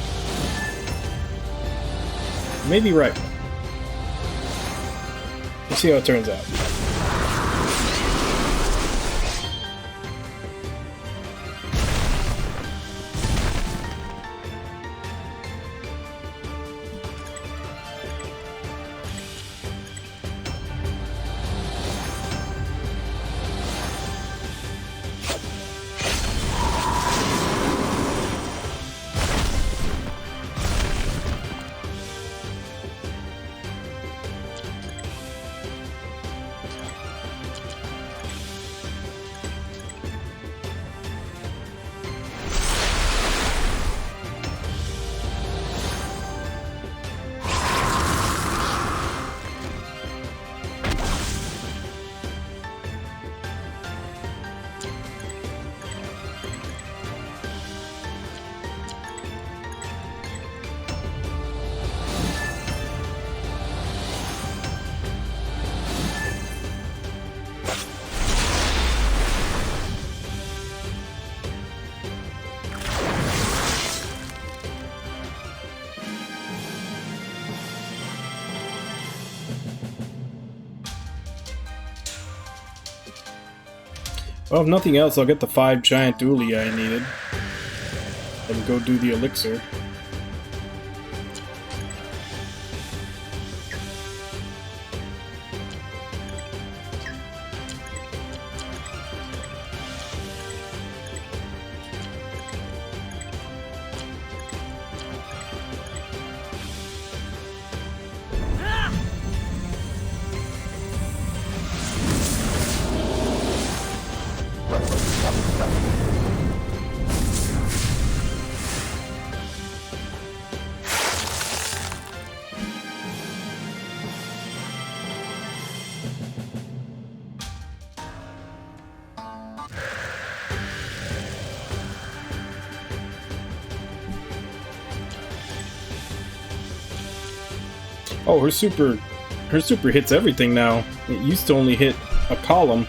Maybe right. Let's see how it turns out. Well, if nothing else, I'll get the 5 giant dually I needed. And go do the elixir. Oh, her super hits everything now. It used to only hit a column.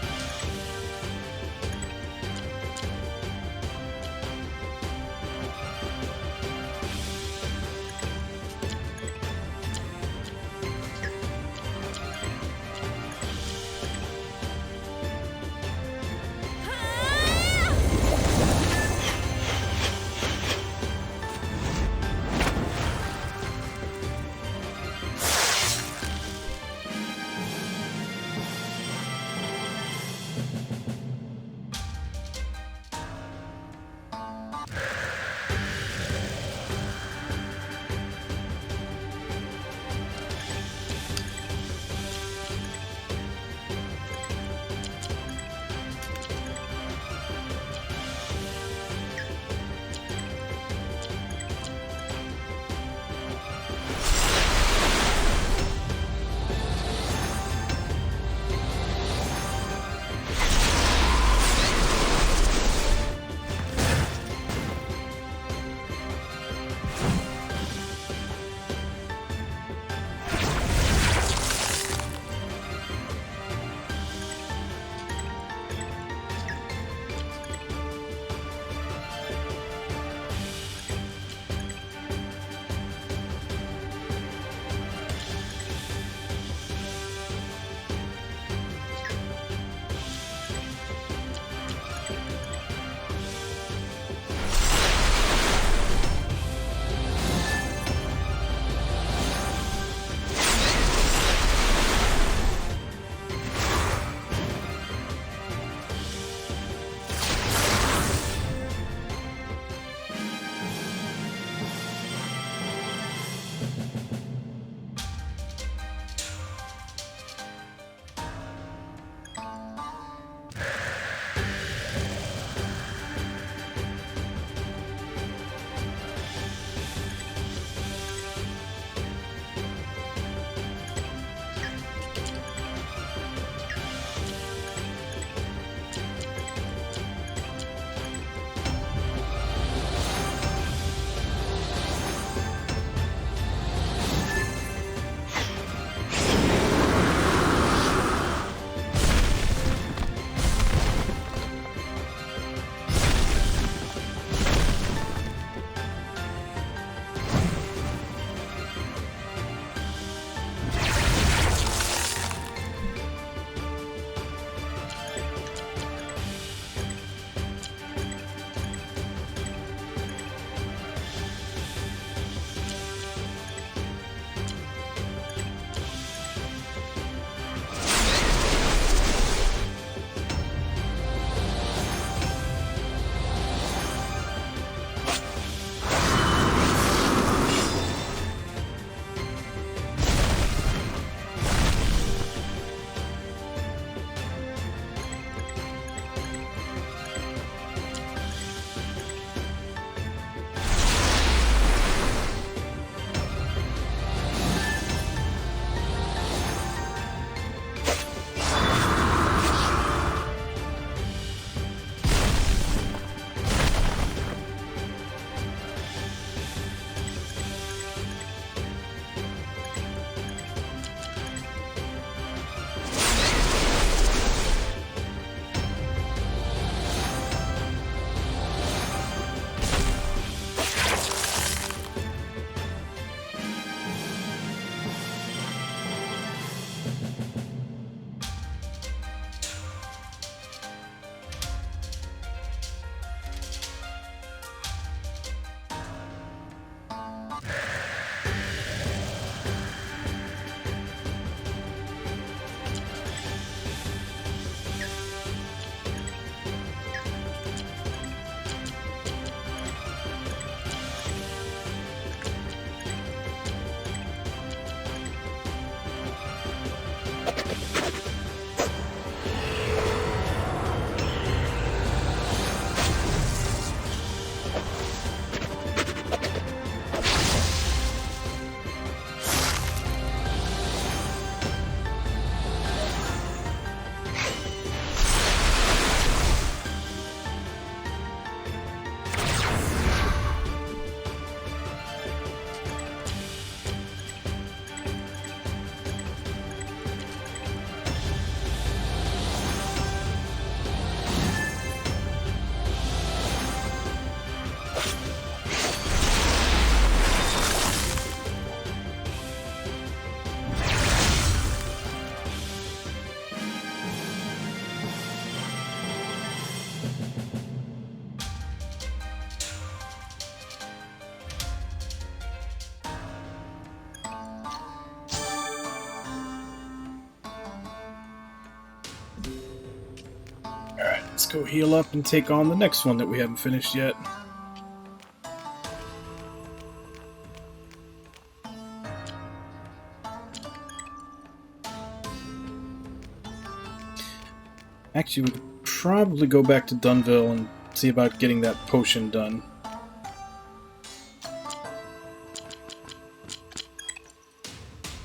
go heal up and take on the next one that we haven't finished yet. Actually, we could probably go back to Dunville and see about getting that potion done.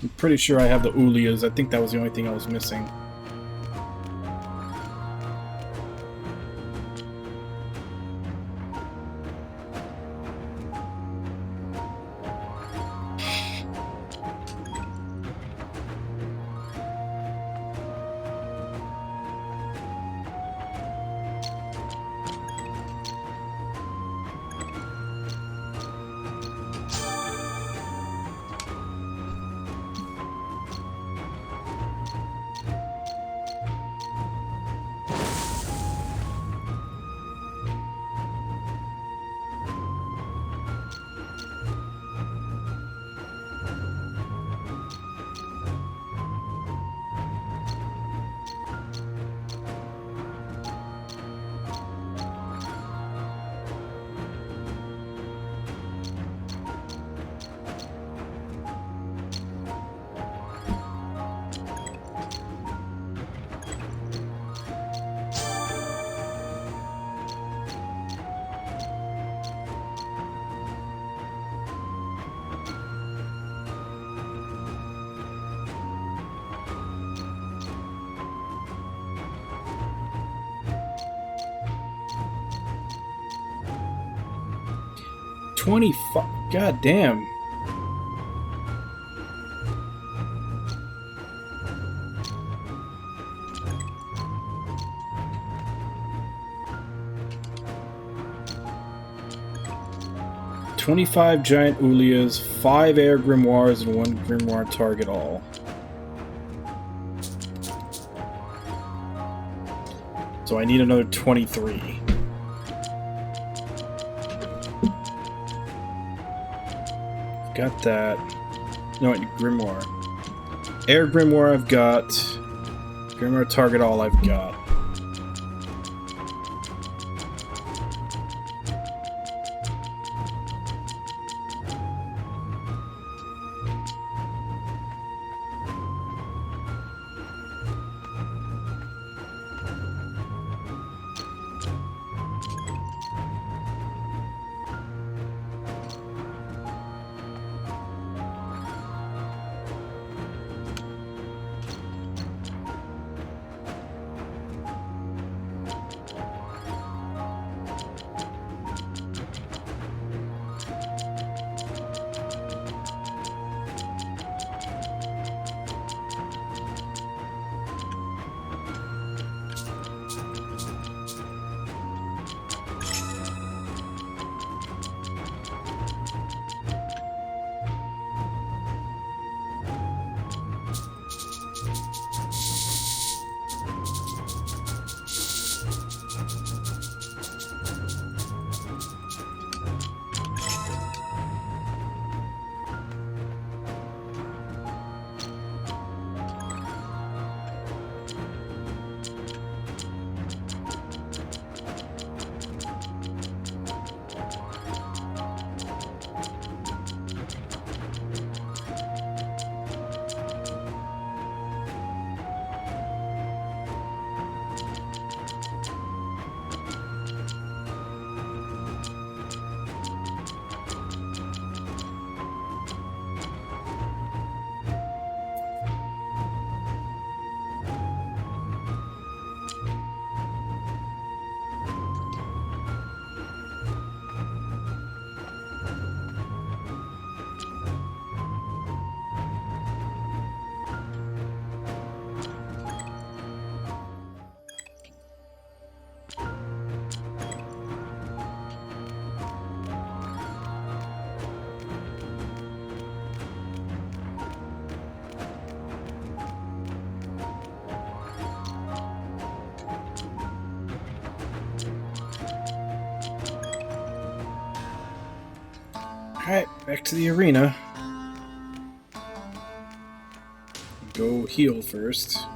I'm pretty sure I have the Ulias. I think that was the only thing I was missing. God damn. "25 giant Ulias, 5 air grimoires, and 1 grimoire target all." So I need another 23. Got that. No, wait, grimoire. Air grimoire I've got. Grimoire target all I've got. Alright, back to the arena. Go heal first.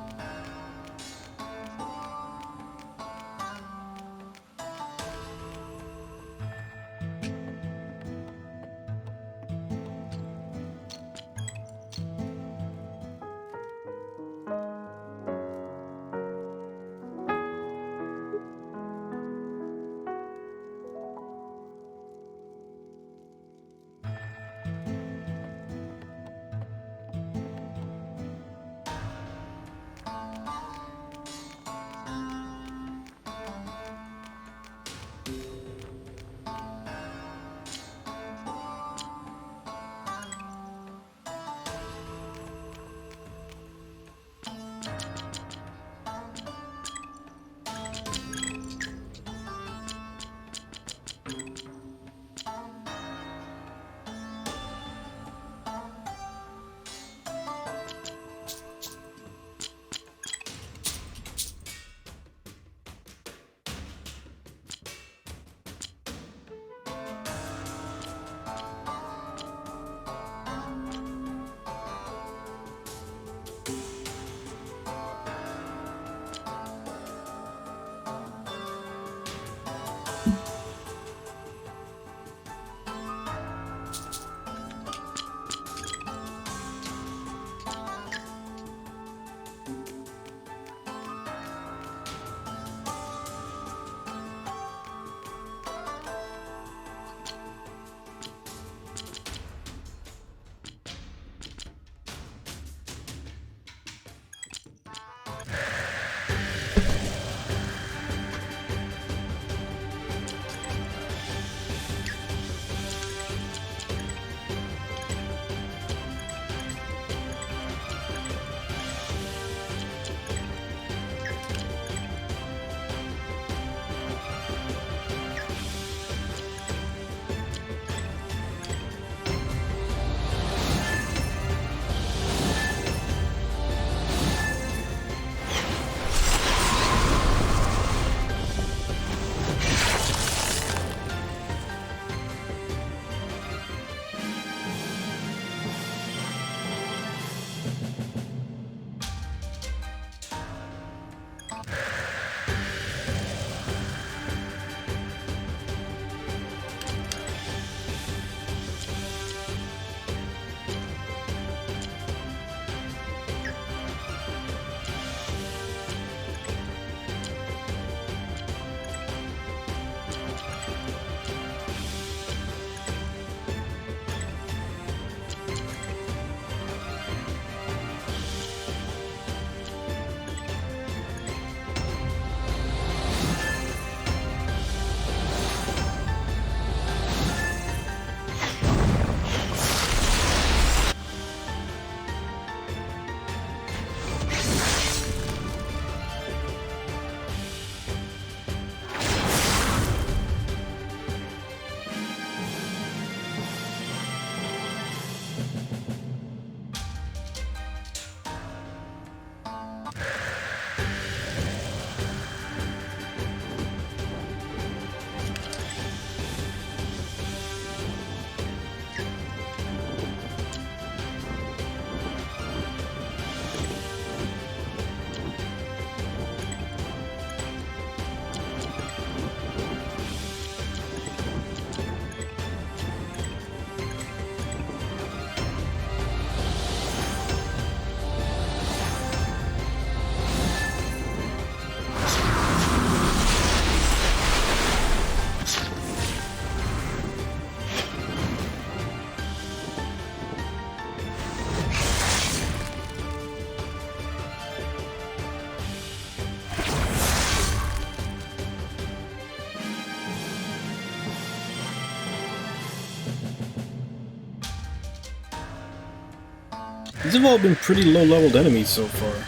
These have all been pretty low-leveled enemies so far.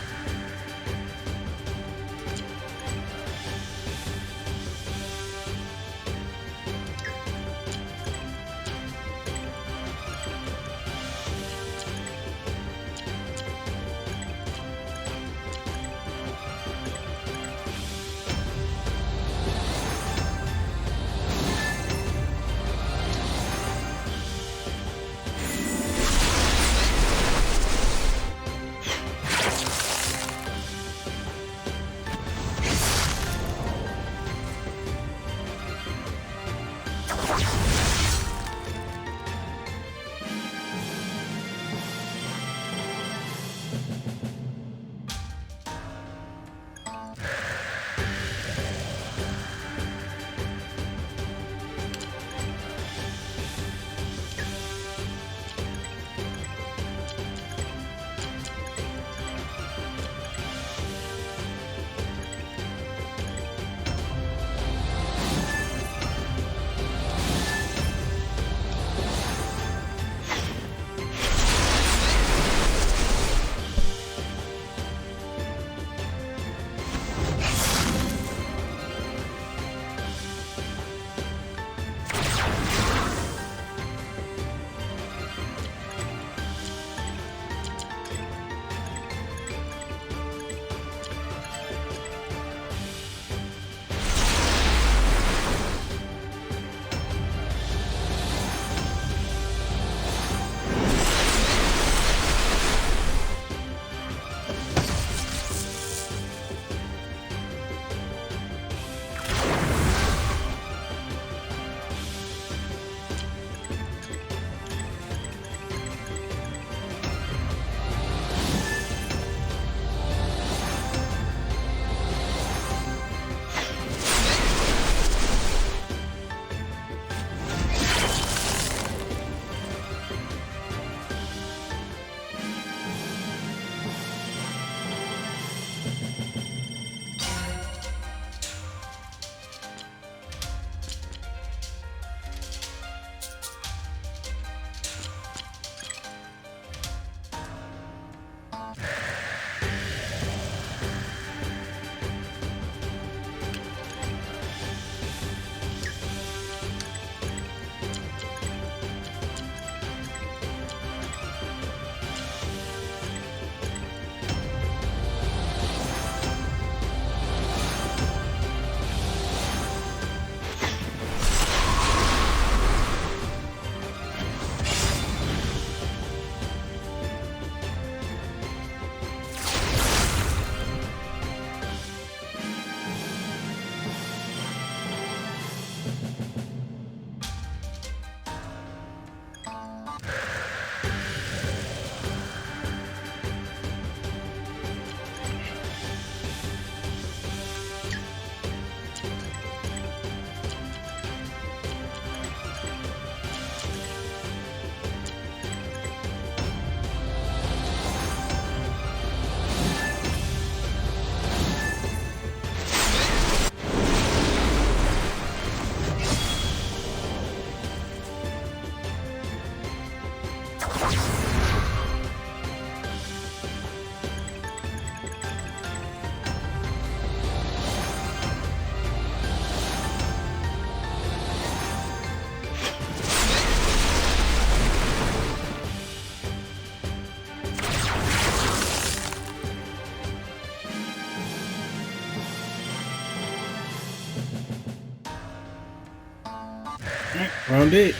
Round 8.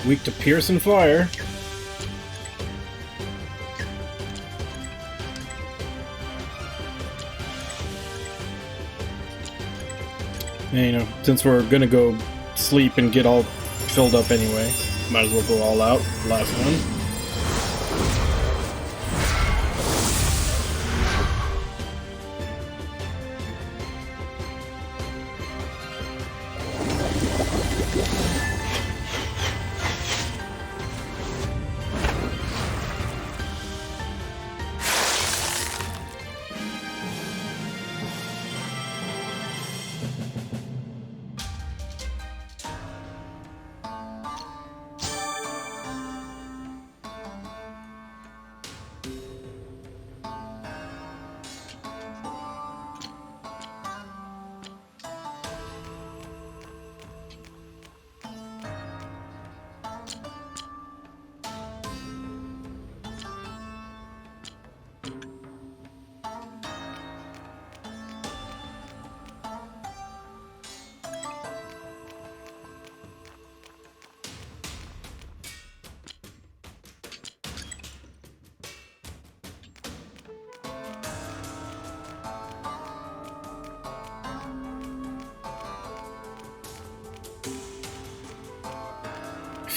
Weak to pierce and fire. And, you know, since we're gonna go sleep and get all filled up anyway, might as well go all out. Last one.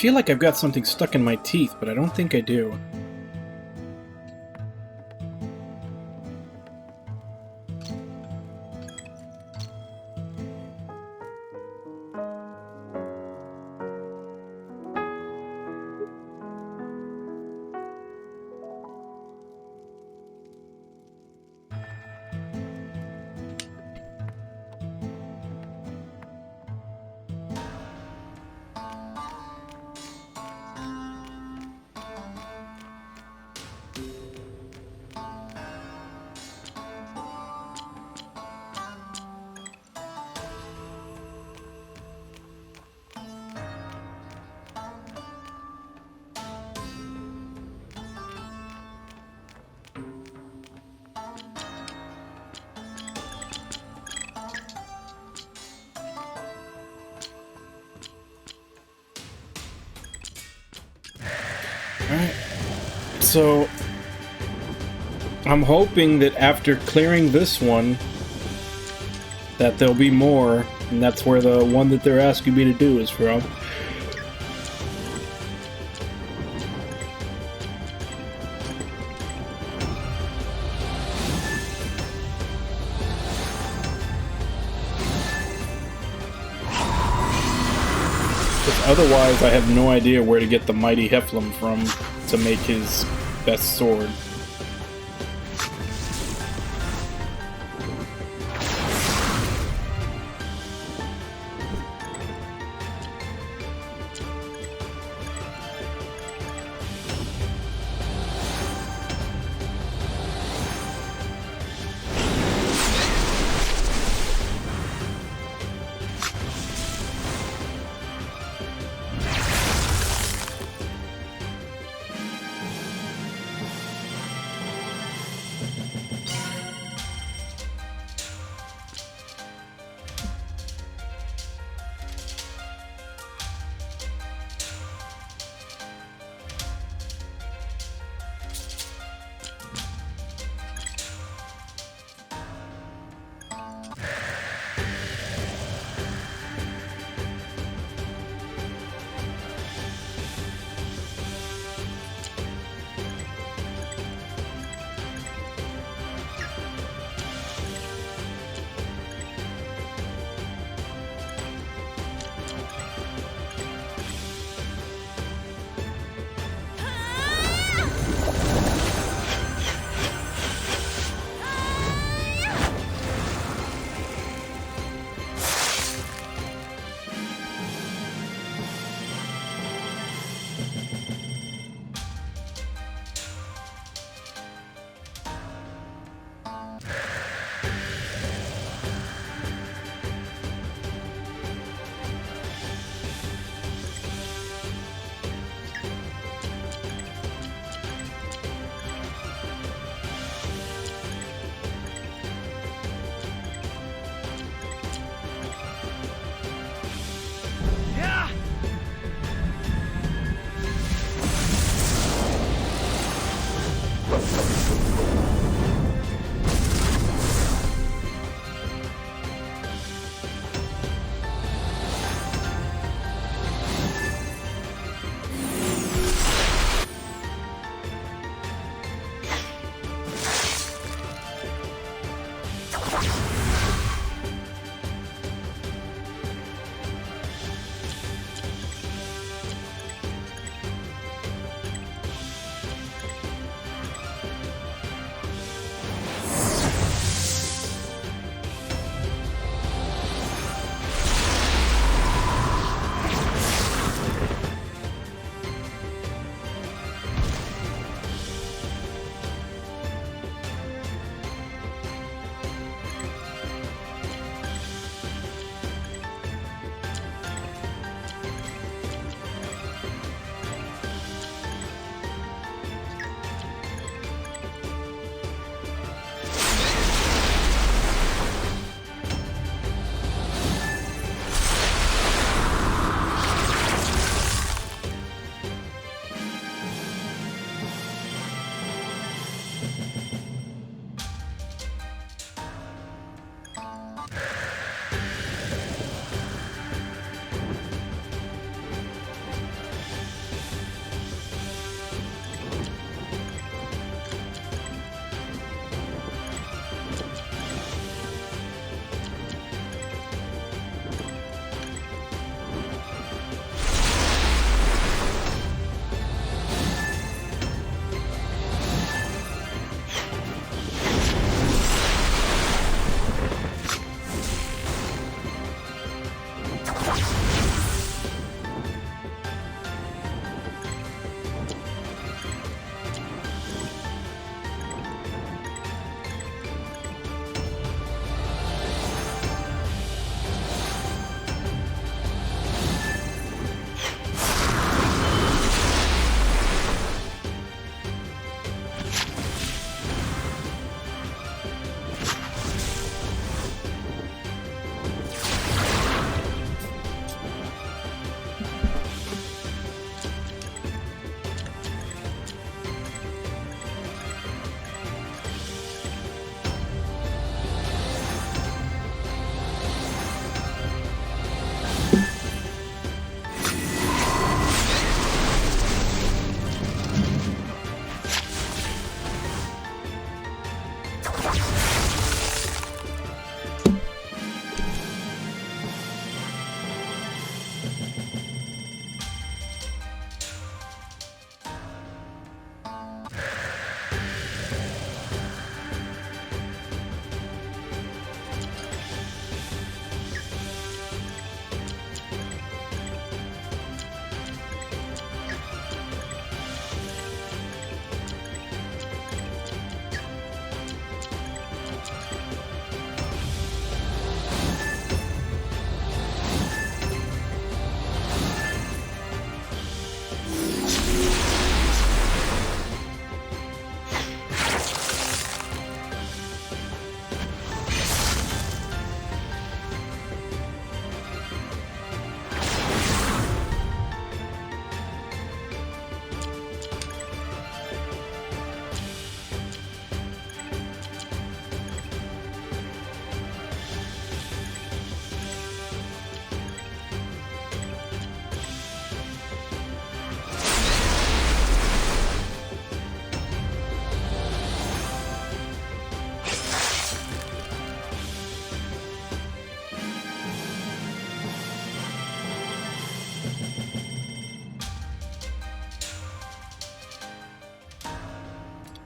feel like I've got something stuck in my teeth, but I don't think I do. Alright, so I'm hoping that after clearing this one, that there'll be more, and that's where the one that they're asking me to do is from. Otherwise, I have no idea where to get the mighty Heflum from to make his best sword.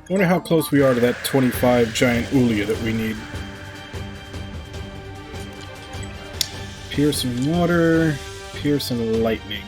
I wonder how close we are to that 25 giant Ulia that we need. Pierce and water, pierce and lightning.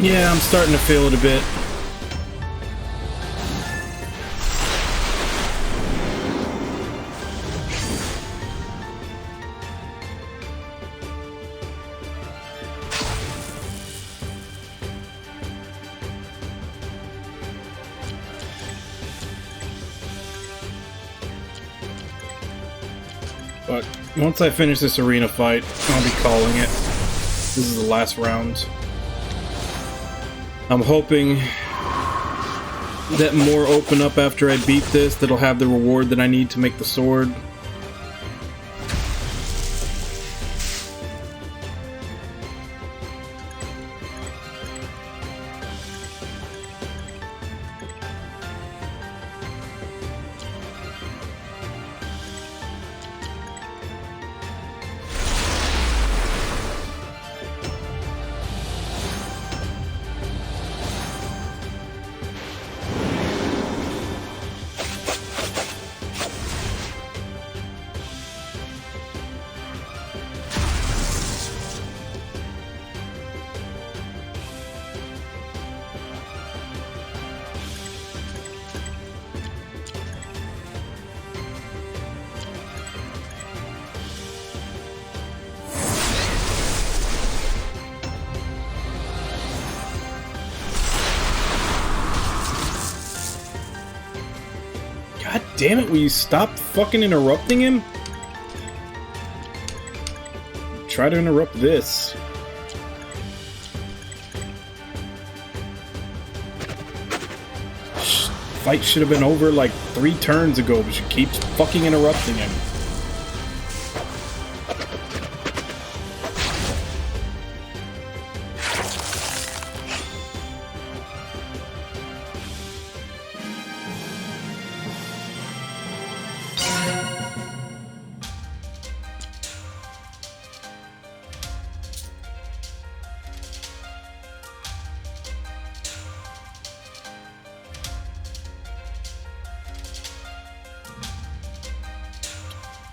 Yeah, I'm starting to feel it a bit. But once I finish this arena fight, I'll be calling it. This is the last round. I'm hoping that more open up after I beat this, that'll have the reward that I need to make the sword. God damn it, will you stop fucking interrupting him? Try to interrupt this. Fight should have been over like 3 turns ago, but she keeps fucking interrupting him.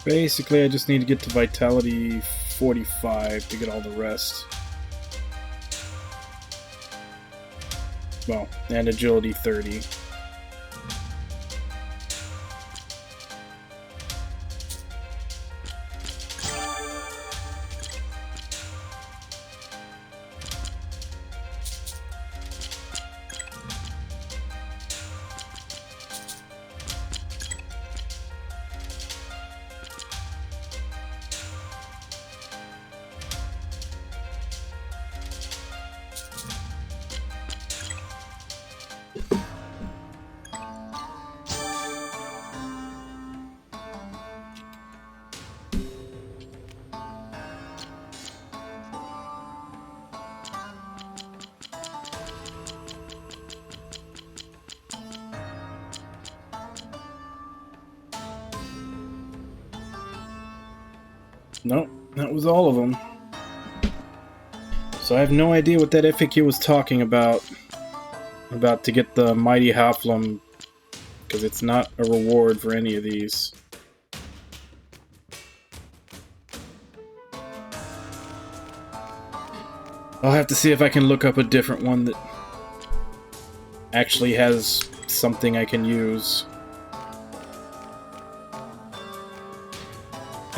Basically, I just need to get to Vitality 45 to get all the rest. Well, and Agility 30. Nope, that was all of them. So I have no idea what that FAQ was talking about. About to get the Mighty Halflum, because it's not a reward for any of these. I'll have to see if I can look up a different one that actually has something I can use.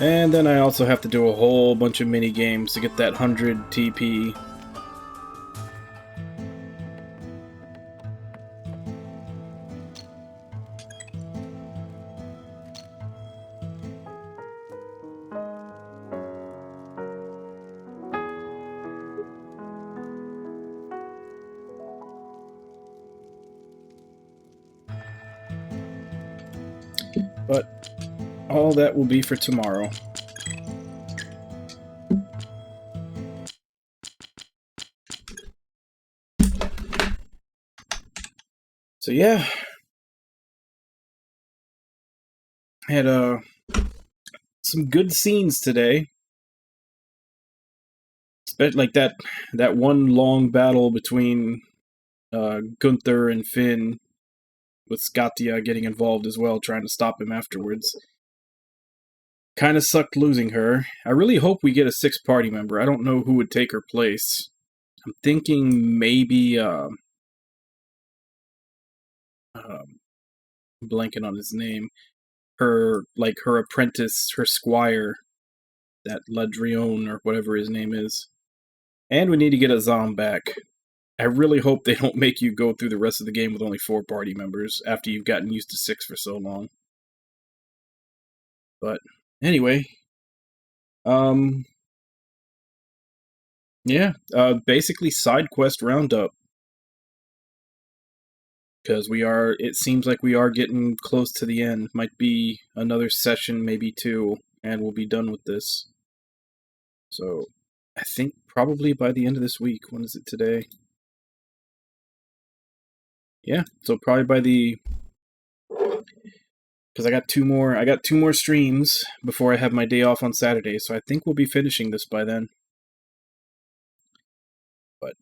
And then I also have to do a whole bunch of mini games to get that 100 TP. But all that will be for tomorrow. So yeah, had some good scenes today. Like that one long battle between Gunther and Finn, with Skatia getting involved as well, trying to stop him afterwards. Kind of sucked losing her. I really hope we get a 6th party member. I don't know who would take her place. I'm thinking maybe, blanking on his name. Her apprentice, her squire, that Ladrion or whatever his name is. And we need to get a Zom back. I really hope they don't make you go through the rest of the game with only 4 party members after you've gotten used to 6 for so long. But anyway, yeah, basically side quest roundup. Because it seems like we are getting close to the end. Might be another session, maybe 2, and we'll be done with this. So, I think probably by the end of this week. When is it today? Yeah, so probably by the... Because I got 2 more streams before I have my day off on Saturday, so I think we'll be finishing this by then. But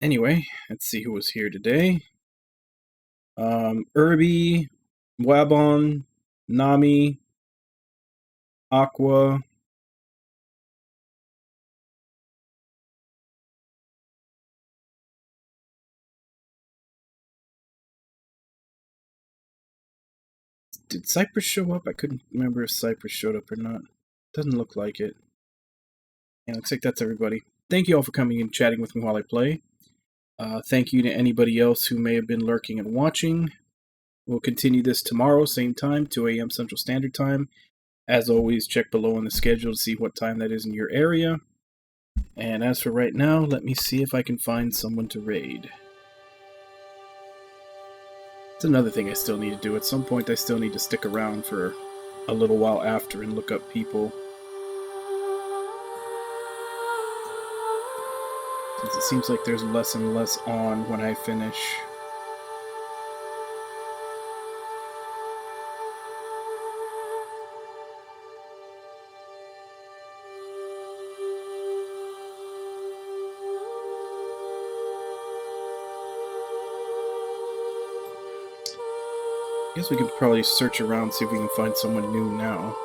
anyway, let's see who was here today. Irby, Wabon, Nami, Aqua, did Cypress show up? I couldn't remember if Cypress showed up or not. Doesn't look like it. Yeah, looks like that's everybody. Thank you all for coming and chatting with me while I play. Thank you to anybody else who may have been lurking and watching. We'll continue this tomorrow, same time, 2 a.m. Central Standard Time. As always, check below on the schedule to see what time that is in your area. And as for right now, let me see if I can find someone to raid. It's another thing I still need to do. At some point, I still need to stick around for a little while after and look up people. Since it seems like there's less and less on when I finish. I guess we could probably search around, see if we can find someone new now.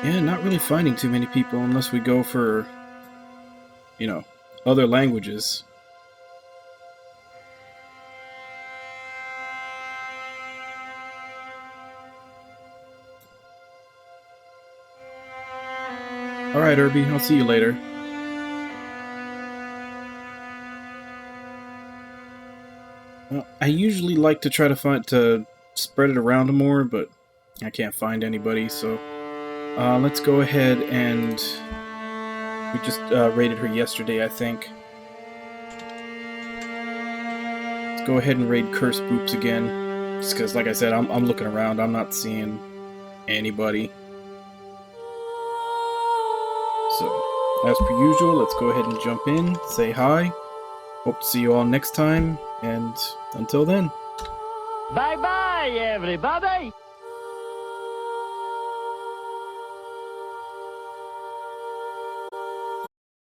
Yeah, not really finding too many people unless we go for, other languages. Alright, Irby, I'll see you later. Well, I usually like to try to spread it around more, but I can't find anybody, so let's go ahead and... We just raided her yesterday, I think. Let's go ahead and raid Curse Boops again. Just because, like I said, I'm looking around. I'm not seeing anybody. So, as per usual, let's go ahead and jump in, say hi. Hope to see you all next time, and until then. Bye-bye, everybody!